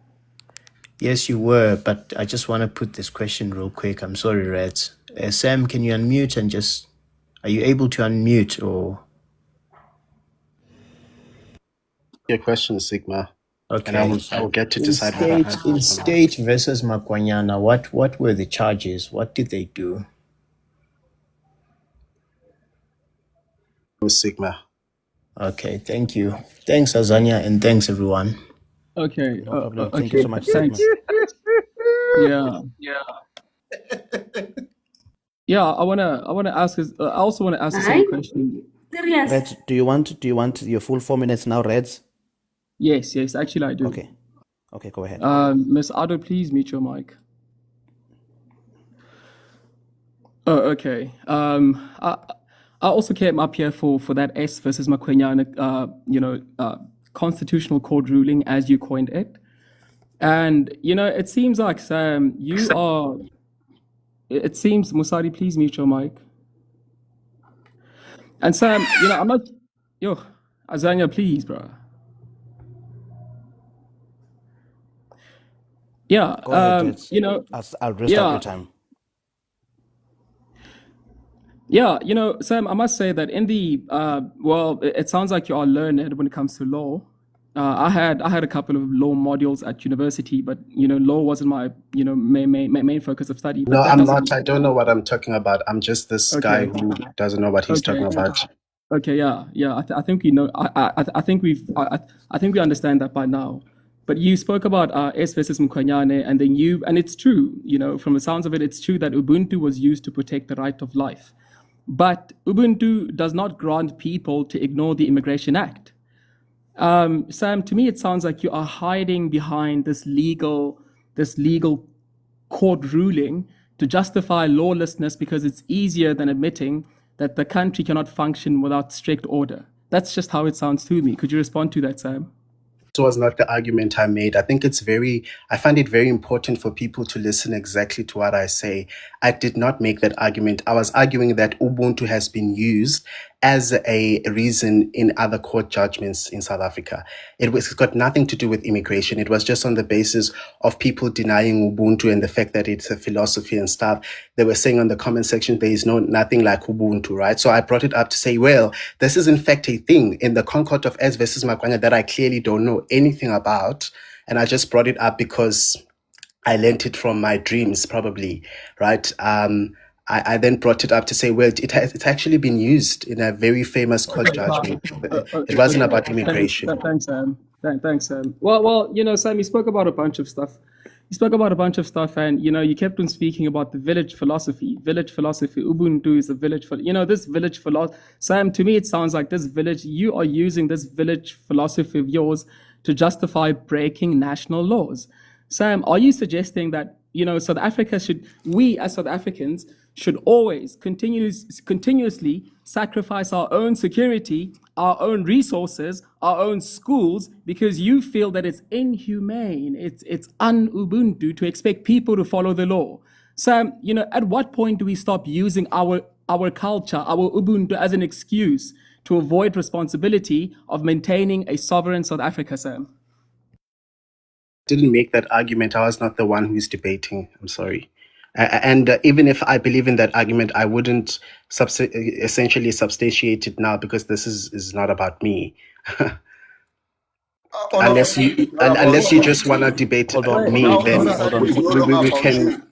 Yes, you were, but I just want to put this question real quick. I'm sorry, Reds. Sam, can you unmute and just... Are you able to unmute or... Your question, Sigma, and Okay. I will get to In decide whether I state, have in this or not. state versus Makwanyana, what were the charges? What did they do? Sigma. Okay, thank you. Thanks, Azania, and thanks, everyone. Okay. No problem. Thank Okay. you so much, Sigma. Thanks. Yeah. Yeah. I wanna ask. I also wanna ask the same question. Reds, do you want your full 4 minutes now, Reds? Yes. Yes. Actually, I do. Okay. Okay, go ahead. Miss Ado, please mute your mic. Oh, okay. I also came up here for that S versus Makwanyana, constitutional court ruling, as you coined it. And, it seems like, Sam, it seems, Musari, please mute your mic. And Sam, I'm not, Azania, please, bro. Yeah, Go ahead, Reds. I'll restart your time. Yeah, Sam, I must say that in the it sounds like you are learned when it comes to law. I had a couple of law modules at university, but law wasn't my main focus of study. But No, that I'm doesn't... not. I don't know what I'm talking about. I'm just this guy who doesn't know what he's talking about. Okay, yeah. I think we know. I think we understand that by now. But you spoke about S versus Mkhwanyane, and then and it's true. From the sounds of it, it's true that Ubuntu was used to protect the right of life. But Ubuntu does not grant people to ignore the Immigration Act. Sam, to me, it sounds like you are hiding behind this legal court ruling to justify lawlessness because it's easier than admitting that the country cannot function without strict order. That's just how it sounds to me. Could you respond to that, Sam? This was not the argument I made. I find it very important for people to listen exactly to what I say. I did not make that argument. I was arguing that Ubuntu has been used as a reason in other court judgments in South Africa. It's got nothing to do with immigration. It was just on the basis of people denying Ubuntu and the fact that it's a philosophy and stuff. They were saying on the comment section, there is nothing like Ubuntu, right? So I brought it up to say, well, this is in fact a thing in the Concord of S versus Makwanya that I clearly don't know anything about. And I just brought it up because I learned it from my dreams, probably, right? I then brought it up to say, well, it's actually been used in a very famous court judgment. It wasn't about immigration. Thanks, Sam. Thanks, Sam. Well, Sam, you spoke about a bunch of stuff. And you kept on speaking about the village philosophy. Ubuntu is a village this village philosophy. Sam, to me, it sounds like you are using this village philosophy of yours to justify breaking national laws. Sam, are you suggesting that South Africa we as South Africans should always continuously sacrifice our own security, our own resources, our own schools, because you feel that it's inhumane, it's un-Ubuntu to expect people to follow the law? Sam, at what point do we stop using our culture, our Ubuntu, as an excuse to avoid responsibility of maintaining a sovereign South Africa, Sam? Didn't make that argument. I was not the one who's debating. I'm sorry. And even if I believe in that argument, I wouldn't essentially substantiate it now because this is not about me. Unless you just want to debate me, then we can.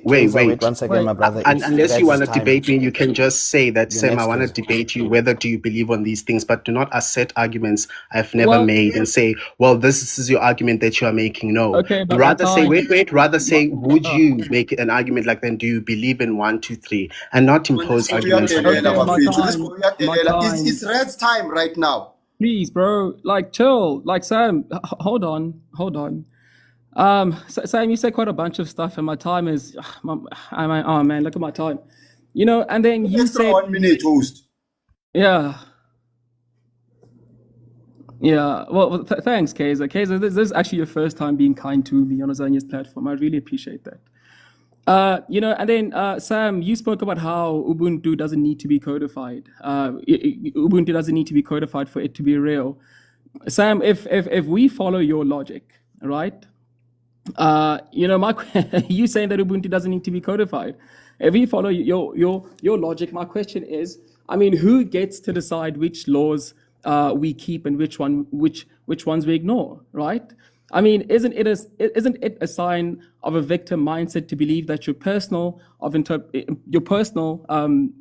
Wait 1 second, my brother. Unless you want to debate me, you can just say that, Sam, I want to debate you. Whether do you believe on these things, but do not assert arguments I've never made and say, well, this is your argument that you are making. No. Okay, but rather say, rather say, would you make an argument like then? Do you believe in 1, 2, 3, and not impose arguments? It's Red's time right now. Please, bro, chill. Sam, hold on. Sam, you said quite a bunch of stuff, and my time is. Oh man, look at my time. And then you said 1 minute, host. Yeah. Well, thanks, Kaiser. Kaiser, this is actually your first time being kind to me on Azania's platform. I really appreciate that. And then Sam, you spoke about how Ubuntu doesn't need to be codified. Ubuntu doesn't need to be codified for it to be real. Sam, if we follow your logic, right? You saying that Ubuntu doesn't need to be codified. If you follow your logic, my question is, I mean, who gets to decide which laws we keep and which ones we ignore, right? I mean, isn't it a sign of a victim mindset to believe that your personal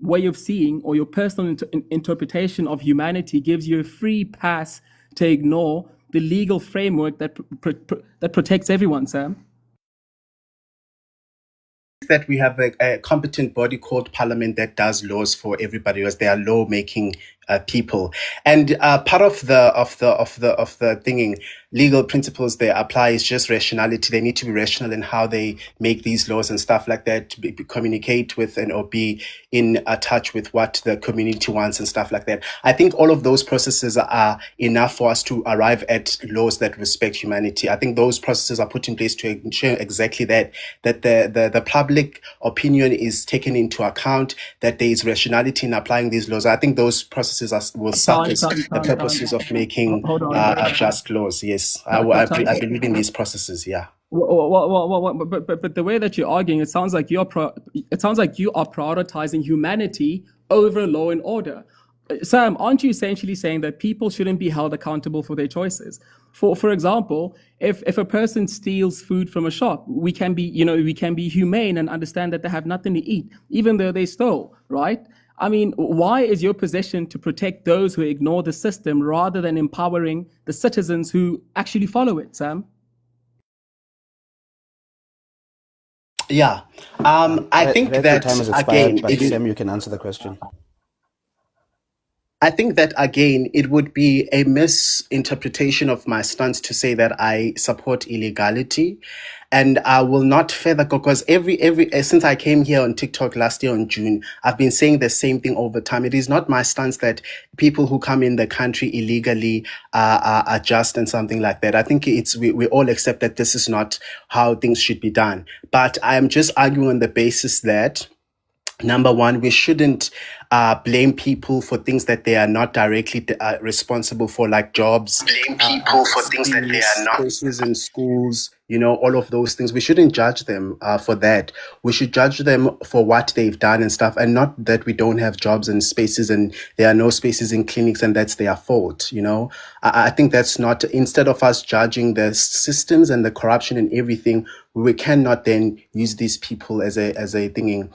way of seeing or your personal interpretation of humanity gives you a free pass to ignore the legal framework that protects everyone, Sam? That we have a competent body called Parliament that does laws for everybody else. They are law-making people, and part of the thinking, legal principles they apply is just rationality. They need to be rational in how they make these laws and stuff like that. To communicate with and or be in touch with what the community wants and stuff like that. I think all of those processes are enough for us to arrive at laws that respect humanity. I think those processes are put in place to ensure exactly that the public opinion is taken into account, that there is rationality in applying these laws. I think those processes will service the purposes of making Hold on. just laws. Yes, I believe in these processes. Yeah. But the way that you're arguing, it sounds like you are prioritizing humanity over law and order. Sam, aren't you essentially saying that people shouldn't be held accountable for their choices? For example, if a person steals food from a shop, we can be humane and understand that they have nothing to eat, even though they stole, right? I mean, why is your position to protect those who ignore the system rather than empowering the citizens who actually follow it, Sam? Yeah, I think Red, that your time has expired, again, but Sam, you can answer the question. I think that again, it would be a misinterpretation of my stance to say that I support illegality, and I will not further go, because every since I came here on TikTok last year in June, I've been saying the same thing over time. It is not my stance that people who come in the country illegally are just and something like that. I think we all accept that this is not how things should be done. But I am just arguing on the basis that, number one, we shouldn't blame people for things that they are not directly responsible for, like jobs, blame people for things that they are not, spaces in schools, all of those things. We shouldn't judge them for that. We should judge them for what they've done and stuff, and not that we don't have jobs and spaces and there are no spaces in clinics and that's their fault. I think that's not, instead of us judging the systems and the corruption and everything, we cannot then use these people as a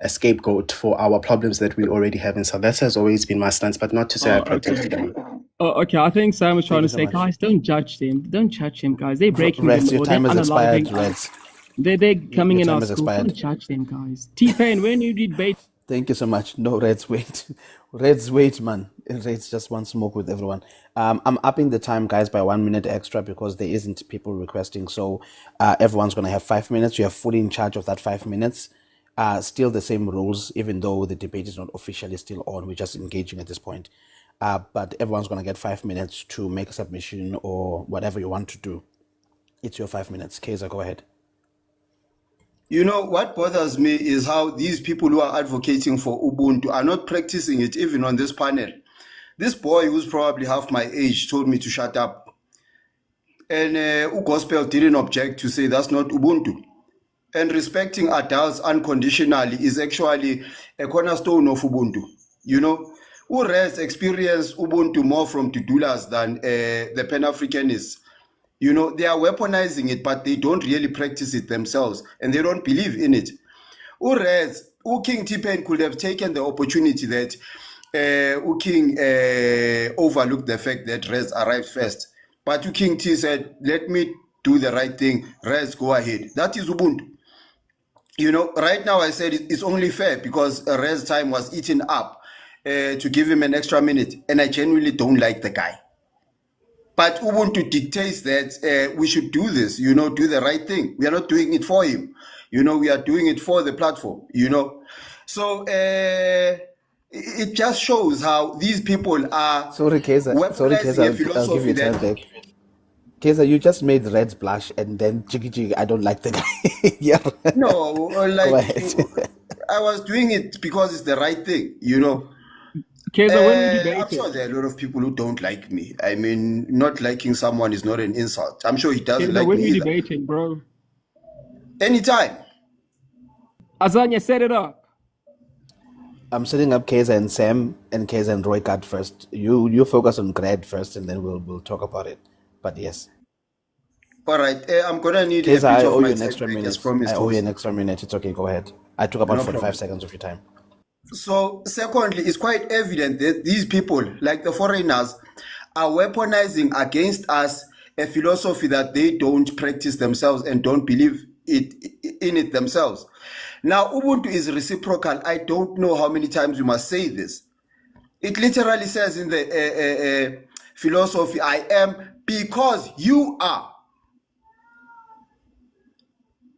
scapegoat for our problems that we already have. And so that has always been my stance, but not to say I protest them. Okay, I think Sam was trying to say, guys, don't judge them. Don't judge them, guys. They're breaking the law. Your time has expired, Reds. They're coming in our school. Don't judge them, guys. T-Pain, when you debate... Thank you so much. No, Reds, wait. Reds, wait, man. Reds just want smoke with everyone. I'm upping the time, guys, by 1 minute extra because there isn't people requesting. So everyone's going to have 5 minutes. You are fully in charge of that 5 minutes. Still the same rules, even though the debate is not officially still on. We're just engaging at this point. But everyone's going to get 5 minutes to make a submission or whatever you want to do. It's your 5 minutes. Kaiser, go ahead. What bothers me is how these people who are advocating for Ubuntu are not practicing it even on this panel. This boy, who's probably half my age, told me to shut up. And Gospel didn't object to say that's not Ubuntu. And respecting adults unconditionally is actually a cornerstone of Ubuntu. Urez experience Ubuntu more from Tudulas than the Pan-Africanists. They are weaponizing it, but they don't really practice it themselves, and they don't believe in it. Urez, King T-Pain could have taken the opportunity that King overlooked the fact that Rez arrived first. But King T said, let me do the right thing. Rez, go ahead. That is Ubuntu. Right now I said it's only fair because Rez's time was eaten up to give him an extra minute, and I genuinely don't like the guy. But Ubuntu dictates that we should do this, do the right thing. We are not doing it for him. We are doing it for the platform, So it just shows how these people are... Sorry, Kaiser, I'll give you time back. Kaiser, you just made Reds blush and then jiggy, I don't like the guy. Yeah. No, I was doing it because it's the right thing, Kaiser, when we debated, I'm sure there are a lot of people who don't like me. I mean, not liking someone is not an insult. I'm sure he doesn't Kaiser, like when me we either. debating, bro. Anytime. Azania, set it up. I'm setting up Kaiser and Sam and Kaiser and Roy Cut first. You focus on grad first, and then we'll talk about it. But yes. All right. I'm gonna need Kaiser, a bit I of owe my you an time extra back as minute. promised. I owe you host. an extra minute. It's okay. Go ahead. I took about No 45 problem. seconds of your time. So, secondly, it's quite evident that these people, like the foreigners, are weaponizing against us a philosophy that they don't practice themselves and don't believe in it themselves. Now, Ubuntu is reciprocal. I don't know how many times you must say this. It literally says in the philosophy, I am because you are.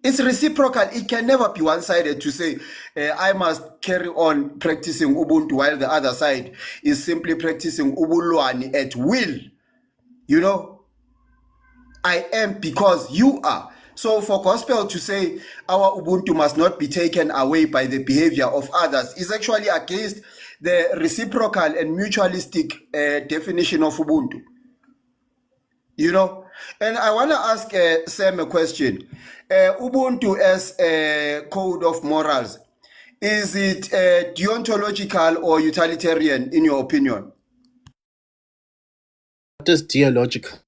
It's reciprocal. It can never be one-sided to say, I must carry on practicing Ubuntu while the other side is simply practicing Ubulwani at will. You know, I am because you are. So for gospel to say our Ubuntu must not be taken away by the behavior of others is actually against the reciprocal and mutualistic definition of Ubuntu. You know, and I want to ask Sam a question. Ubuntu as a code of morals, is it deontological or utilitarian in your opinion? What does geological,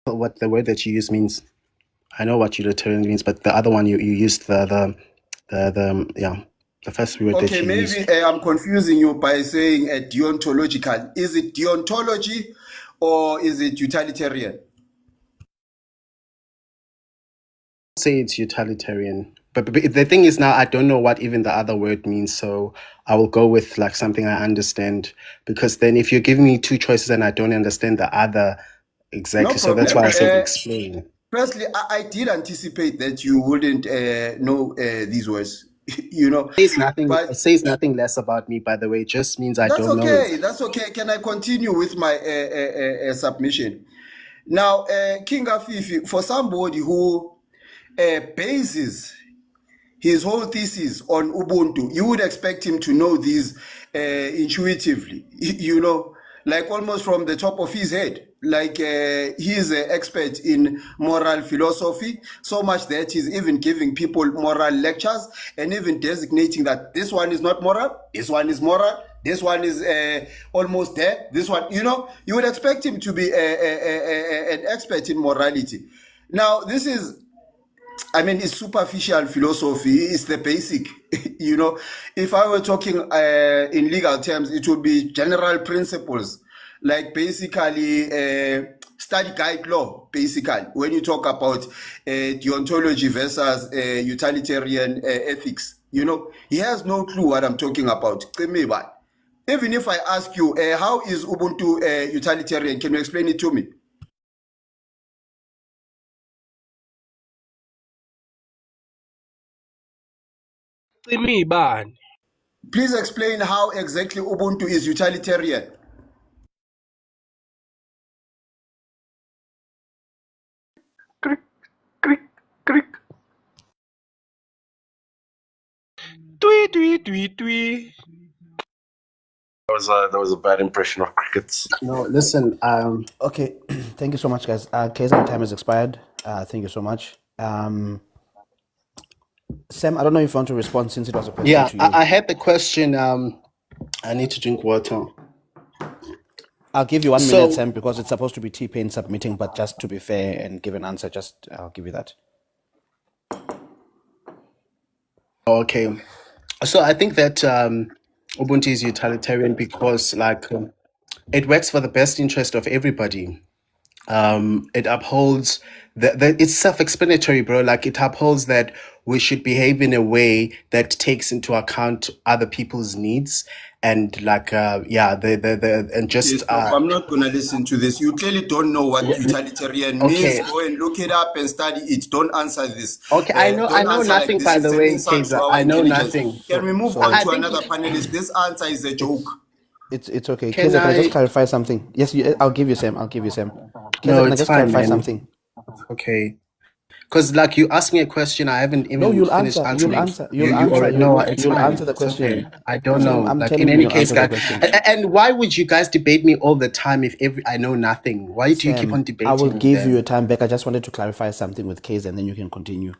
what the word that you use means? I know what utilitarian means, but the other one you used the first word that Okay, you used. maybe I'm confusing you by saying deontological. Is it deontology or is it utilitarian? Say it's utilitarian, but the thing is now I don't know what even the other word means, so I will go with like something I understand, because then if you're giving me two choices and I don't understand the other exactly, No so that's problem. why I said explain. Firstly, I did anticipate that you wouldn't know these words, you know. It says nothing less about me, by the way. It just means I That's don't know okay. it. That's okay. Can I continue with my submission? Now, King Afifi, for somebody who bases his whole thesis on Ubuntu, you would expect him to know these intuitively, you know, like almost from the top of his head. Like he is an expert in moral philosophy, so much that he's even giving people moral lectures and even designating that this one is not moral, this one is moral, this one is almost there, this one, you know, you would expect him to be an expert in morality. Now, this is, I mean, it's superficial philosophy. It's the basic, you know. If I were talking in legal terms, it would be general principles, like basically study guide law, basically, when you talk about deontology versus utilitarian ethics. You know, he has no clue what I'm talking about. Even if I ask you, how is Ubuntu utilitarian, can you explain it to me? Please explain how exactly Ubuntu is utilitarian. Tweet, tweet, tweet, tweet. That was a bad impression of crickets. No, listen. Okay, thank you so much, guys. Kaiser, your time has expired. Thank you so much. Sam, I don't know if you want to respond since it was a question Yeah, to you. I had the question. I need to drink water. I'll give you 1 So- minute, Sam, because it's supposed to be T-Pain submitting, but just to be fair and give an answer, just I'll give you that. Okay, so I think that Ubuntu is utilitarian because it works for the best interest of everybody. It upholds it's self-explanatory, bro. Like it upholds that we should behave in a way that takes into account other people's needs and and just Please stop. I'm not going to listen to this. You clearly don't know what utilitarian Okay. means. Go and look it up and study it. Don't answer this. Okay, I know Don't answer nothing, like this. by It's the an way, insult Kaiser. to our I know intelligence. nothing. Can we move So- on I to think- another panelist? This answer is a joke. It's okay. Can Kaiser, can I just I- clarify something? Yes, I'll give you Sam. Kaiser, No, can I it's just fine, clarify man. something? Okay. Because like you asked me a question, I haven't even No, you'll finished answer. You'll answering. answer. You'll You answer. already know. You'll It's you'll fine. answer the It's okay. question. I don't Sam, know. I'm Like in telling you, any you'll case, answer the guys. question. And why would you guys debate me all the time if I know nothing? Why do you keep on Sam, I will debating me give you then? your time back. I just wanted to clarify something with Kaiser, and then you can continue.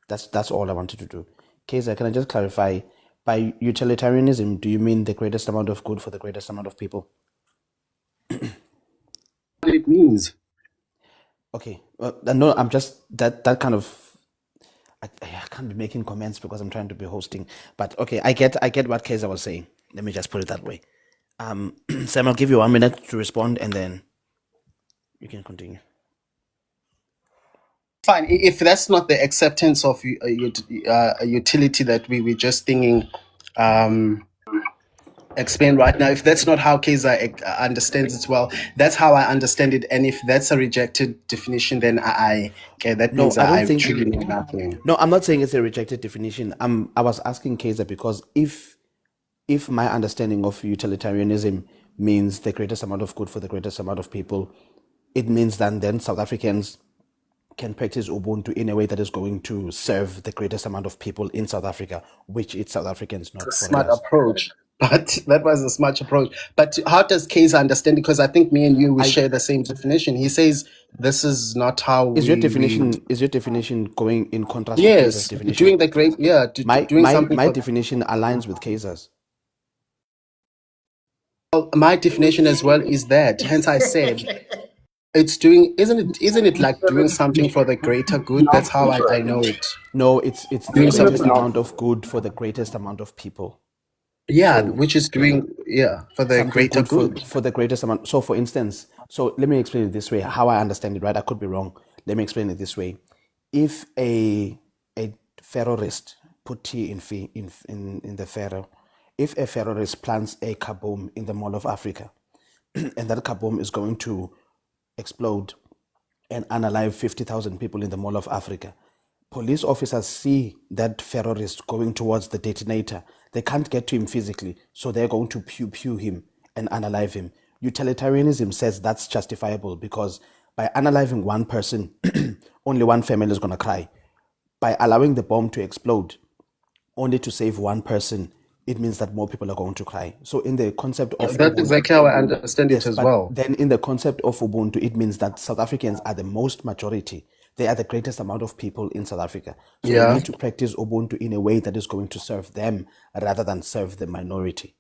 That's all I wanted to do. Kaiser, can I just clarify? By utilitarianism, do you mean the greatest amount of good for the greatest amount of people? What it means. Okay. No, I'm just that kind of. I can't be making comments because I'm trying to be hosting. But okay, I get what Kaiser was saying. Let me just put it that way. Sam, I'll give you 1 minute to respond, and then you can continue. Fine. If that's not the acceptance of a utility that we're just thinking, explain right now. If that's not how Kaiser understands it, well, that's how I understand it. And if that's a rejected definition, then that No, means I don't I think. truly know nothing. No, I'm not saying it's a rejected definition. I was asking Kaiser because if my understanding of utilitarianism means the greatest amount of good for the greatest amount of people, it means that then South Africans can practice Ubuntu in a way that is going to serve the greatest amount of people in South Africa, which it's South Africans, not It's a smart foreigners. approach. But that was a smart approach. But how does Kaiser understand it? Because I think me and you, we share the same definition. He says this is not how Is your we definition going in contrast with Kaiser's yes, definition? doing the great, yeah, doing something My for definition aligns with Kaiser's. my definition as well is that. Hence, I said it's doing. Isn't it like doing something for the greater good? That's how I know it. No, it's the Doing greatest something. amount of good for the greatest amount of people. Yeah, So which is doing for the something greater good good. for the greatest amount. So for instance, so let me explain it this way, how I understand it, right? I could be wrong. Let me explain it this way. If a terrorist put tea in the Pharaoh, if a terrorist plants a kaboom in the Mall of Africa, and that kaboom is going to explode and unalive 50,000 people in the Mall of Africa, police officers see that terrorist going towards the detonator. They can't get to him physically, so they're going to pew him and unalive him. Utilitarianism says that's justifiable because by unaliving one person, only one family is going to cry. By allowing the bomb to explode, only to save one person, it means that more people are going to cry. So in the concept of That's Ubuntu, exactly how I understand yes, it as but well. then in the concept of Ubuntu, it means that South Africans are the most majority. They are the greatest amount of people in South Africa. So we Yeah. need to practice Ubuntu in a way that is going to serve them rather than serve the minority.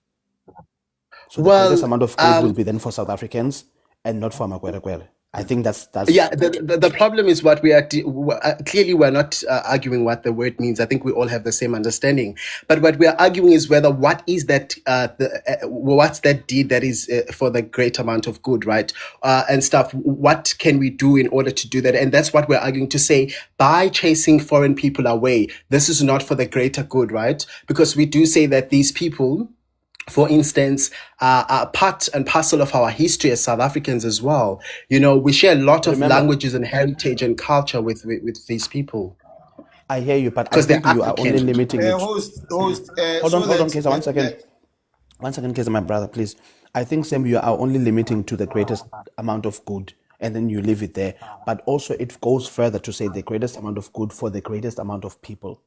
So the greatest amount of good will be then for South Africans and not for Magwera. I think that's Yeah, the problem is what we are clearly we're not arguing what the word means. I think we all have the same understanding. But what we are arguing is whether what is that what's that deed that is for the great amount of good, right? And stuff. What can we do in order to do that? And that's what we're arguing to say by chasing foreign people away. This is not for the greater good, right? Because we do say that these people, for instance, are part and parcel of our history as South Africans as well. You know, we share a lot of languages and heritage and culture with these people. I hear you, but I think you are only limiting it. Hold on, Kesa, 1 second. 1 second, Kesa, my brother, please. I think, Sam, you are only limiting to the greatest amount of good, and then you leave it there. But also, it goes further to say the greatest amount of good for the greatest amount of people.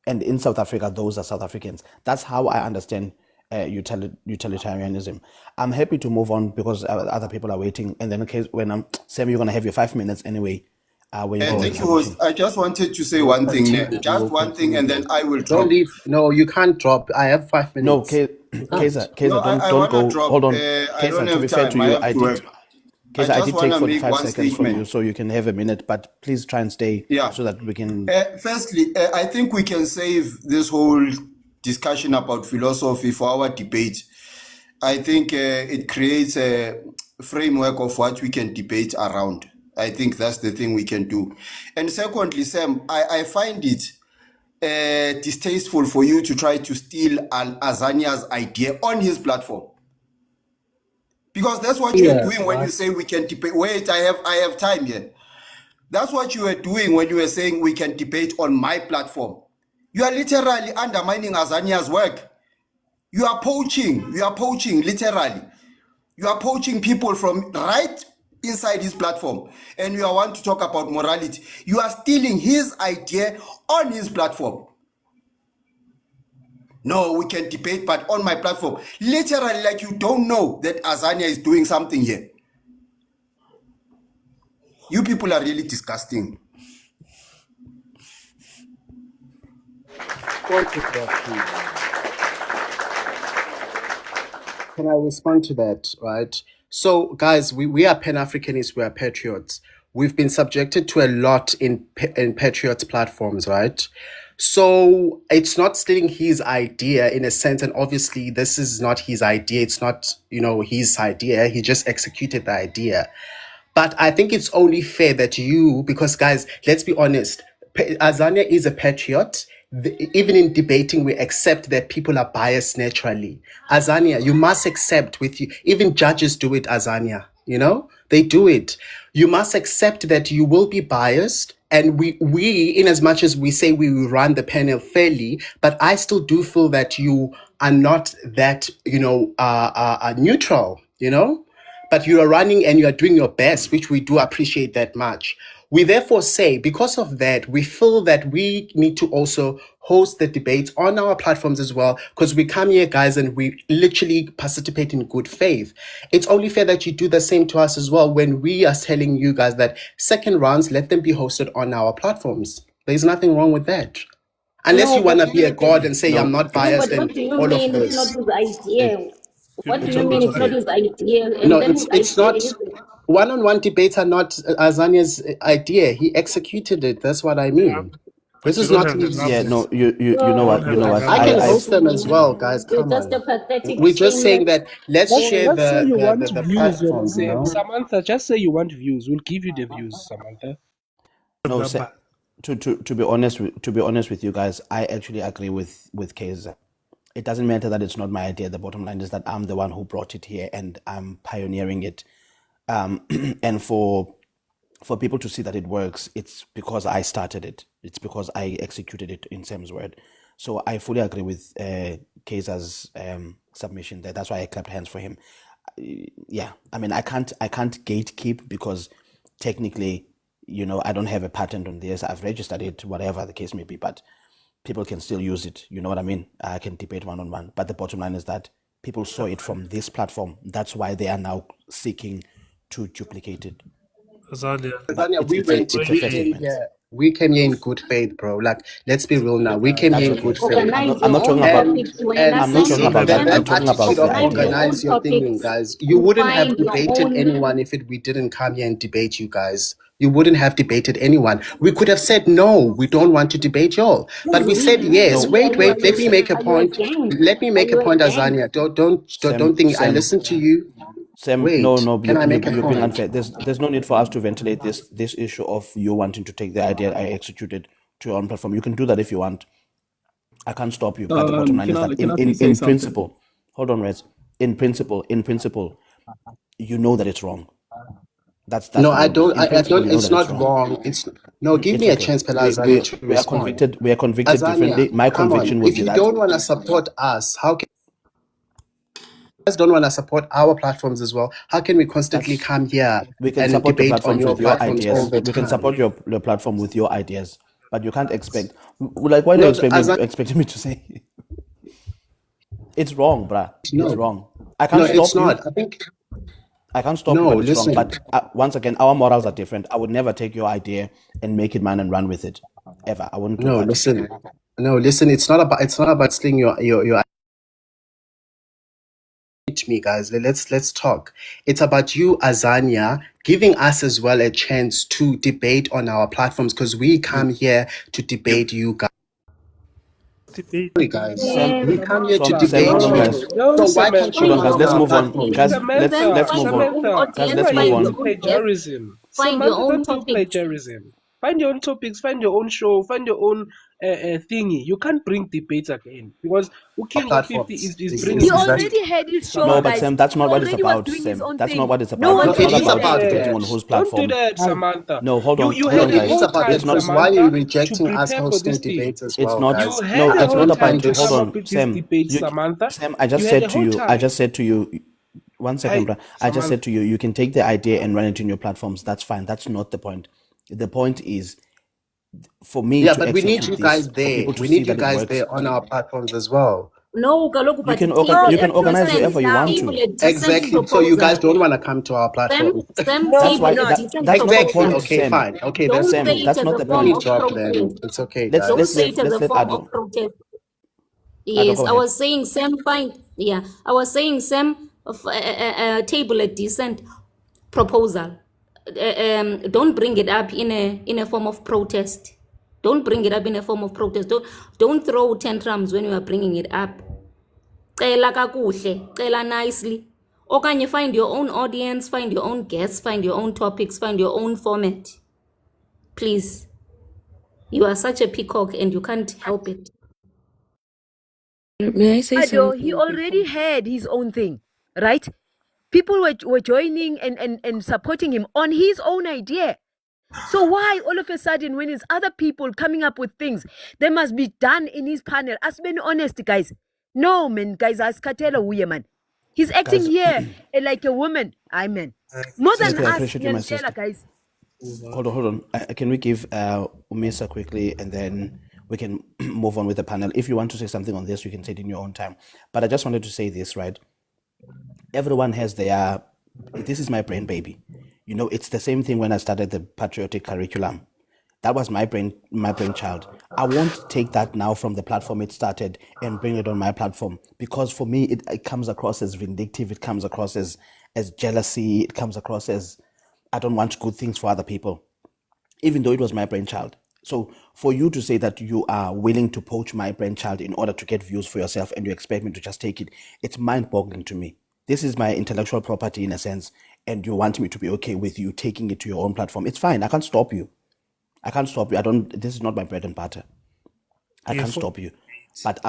And in South Africa, those are South Africans. That's how I understand utilitarianism. I'm happy to move on because other people are waiting. And then, in case when I'm Sam, you're gonna have your 5 minutes anyway. When you thank you, host. I just wanted to say one thing, just one thing, and then I will drop. Don't leave. No, you can't drop. I have 5 minutes. No, Kesa, don't go. Drop. Hold on, I don't Kesa. To have be fair time. to I you, have I to did. work. Kesa, I did take wanna make 45 one seconds from statement. you, so you can have a minute. But please try and stay, so that we can. Firstly, I think we can save this whole discussion about philosophy for our debate. I think it creates a framework of what we can debate around. I think that's the thing we can do. And secondly, Sam, I find it distasteful for you to try to steal Azania's idea on his platform. Because that's what you're doing when you say we can debate. Wait, I have time here. That's what you were doing when you were saying we can debate on my platform. You are literally undermining Azania's work. You are poaching, literally. You are poaching people from right inside his platform, and you want to talk about morality. You are stealing his idea on his platform. No, we can debate, but on my platform. Literally, like you don't know that Azania is doing something here. You people are really disgusting. Can I respond to that, right? So, guys, we are Pan-Africanists, we are patriots. We've been subjected to a lot in patriots platforms, right? So it's not stealing his idea in a sense, and obviously this is not his idea. It's not, his idea. He just executed the idea. But I think it's only fair that because guys, let's be honest, Azania is a patriot. Even in debating, we accept that people are biased naturally. Azania, you must accept even judges do it, Azania, they do it. You must accept that you will be biased. And we, in as much as we say we will run the panel fairly, but I still do feel that you are not that, neutral, but you are running and you are doing your best, which we do appreciate that much. We therefore say, because of that, we feel that we need to also host the debates on our platforms as well, because we come here, guys, and we literally participate in good faith. It's only fair that you do the same to us as well when we are telling you guys that second rounds, let them be hosted on our platforms. There's nothing wrong with that. Unless No, you want to but be a god and say, I'm not no, biased but and what do you all of mean it's not this. his idea? What do you mean It's it's not his idea? No, And then his it's idea not. is One-on-one debates are not Azania's idea. He executed it. That's what I mean. This is not his. Yeah, no, you know what, I can I host them as well, guys. you're Come just on. a pathetic, We're just saying shameless. that let's share Just say you want the views, platform, Samantha. Just say you want views. We'll give you the views, Samantha. no. To be honest, with you guys, I actually agree with Kaiser. It doesn't matter that it's not my idea. The bottom line is that I'm the one who brought it here and I'm pioneering it. And for people to see that it works, it's because I started it. It's because I executed it in Sam's word. So I fully agree with Kaiser's submission there. That's why I clapped hands for him. Yeah, I mean, I can't gatekeep because technically, I don't have a patent on this. I've registered it, whatever the case may be, but people can still use it. You know what I mean? I can debate one-on-one. But the bottom line is that people saw it from this platform. That's why they are now seeking to duplicate it. Azania, we came here in good faith, bro. Like, let's be real now. We came That's here in okay. good faith. Organize I'm your not talking own about. topics. I'm not talking about that. I'm That talking about attitude the of Organize your idea. own organize your thinking, topics. guys. You wouldn't have Find your debated own. anyone if we didn't come here and debate you guys. You wouldn't have debated anyone. We could have said no, we don't want to debate y'all, but we said yes. No, Wait. Let me make a Are you a point. gang? Let me Are make a you a point, gang? Azania. Don't think I listened to you. Sam, Wait, no, can I make a you're being point? unfair. There's no need for us to ventilate this issue of you wanting to take the idea I executed to your own platform. You can do that if you want. I can't stop you. But the bottom line is that in principle, hold on, Rez. In principle, you know that it's wrong. That's No, the I whole bit. don't. In principle, I don't. you know It's that it's not wrong. wrong. It's no. Give It's me a okay. chance, Pelazania, to We are respond. convicted. We are convicted differently. Azania, My come on. conviction would If be you that. don't want to support us, how can you guys don't want to support our platforms as well? How can we constantly come here We can and support your debate on platforms your with your platforms all ideas. the We can time? support your platform with your ideas. But you can't expect, like, what do No, you expecting me to say? It's wrong, bruh. no, It's wrong. I no, can't it's stop you. not. I think I can't stop you, no. but it's wrong. Listen, But once again, our morals are different. I would never take your idea and make it mine and run with it, ever. I wouldn't do no, that. listen. It's not about stealing your me, guys. Let's talk. It's about you, Azania, giving us as well a chance to debate on our platforms because we come here to debate you guys. Sorry, guys. We come here to Sam, debate hold on, you. guys. No, So why can't you Hold on, come guys. on Let's our move on. platform? Guys, let's Find move your on. own Guys, audience. let's move Find Don't your do on. own depth. plagiarism. Find your Samantha, own don't do topics. plagiarism. Find your own topics, find your own show, find your own thingy. You can't bring debates again because Our King of 50 platforms. is Ex- bringing He ex- debate. Exactly. already had his show, No, but guys. Sam, that's He not what it's already was about, doing his Sam. own That's thing. not what it's No about. one It's No, not it told is him about about that. debating that. on whose Don't do platform. that, Samantha. No, hold on. You Hold had on, a It guys. is whole about time, that It's not. because why are you Samantha, to rejecting us prepare for hosting this thing. debates as It's well, not. guys? You No, had I a it's whole not don't about. time find to this. come Hold up on, with this Sam. debate, Samantha. Sam, I You just had said a to whole you. I time. just said to you. One second, bro. I just said to you, you can take the idea and run it in your platforms. That's fine. That's not the point. The point is for me Yeah, to but we need execute you this, guys for there. people to We see need you that it guys works. there on our platforms as well. No, kaloku, You but can table you can a organize decent, wherever you want table to. a decent Exactly. So you guys proposal. don't want to come to our platform. Sam, That's table why a decent that's not the Exactly. point, proposal. Okay, Sam. fine. Okay, Don't that's Sam, say cool. it that's as not a the form Please point. of drop them. protest. It's okay, Let's Don't guys. say it as a let form Ado. of protest. Ado, Yes, go I ahead. was saying Sam find I was saying Sam table a decent proposal. Don't bring it up in a form of protest. Don't bring it up in a form of protest. Don't throw tantrums when you are bringing it up. Cela kakuhle, cela nicely. Okanye find your own audience, find your own guests, find your own topics, find your own format. Please. You are such a peacock and you can't help it. May I say Ado, he something already before? had his own thing, right? People were joining and supporting him on his own idea. So why all of a sudden, when it's other people coming up with things that must be done in his panel, as being honest, guys. No, man, guys, as Katela Wuye, man. He's acting Guys, here like a woman. I mean, more than Simply, I us, appreciate you, my sister. guys. Hold on. Can we give Umisa quickly, and then we can move on with the panel. If you want to say something on this, you can say it in your own time. But I just wanted to say this, right? Everyone has their. This is my brain baby. You know, it's the same thing when I started the patriotic curriculum. That was my brainchild. I won't take that now from the platform it started and bring it on my platform, because for me it comes across as vindictive. It comes across as jealousy. It comes across as I don't want good things for other people, even though it was my brainchild. So for you to say that you are willing to poach my brainchild in order to get views for yourself and you expect me to just take it, it's mind-boggling to me. This is my intellectual property in a sense, and you want me to be okay with you taking it to your own platform. It's fine. I can't stop you. This is not my bread and butter. I can't stop you. But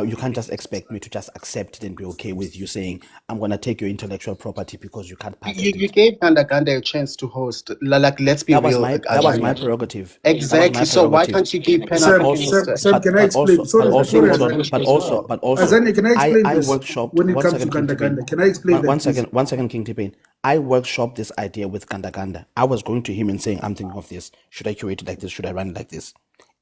you can't just expect me to just accept it and be okay with you saying, I'm going to take your intellectual property because you can't patent You it. gave Ganda a chance to host. Like, let's be That was real. my prerogative. Exactly. So why can't you give Pan Africanist? Sam, can I explain? Sorry, Azania. But also, Azania, can I explain I this workshopped. when it One comes to second, King Ganda Tipain. Ganda? Can I explain that, please? One second, King Tipain. I workshopped this idea with Ganda Ganda. I was going to him and saying, I'm thinking of this. Should I curate it like this? Should I run it like this?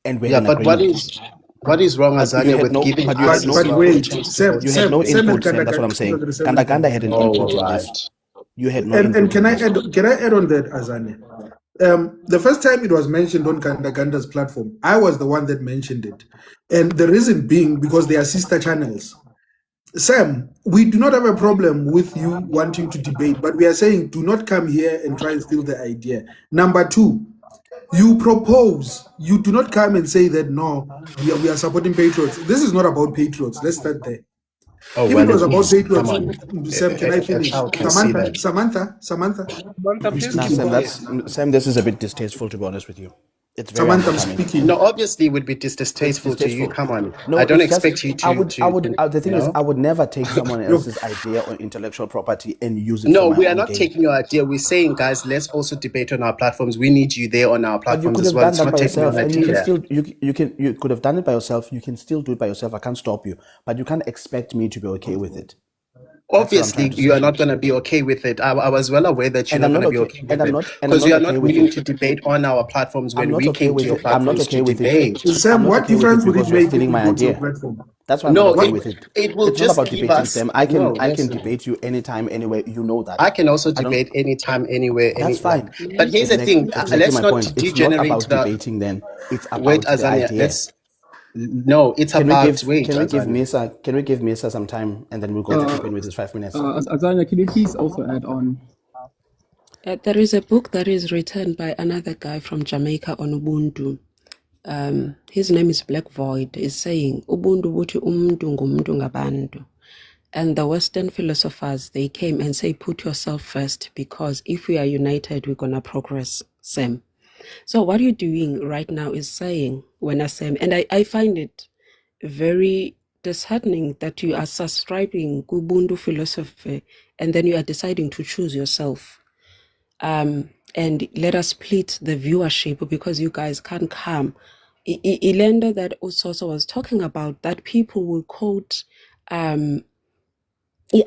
And we had Yeah, an but agreement. what is wrong, But you Azania, had with no, giving but you us had no as well a wait, chance to Sam, host? you had no Sam and input, Sam. Ganda That's what I'm Ganda. saying. Ganda Ganda had an input on this. You had no And input can on I this. add on that, Azania? The first time it was mentioned on Ganda Ganda's platform, I was the one that mentioned it. And the reason being because they are sister channels. Sam, we do not have a problem with you wanting to debate, but we are saying do not come here and try and steal the idea. Number two, you propose, you do not come and say that no, we are supporting patriots. This is not about patriots. Let's start there. Oh, If it well, was it about is. Come patriots, on. Sam, can I A finish? child can see that. Samantha, Samantha, I'm please Nah, keep speaking. Sam, quiet. Sam, this is a bit distasteful, to be honest with you. It's very Samantha, I'm unbecoming. speaking. No, obviously it would be It's distasteful to you. distasteful. Come on. No, I don't it's just expect you to the thing you is, know. I would never take someone Look, else's idea or intellectual property and use it for No, my we are own not gain. taking your idea. We're saying, guys, let's also debate on our platforms. We need you there on our But you platforms could as have well. done It's that not by taking your yourself, and you can idea. still you could have done it by yourself. You can still do it by yourself. I can't stop you, but you can't expect me to be okay with it. That's what I'm trying Obviously, to you are say. not going to be okay with it. I was well aware that you're And not I'm going not to be okay. okay And with it I'm because not you are okay not with willing it. to debate on our platforms I'm when not we okay came to with your it. I'm not platforms to okay with it. debate. I'm Sam, not what okay with it difference would it because you're make if stealing we my go to your idea. platform? That's why I'm not No, okay What? with it. it will It's not just about give debating, us Sam. no. I can Listen, debate you anytime, anywhere. You know that. I can also I don't. debate anytime, anywhere, That's any like. fine. But here's the thing: Exactly let's my not point. It's not degenerate about the. debating. Then it's Wait, about the Azania. idea. Let's. No, it's about. Wait, Azania. Can we give Mesa some time and then we'll go to Tippin with his 5 minutes. Azania, can you please also add on? There is a book that is written by another guy from Jamaica on Ubuntu. His name is Black Void. Is saying Ubuntu buti umuntu ngumuntu ngabantu. And the Western philosophers, they came and say, put yourself first, because if we are united, we're going to progress, Sam. So what you're doing right now is saying, when I say, and I find it very disheartening that you are subscribing to Ubuntu philosophy and then you are deciding to choose yourself. And let us split the viewership because you guys can't come. Ilenda that Usoso was talking about, that people will quote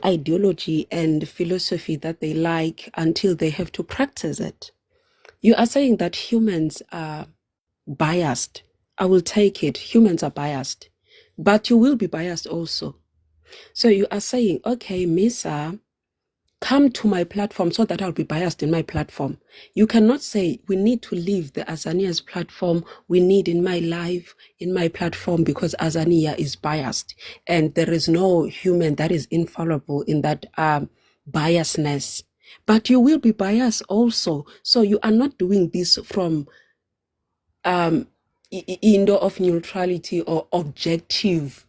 ideology and philosophy that they like until they have to practice it. You are saying that humans are biased. I will take it. Humans are biased. But you will be biased also. So you are saying, okay, Misa, come to my platform so that I'll be biased in my platform. You cannot say we need to leave the Azania's platform. We need in my life, in my platform, because Azania is biased. And there is no human that is infallible in that biasness. But you will be biased also. So you are not doing this from indoor of neutrality or objective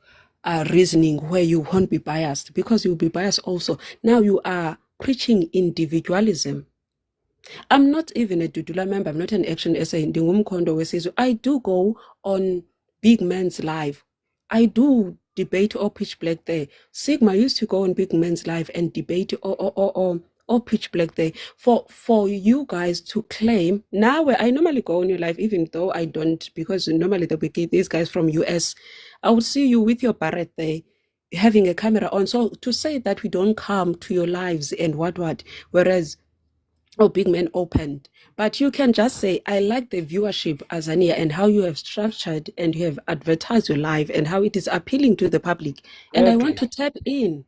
reasoning where you won't be biased, because you'll be biased also. Now you are preaching individualism. I'm not even a Dudula member. I'm not an Action SA. I do go on Big Man's Live. I do debate or pitch black there. Sigma used to go on Big Man's Live and debate or pitch black there. For you guys to claim, now I normally go on your live, even though I don't, because normally they will get these guys from US. I would see you with your barret there, having a camera on. So to say that we don't come to your lives and what, whereas Big Man opened. But you can just say, I like the viewership, Azania, and how you have structured and you have advertised your live and how it is appealing to the public. And I want to tap in.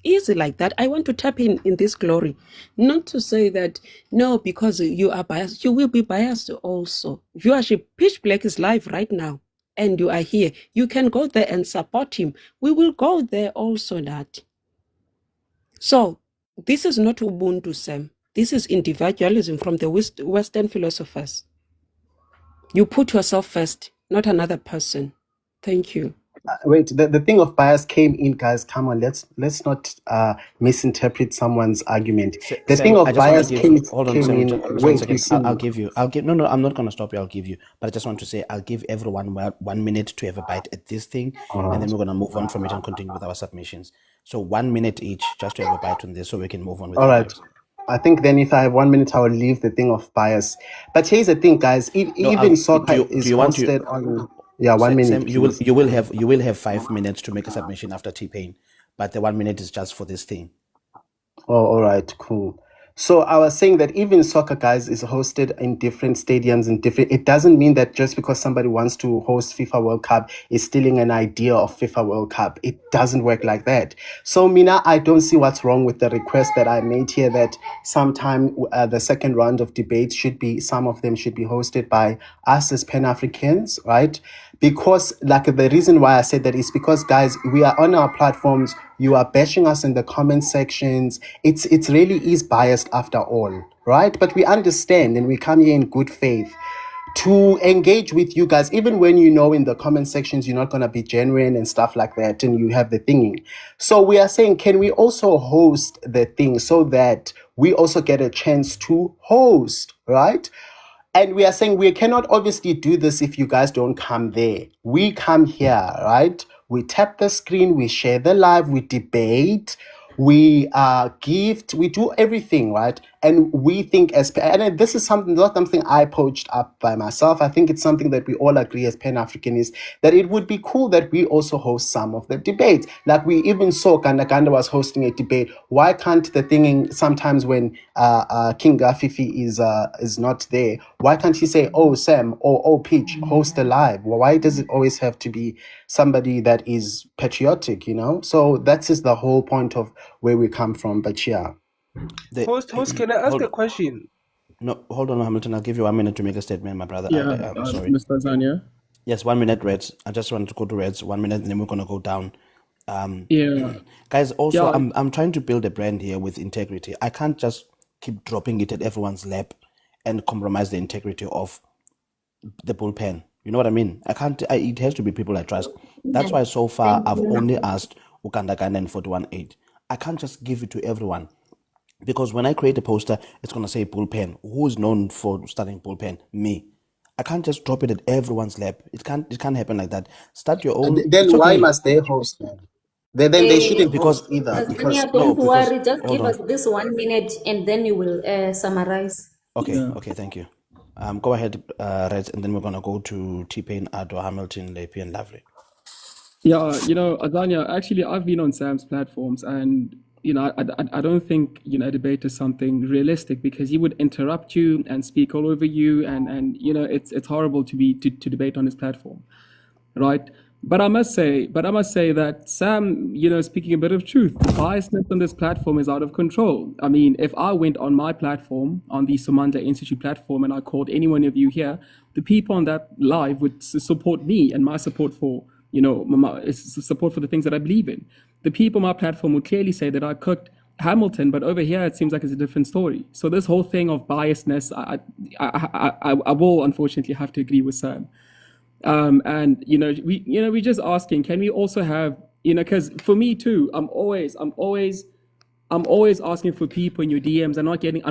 Easy like that. I want to tap in this glory. Not to say that, no, because you are biased. You will be biased also. Viewership, Pitch Black is live right now. And you are here. You can go there and support him. We will go there also, that. So, this is not Ubuntu, Sam. This is individualism from the Western philosophers. You put yourself first, not another person. Thank you. Wait, the thing of bias came in, guys. Come on, let's not misinterpret someone's argument. The Sam, thing I of just want bias to give. came Hold on, came Sam. in. Just 1 Wait, second. you see. I'll give you. I'll give. No, I'm not going to stop you. I'll give you. But I just want to say, I'll give everyone 1 minute to have a bite at this thing, and then we're going to move on from it and continue with our submissions. So 1 minute each, just to have a bite on this, so we can move on with All our right. lives. I think then if I have 1 minute, I will leave the thing of bias. But here's the thing, guys. No, Even do soccer you is want to? hosted on. Yeah, 1 minute, Sam, you please. will have 5 minutes to make a submission after T-Pain, but the 1 minute is just for this thing. Oh, all right, cool. So I was saying that even soccer, guys, is hosted in different stadiums and different. It doesn't mean that just because somebody wants to host FIFA World Cup is stealing an idea of FIFA World Cup. It doesn't work like that. So Mina, I don't see what's wrong with the request that I made here. That sometime the second round of debates some of them should be hosted by us as Pan Africans, right? Because like the reason why I said that is because, guys, we are on our platforms. You are bashing us in the comment sections. It really is biased after all, right? But we understand and we come here in good faith to engage with you guys, even when you know in the comment sections you're not going to be genuine and stuff like that, and you have the thingy. So we are saying, can we also host the thing so that we also get a chance to host, right? And we are saying we cannot obviously do this if you guys don't come there. We come here, right? We tap the screen, we share the live, we debate, we gift, we do everything, right? And we think and this is not something I poached up by myself. I think it's something that we all agree as Pan-Africanists, that it would be cool that we also host some of the debates. Like we even saw Ganda was hosting a debate. Why can't the thing sometimes when King Gafifi is not there, why can't he say, oh Sam or oh Peach, host a live? Well, why does it always have to be somebody that is patriotic, you know? So that's just the whole point of where we come from. But yeah. Host, can I ask a question? No, hold on, Hamilton. I'll give you 1 minute to make a statement, my brother. Yeah, I'm sorry. Mr. Zania. Yes, 1 minute, Reds. I just wanted to go to Reds. 1 minute, and then we're gonna go down. Yeah. Guys, also, Yeah. I'm trying to build a brand here with integrity. I can't just keep dropping it at everyone's lap and compromise the integrity of the bullpen. You know what I mean? I can't. It has to be people I trust. That's why so far I've only asked Ukandaganda and 418. I can't just give it to everyone. Because when I create a poster, it's going to say bullpen. Who is known for starting bullpen? Me. I can't just drop it at everyone's lap. It can't happen like that. Start your own. Then It's why okay. must they host then? Then they shouldn't Because host either. Tanya, no, don't because worry. Just hold give us on. this 1 minute and then you will summarize. Okay, okay, thank you. Go ahead, Reds, and then we're gonna go to T-Pain, Ado, Hamilton, Lepi, and Lovely. Yeah, Azania, actually, I've been on Sam's platforms and I don't think a debate is something realistic, because he would interrupt you and speak all over you, and it's horrible to debate on his platform, right? But I must say that Sam, speaking a bit of truth, the biasness on this platform is out of control. I mean, if I went on my platform, on the Somanda Institute platform, and I called any one of you here, the people on that live would support me and my support for, support for the things that I believe in. The people on my platform would clearly say that I cooked Hamilton, but over here it seems like it's a different story. So this whole thing of biasness, I will unfortunately have to agree with Sam. And we're just asking, can we also have, because for me too, I'm always asking for people in your DMs. I'm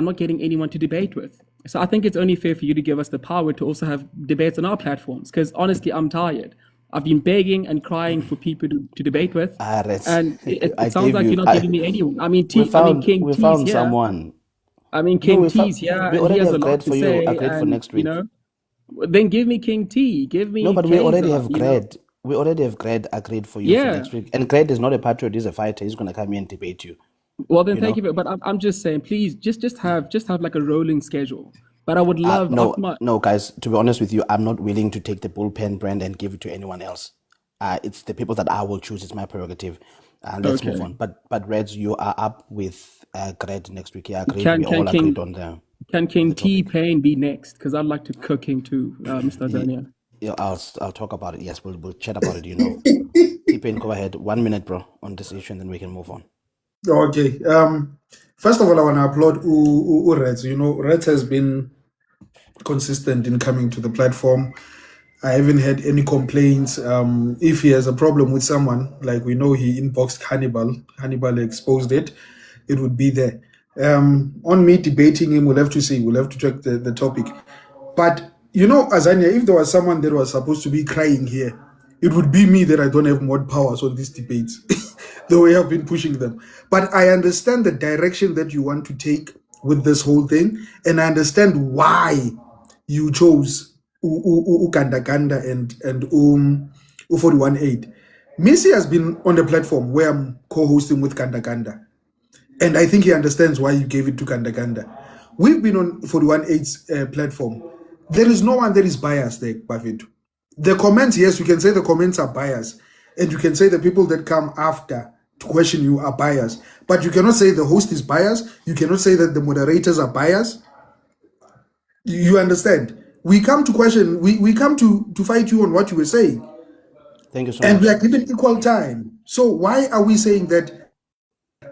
not getting anyone to debate with. So I think it's only fair for you to give us the power to also have debates on our platforms, because honestly, I'm tired. I've been begging and crying for people to debate with, and it sounds like you're not giving me anyone. I mean, King T's here. Someone. I mean, King T's here, We and he already has a have lot grade to for you. say. Agreed for And next week. then give me King T. Give me. No, but we already Kaiser, have grade. We already have grade agreed for you for Yeah. next week. And grade is not a patriot; he's a fighter. He's gonna come here and debate you. Well, then thank you. But I'm just saying, please, just have like a rolling schedule. But I would love No, guys. To be honest with you, I'm not willing to take the bullpen brand and give it to anyone else. It's the people that I will choose. It's my prerogative. Let's move Okay. on. But Reds, you are up with grade next week. Yeah, agreed. Can We all King agreed on the. can King T Pain be next? Because I'd like to cook King too, Mr. Zania. Yeah, I'll talk about it. Yes, we'll chat about it. T-Pain, go ahead. 1 minute, bro, on this issue, and then we can move on. Okay. First of all, I want to applaud Reds. Reds has been consistent in coming to the platform. I haven't had any complaints. If he has a problem with someone, like we know he inboxed Hannibal exposed it would be there. On me debating him, we'll have to see. We'll have to check the topic. But, Azania, if there was someone that was supposed to be crying here, it would be me that I don't have more powers on these debates, the way I've been pushing them. But I understand the direction that you want to take with this whole thing, and I understand why you chose Uganda and 418. Missy has been on the platform where I'm co-hosting with Ganda. And I think he understands why you gave it to Ganda. We've been on 418's platform. There is no one that is biased there, Bafetu. The comments, yes, you can say the comments are biased. And you can say the people that come after to question you are biased. But you cannot say the host is biased. You cannot say that the moderators are biased. You understand? We come to question, we come to fight you on what you were saying. Thank you so And much. we are given equal time. So why are we saying that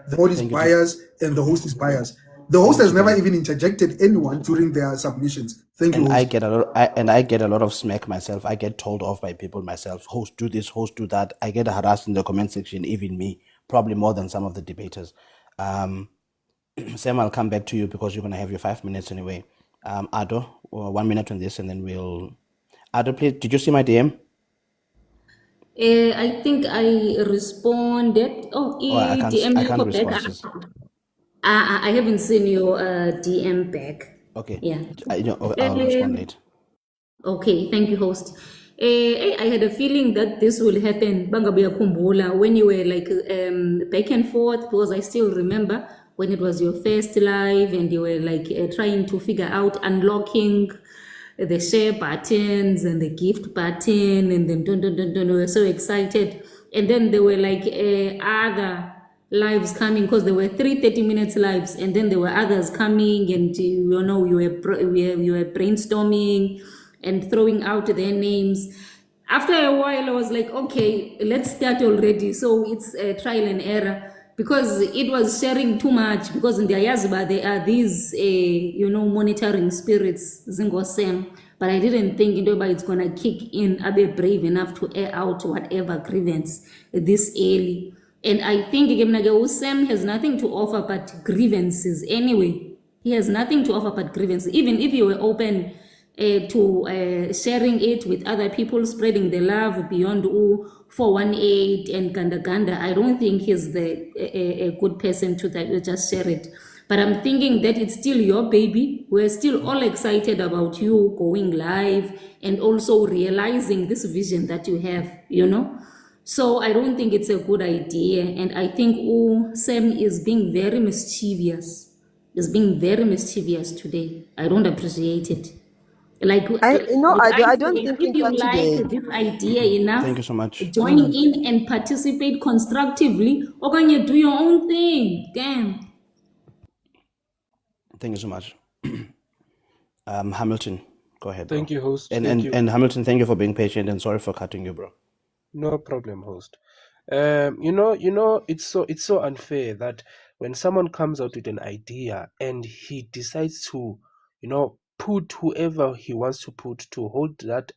the host is biased and the host is biased? The host has never even interjected anyone during their submissions. Thank you, And host. I get a lot of smack myself. I get told off by people myself. Host do this, host do that. I get harassed in the comment section, even me, probably more than some of the debaters. Sam, I'll come back to you because you're gonna have your 5 minutes anyway. Ado, 1 minute on this, and then we'll. Ado, please. Did you see my DM? I think I responded. I can't respond. I haven't seen your DM back. Okay. Yeah. I'll respond later. Okay, thank you, host. I had a feeling that this will happen, Bangabuya Kumbula, when you were like back and forth, because I still remember when it was your first live and you were like trying to figure out unlocking the share buttons and the gift button, and then we were so excited. And then there were like other lives coming, because there were 3 30-minute lives, and then there were others coming, and you were brainstorming and throwing out their names. After a while, I was like, okay, let's start already. So it's a trial and error, because it was sharing too much, because in the Ayaziba, there are these, monitoring spirits, Zingo Sam. But I didn't think it's going to kick in. I'll be brave enough to air out whatever grievance this early. And I think Sam has nothing to offer but grievances anyway. He has nothing to offer but grievances. Even if you were open to sharing it with other people, spreading the love beyond 418 and Ganda, I don't think he's a good person to just share it. But I'm thinking that it's still your baby. We're still all excited about you going live and also realizing this vision that you have, So I don't think it's a good idea. And I think Sam is being very mischievous. Is being very mischievous today. I don't appreciate it. Like I I don't said, think if you like today. this idea enough, Thank you so much. join in and participate constructively, or can you do your own thing? Damn. Thank you so much. Hamilton, go ahead, bro. Thank you, host. And, Thank and you. and Hamilton, thank you for being patient and sorry for cutting you, bro. No problem, host. It's so unfair that when someone comes out with an idea and he decides to, put whoever he wants to put to hold that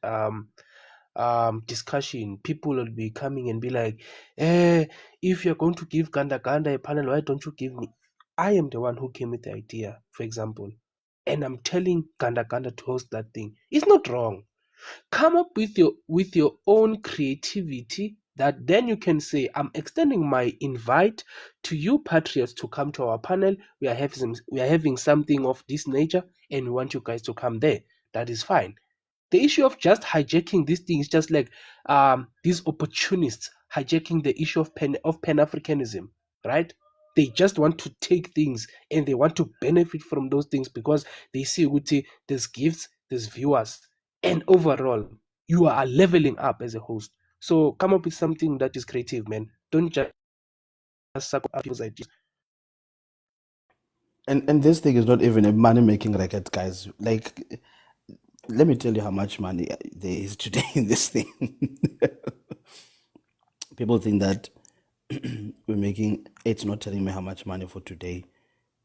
discussion, people will be coming and be like, if you're going to give Ganda a panel, why don't you give me? I am the one who came with the idea, for example, and I'm telling Ganda to host that thing. It's not wrong. Come up with your own creativity that then you can say, I'm extending my invite to you patriots to come to our panel. We are having something of this nature and we want you guys to come there. That is fine. The issue of just hijacking this thing is just like these opportunists hijacking the issue of pan-Africanism, right? They just want to take things and they want to benefit from those things because they see Uti, there's gifts, there's viewers, and overall, you are leveling up as a host. So come up with something that is creative, man. Don't just suck up people's ideas. And this thing is not even a money making racket, guys. Like, let me tell you how much money there is today in this thing. People think that we're making, it's not telling me how much money for today.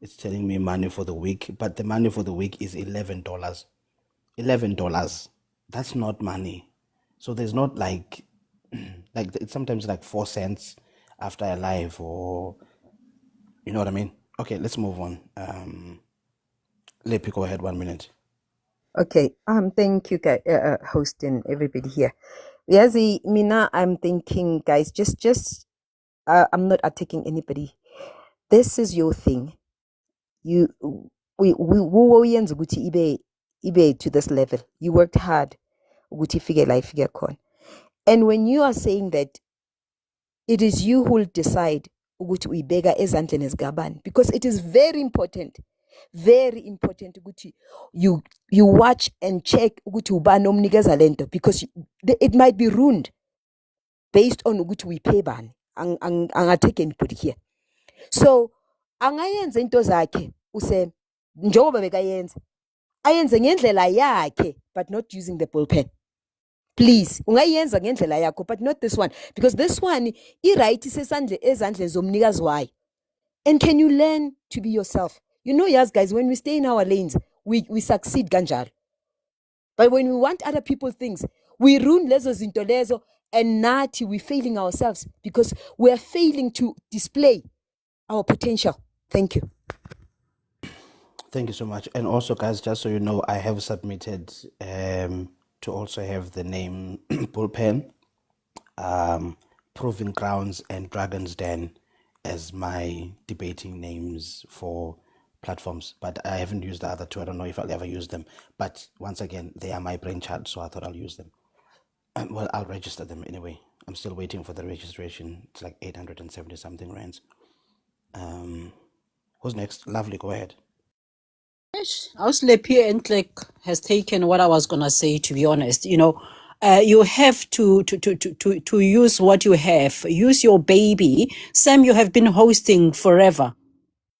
It's telling me money for the week, but the money for the week is $11. $11. That's not money. So there's not like it's sometimes like 4 cents after a live, or you know what I mean? Okay, let's move on. Lepi, go ahead, 1 minute. Okay. Thank you, guys, host and everybody here. Yazi, Mina, I'm thinking, guys, I'm not attacking anybody. This is your thing. We yenza ukuthi ibe to this level. You worked hard ukuthi ifike la ifike khona. And when you are saying that it is you who will decide ukuthi uyibeka ezandleni zikabani, because it is very important ukuthi you watch and check ukuthi ubani omnikeza lento, because it might be ruined based on ukuthi uyiphe bani. Angatake anybody here. So angayenza into zakhe use njengoba bekayenza ayenze ngendlela yakhe, but not using the bullpen. Please, ungayenza ngendlela yakho, but not this one, because this one i-right ezandleni zomnikazi wayo. And can you learn to be yourself? You know, yes, guys, when we stay in our lanes, we succeed kanjalo. But when we want other people things, we ruin lezo zinto lezo, and nathi we're failing ourselves because we are failing to display our potential. Thank you. Thank you so much. And also, guys, just so you know, I have submitted to also have the name Bullpen, Proving Grounds, and Dragon's Den as my debating names for platforms. But I haven't used the other two. I don't know if I'll ever use them. But once again, they are my brainchild, so I thought I'll use them. Well, I'll register them anyway. I'm still waiting for the registration. It's like 870 something rands. Who's next? Lovely, go ahead. Auslepie Entleck has taken what I was gonna say. To be honest, you have to use what you have. Use your baby. Sam, you have been hosting forever,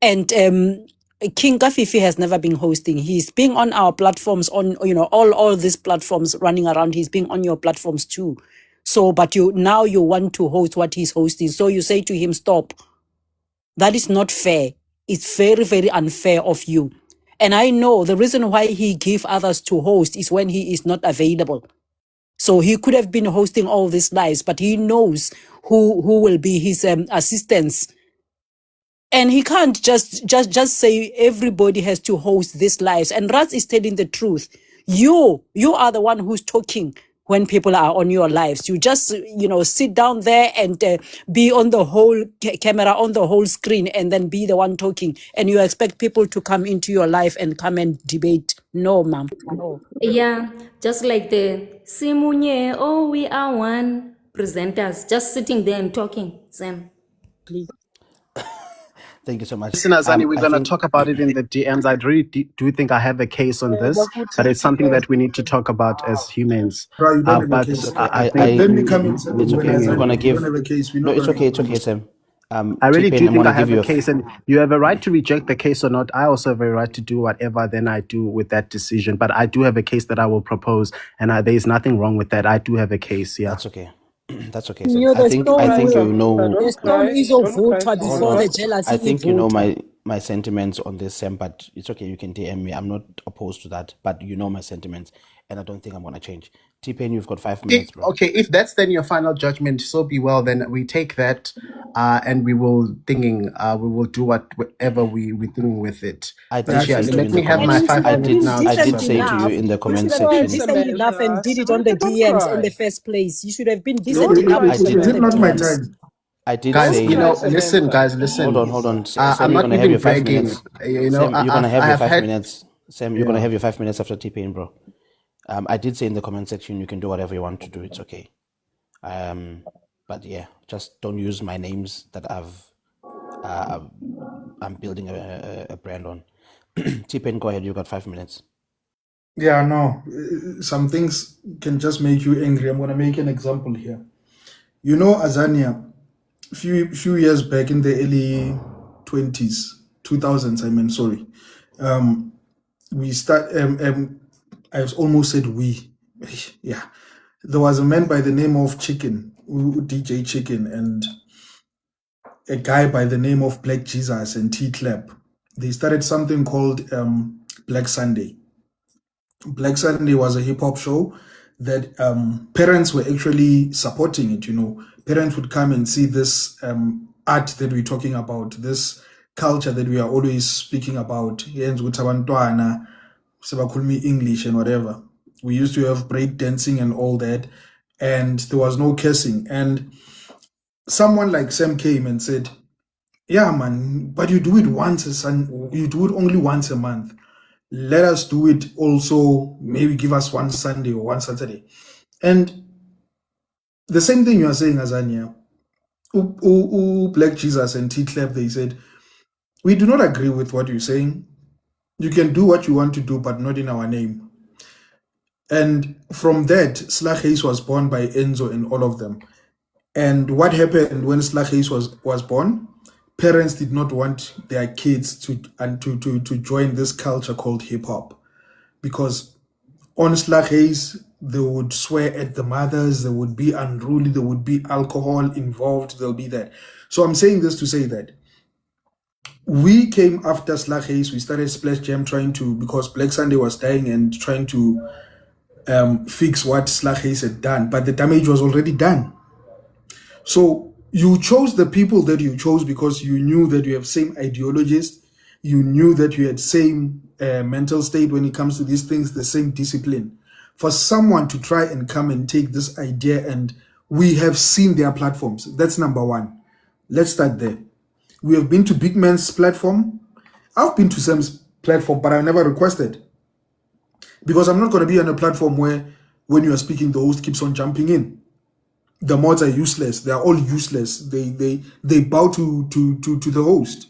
and King Kafifi has never been hosting. He's being on our platforms, on all these platforms running around. He's being on your platforms too. So, but you want to host what he's hosting. So you say to him, stop. That is not fair. It's very, very unfair of you. And I know the reason why he gave others to host is when he is not available. So he could have been hosting all these lives, but he knows who will be his assistants. And he can't just say everybody has to host these lives. And Raz is telling the truth. You are the one who's talking when people are on your lives. You just, sit down there and be on the whole camera, on the whole screen, and then be the one talking. And you expect people to come into your life and come and debate. No, ma'am. No. Yeah, just like the Simunye, oh, we are one. presenters just sitting there and talking, Sam. Thank you so much. Listen, Azani, we're I going to think talk about it in the DMs. I really do think I have a case on this, but it's something that we need to talk about as humans. Bro, you don't have a But case. I Let think me come in, Sam. it's When okay. We're gonna Azania, you give. don't have a case. We're No, not it's gonna okay. give It's okay, Sam. I really T-Pain, do I'm think gonna I have give you a case, and you have a right to reject the case or not. I also have a right to do whatever then I do with that decision. But I do have a case that I will propose, and there is nothing wrong with that. I do have a case. Yeah, That's okay. That's okay, Sam. You I the think stone you know. the stone is ovutwa Hold before on. the jealousy I think you know ivutwa. my sentiments on this, Sam. But it's okay. You can DM me. I'm not opposed to that. But you know my sentiments, and I don't think I'm gonna change. T-Pain, you've got 5 minutes, bro. Okay, if that's then your final judgment, so be well. Then we take that, and we will do whatever we're thinking with it. I But did yeah, say to you let in me the have my comments. And you should 5 have minutes been now. I did decent say to you enough. in the You comment should have been section. decent enough and did it on the DMs in the first place. You should have been decent It, enough it, to it, do it it on did the not my DMs. time. I did Guys, say. listen, guys, listen. Hold on. I'm Sam, you're not gonna have even your 5 begging. minutes. You know, Sam, you're gonna have I your have 5 had. minutes. Sam, you're gonna Yeah. have your 5 minutes after T-Pain, bro. I did say in the comment section you can do whatever you want to do. It's okay. But yeah, just don't use my names that I'm building a brand on. T-Pain, go ahead. You got 5 minutes. Yeah, no. Some things can just make you angry. I'm gonna make an example here. You know, Azania, few years back in the early 2000s, I mean, sorry. We start I almost said we. Yeah. There was a man by the name of Chicken, DJ Chicken, and a guy by the name of Black Jesus and T-Clap. They started something called Black Sunday. Black Sunday was a hip hop show that parents were actually supporting it. You know, parents would come and see this art that we're talking about, this culture that we are always speaking about. Yenza ukuthi abantwana sebakhuluma English and whatever. We used to have break dancing and all that, and there was no cursing. And someone like Sam came and said, "Yeah, man, but you do it you do it only once a month. Let us do it also, maybe give us one Sunday or one Saturday." And the same thing you are saying, Azania, Black Jesus and T-Clap, they said, we do not agree with what you're saying. You can do what you want to do, but not in our name. And from that, Slach Hayes was born by Enzo and all of them. And what happened when Slach Hayes was born? Parents did not want their kids to join this culture called hip hop, because on Slach Hayes, they would swear at the mothers, they would be unruly, there would be alcohol involved, there'll be that. So I'm saying this to say that we came after Slach Hayes, we started Splash Jam because Black Sunday was dying and trying to fix what Slach Hayes had done, but the damage was already done. So you chose the people that you chose because you knew that you have same ideologies, you knew that you had same mental state when it comes to these things, the same discipline. For someone to try and come and take this idea, and we have seen their platforms. That's number one. Let's start there. We have been to Big Man's platform. I've been to Sam's platform, but I never requested, because I'm not going to be on a platform where when you are speaking, the host keeps on jumping in. The mods are useless. They are all useless. They bow to the host,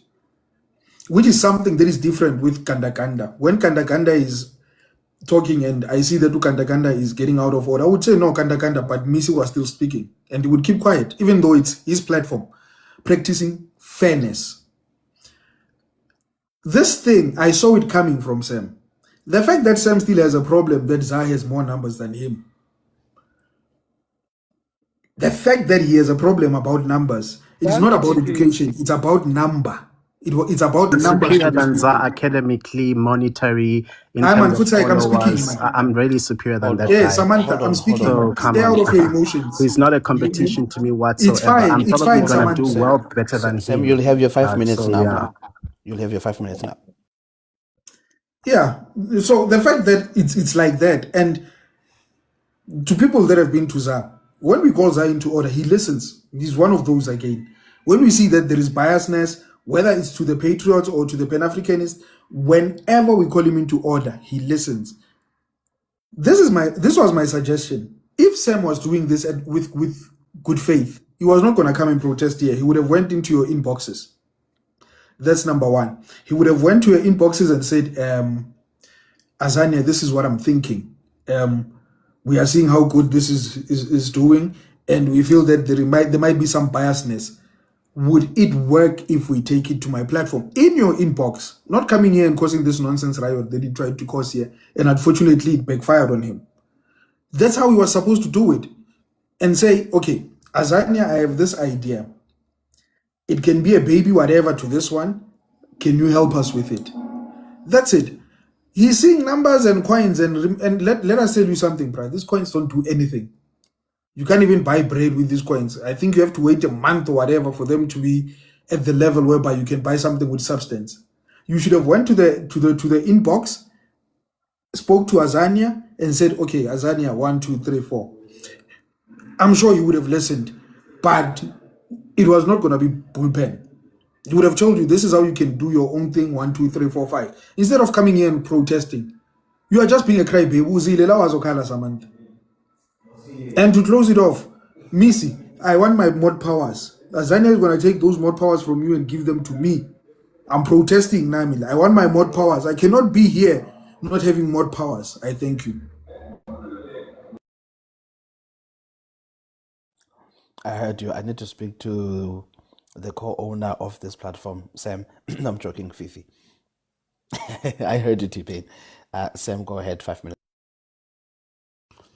which is something that is different with Kanda. When Kanda is talking and I see that Kanda is getting out of order, I would say no, Kanda, but Missy was still speaking and he would keep quiet, even though it's his platform, practicing fairness. This thing, I saw it coming from Sam. The fact that Sam still has a problem that ZAR has more numbers than him. The fact that he has a problem about numbers, it is not about education, it's about number. It's about the numbers. Superior than ZAR academically, monetary, in I'm terms of I'm speaking. followers. I'm really superior than that Yeah, guy. Samantha, I'm speaking. So come Stay out on. of your emotions. He's not a competition to me It's whatsoever. fine. I'm It's probably fine, gonna do Samantha. well better than Sam, him. you'll have your 5 minutes So now, yeah. bro. You'll have your 5 minutes now. Yeah. So the fact that it's like that, and to people that have been to ZAR, when we call ZAR into order, he listens. He's one of those again. When we see that there is biasness, whether it's to the patriots or to the Pan-Africanists, whenever we call him into order, he listens. This was my suggestion. If Sam was doing this with good faith, he was not going to come and protest here. He would have went into your inboxes. That's number one. He would have went to your inboxes and said, Azania, this is what I'm thinking. We are seeing how good this is doing, and we feel that there might be some biasness. Would it work if we take it to my platform? In your inbox, not coming here and causing this nonsense riot that he tried to cause here, and unfortunately it backfired on him. That's how he was supposed to do it. And say, okay, Azania, I have this idea. It can be a baby, whatever, to this one. Can you help us with it? That's it. He's seeing numbers and coins, and let us tell you something, bro. These coins don't do anything. You can't even buy bread with these coins. I think you have to wait a month or whatever for them to be at the level whereby you can buy something with substance. You should have went to the inbox, spoke to Azania, and said, okay, Azania, 1, 2, 3, 4. I'm sure you would have listened, but it was not going to be bullpen. He would have told you this is how you can do your own thing, 1, 2, 3, 4, 5. Instead of coming here and protesting, you are just being a crybaby. And to close it off, Missy, I want my mod powers. Azania is going to take those mod powers from you and give them to me. I'm protesting, Namila. I want my mod powers. I cannot be here not having mod powers. I thank you. I heard you. I need to speak to the co-owner of this platform, Sam. I'm joking, Fifi. I heard you, T-Pain. Sam, go ahead, 5 minutes.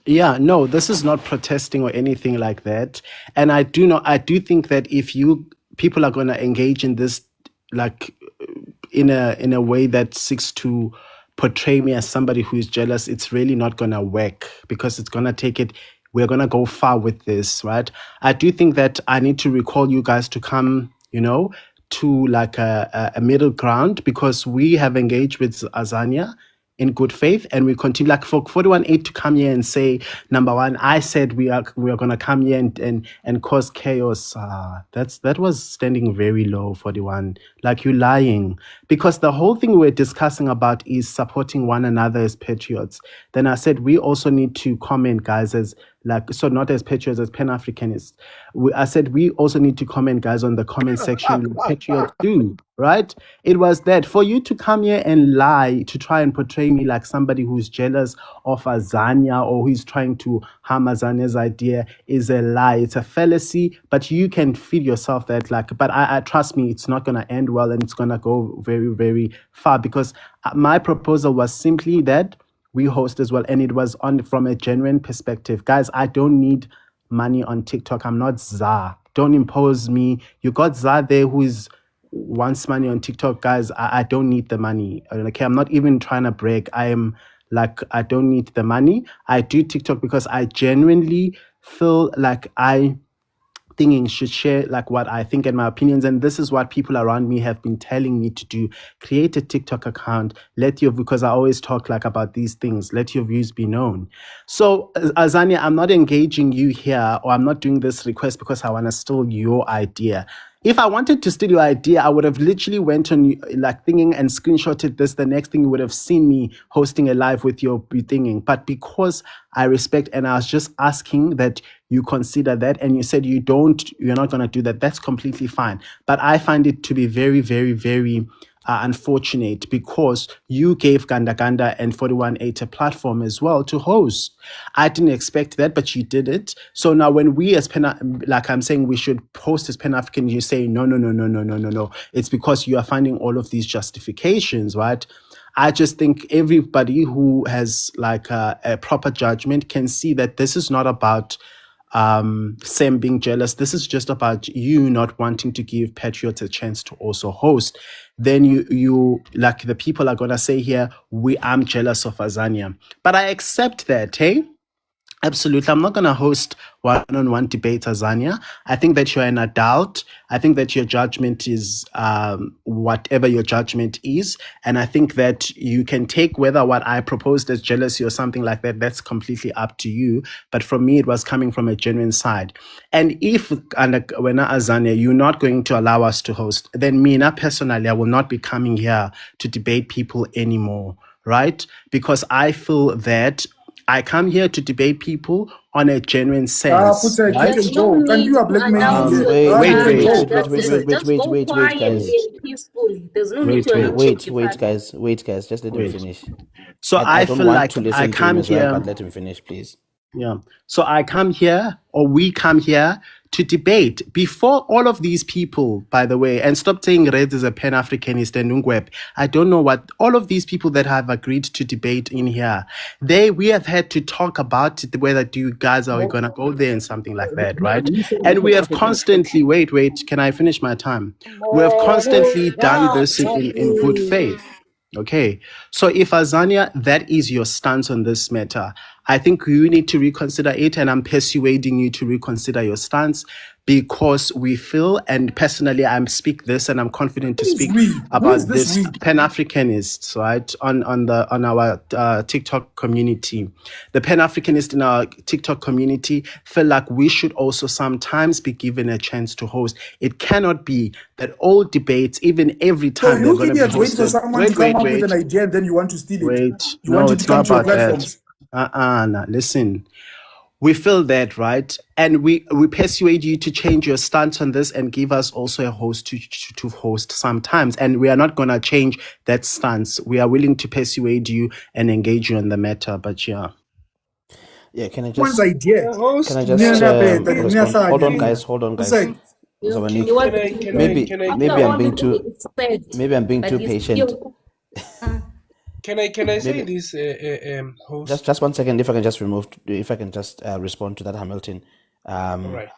Yeah, no, this is not protesting or anything like that. And I do think that if people are going to engage in this, like in a way that seeks to portray me as somebody who is jealous, it's really not going to work, because it's going to take it. We're going to go far with this, right? I do think that I need to recall you guys to come, to like a middle ground, because we have engaged with Azania in good faith, and we continue, like for 41.8 to come here and say, number one, I said we are going to come here and cause chaos. That was standing very low, 41. Like, you're lying, because the whole thing we're discussing about is supporting one another as patriots. Then I said we also need to comment, guys, as not as patriots, as Pan-Africanists. I said we also need to comment, guys, on the comment section. Patriots do, right? It was that for you to come here and lie, to try and portray me like somebody who's jealous of Azania or who's trying to harm Azania's idea is a lie. It's a fallacy, but you can feed yourself that, but I trust me, it's not going to end well, and it's going to go very, very far, because my proposal was simply that we host as well, and it was from a genuine perspective. Guys, I don't need money on TikTok. I'm not ZAR. Don't impose me. You got ZAR there who wants money on TikTok. Guys, I don't need the money. Okay, I'm not even trying to brag. I don't need the money. I do TikTok because I genuinely feel like thinking should share what I think and my opinions, and this is what people around me have been telling me to do. Create a TikTok account, because I always talk about these things, let your views be known. So Azania, I'm not engaging you here, or I'm not doing this request because I want to steal your idea. If I wanted to steal your idea, I would have literally went on thinking and screenshotted this. The next thing you would have seen me hosting a live with your thinking. But because I respect, and I was just asking that you consider that, and you said you're not going to do that, that's completely fine. But I find it to be very, very, very unfortunate, because you gave Ganda Ganda and 41.8 a platform as well to host. I didn't expect that, but you did it. So now when we as I'm saying we should post as Pan-African, you say no. It's because you are finding all of these justifications, right? I just think everybody who has a proper judgment can see that this is not about Sam being jealous. This is just about you not wanting to give patriots a chance to also host. Then you the people are gonna say here, I'm jealous of Azania. But I accept that, hey? Absolutely. I'm not going to host one-on-one debate, Azania. I think that you're an adult. I think that your judgment is whatever your judgment is. And I think that you can take whether what I proposed as jealousy or something like that, that's completely up to you. But for me, it was coming from a genuine side. And if, when Azania, you're not going to allow us to host, then me, personally, I will not be coming here to debate people anymore, right? Because I feel that I come here to debate people on a genuine Ah, sense, Futsek, you right? can There's no go. Can need you are to blackmailing announce here? your Ah, you Wait, can departure. wait, go. That's it. Futsek. Just go guys. quietly and peacefully. There's no need Wait, to announce your wait, departure. Just let him wait. finish. So I I don't feel want to like I listen to him come as well, here. but let him finish, please. Yeah. So I come here, or we come here to debate before all of these people, by the way, and stop saying Reds is a Pan-Africanist and Ungweb. I don't know what all of these people that have agreed to debate in here, we have had to talk about it, whether do you guys are we gonna go there and something like that, right? We said And we we can have constantly wait, can I finish my time? We have constantly done this in good faith. Okay, so if Azania, that is your stance on this matter, I think you need to reconsider it, and I'm persuading you to reconsider your stance because we feel, and personally, I'm speak this, and I'm confident to Who is speak we? Who is about this this we? Pan-Africanists, right, on our TikTok community. The Pan-Africanists in our TikTok community feel like we should also sometimes be given a chance to host. It cannot be that all debates, even every So time they're you going to be idiots wait for hosted. someone to come up with Wait. an idea and then you want to steal it. Wait, You want no, it to it's come not to your about that. platforms. No, listen. We feel that, right? And we persuade you to change your stance on this and give us also a host to host sometimes. And we are not going to change that stance. We are willing to persuade you and engage you on the matter. But yeah. Yeah, can I One's just idea. can I just Nyana beta, respond? Hold on, nyasanya. guys. Hold on, guys. Futsek, Zabanik, You want maybe I'm being too it's said, maybe I'm being but too you patient. still Can I say Maybe this, host? just 1 second. If I can just respond to that, Hamilton. All right.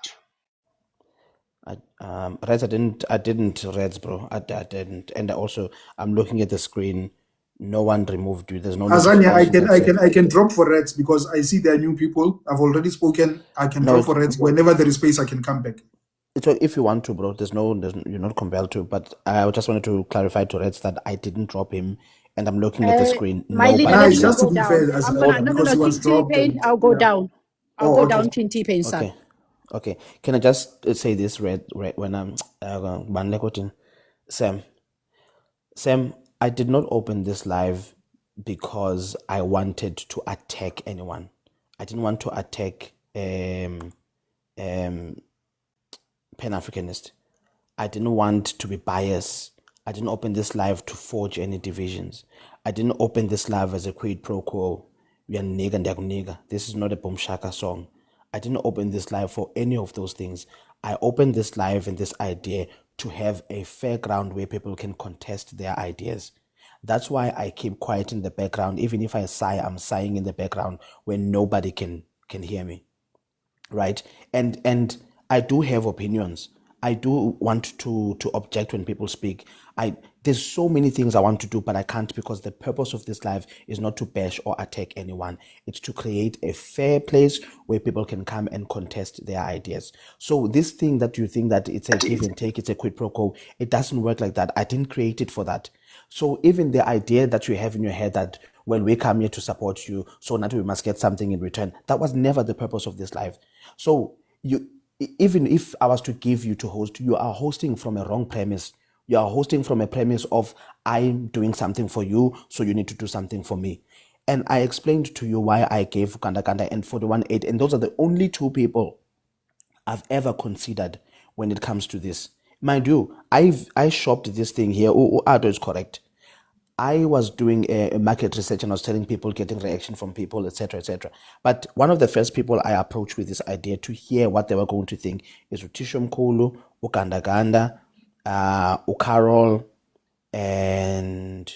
Reds, I didn't Reds, bro. I didn't. And also, I'm looking at the screen. No one removed you. There's no Azania, notification that said. I can drop for Reds because I see there are new people. I've already spoken. I can No, drop for Reds whenever there is space. I can come back. it's if you want to, bro. You're not compelled to. But I just wanted to clarify to Reds that I didn't drop him, and I'm looking at the screen. My leader, Nah, let it's me just to go be down. fair, as I'm a, gonna no because he was dropped. T-Pain, And, I'll go yeah. down. I'll Oh, go okay. down to T-Pain, son. Okay. Can I just say this, Red? When I'm Sam, I did not open this live because I wanted to attack anyone. I didn't want to attack Pan-Africanist. I didn't want to be biased. I didn't open this live to forge any divisions. I didn't open this live as a quid pro quo. We are nigga and nigga. This is not a Boom Shaka song. I didn't open this live for any of those things. I opened this live and this idea to have a fair ground where people can contest their ideas. That's why I keep quiet in the background. Even if I sigh, I'm sighing in the background when nobody can hear me. Right? And I do have opinions. I do want to object when people speak. There's so many things I want to do, but I can't because the purpose of this live is not to bash or attack anyone. It's to create a fair place where people can come and contest their ideas. So this thing that you think that it's a give and take, it's a quid pro quo, it doesn't work like that. I didn't create it for that. So even the idea that you have in your head that, well, we come here to support you, so now we must get something in return, that was never the purpose of this live. So even if I was to give you to host, you are hosting from a wrong premise. You are hosting from a premise of I'm doing something for you, so you need to do something for me. And I explained to you why I gave Kanda Kanda and 41.8, and those are the only two people I've ever considered when it comes to this. Mind you, I shopped this thing here. Ado is correct. I was doing a market research and I was telling people, getting reaction from people, etc., etc. But one of the first people I approached with this idea to hear what they were going to think is Utisho Mkulu, Ukandaganda, Ukarol, and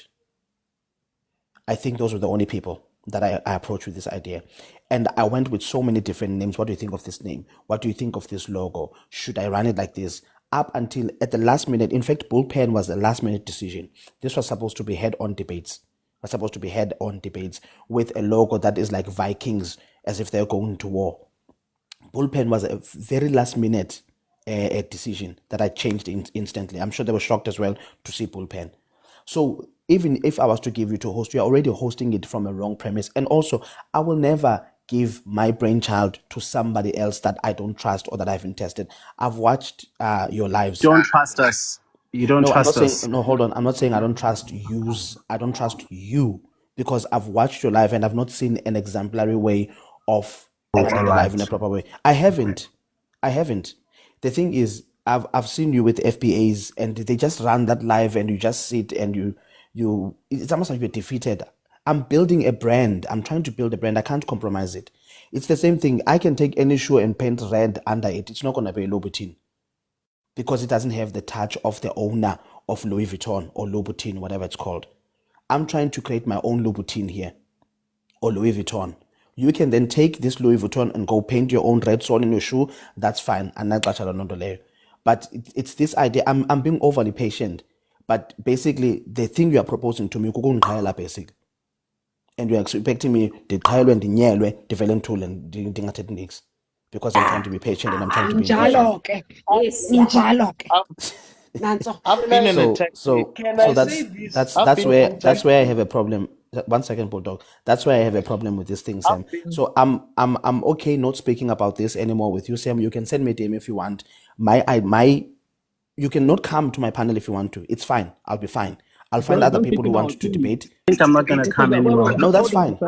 I think those were the only people that I approached with this idea. And I went with so many different names. What do you think of this name? What do you think of this logo? Should I run it like this? Up until at the last minute, in fact, Bullpen was a last minute decision. This was supposed to be head-on debates. Was supposed to be head-on debates with a logo that is like Vikings, as if they're going to war. Bullpen was a very last minute decision that I changed instantly. I'm sure they were shocked as well to see Bullpen. So even if I was to give you to host, you're already hosting it from a wrong premise. And also, I will never give my brainchild to somebody else that I don't trust or that I haven't tested. I've watched your lives. Don't trust us. You don't No, I'm not trust saying. us. No, hold on. I'm not saying I don't trust you. I don't trust you because I've watched your live and I've not seen an exemplary way of running a live in a proper way. I haven't. The thing is, I've seen you with FBAs and they just run that live and you just sit and you it's almost like you're defeated. I'm building a brand. I'm trying to build a brand. I can't compromise it. It's the same thing. I can take any shoe and paint red under it. It's not gonna be a Louboutin because it doesn't have the touch of the owner of Louis Vuitton or Louboutin, whatever it's called. I'm trying to create my own Louboutin here or Louis Vuitton. You can then take this Louis Vuitton and go paint your own red sole in your shoe. That's fine. But it's this idea. I'm being overly patient. But basically, the thing you are proposing to me, basic, and you're expecting me to tile and develop tool and ndingathethe niks because I'm trying to be patient and I'm trying to be impatient. Njalo ke. Yes. Njalo ke. Nanso. I've been an attack. Can I say this? That's where I have a problem. 1 second, Bulldog. That's why I have a problem with this thing, Sam. So I'm okay not speaking about this anymore with you, Sam. You can send me a DM if you want. You can not come to my panel if you want to. It's fine. I'll be fine. I'll find other people who want to debate. I think I'm not gonna come anymore. No, that's fine.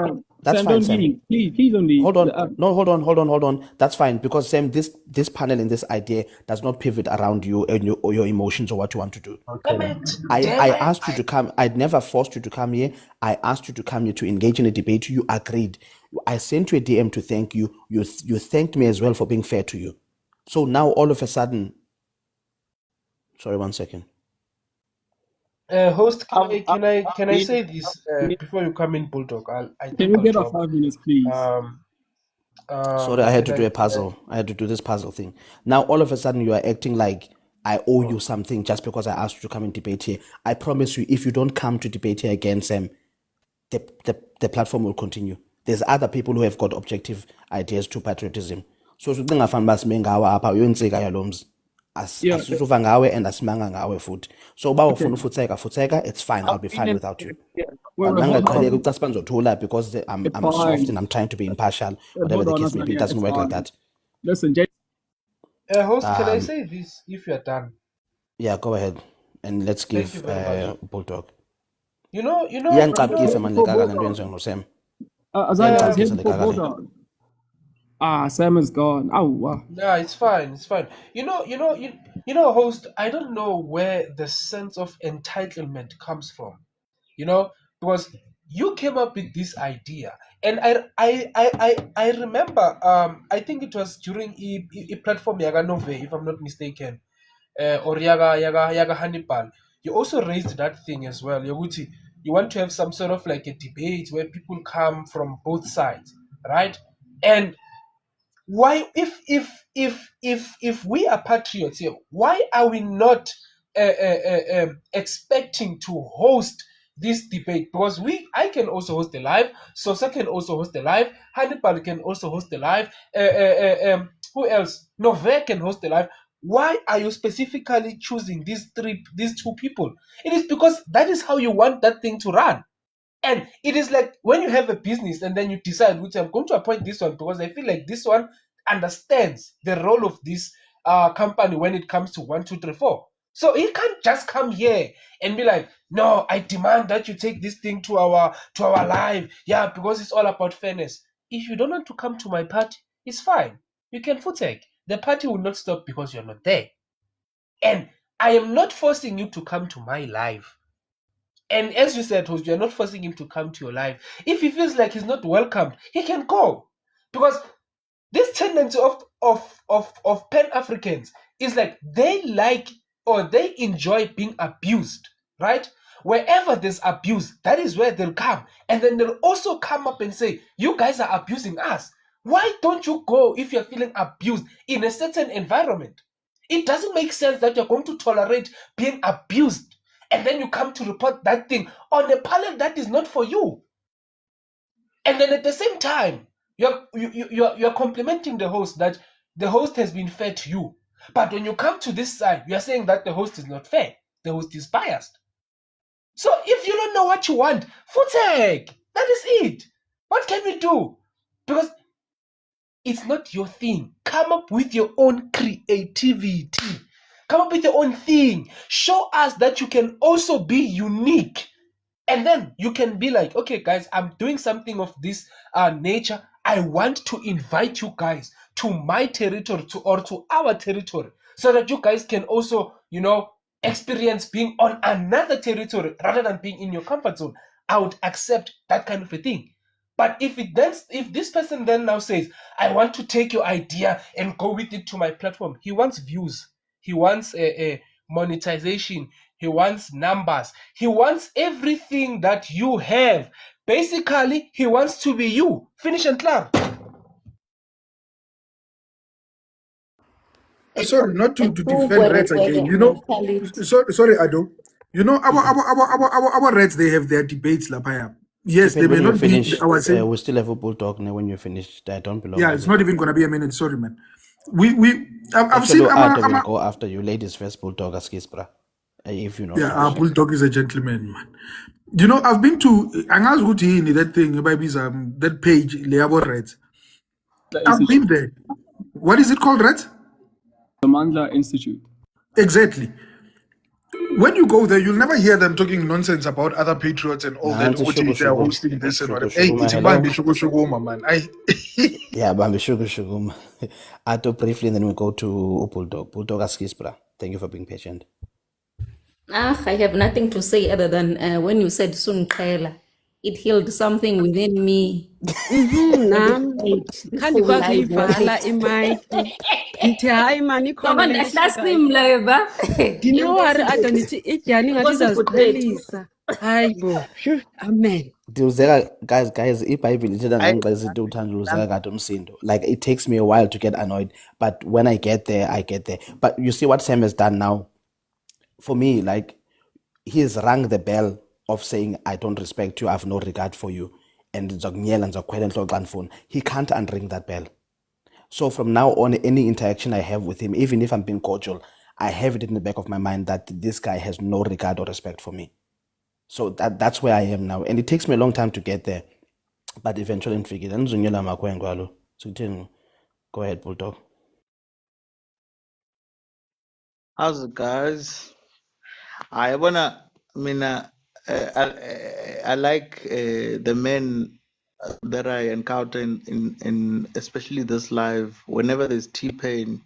That's fine, Sam. Please don't leave. Hold on. No, hold on. That's fine because Sam, this panel and this idea does not pivot around you and your emotions or what you want to do. Okay. I asked you to come. I'd never forced you to come here. I asked you to come here to engage in a debate. You agreed. I sent you a DM to thank you. You thanked me as well for being fair to you. So now all of a sudden, sorry, 1 second. Host, can I say this before you come in, Bulldog? Can we get our 5 minutes, please? Sorry, I had to do a puzzle. I had to do this puzzle thing. Now all of a sudden you are acting like I owe you something just because I asked you to come and debate here. I promise you, if you don't come to debate here again, Sam, the platform will continue. There's other people who have got objective ideas to patriotism. So asisuva ngawe and asimanga ngawe futhi. So uba ufuna ufutheka, it's fine. I'll be fine without you. Because I'm soft and I'm trying to be impartial. Whatever the case may be, it doesn't work like that. Listen, host, can I say this if you're done? Yeah, go ahead. And let's give Bulldog. You know. Sam is gone. Oh, wow. Yeah, it's fine. You know, host. I don't know where the sense of entitlement comes from. Because you came up with this idea, and I remember. I think it was during a platform Yaga Nove, if I'm not mistaken, or Yaga Hannibal. You also raised that thing as well. Yoguti, you want to have some sort of like a debate where people come from both sides, right? And why, if we are patriots here, why are we not expecting to host this debate? Because I can also host a live, Sosa can also host a live, Hannibal can also host a live, who else? Nove can host a live. Why are you specifically choosing these two people? It is because that is how you want that thing to run. And it is like when you have a business and then you decide, which I'm going to appoint this one because I feel like this one understands the role of this company when it comes to 1, 2, 3, 4. So he can't just come here and be like, no, I demand that you take this thing to our live. Yeah, because it's all about fairness. If you don't want to come to my party, it's fine. You can footeg. The party will not stop because you're not there. And I am not forcing you to come to my live. And as you said, host, you're not forcing him to come to your live. If he feels like he's not welcomed, he can go. Because this tendency of Pan-Africans is like they like or they enjoy being abused, right? Wherever there's abuse, that is where they'll come. And then they'll also come up and say, you guys are abusing us. Why don't you go if you're feeling abused in a certain environment? It doesn't make sense that you're going to tolerate being abused and then you come to report that thing on a panel that is not for you. And then at the same time, you're complimenting the host that the host has been fair to you. But when you come to this side, you're saying that the host is not fair. The host is biased. So if you don't know what you want, footeg. That is it. What can we do? Because it's not your thing. Come up with your own creativity. Come up with your own thing. Show us that you can also be unique And then you can be like, okay, guys, I'm doing something of this nature. I want to invite you guys to my territory or to our territory so that you guys can also, experience being on another territory rather than being in your comfort zone. I would accept that kind of a thing. But if this person then now says, I want to take your idea and go with it to my platform, he wants views, he wants a monetization, he wants numbers, he wants everything that you have. Basically, he wants to be you. Finish and clear. Sorry, not A to true defend Reds again. mentality. Sorry, Ado. Our Reds, they have their debates, Lapaya. Yes, they Tipen, may when you not be finish, our same. we still have a bull talk now when you finish. I don't belong Yeah, to it's this. not even gonna be a minute. Sorry, man. I've Actually, seen Ado will Ama. go after you. Ladies first, bull talk, Skispra. If you're not Yeah, our finishing. bulldog is a gentleman, man. I've been to Angas Guti, that thing, baby's that page, Leabo Reds. The I've been Institute. there. What is it called, Reds? The Mandla Institute. Exactly. When you go there, you'll never hear them talking nonsense about other patriots and all that. Nansi shugo They're shugo. hosting this and Shugo whatever. Hey, shugo, it's hello. Bambi Shugo Shugo, man. Yeah, Bambi shugo shugo. Ado briefly, and then we go to Bulldog. Bulldog Skispra. Thank you for being patient. I have nothing to say other than when you said Sunqela, it healed something within me. Nam This khandikwazi live uyivala imayiki ndithi hayi mani ikhona le nto isifikayo ndinowari ado ndithi idyani ngathi izaziqhelisa hayi bo shu amen Guys, iBhayibhile ithetha ngani xa isithi uthanduzeka kade umsindo. Like, it takes me a while to get annoyed, but when I get there, I get there. But you see what Sam has done now? For me, like, he has rung the bell of saying, I don't respect you, I have no regard for you. And he can't unring that bell. So from now on, any interaction I have with him, even if I'm being cordial, I have it in the back of my mind that this guy has no regard or respect for me. So that's where I am now. And it takes me a long time to get there. But eventually ndifikile. Andizonyela makhwenkwe alo. Sikutheni? Go ahead, Bulldog. How's it, guys? I like the men that I encounter in especially this live. Whenever there's T-Pain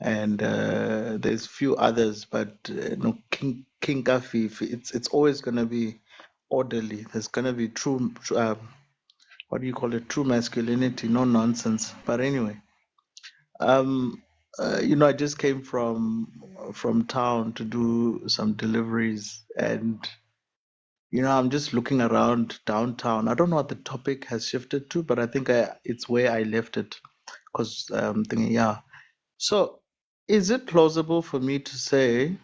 and there's few others, but no King Kafif, it's always gonna be orderly. There's gonna be true, what do you call it? True masculinity, no nonsense. But anyway, I just came from town to do some deliveries, and I'm just looking around downtown. I don't know what the topic has shifted to, but I think it's where I left it, because thinking, yeah. So, is it plausible for me to say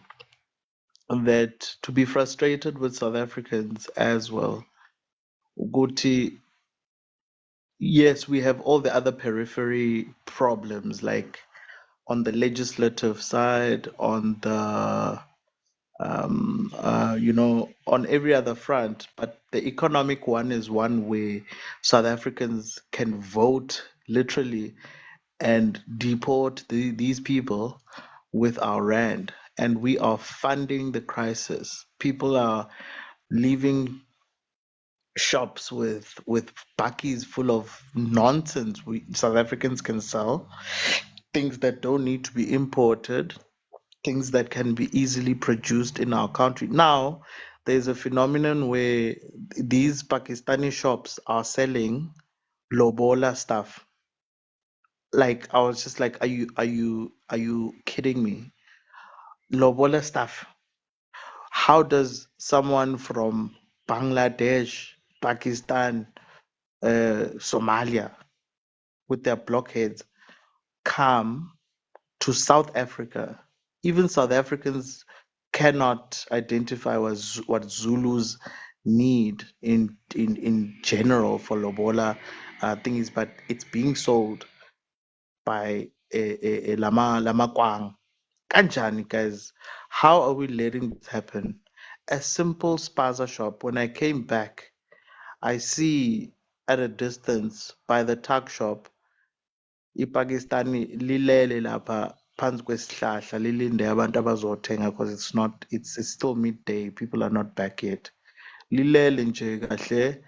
that to be frustrated with South Africans as well, Guti? Yes, we have all the other periphery problems, like on the legislative side, on the on every other front, but the economic one is one where South Africans can vote literally and deport these people with our rand, and we are funding the crisis. People are leaving shops with bakkies full of nonsense we South Africans can sell, things that don't need to be imported, things that can be easily produced in our country. Now, there's a phenomenon where these Pakistani shops are selling lobola stuff. Like, I was just like, are you kidding me? Lobola stuff. How does someone from Bangladesh, Pakistan, Somalia, with their blockheads, come to South Africa? Even South Africans cannot identify what Zulus need in general for lobola things, but it's being sold by a lama kwang. Kanjani, guys? How are we letting this happen? A simple spaza shop. When I came back, I see at a distance by the tuck shop iPakistani lilele lapha phansi kwesihlahla lilinde abantu abazothenga, because it's still midday, people are not back yet. Lilele nje kahle,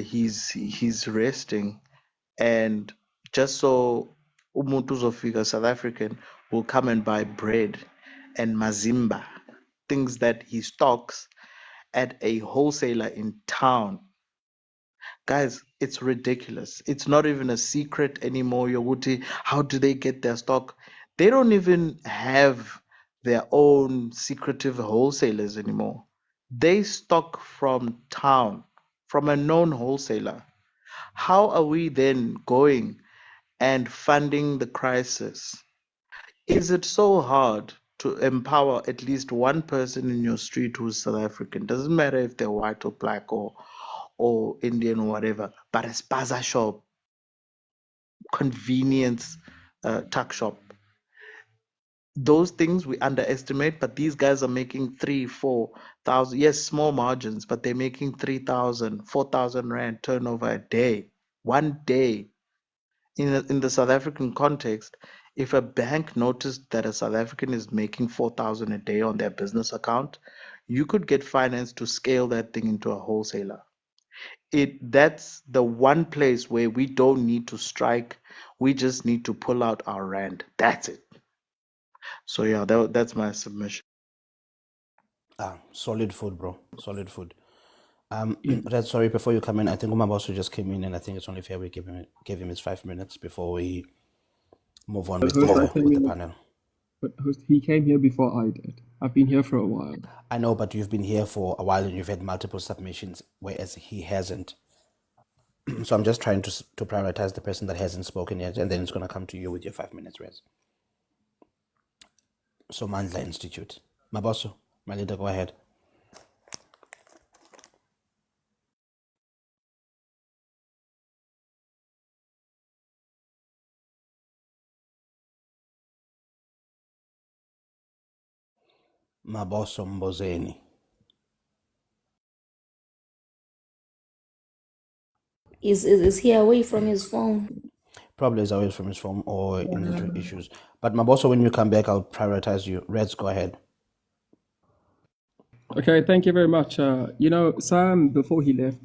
he's resting, and just so umuntu uzofika, South African will come and buy bread and mazimba, things that he stocks at a wholesaler in town. Guys, it's ridiculous. It's not even a secret anymore. Yoguti, how do they get their stock? They don't even have their own secretive wholesalers anymore. They stock from town, from a known wholesaler. How are we then going and funding the crisis? Is it so hard to empower at least one person in your street who's South African? Doesn't matter if they're white or black or Indian or whatever, but a spaza shop, convenience tuck shop. Those things we underestimate, but these guys are making 3,000, 4,000. Yes, small margins, but they're making 3,000, 4,000 rand turnover a day, one day. In the South African context, if a bank noticed that a South African is making 4,000 a day on their business account, you could get finance to scale that thing into a wholesaler. That's the one place where we don't need to strike. We just need to pull out our rand. That's it. So yeah, that's my submission. Solid food, bro. Solid food. Red, sorry, before you come in, I think Umabosu just came in, and I think it's only fair we give him his 5 minutes before we move on with the panel. But host, he came here before I did. I've been here for a while. I know, but you've been here for a while and you've had multiple submissions, whereas he hasn't. So I'm just trying to prioritize the person that hasn't spoken yet, and then it's going to come to you with your 5 minutes, Rez. So Mandla Institute. Maboso, my leader, go ahead. Maboso Mbozeni. Is he away from his phone? Probably is away from his phone or in issues. But Maboso, when you come back, I'll prioritize you. Reds, go ahead. Okay, thank you very much. Sam, before he left,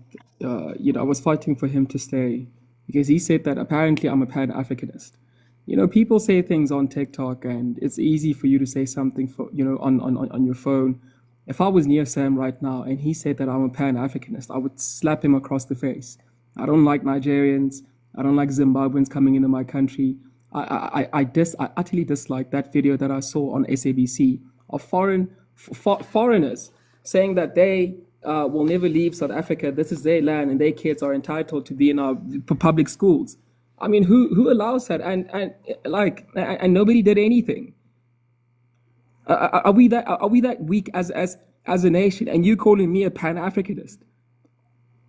I was fighting for him to stay because he said that apparently I'm a Pan-Africanist. People say things on TikTok and it's easy for you to say something on your phone. If I was near Sam right now and he said that I'm a Pan-Africanist, I would slap him across the face. I don't like Nigerians. I don't like Zimbabweans coming into my country. I utterly dislike that video that I saw on SABC of foreigners saying that they will never leave South Africa. This is their land and their kids are entitled to be in our public schools. I mean, who allows that? And nobody did anything. Are we that weak as a nation? And you calling me a Pan-Africanist?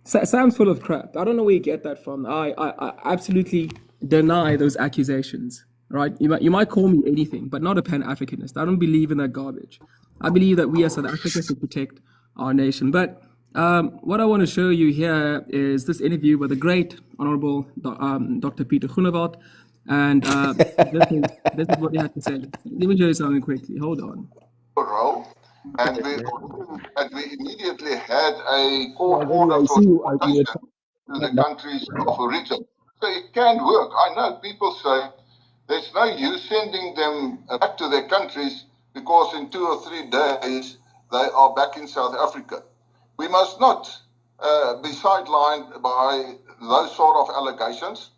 Sam's full of crap. I don't know where you get that from. I absolutely deny those accusations. Right? You might call me anything, but not a Pan-Africanist. I don't believe in that garbage. I believe that we as South Africans should protect our nation. But what I want to show you here is this interview with the great Honorable Dr. Peter Groenewald. And this is what he had to say. Let me show you something quickly. Hold on. Role, and we immediately had a court order for deportation to the countries of origin. So it can work. I know people say there's no use sending them back to their countries because in 2 or 3 days they are back in South Africa. We must not be sidelined by those sort of allegations.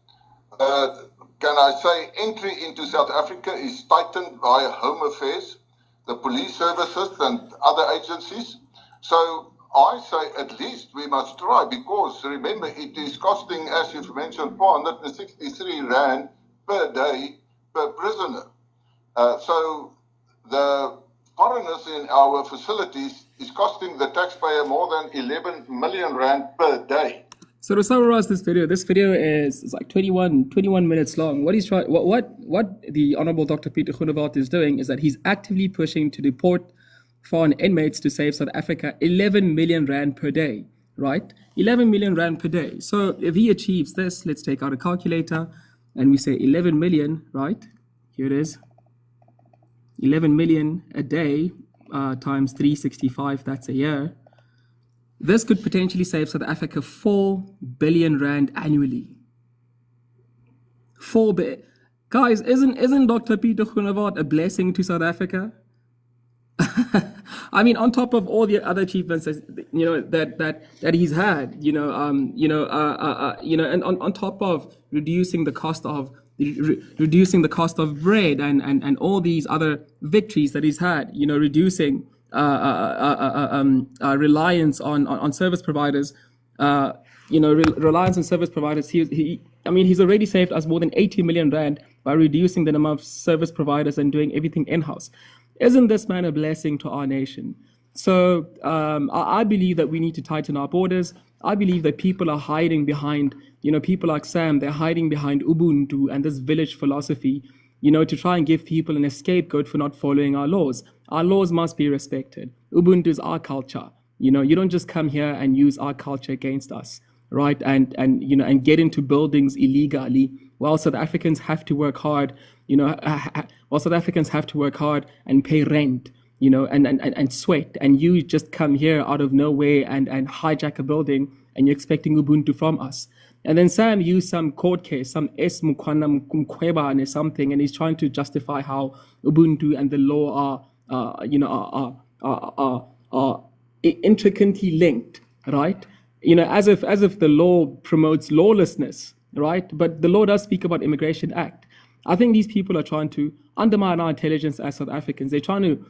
Can I say entry into South Africa is tightened by Home Affairs, the police services and other agencies. So I say at least we must try, because remember it is costing, as you've mentioned, 463 Rand per day per prisoner. So the foreigners in our facilities is costing the taxpayer more than 11 million Rand per day. So to summarize this video is like 21 minutes long. What the Honorable Dr. Peter Groenewald is doing is that he's actively pushing to deport foreign inmates to save South Africa 11 million Rand per day, right? 11 million Rand per day. So if he achieves this, let's take out a calculator and we say 11 million, right? Here it is. 11 million a day times 365, that's a year. This could potentially save South Africa 4 billion rand annually. 4 billion. Guys, isn't Dr. Peter Groenewald a blessing to South Africa? I mean, on top of all the other achievements, that he's had, and on top of reducing the cost of bread and all these other victories that he's had, reducing reliance on service providers, reliance on service providers. He's already saved us more than 80 million rand by reducing the number of service providers and doing everything in-house. Isn't this man a blessing to our nation? So I believe that we need to tighten our borders. I believe that people are hiding behind, people like Sam, they're hiding behind Ubuntu and this village philosophy, to try and give people an scapegoat for not following our laws. Our laws must be respected. Ubuntu is our culture. You don't just come here and use our culture against us, right? And get into buildings illegally while South Africans have to work hard, while South Africans have to work hard and pay rent, and sweat, and you just come here out of nowhere and hijack a building and you're expecting Ubuntu from us. And then Sam used some court case, some S Mukwana Mkweba or something, and he's trying to justify how Ubuntu and the law are intricately linked, right? As if the law promotes lawlessness, right? But the law does speak about Immigration Act. I think these people are trying to undermine our intelligence as South Africans. They're trying to,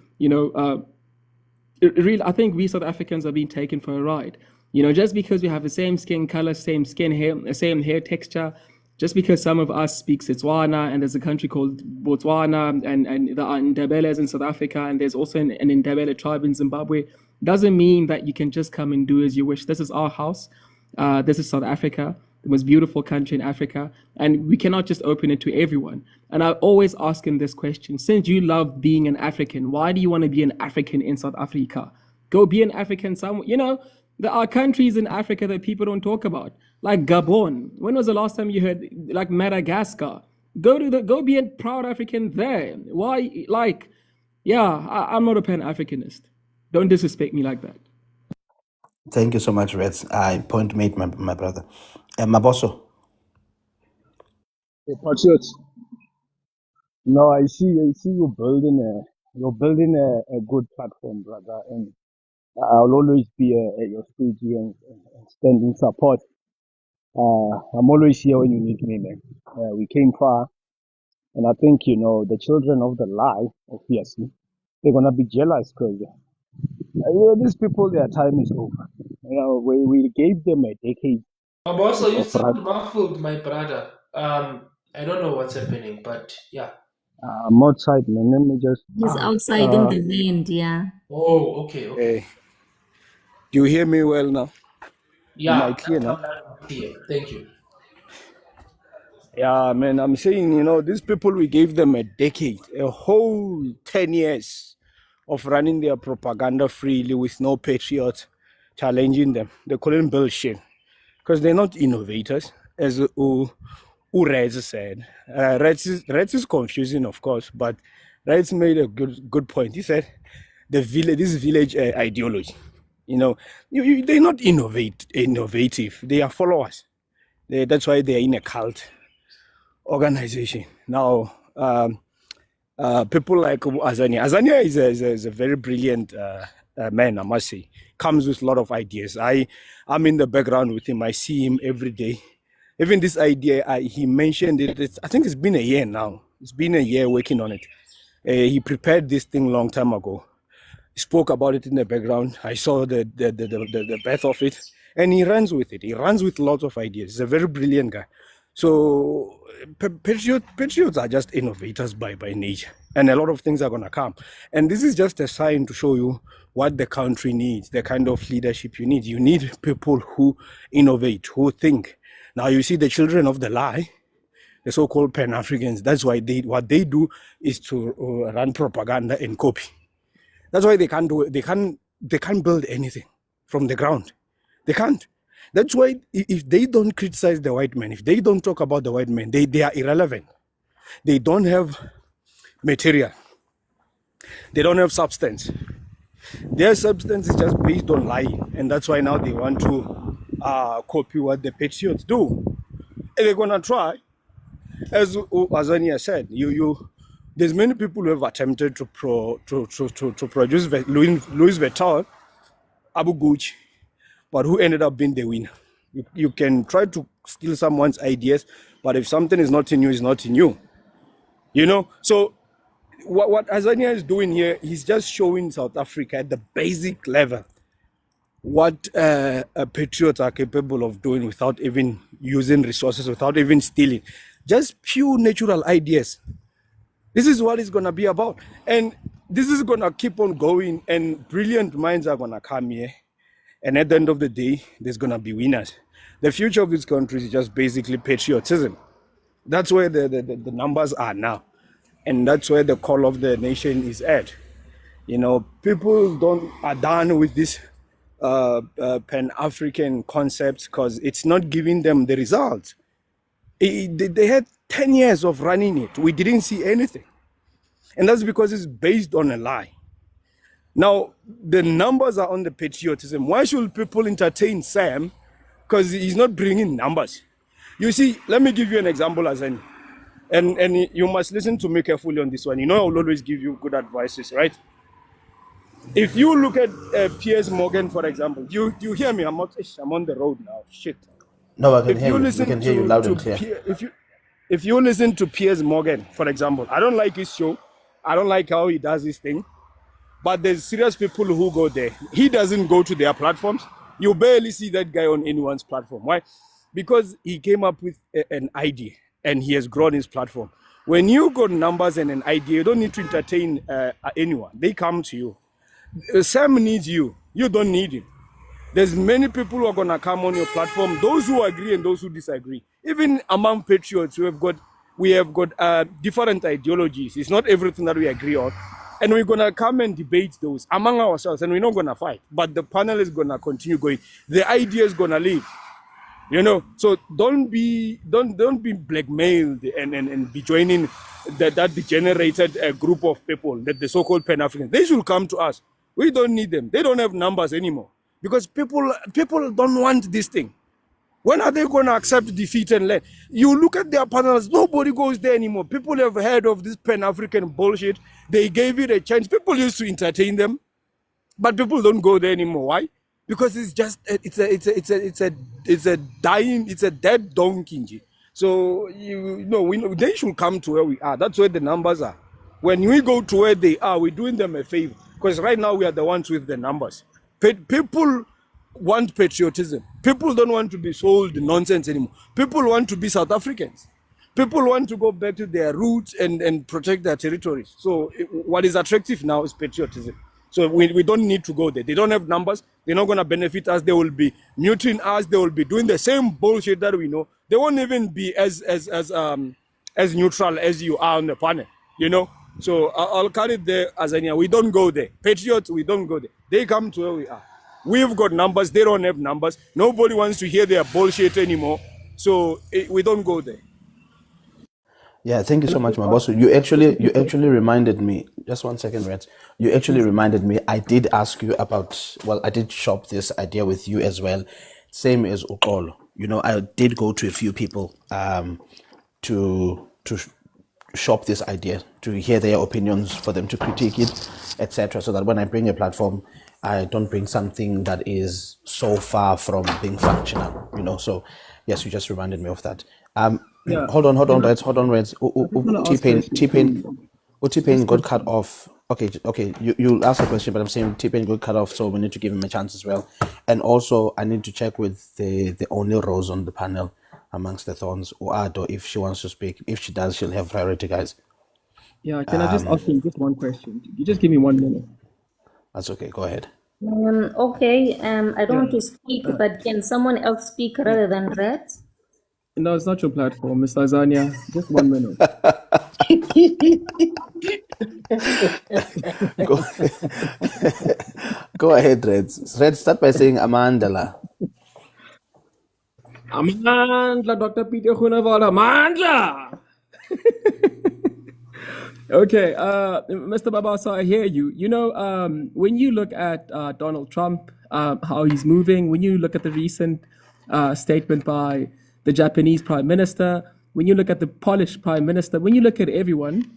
I think we South Africans are being taken for a ride. Just because we have the same skin color, same skin hair, same hair texture, just because some of us speak Setswana and there's a country called Botswana and there are Ndebelers in South Africa and there's also an Ndebele tribe in Zimbabwe, doesn't mean that you can just come and do as you wish. This is our house. This is South Africa, the most beautiful country in Africa, and we cannot just open it to everyone. And I always ask him this question: since you love being an African, why do you want to be an African in South Africa? Go be an African somewhere. There are countries in Africa that people don't talk about, like Gabon. When was the last time you heard, like Madagascar? Go be a proud African there. Why? I'm not a Pan-Africanist. Don't disrespect me like that. Thank you so much, Reds. Point made, my brother. Maboso. Hey, Patriots. No, I see you're building a good platform, brother, and I'll always be your stagey and stand in support. I'm always here when you need me, man. We came far, and I think the children of the lie, obviously, they're gonna be jealous because these people, their time is over. We gave them a decade Also, you of run. sound muffled, my brother. I don't know what's happening, but yeah. I'm outside, man. Let me just. He's outside in the wind, yeah. Oh, okay. Do you hear me well now? Yeah, Am I clear now? Thank you. Yeah, man, I'm saying, these people, we gave them a decade, a whole 10 years of running their propaganda freely with no patriots challenging them. They couldn't build shit because they're not innovators, as Reds said. Reds is confusing, of course, but Reds made a good point. He said this village ideology, they're not innovative. They are followers. That's why they're in a cult organization. Now, people like Azania is a very brilliant man, I must say. Comes with a lot of ideas. I'm in the background with him. I see him every day. Even this idea, he mentioned it. I think it's been a year now. It's been a year working on it. He prepared this thing long time ago. He spoke about it in the background. I saw the birth of it, and he runs with it. He runs with lots of ideas. He's a very brilliant guy. So patriots are just innovators by nature, and a lot of things are going to come. And this is just a sign to show you what the country needs, the kind of leadership you need. You need people who innovate, who think. Now you see the children of the lie, the so-called Pan-Africans. That's why what they do is to run propaganda and copy. That's why they can't build anything from the ground. They can't. That's why if they don't criticize the white man, if they don't talk about the white man, they are irrelevant. They don't have material. They don't have substance. Their substance is just based on lying, and that's why now they want to copy what the patriots do. And they're gonna try, as Azania said. There's many people who have attempted to produce Louis Vuitton, Abu Gucci, but who ended up being the winner. You can try to steal someone's ideas, but if something is not in you, it's not in you. You know, so what Azania is doing here, he's just showing South Africa at the basic level what patriots are capable of doing without even using resources, without even stealing. Just pure natural ideas. This is what it's going to be about. And this is going to keep on going, and brilliant minds are going to come here. And at the end of the day, there's going to be winners. The future of this country is just basically patriotism. That's where the numbers are now. And that's where the call of the nation is at. You know, people are done with this Pan-African concepts because it's not giving them the results. They had 10 years of running it. We didn't see anything. And that's because it's based on a lie. Now, the numbers are on the patriotism. Why should people entertain Sam? Because he's not bringing numbers. You see, let me give you an example, Azani. And you must listen to me carefully on this one. You know I will always give you good advices, right? If you look at Piers Morgan, for example, you hear me? I'm on the road now. Shit. No, I can hear you. We can hear you loud and clear. If you listen to Piers Morgan, for example, I don't like his show. I don't like how he does his thing. But there's serious people who go there. He doesn't go to their platforms. You barely see that guy on anyone's platform. Why? Because he came up with an idea and he has grown his platform. When you got numbers and an idea, you don't need to entertain anyone. They come to you. Sam needs you. You don't need him. There's many people who are going to come on your platform, those who agree and those who disagree. Even among patriots, we have got different ideologies. It's not everything that we agree on. And we're going to come and debate those among ourselves, and we're not going to fight. But the panel is going to continue going. The idea is going to live. You know, so don't be blackmailed and be joining that degenerated group of people, that the so-called Pan-Africans. They should come to us. We don't need them. They don't have numbers anymore because people don't want this thing. When are they going to accept defeat and let? You look at their panels, nobody goes there anymore. People have heard of this Pan-African bullshit. They gave it a chance. People used to entertain them, but people don't go there anymore. Why? Because it's just it's a dead donkey. So they should come to where we are. That's where the numbers are. When we go to where they are, we're doing them a favor. Because right now we are the ones with the numbers. People want patriotism. People don't want to be sold nonsense anymore. People want to be South Africans. People want to go back to their roots and protect their territories. So what is attractive now is patriotism. So we don't need to go there. They don't have numbers. They're not going to benefit us. They will be muting us. They will be doing the same bullshit that we know. They won't even be as neutral as you are on the panel, you know. So I'll carry it there, Azania. We don't go there. Patriots, we don't go there. They come to where we are. We've got numbers. They don't have numbers. Nobody wants to hear their bullshit anymore. So we don't go there. Yeah, thank you so much, my boss. You actually reminded me. Just 1 second, Red. You actually reminded me. I did ask you about. Well, I did shop this idea with you as well. Same as Ukolo. You know, I did go to a few people to shop this idea, to hear their opinions, for them to critique it, etc. So that when I bring a platform, I don't bring something that is so far from being functional. You know. So yes, you just reminded me of that. Yeah. Hold on, Reds. T-Pain got cut off. Okay. You asked a question, but I'm saying T-Pain got cut off, so we need to give him a chance as well. And also, I need to check with the only Rose on the panel amongst the Thorns, or Ado, if she wants to speak. If she does, she'll have priority, guys. Yeah, can I just ask you just one question? You just give me 1 minute. That's okay. Go ahead. Okay. I don't want to speak, but can someone else speak rather than Red? No, it's not your platform, Mr. Azania. Just 1 minute. Go ahead, Reds. Reds, start by saying Amandla. Amandla, Dr. Peter Groenewald, Amandla! Okay, Mr. Babasa, I hear you. You know, when you look at Donald Trump, how he's moving, when you look at the recent statement by the Japanese Prime Minister, when you look at the Polish Prime Minister, when you look at everyone,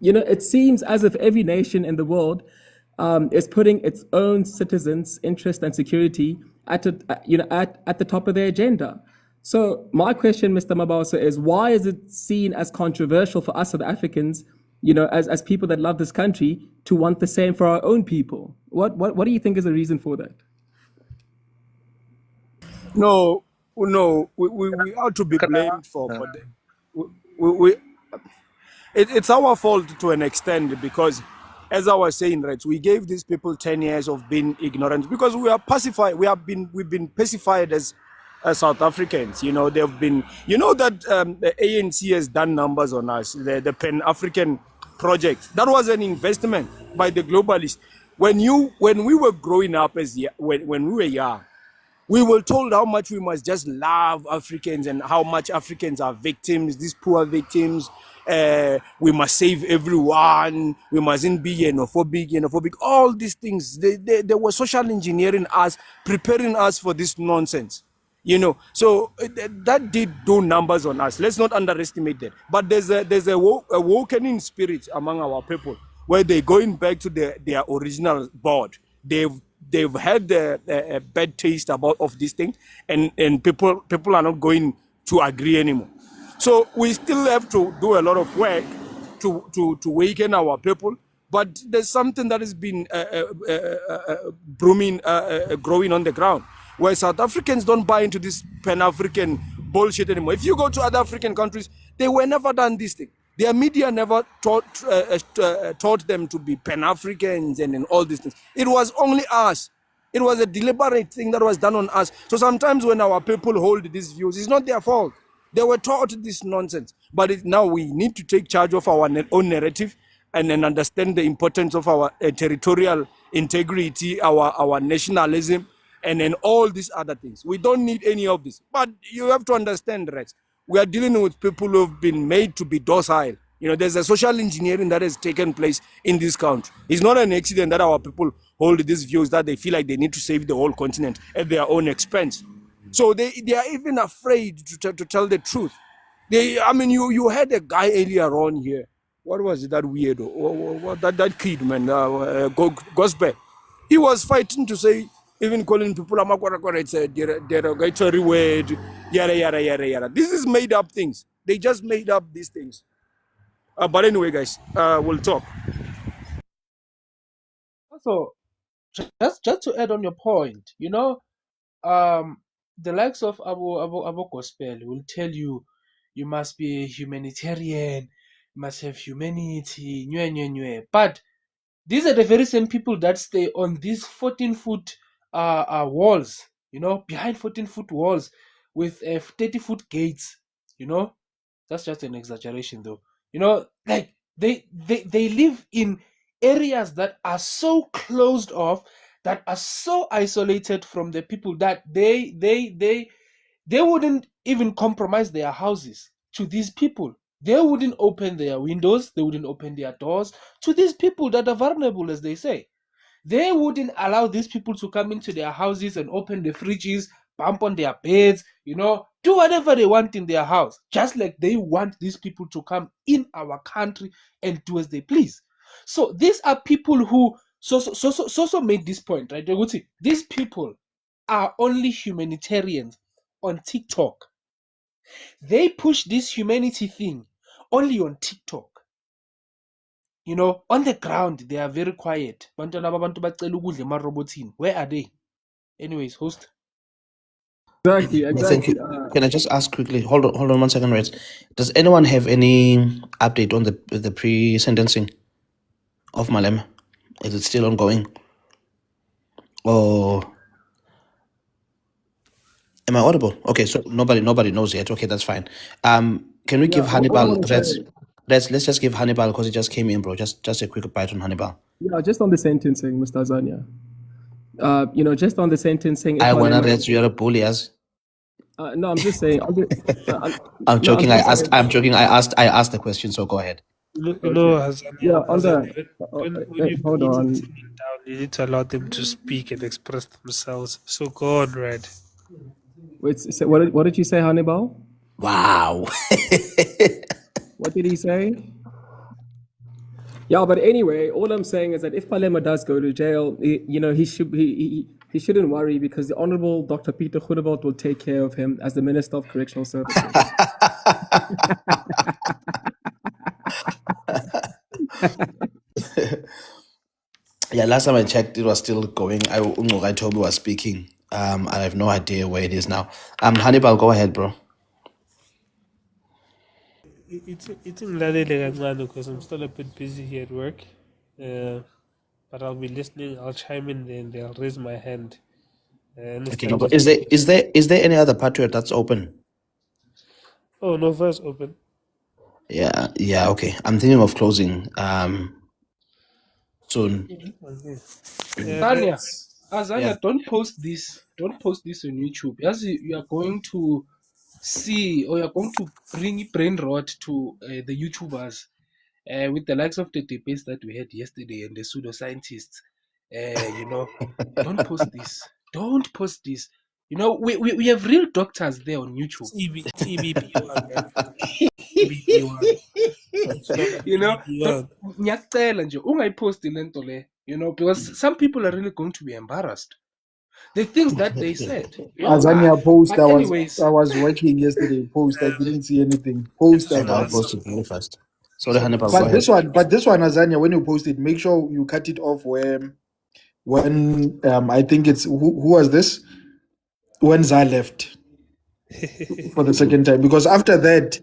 you know, it seems as if every nation in the world is putting its own citizens' interest and security at the top of their agenda. So my question, Mr. Mabasa, is why is it seen as controversial for us South Africans, you know, as people that love this country, to want the same for our own people? What do you think is the reason for that? No, no, we are to be blamed for the, we it's our fault to an extent, because as I was saying, right, we gave these people 10 years of being ignorant because we are pacified. We've been pacified as South Africans. You know, they've been, you know, that the ANC has done numbers on us, the Pan-African project. That was an investment by the globalists. When we were growing up when we were young, we were told how much we must just love Africans and how much Africans are victims, these poor victims. We must save everyone. We mustn't be xenophobic. All these things, they were social engineering us, preparing us for this nonsense. You know, so that did do numbers on us. Let's not underestimate that. But there's a awakening spirit among our people where they're going back to their original board. They've had a bad taste of this thing, and people are not going to agree anymore. So we still have to do a lot of work to awaken our people. But there's something that has been growing on the ground, where South Africans don't buy into this Pan-African bullshit anymore. If you go to other African countries, they were never done this thing. Their media never taught them to be Pan-Africans and all these things. It was only us. It was a deliberate thing that was done on us. So sometimes when our people hold these views, it's not their fault. They were taught this nonsense. But now we need to take charge of our own narrative and then understand the importance of our territorial integrity, our nationalism, and then all these other things. We don't need any of this. But you have to understand, Rex, we are dealing with people who have been made to be docile. You know, there's a social engineering that has taken place in this country. It's not an accident that our people hold these views that they feel like they need to save the whole continent at their own expense. So they are even afraid to tell the truth. I mean, you had a guy earlier on here. What was it, that weirdo? That kid, man, Gospel. He was fighting to say, even calling people Amakwarakwara, it's a derogatory word, yada, yada, yada, yada. This is made up things. They just made up these things. But anyway, guys, we'll talk. Also, just to add on your point, you know, the likes of Abu Gospel will tell you, you must be a humanitarian, you must have humanity, but these are the very same people that stay on these 14-foot walls, you know, behind 14-foot walls with 30-foot gates, you know. That's just an exaggeration, though. You know, like they live in areas that are so closed off, that are so isolated from the people, that they wouldn't even compromise their houses to these people. They wouldn't open their windows, they wouldn't open their doors to these people that are vulnerable, as they say. They wouldn't allow these people to come into their houses and open the fridges, bump on their beds, you know, do whatever they want in their house, just like they want these people to come in our country and do as they please. So these are people who so made this point, right? These people are only humanitarians on TikTok. They push this humanity thing only on TikTok. You know, on the ground, they are very quiet. Where are they? Anyways, host. Exactly. Thank you. Can I just ask quickly? Hold on 1 second, Reds. Does anyone have any update on the pre-sentencing of Malema? Is it still ongoing? Or am I audible? Okay, so nobody knows yet. Okay, that's fine. Can we give Hannibal? Let's just give Hannibal, because he just came in, bro. Just a quick bite on Hannibal. Yeah, just on the sentencing, Mr. Azania. You know, just on the sentencing. I wanna Reds, you're a bully, as. No, I'm just saying. I'm joking. I'm joking. I asked the question, so go ahead. Okay. Yeah, on the. When you Hold meet on. someone down, you need to allow them to speak and express themselves. So go on, Red. Wait, so what did you say, Hannibal? Wow. What did he say? Yeah, but anyway, all I'm saying is that if Palema does go to jail, he shouldn't worry because the Honorable Dr. Peter Groenewald will take care of him as the Minister of Correctional Services. Yeah, last time I checked, it was still going. I Toby was speaking. I have no idea where it is now. Hannibal, go ahead, bro. It's in Lalele because I'm still a bit busy here at work. But I'll be listening. I'll chime in there and I'll raise my hand. Okay, no, but is there any other patriot that's open? Oh, Nova's open. Yeah, okay. I'm thinking of closing soon. Azania, don't post this. Don't post this on YouTube. As you are going to see, or you're going to bring brain rot to the YouTubers with the likes of the debates that we had yesterday and the pseudoscientists. Don't post this. Don't post this. We have real doctors there on YouTube. TBP1, man. TBP1. Ngiyacela nje ungayiposti lento le, because some people are really going to be embarrassed. The things that they said. Azania post. But anyways, I was working yesterday. Post. I didn't see anything. Post. I'll post it really fast. Sorry, Hannibal. But this one, Azania, when you post it, make sure you cut it off when I think it's who was this? When ZAR left for the second time, because after that,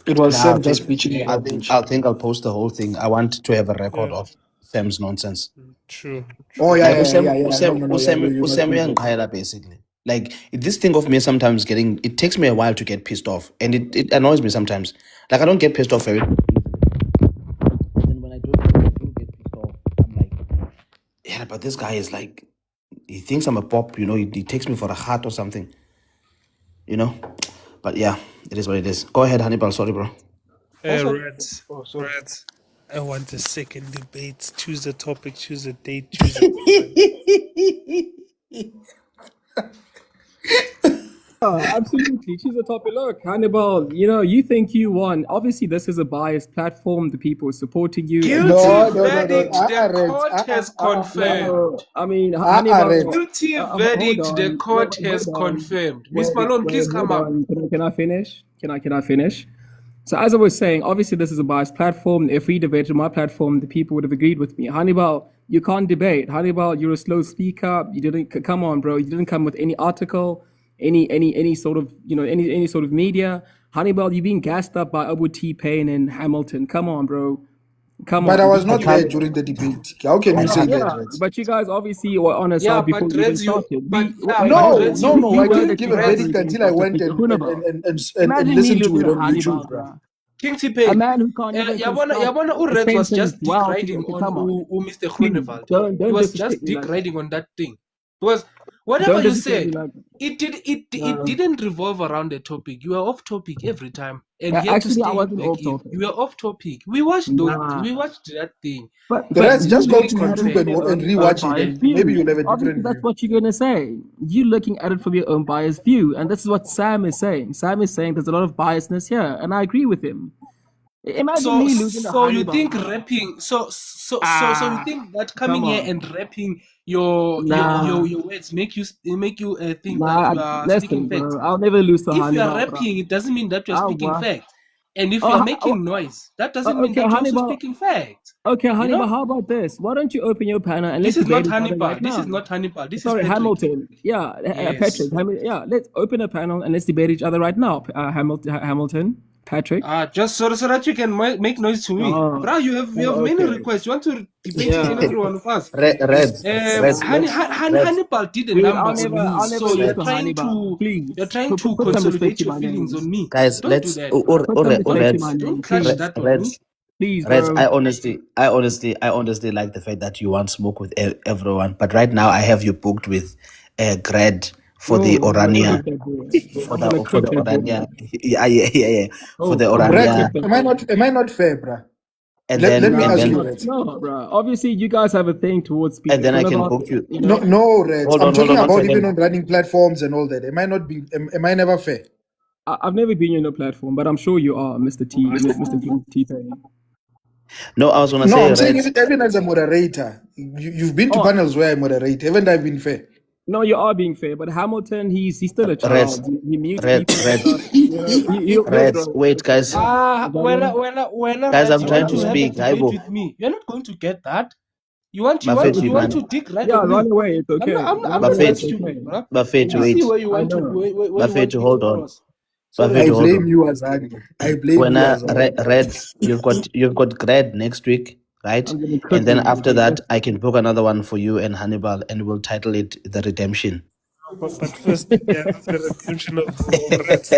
it was Sam just bitching about it. I think I'll post the whole thing. I want to have a record of Sam's nonsense. True. Oh yeah, Usem basically. Like this thing of me sometimes it takes me a while to get pissed off, and it annoys me sometimes. Like I don't get pissed off very easily. And when I do get pissed off, I'm like, yeah, but this guy is like, he thinks I'm a pop, he takes me for a heart or something, But yeah, it is what it is. Go ahead, Hannibal. Sorry, bro. Reds. I want a second debate. Choose a topic, choose a date, choose a Absolutely. Choose a topic. Look, Hannibal, you think you won. Obviously, this is a biased platform. The people are supporting you. Guilty verdict. The court has confirmed. I mean, Hannibal. Guilty verdict. The court has confirmed. Miss Malone, please come up. Can I finish? Can I finish? So as I was saying, obviously this is a biased platform. If we debated my platform, the people would have agreed with me. Hannibal, you can't debate. Hannibal, you're a slow speaker. You didn't come on, bro. You didn't come with any article, any sort of any sort of media. Hannibal, you've been gassed up by Abu T Payne and Hamilton. Come on, bro. But I was not there during the debate. How can you say that? But you guys obviously were on a side before you even started. No. I didn't give a verdict until I went and listened to it on YouTube, bro. King T-Pain, a man who can't even Red was just dick riding on Mr. Groenewald. He was just dick riding on that thing. Because whatever you said, it didn't revolve around the topic. You were off topic every time. And actually, I wasn't off topic. You were off topic. We watched that thing. But just go to YouTube and rewatch it, and maybe you'll have a different view. That's what you're going to say. You're looking at it from your own biased view. And this is what Sam is saying. Sam is saying there's a lot of biasness here. And I agree with him. Imagine me losing the So you think rapping, so you think that coming here and rapping your words make you think that you are speaking facts? I'll never lose to If you are rapping, it doesn't mean that you're speaking facts. And if you're making noise, that doesn't mean that you're also speaking facts. Okay, Hannibal, how about this? Why don't you open your panel and this is not Hannibal. This is not Hannibal. This is Hamilton. Yeah, Patrick. Yeah, let's open a panel and let's debate each other right now. Hamilton. Patrick. Just so that you can make noise to me. Bro, you have many requests. You want to debate every one of us. Hannibal did a number on me, so you're trying to consolidate your feelings on me. Guys, don't let's do that. Don't clash that on me. Please, Reds, I honestly like the fact that you want smoke with everyone. But right now, I have you booked with Gred for the I'm gonna Orania, cook that boy. I'm gonna for cook the that boy. Orania, yeah, for Oh, the I'm gonna Brett, cook Orania, that am I boy. not fair, bruh? and Let then me Nah, and ask you're you, then not. Reds. No, bro. Obviously, you guys have a thing towards and speed. then I Whenever can book you. No, no, Reds. I'm Hold talking on, one about even second. on running platforms and all that. Am I never fair? I've never been on a platform, but I'm sure you are, Mr. T, Mr. T Pain. No, I was gonna No, say I'm saying Reds. even as a moderator, you've been to Oh, panels where I moderate. Haven't I been fair? no, you are being fair, but Hamilton, he's still a Reds, child. He mutes people and Reds, stuff. You know, he'll Reds. grow. Wait, guys, Azania, When guys, Reds, I'm you trying want to to have a speak. debate Aibo, with me, you're not going to get that. You want you want Buffett, you want man, to dig right yeah, on run me. away. It's okay. I'm Run not away. Buffett, It's against you, okay. bro. Buffett. You see Wait, where you I want to know. where you Buffett, want me to hold on. cross. Sorry, Buffett, I hold Reds. blame on. you, Azadi. I blame When you, Azadi. Reds, you've got grad next week, right? I'm gonna And cook then you, after baby. that, I can book another one for you and Hannibal, and we'll title it The Redemption. But first, yeah, the redemption of Reds.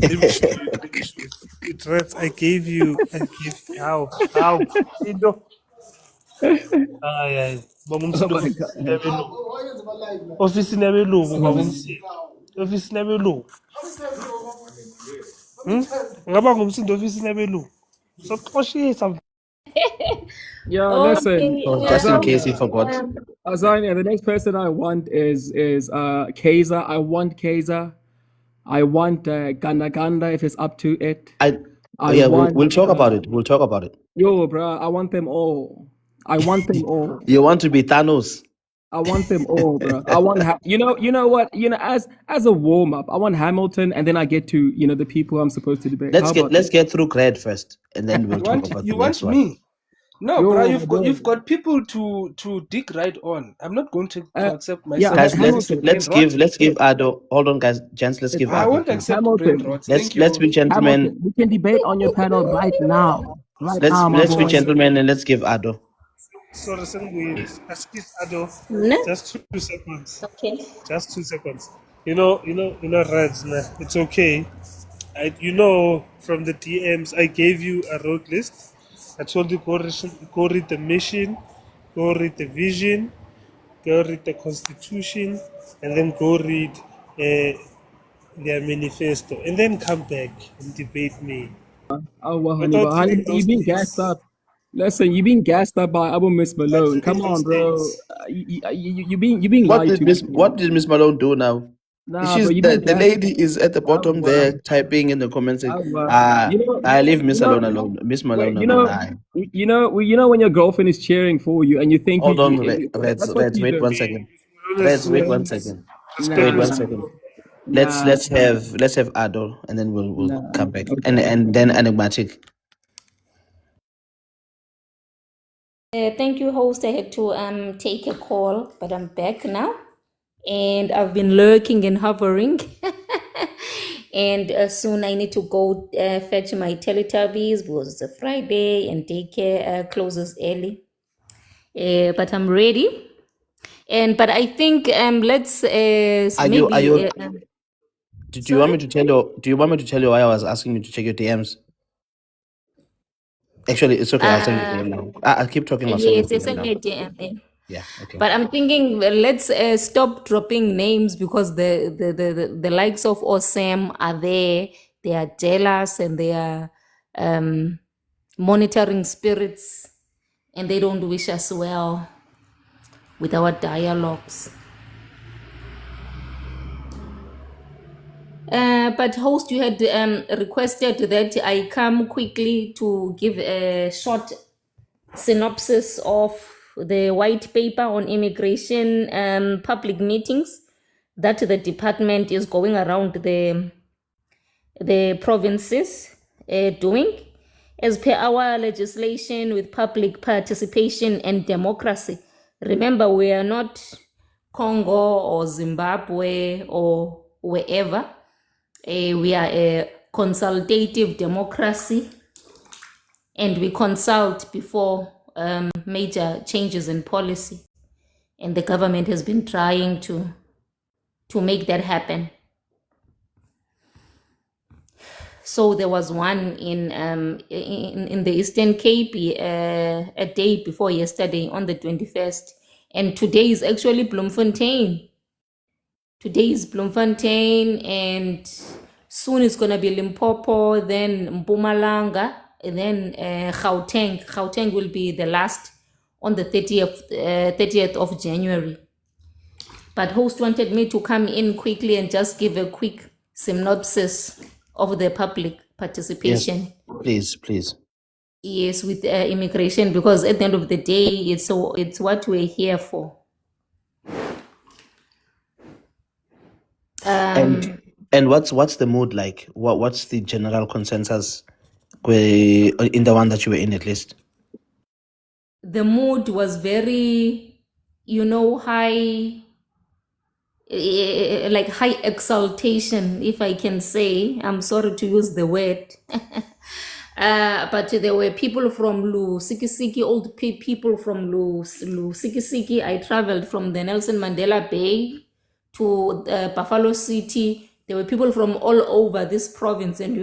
Let me show you. Let me show you. It Reds. I gave how into ay Oh bangumsindo my ofisini god. yabelungu ofisini yabelungu bangumsindo ofisini yabelungu ngaba ngumsindo ofisini yabelungu sokuxoshisa. Yeah, listen, Okay, So just in case Azania. you forgot, Azania, the next person I want is Kaiser. I want Kaiser. I want Ganda Ganda if it's up to it. I yeah, want we'll talk about it. We'll talk about it. yo, bro. I want them all. I want them all. You want to be Thanos? I want them all, bro. I want you know what, as a warm up, I want Hamilton, and then I get to the people I'm supposed to debate. How about Let's get through grad first, and then we'll talk about You the next want one. me? No, bro, yo, my you've boy? got people to dig right on. I'm not going to accept Yeah, myself Guys, to be Mr. Hamilton, Brain Rot. let's give Ado. Hold on, guys, gents. Let's give it's I Ado, won't please. accept brain Hamilton. rot. Thank Let's you. be gentlemen. Hamilton, we can debate on your panel right now, my Let's be boy. gentlemen and let's give Ado. Sorry, Sengwe, excuse Ado, No? just 2 seconds. Okay. Just 2 seconds. Reds, nah, it's okay. From the DMs, I gave you a road list. I told you go read the mission, go read the vision, go read the constitution, and then go read their manifesto, and then come back and debate me. Oh well, honey, Without but honey, reading you those been gassed things, up. Listen, you been gassed up by Abu Miss but Malone. reading Come on, those bro. things, You being lied to. What did Miss Malone do now? Nah, bro, you been The gassed. lady is at the bottom there typing in the comments saying, You know, I leave Miss you know, Malone alone. Miss wait, Malone alone. Aye. you know when your girlfriend is cheering for you and you think Hold on, that's what Reds, you wait do. 1 second. Reds, wait 1 second. respect Wait Nah, Miss 1 second. Malone. nah, Let's have Ado and then we'll nah. come back. Okay. And then enigmatic. Thank you, host. I had to take a call, but I'm back now. And I've been lurking and hovering. And soon I need to go fetch my Teletubbies because it's a Friday and daycare closes early. But I'm ready. But I think let's Are maybe. you do you want Sorry? me to tell you why I was asking you to check your DMs? Actually, it's okay. I'll tell you the DM now. I'll keep talking. I'll send you Yes, the yes, DM send me now. a DM. Yeah. Okay. But I'm thinking let's stop dropping names because the likes of Osam are there. They are jealous and they are monitoring spirits, and they don't wish us well with our dialogues. But host, you had requested that I come quickly to give a short synopsis of the white paper on immigration public meetings that the department is going around the provinces doing as per our legislation with public participation and democracy. Remember, we are not Congo or Zimbabwe or wherever. We are a consultative democracy and we consult before major changes in policy. And the government has been trying to make that happen. So there was one in the Eastern Cape a day before yesterday on the 21st, And today is actually Bloemfontein. Today is Bloemfontein, and soon it's gonna be Limpopo, then Mpumalanga, and then Gauteng. Gauteng will be the last on the 30th of January. But host wanted me to come in quickly and just give a quick synopsis of the public Yes, participation. please. Yes, with immigration, because at the end of the day, it's what we're here for. Um, And what's the mood like? What's the general consensus in the one that you were in, at least? the mood was very, high, like high exaltation, if I can say. I'm sorry to use the word. But there were people from Lusikisiki, old people from Lusikisiki. I traveled from the Nelson Mandela Bay to Buffalo City. There were people from all over this province. And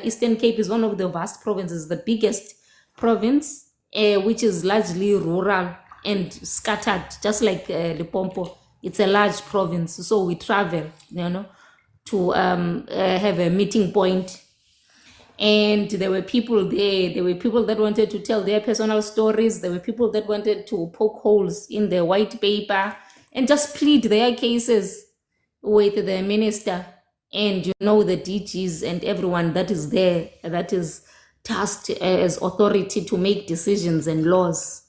Eastern Cape is one of the vast provinces, the biggest province, which is largely rural and scattered, just like Limpopo. It's a large province. So we travel, to have a meeting point. And there were people there. There were people that wanted to tell their personal stories. There were people that wanted to poke holes in the white paper and just plead their cases with the minister and the DGs and everyone that is there, that is tasked as authority to make decisions and laws.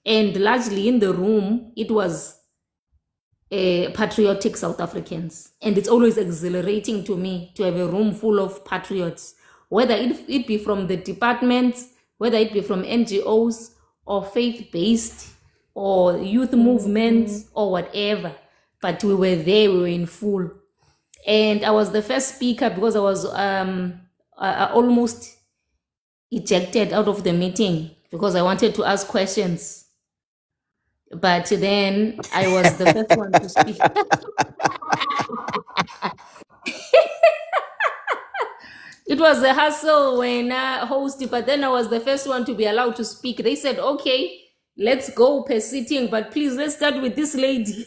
And largely in the room, it was patriotic South Africans. And it's always exhilarating to me to have a room full of patriots, whether it be from the departments, whether it be from NGOs or faith-based or youth movements or whatever. But we were there, we were in full. And I was the first speaker because I was almost ejected out of the meeting because I wanted to ask questions. But then I was the first one to speak. It was a hassle when I hosted, but then I was the first one to be allowed to speak. They said, okay, let's go per sitting, but please, let's start with this lady.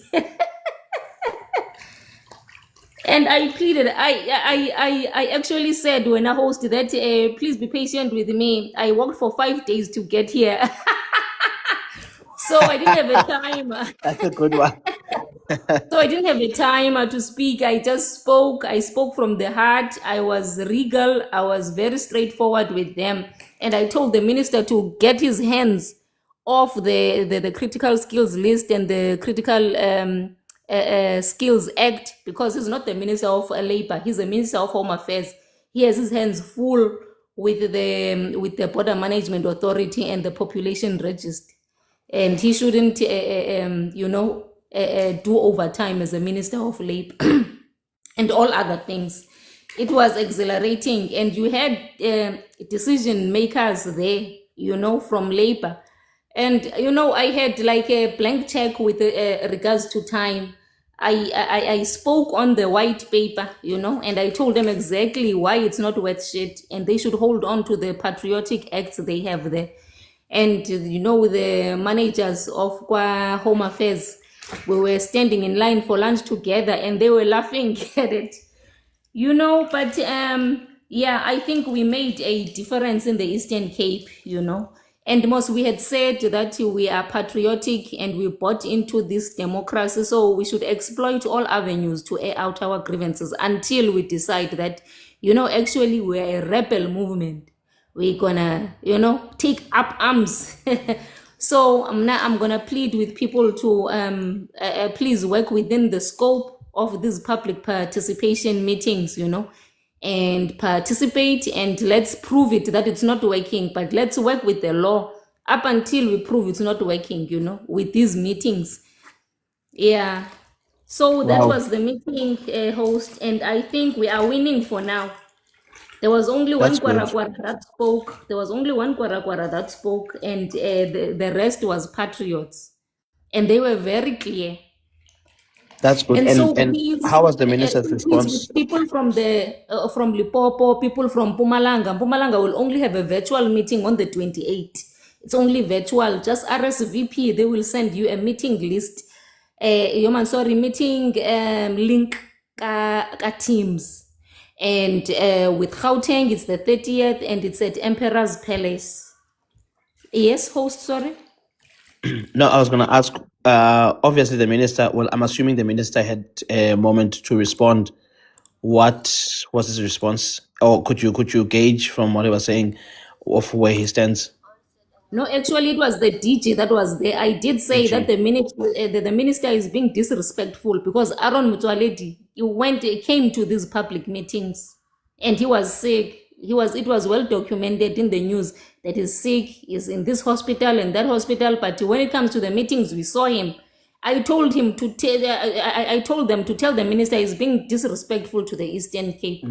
And I pleaded, I actually said when I hosted that, please be patient with me. I worked for 5 days to get here. So I didn't have a time. That's a good one. So I didn't have a time to speak. I just spoke. I spoke from the heart. I was regal. I was very straightforward with them. And I told the minister to get his hands off the critical skills list and the critical skills act, because he's not the minister of labor. He's the minister of home affairs. He has his hands full with the border management authority and the population register. And he shouldn't, do overtime as a minister of labor and all other things. It was exhilarating, and you had decision makers there, from labor. And, I had like a blank check with regards to time. I spoke on the white paper, and I told them exactly why it's not worth shit, and they should hold on to the patriotic acts they have there. And, the managers of Home Affairs, we were standing in line for lunch together and they were laughing at it, but I think we made a difference in the Eastern Cape, and most we had said that we are patriotic and we bought into this democracy, so we should exploit all avenues to air out our grievances until we decide that, actually we're a rebel movement. We're gonna, take up arms. So I'm gonna plead with people to please work within the scope of these public participation meetings, and participate, and let's prove it that it's not working, but let's work with the law up until we prove it's not working, with these meetings. Yeah. So that Wow. was the meeting host, and I think we are winning for now. There was only one That's good. Kwara that spoke. There was only one Kwara that spoke, and the rest was patriots, and they were very clear. That's good. And so And please, how was the minister's please, response? with people from Limpopo, people from Mpumalanga will only have a virtual meeting on the 28th. It's only virtual. Just RSVP. They will send you a meeting list. Meeting link ka Teams. And with Gauteng, it's the 30th, and it's at Emperor's Palace. Yes, host, sorry. No, I was going to ask. Obviously, the minister. Well, I'm assuming the minister had a moment to respond. What was his response, or could you gauge from what he was saying of where he stands? No, actually, it was the DG that was there. I did say that the minister is being disrespectful because Aaron Mutwaledi, he came to these public meetings and he was sick. It was well documented in the news that he's sick, he's in this hospital and that hospital. But when it comes to the meetings, we saw him. I told him to tell. I told them to tell the minister he's being disrespectful to the Eastern Cape.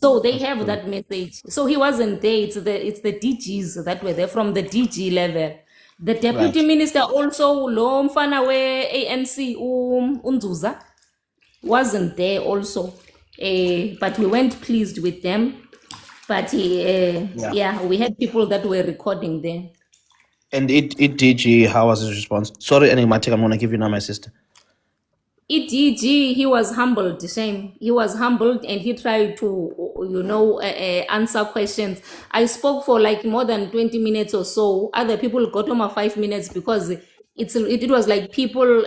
So they have that message. So he wasn't there. It's the DGs that were there from the DG level. The deputy minister also, lo mfana we ANC Unzuza, wasn't there also. But we weren't pleased with them. But yeah, we had people that were recording there. And it DG, how was his response? Sorry, enigmatic. I'm gonna give you now, my sister. EDG, he was humbled, shame. He was humbled and he tried to, answer questions. I spoke for like more than 20 minutes or so. Other people got over 5 minutes because it was like people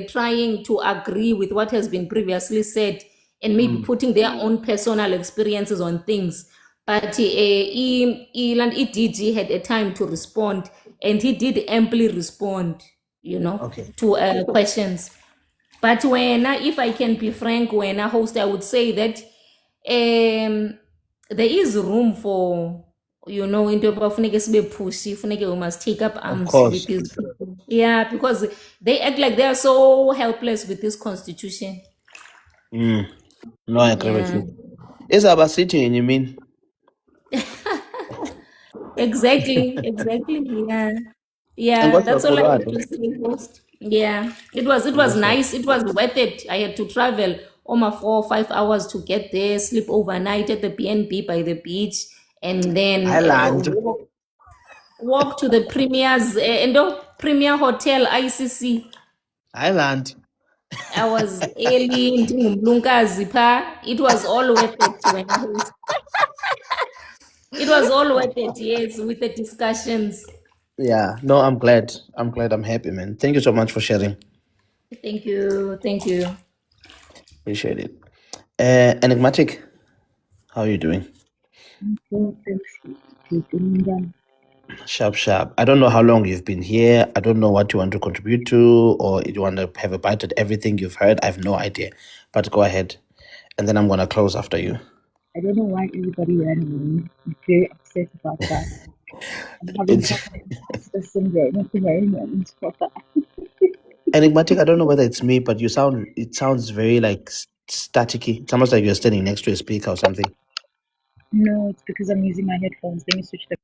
trying to agree with what has been previously said and maybe putting their own personal experiences on things. But EDG had a time to respond and he did amply respond, to questions. But if I can be frank, when a host, I would say that there is room for, into pushy, we must take up arms with these people. Yeah, because they act like they are so helpless with this constitution. No, I agree with you. Is about sitting, you mean? Exactly. Yeah, that's all I have to say, host. Yeah, it was nice. It was worth it. I had to travel almost 4 or 5 hours to get there, sleep overnight at the BNB by the beach, and then walk to the Premier Hotel ICC. Island. I was early. It was all worth it when I was. It was all worth it, yes, with the discussions. Yeah, no, I'm glad. I'm happy, man. Thank you so much for sharing. Thank you. Appreciate it. Enigmatic, how are you doing? Sharp. I don't know how long you've been here. I don't know what you want to contribute to, or you want to have a bite at everything you've heard. I have no idea. But go ahead, and then I'm gonna close after you. I don't know why everybody ran away. I'm very upset about that. I'm having imposter syndrome at the moment. Enigmatic, I don't know whether it's me, but it sounds very like staticky. It's almost like you're standing next to a speaker or something. No, it's because I'm using my headphones. Let me switch them.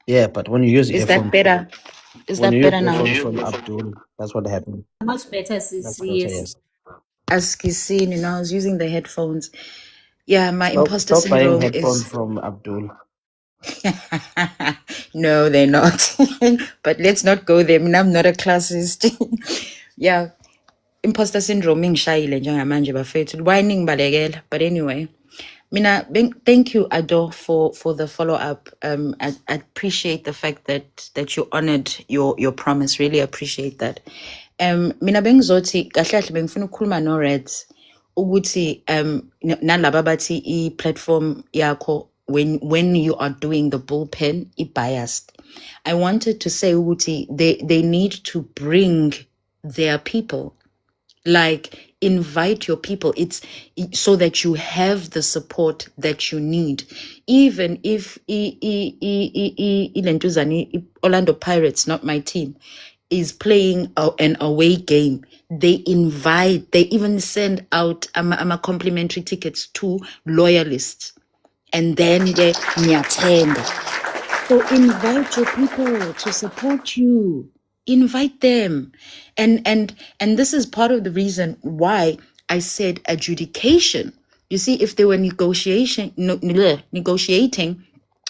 Yeah, but when you use Is that better? Is that better now? From Abdul, that's what happened. Much better, sis. Yes. As Kisine, I was using the headphones. Yeah, my imposter syndrome buying headphones is from Abdul. No, they're not. But let's not go there. I mean, I'm not a classist. Yeah. Imposter syndrome ngishayile njengamanje bafethu. Whining balekela. But anyway, Mina, thank you, Ado, for the follow up. I appreciate the fact that you honored your promise. Really appreciate that. Mina bengizothi kahle kahle bengifuna ukukhuluma no Reds ukuthi nalaba bathi I platform yakho when you are doing the bullpen biased. I wanted to say ukuthi they need to bring their people. Like, invite your people. It's so that you have the support that you need. Even if Orlando Pirates, not my team, is playing an away game, they even send out complimentary tickets to loyalists. And then they nyathenda. So invite your people to support you. Invite them. And this is part of the reason why I said adjudication. You see, if they were negotiating,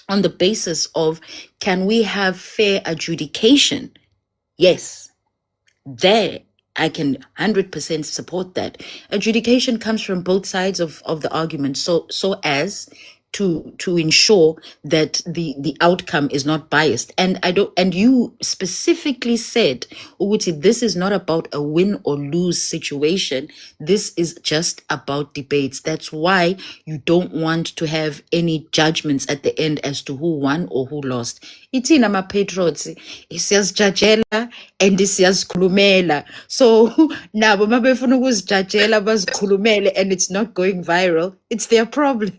on the basis of, can we have fair adjudication? Yes, there I can 100% support that. Adjudication comes from both sides of the argument, so as to ensure that the outcome is not biased. And you specifically said, Uguti, this is not about a win or lose situation. This is just about debates. That's why you don't want to have any judgments at the end as to who won or who lost. Ithina ma-patriots siyazijajela and siyazikhulumela. So nabo mabefuna ukuzijajela bazikhulumele and it's not going viral, it's their problem.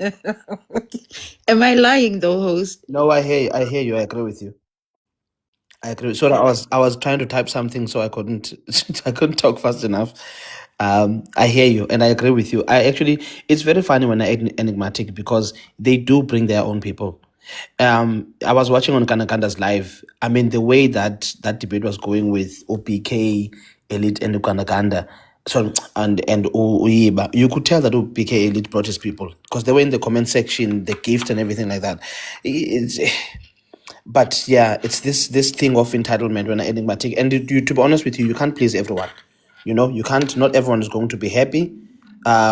Am I lying though, host? No, I hear you. I agree with you. I agree. Sorry, I was trying to type something, so I couldn't I couldn't talk fast enough. I hear you, and I agree with you. It's very funny when I enigmatic because they do bring their own people. I was watching on Kanakanda's live. I mean, the way that debate was going with OPK, Elite, and Kanakanda, so and Uyiba, you could tell that OPK Elite brought his people because they were in the comment section, the gift and everything like that. But yeah, it's this thing of entitlement when enigmatic. And to be honest with you, you can't please everyone. You can't. Not everyone is going to be happy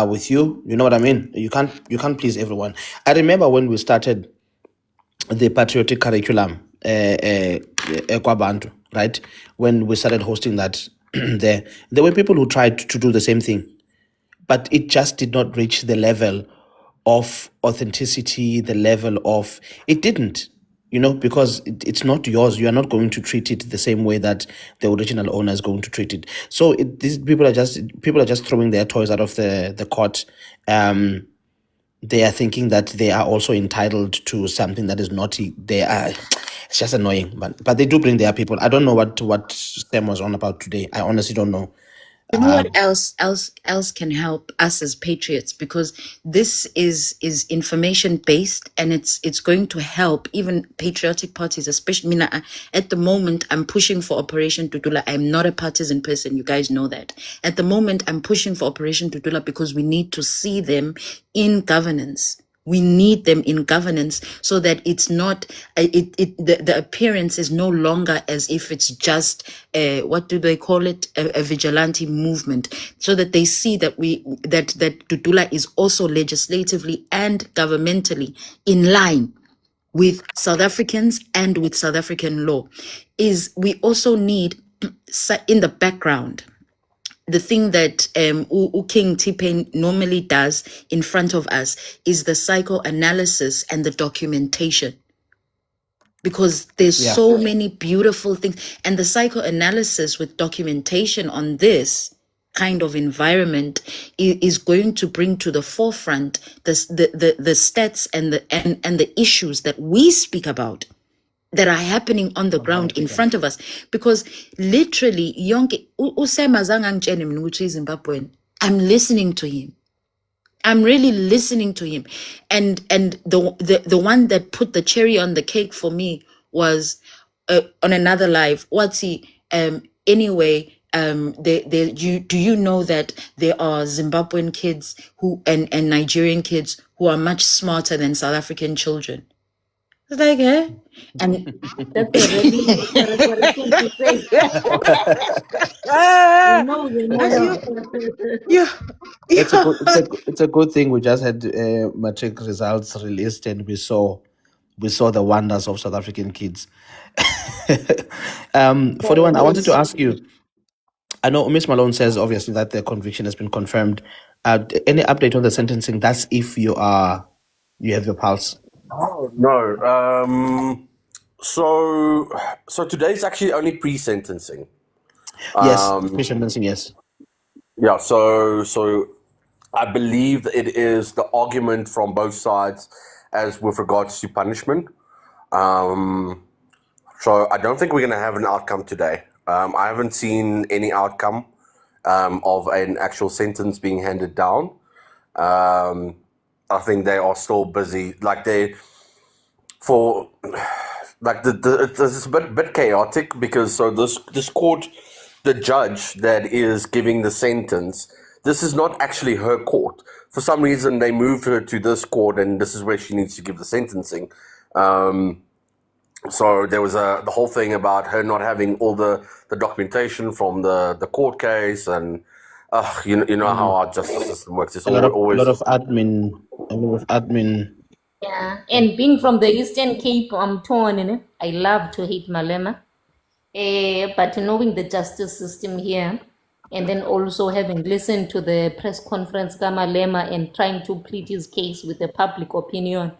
with you. You know what I mean? You can't please everyone. I remember when we started the patriotic curriculum, Kwabantu, right? When we started hosting that, there were people who tried to do the same thing, but it just did not reach the level of authenticity, the level of it didn't, because it's not yours. You are not going to treat it the same way that the original owner is going to treat it. So these people are just throwing their toys out of the court. They are thinking that they are also entitled to something that is not. It's just annoying, but they do bring their people. I don't know what Stem was on about today. I honestly don't know. You know what else can help us as patriots, because this is information based, and it's going to help even patriotic parties, especially Mina. At the moment, I'm pushing for Operation Tutula. I'm not a partisan person, you guys know that. At the moment, I'm pushing for Operation Tutula because we need to see them in governance. We need them in governance so that it's not the appearance is no longer as if it's just what do they call it, a vigilante movement, so that they see that that Tutula is also legislatively and governmentally in line with South Africans and with South African law. We also need in the background the thing that King T-Pain normally does in front of us is the psychoanalysis and the documentation, because there's so many beautiful things, and the psychoanalysis with documentation on this kind of environment is going to bring to the forefront the stats and the issues that we speak about that are happening on the ground in front of us. Because literally, I'm listening to him. I'm really listening to him. And the one that put the cherry on the cake for me was on another live. What's he? Anyway, do you know that there are Zimbabwean kids and Nigerian kids who are much smarter than South African children? It's like, eh? And That's a really referendum to say. It's a good thing we just had matric results released and we saw the wonders of South African kids. 41, I wanted to ask you, I know Miss Malone says obviously that the conviction has been confirmed. Any update on the sentencing? That's if you have your pulse. Oh, no. So today's actually only pre-sentencing. Yes, pre-sentencing, yes. Yeah, so I believe that it is the argument from both sides as with regards to punishment. So I don't think we're going to have an outcome today. I haven't seen any outcome of an actual sentence being handed down. I think they are still busy. It's a bit chaotic because so this court, the judge that is giving the sentence, this is not actually her court. For some reason, they moved her to this court, and this is where she needs to give the sentencing. So there was the whole thing about her not having all the documentation from the court case, and you know how our justice system works. It's A lot always of admin, a lot of admin. Yeah, and being from the Eastern Cape, I'm torn in it. I love to hate Malema. But knowing the justice system here, and then also having listened to the press conference Malema and trying to plead his case with the public opinion,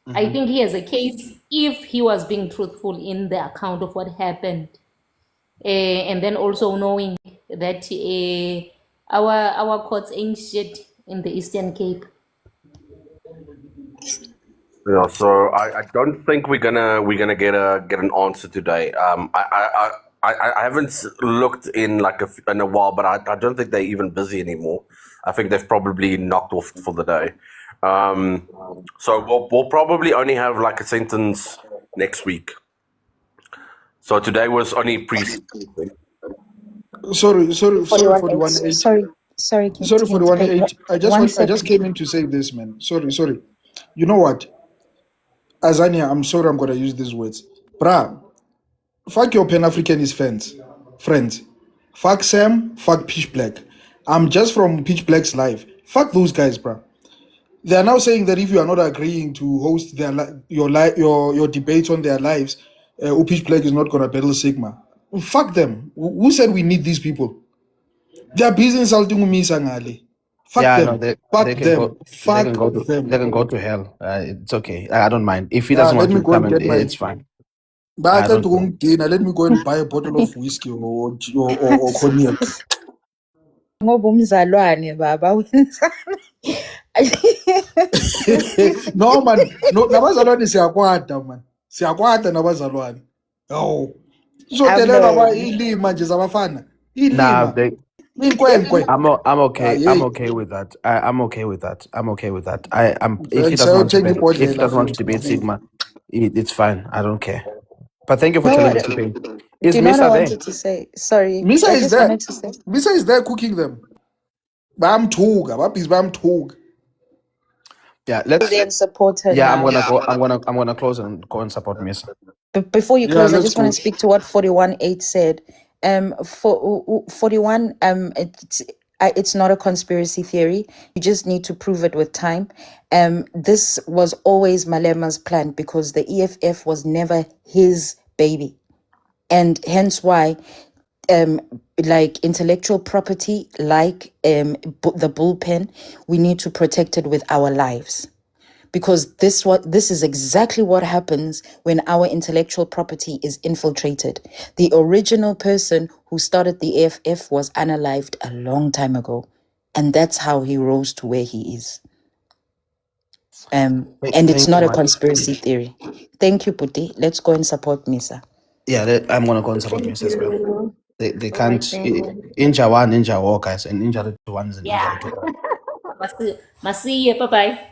I think he has a case if he was being truthful in the account of what happened. And then also knowing that our courts ain't shit in the Eastern Cape. Yeah, so I don't think we're gonna get an answer today. I haven't looked in in a while, but I don't think they're even busy anymore. I think they've probably knocked off for the day. So we'll probably only have like a sentence next week. So today was only pre. Sorry for the 41 1-8. sorry Sorry for the 1-8. I just came in to say this, man. Sorry. You know what? Azania, I'm sorry I'm gonna use these words. Bruh, fuck your Pan-Africanist friends. Fuck Sam, fuck Pitch Black. I'm just from Pitch Black's life. Fuck those guys, bruh. They are now saying that if you are not agreeing to host your debates on their lives, Pitch Black is not gonna battle Sigma. Fuck them. Who said we need these people? They are busy insulting me, Sangale. Fuck Yeah, them. no, they Fuck can them. go. Fuck They them. can go to hell. It's okay. I don't mind. If he Yeah, doesn't let want me to go come, and and get my. it's fine. But I I can't don't go care. on dinner. Let me go and buy a bottle of whiskey or cognac. ngoba umzalwane baba wenzani No, man. No, nabazalwane siyakwata, man. Siyakwata nabazalwane. Oh. Uzodelela kwa Amen. ilima nje zabafana. Nah, Ilima. Inkwenkwe. I'm okay. Yeah. I'm okay with that. I'm okay with that. I'm okay with that. I'm. If he Thanks. doesn't I'll want to take the debate, if he bottle doesn't want to food. debate Sigma, it's fine. I don't care. But thank you for No, telling me what, to pay. do Is you know what I Misa there? wanted to say? Sorry, Misa I is just there. wanted to say. Misa is there cooking them. Bamthuga. Babis bamthuga. Yeah. Let's. Then support her Yeah, I'm now. gonna go. I'm gonna close and go and support Misa. But before you Yeah, close, I let's just want go. to speak to what 41.8 said. For 41, it's not a conspiracy theory. You just need to prove it with time. This was always Malema's plan because the EFF was never his baby, and hence why, like intellectual property, like the bullpen, we need to protect it with our lives. Because this is exactly what happens when our intellectual property is infiltrated. The original person who started the AFF was unalived a long time ago, and that's how he rose to where he is. And it's Thank not you, a man. conspiracy theory. Thank you, Puti. Let's go and support Misa. Yeah, I'm gonna go and support Thank Misa as well. you. They All right can't. then. Ninja one, ninja war, guys, and ninja two one is a ninja Yeah. two. Masiye, bye bye.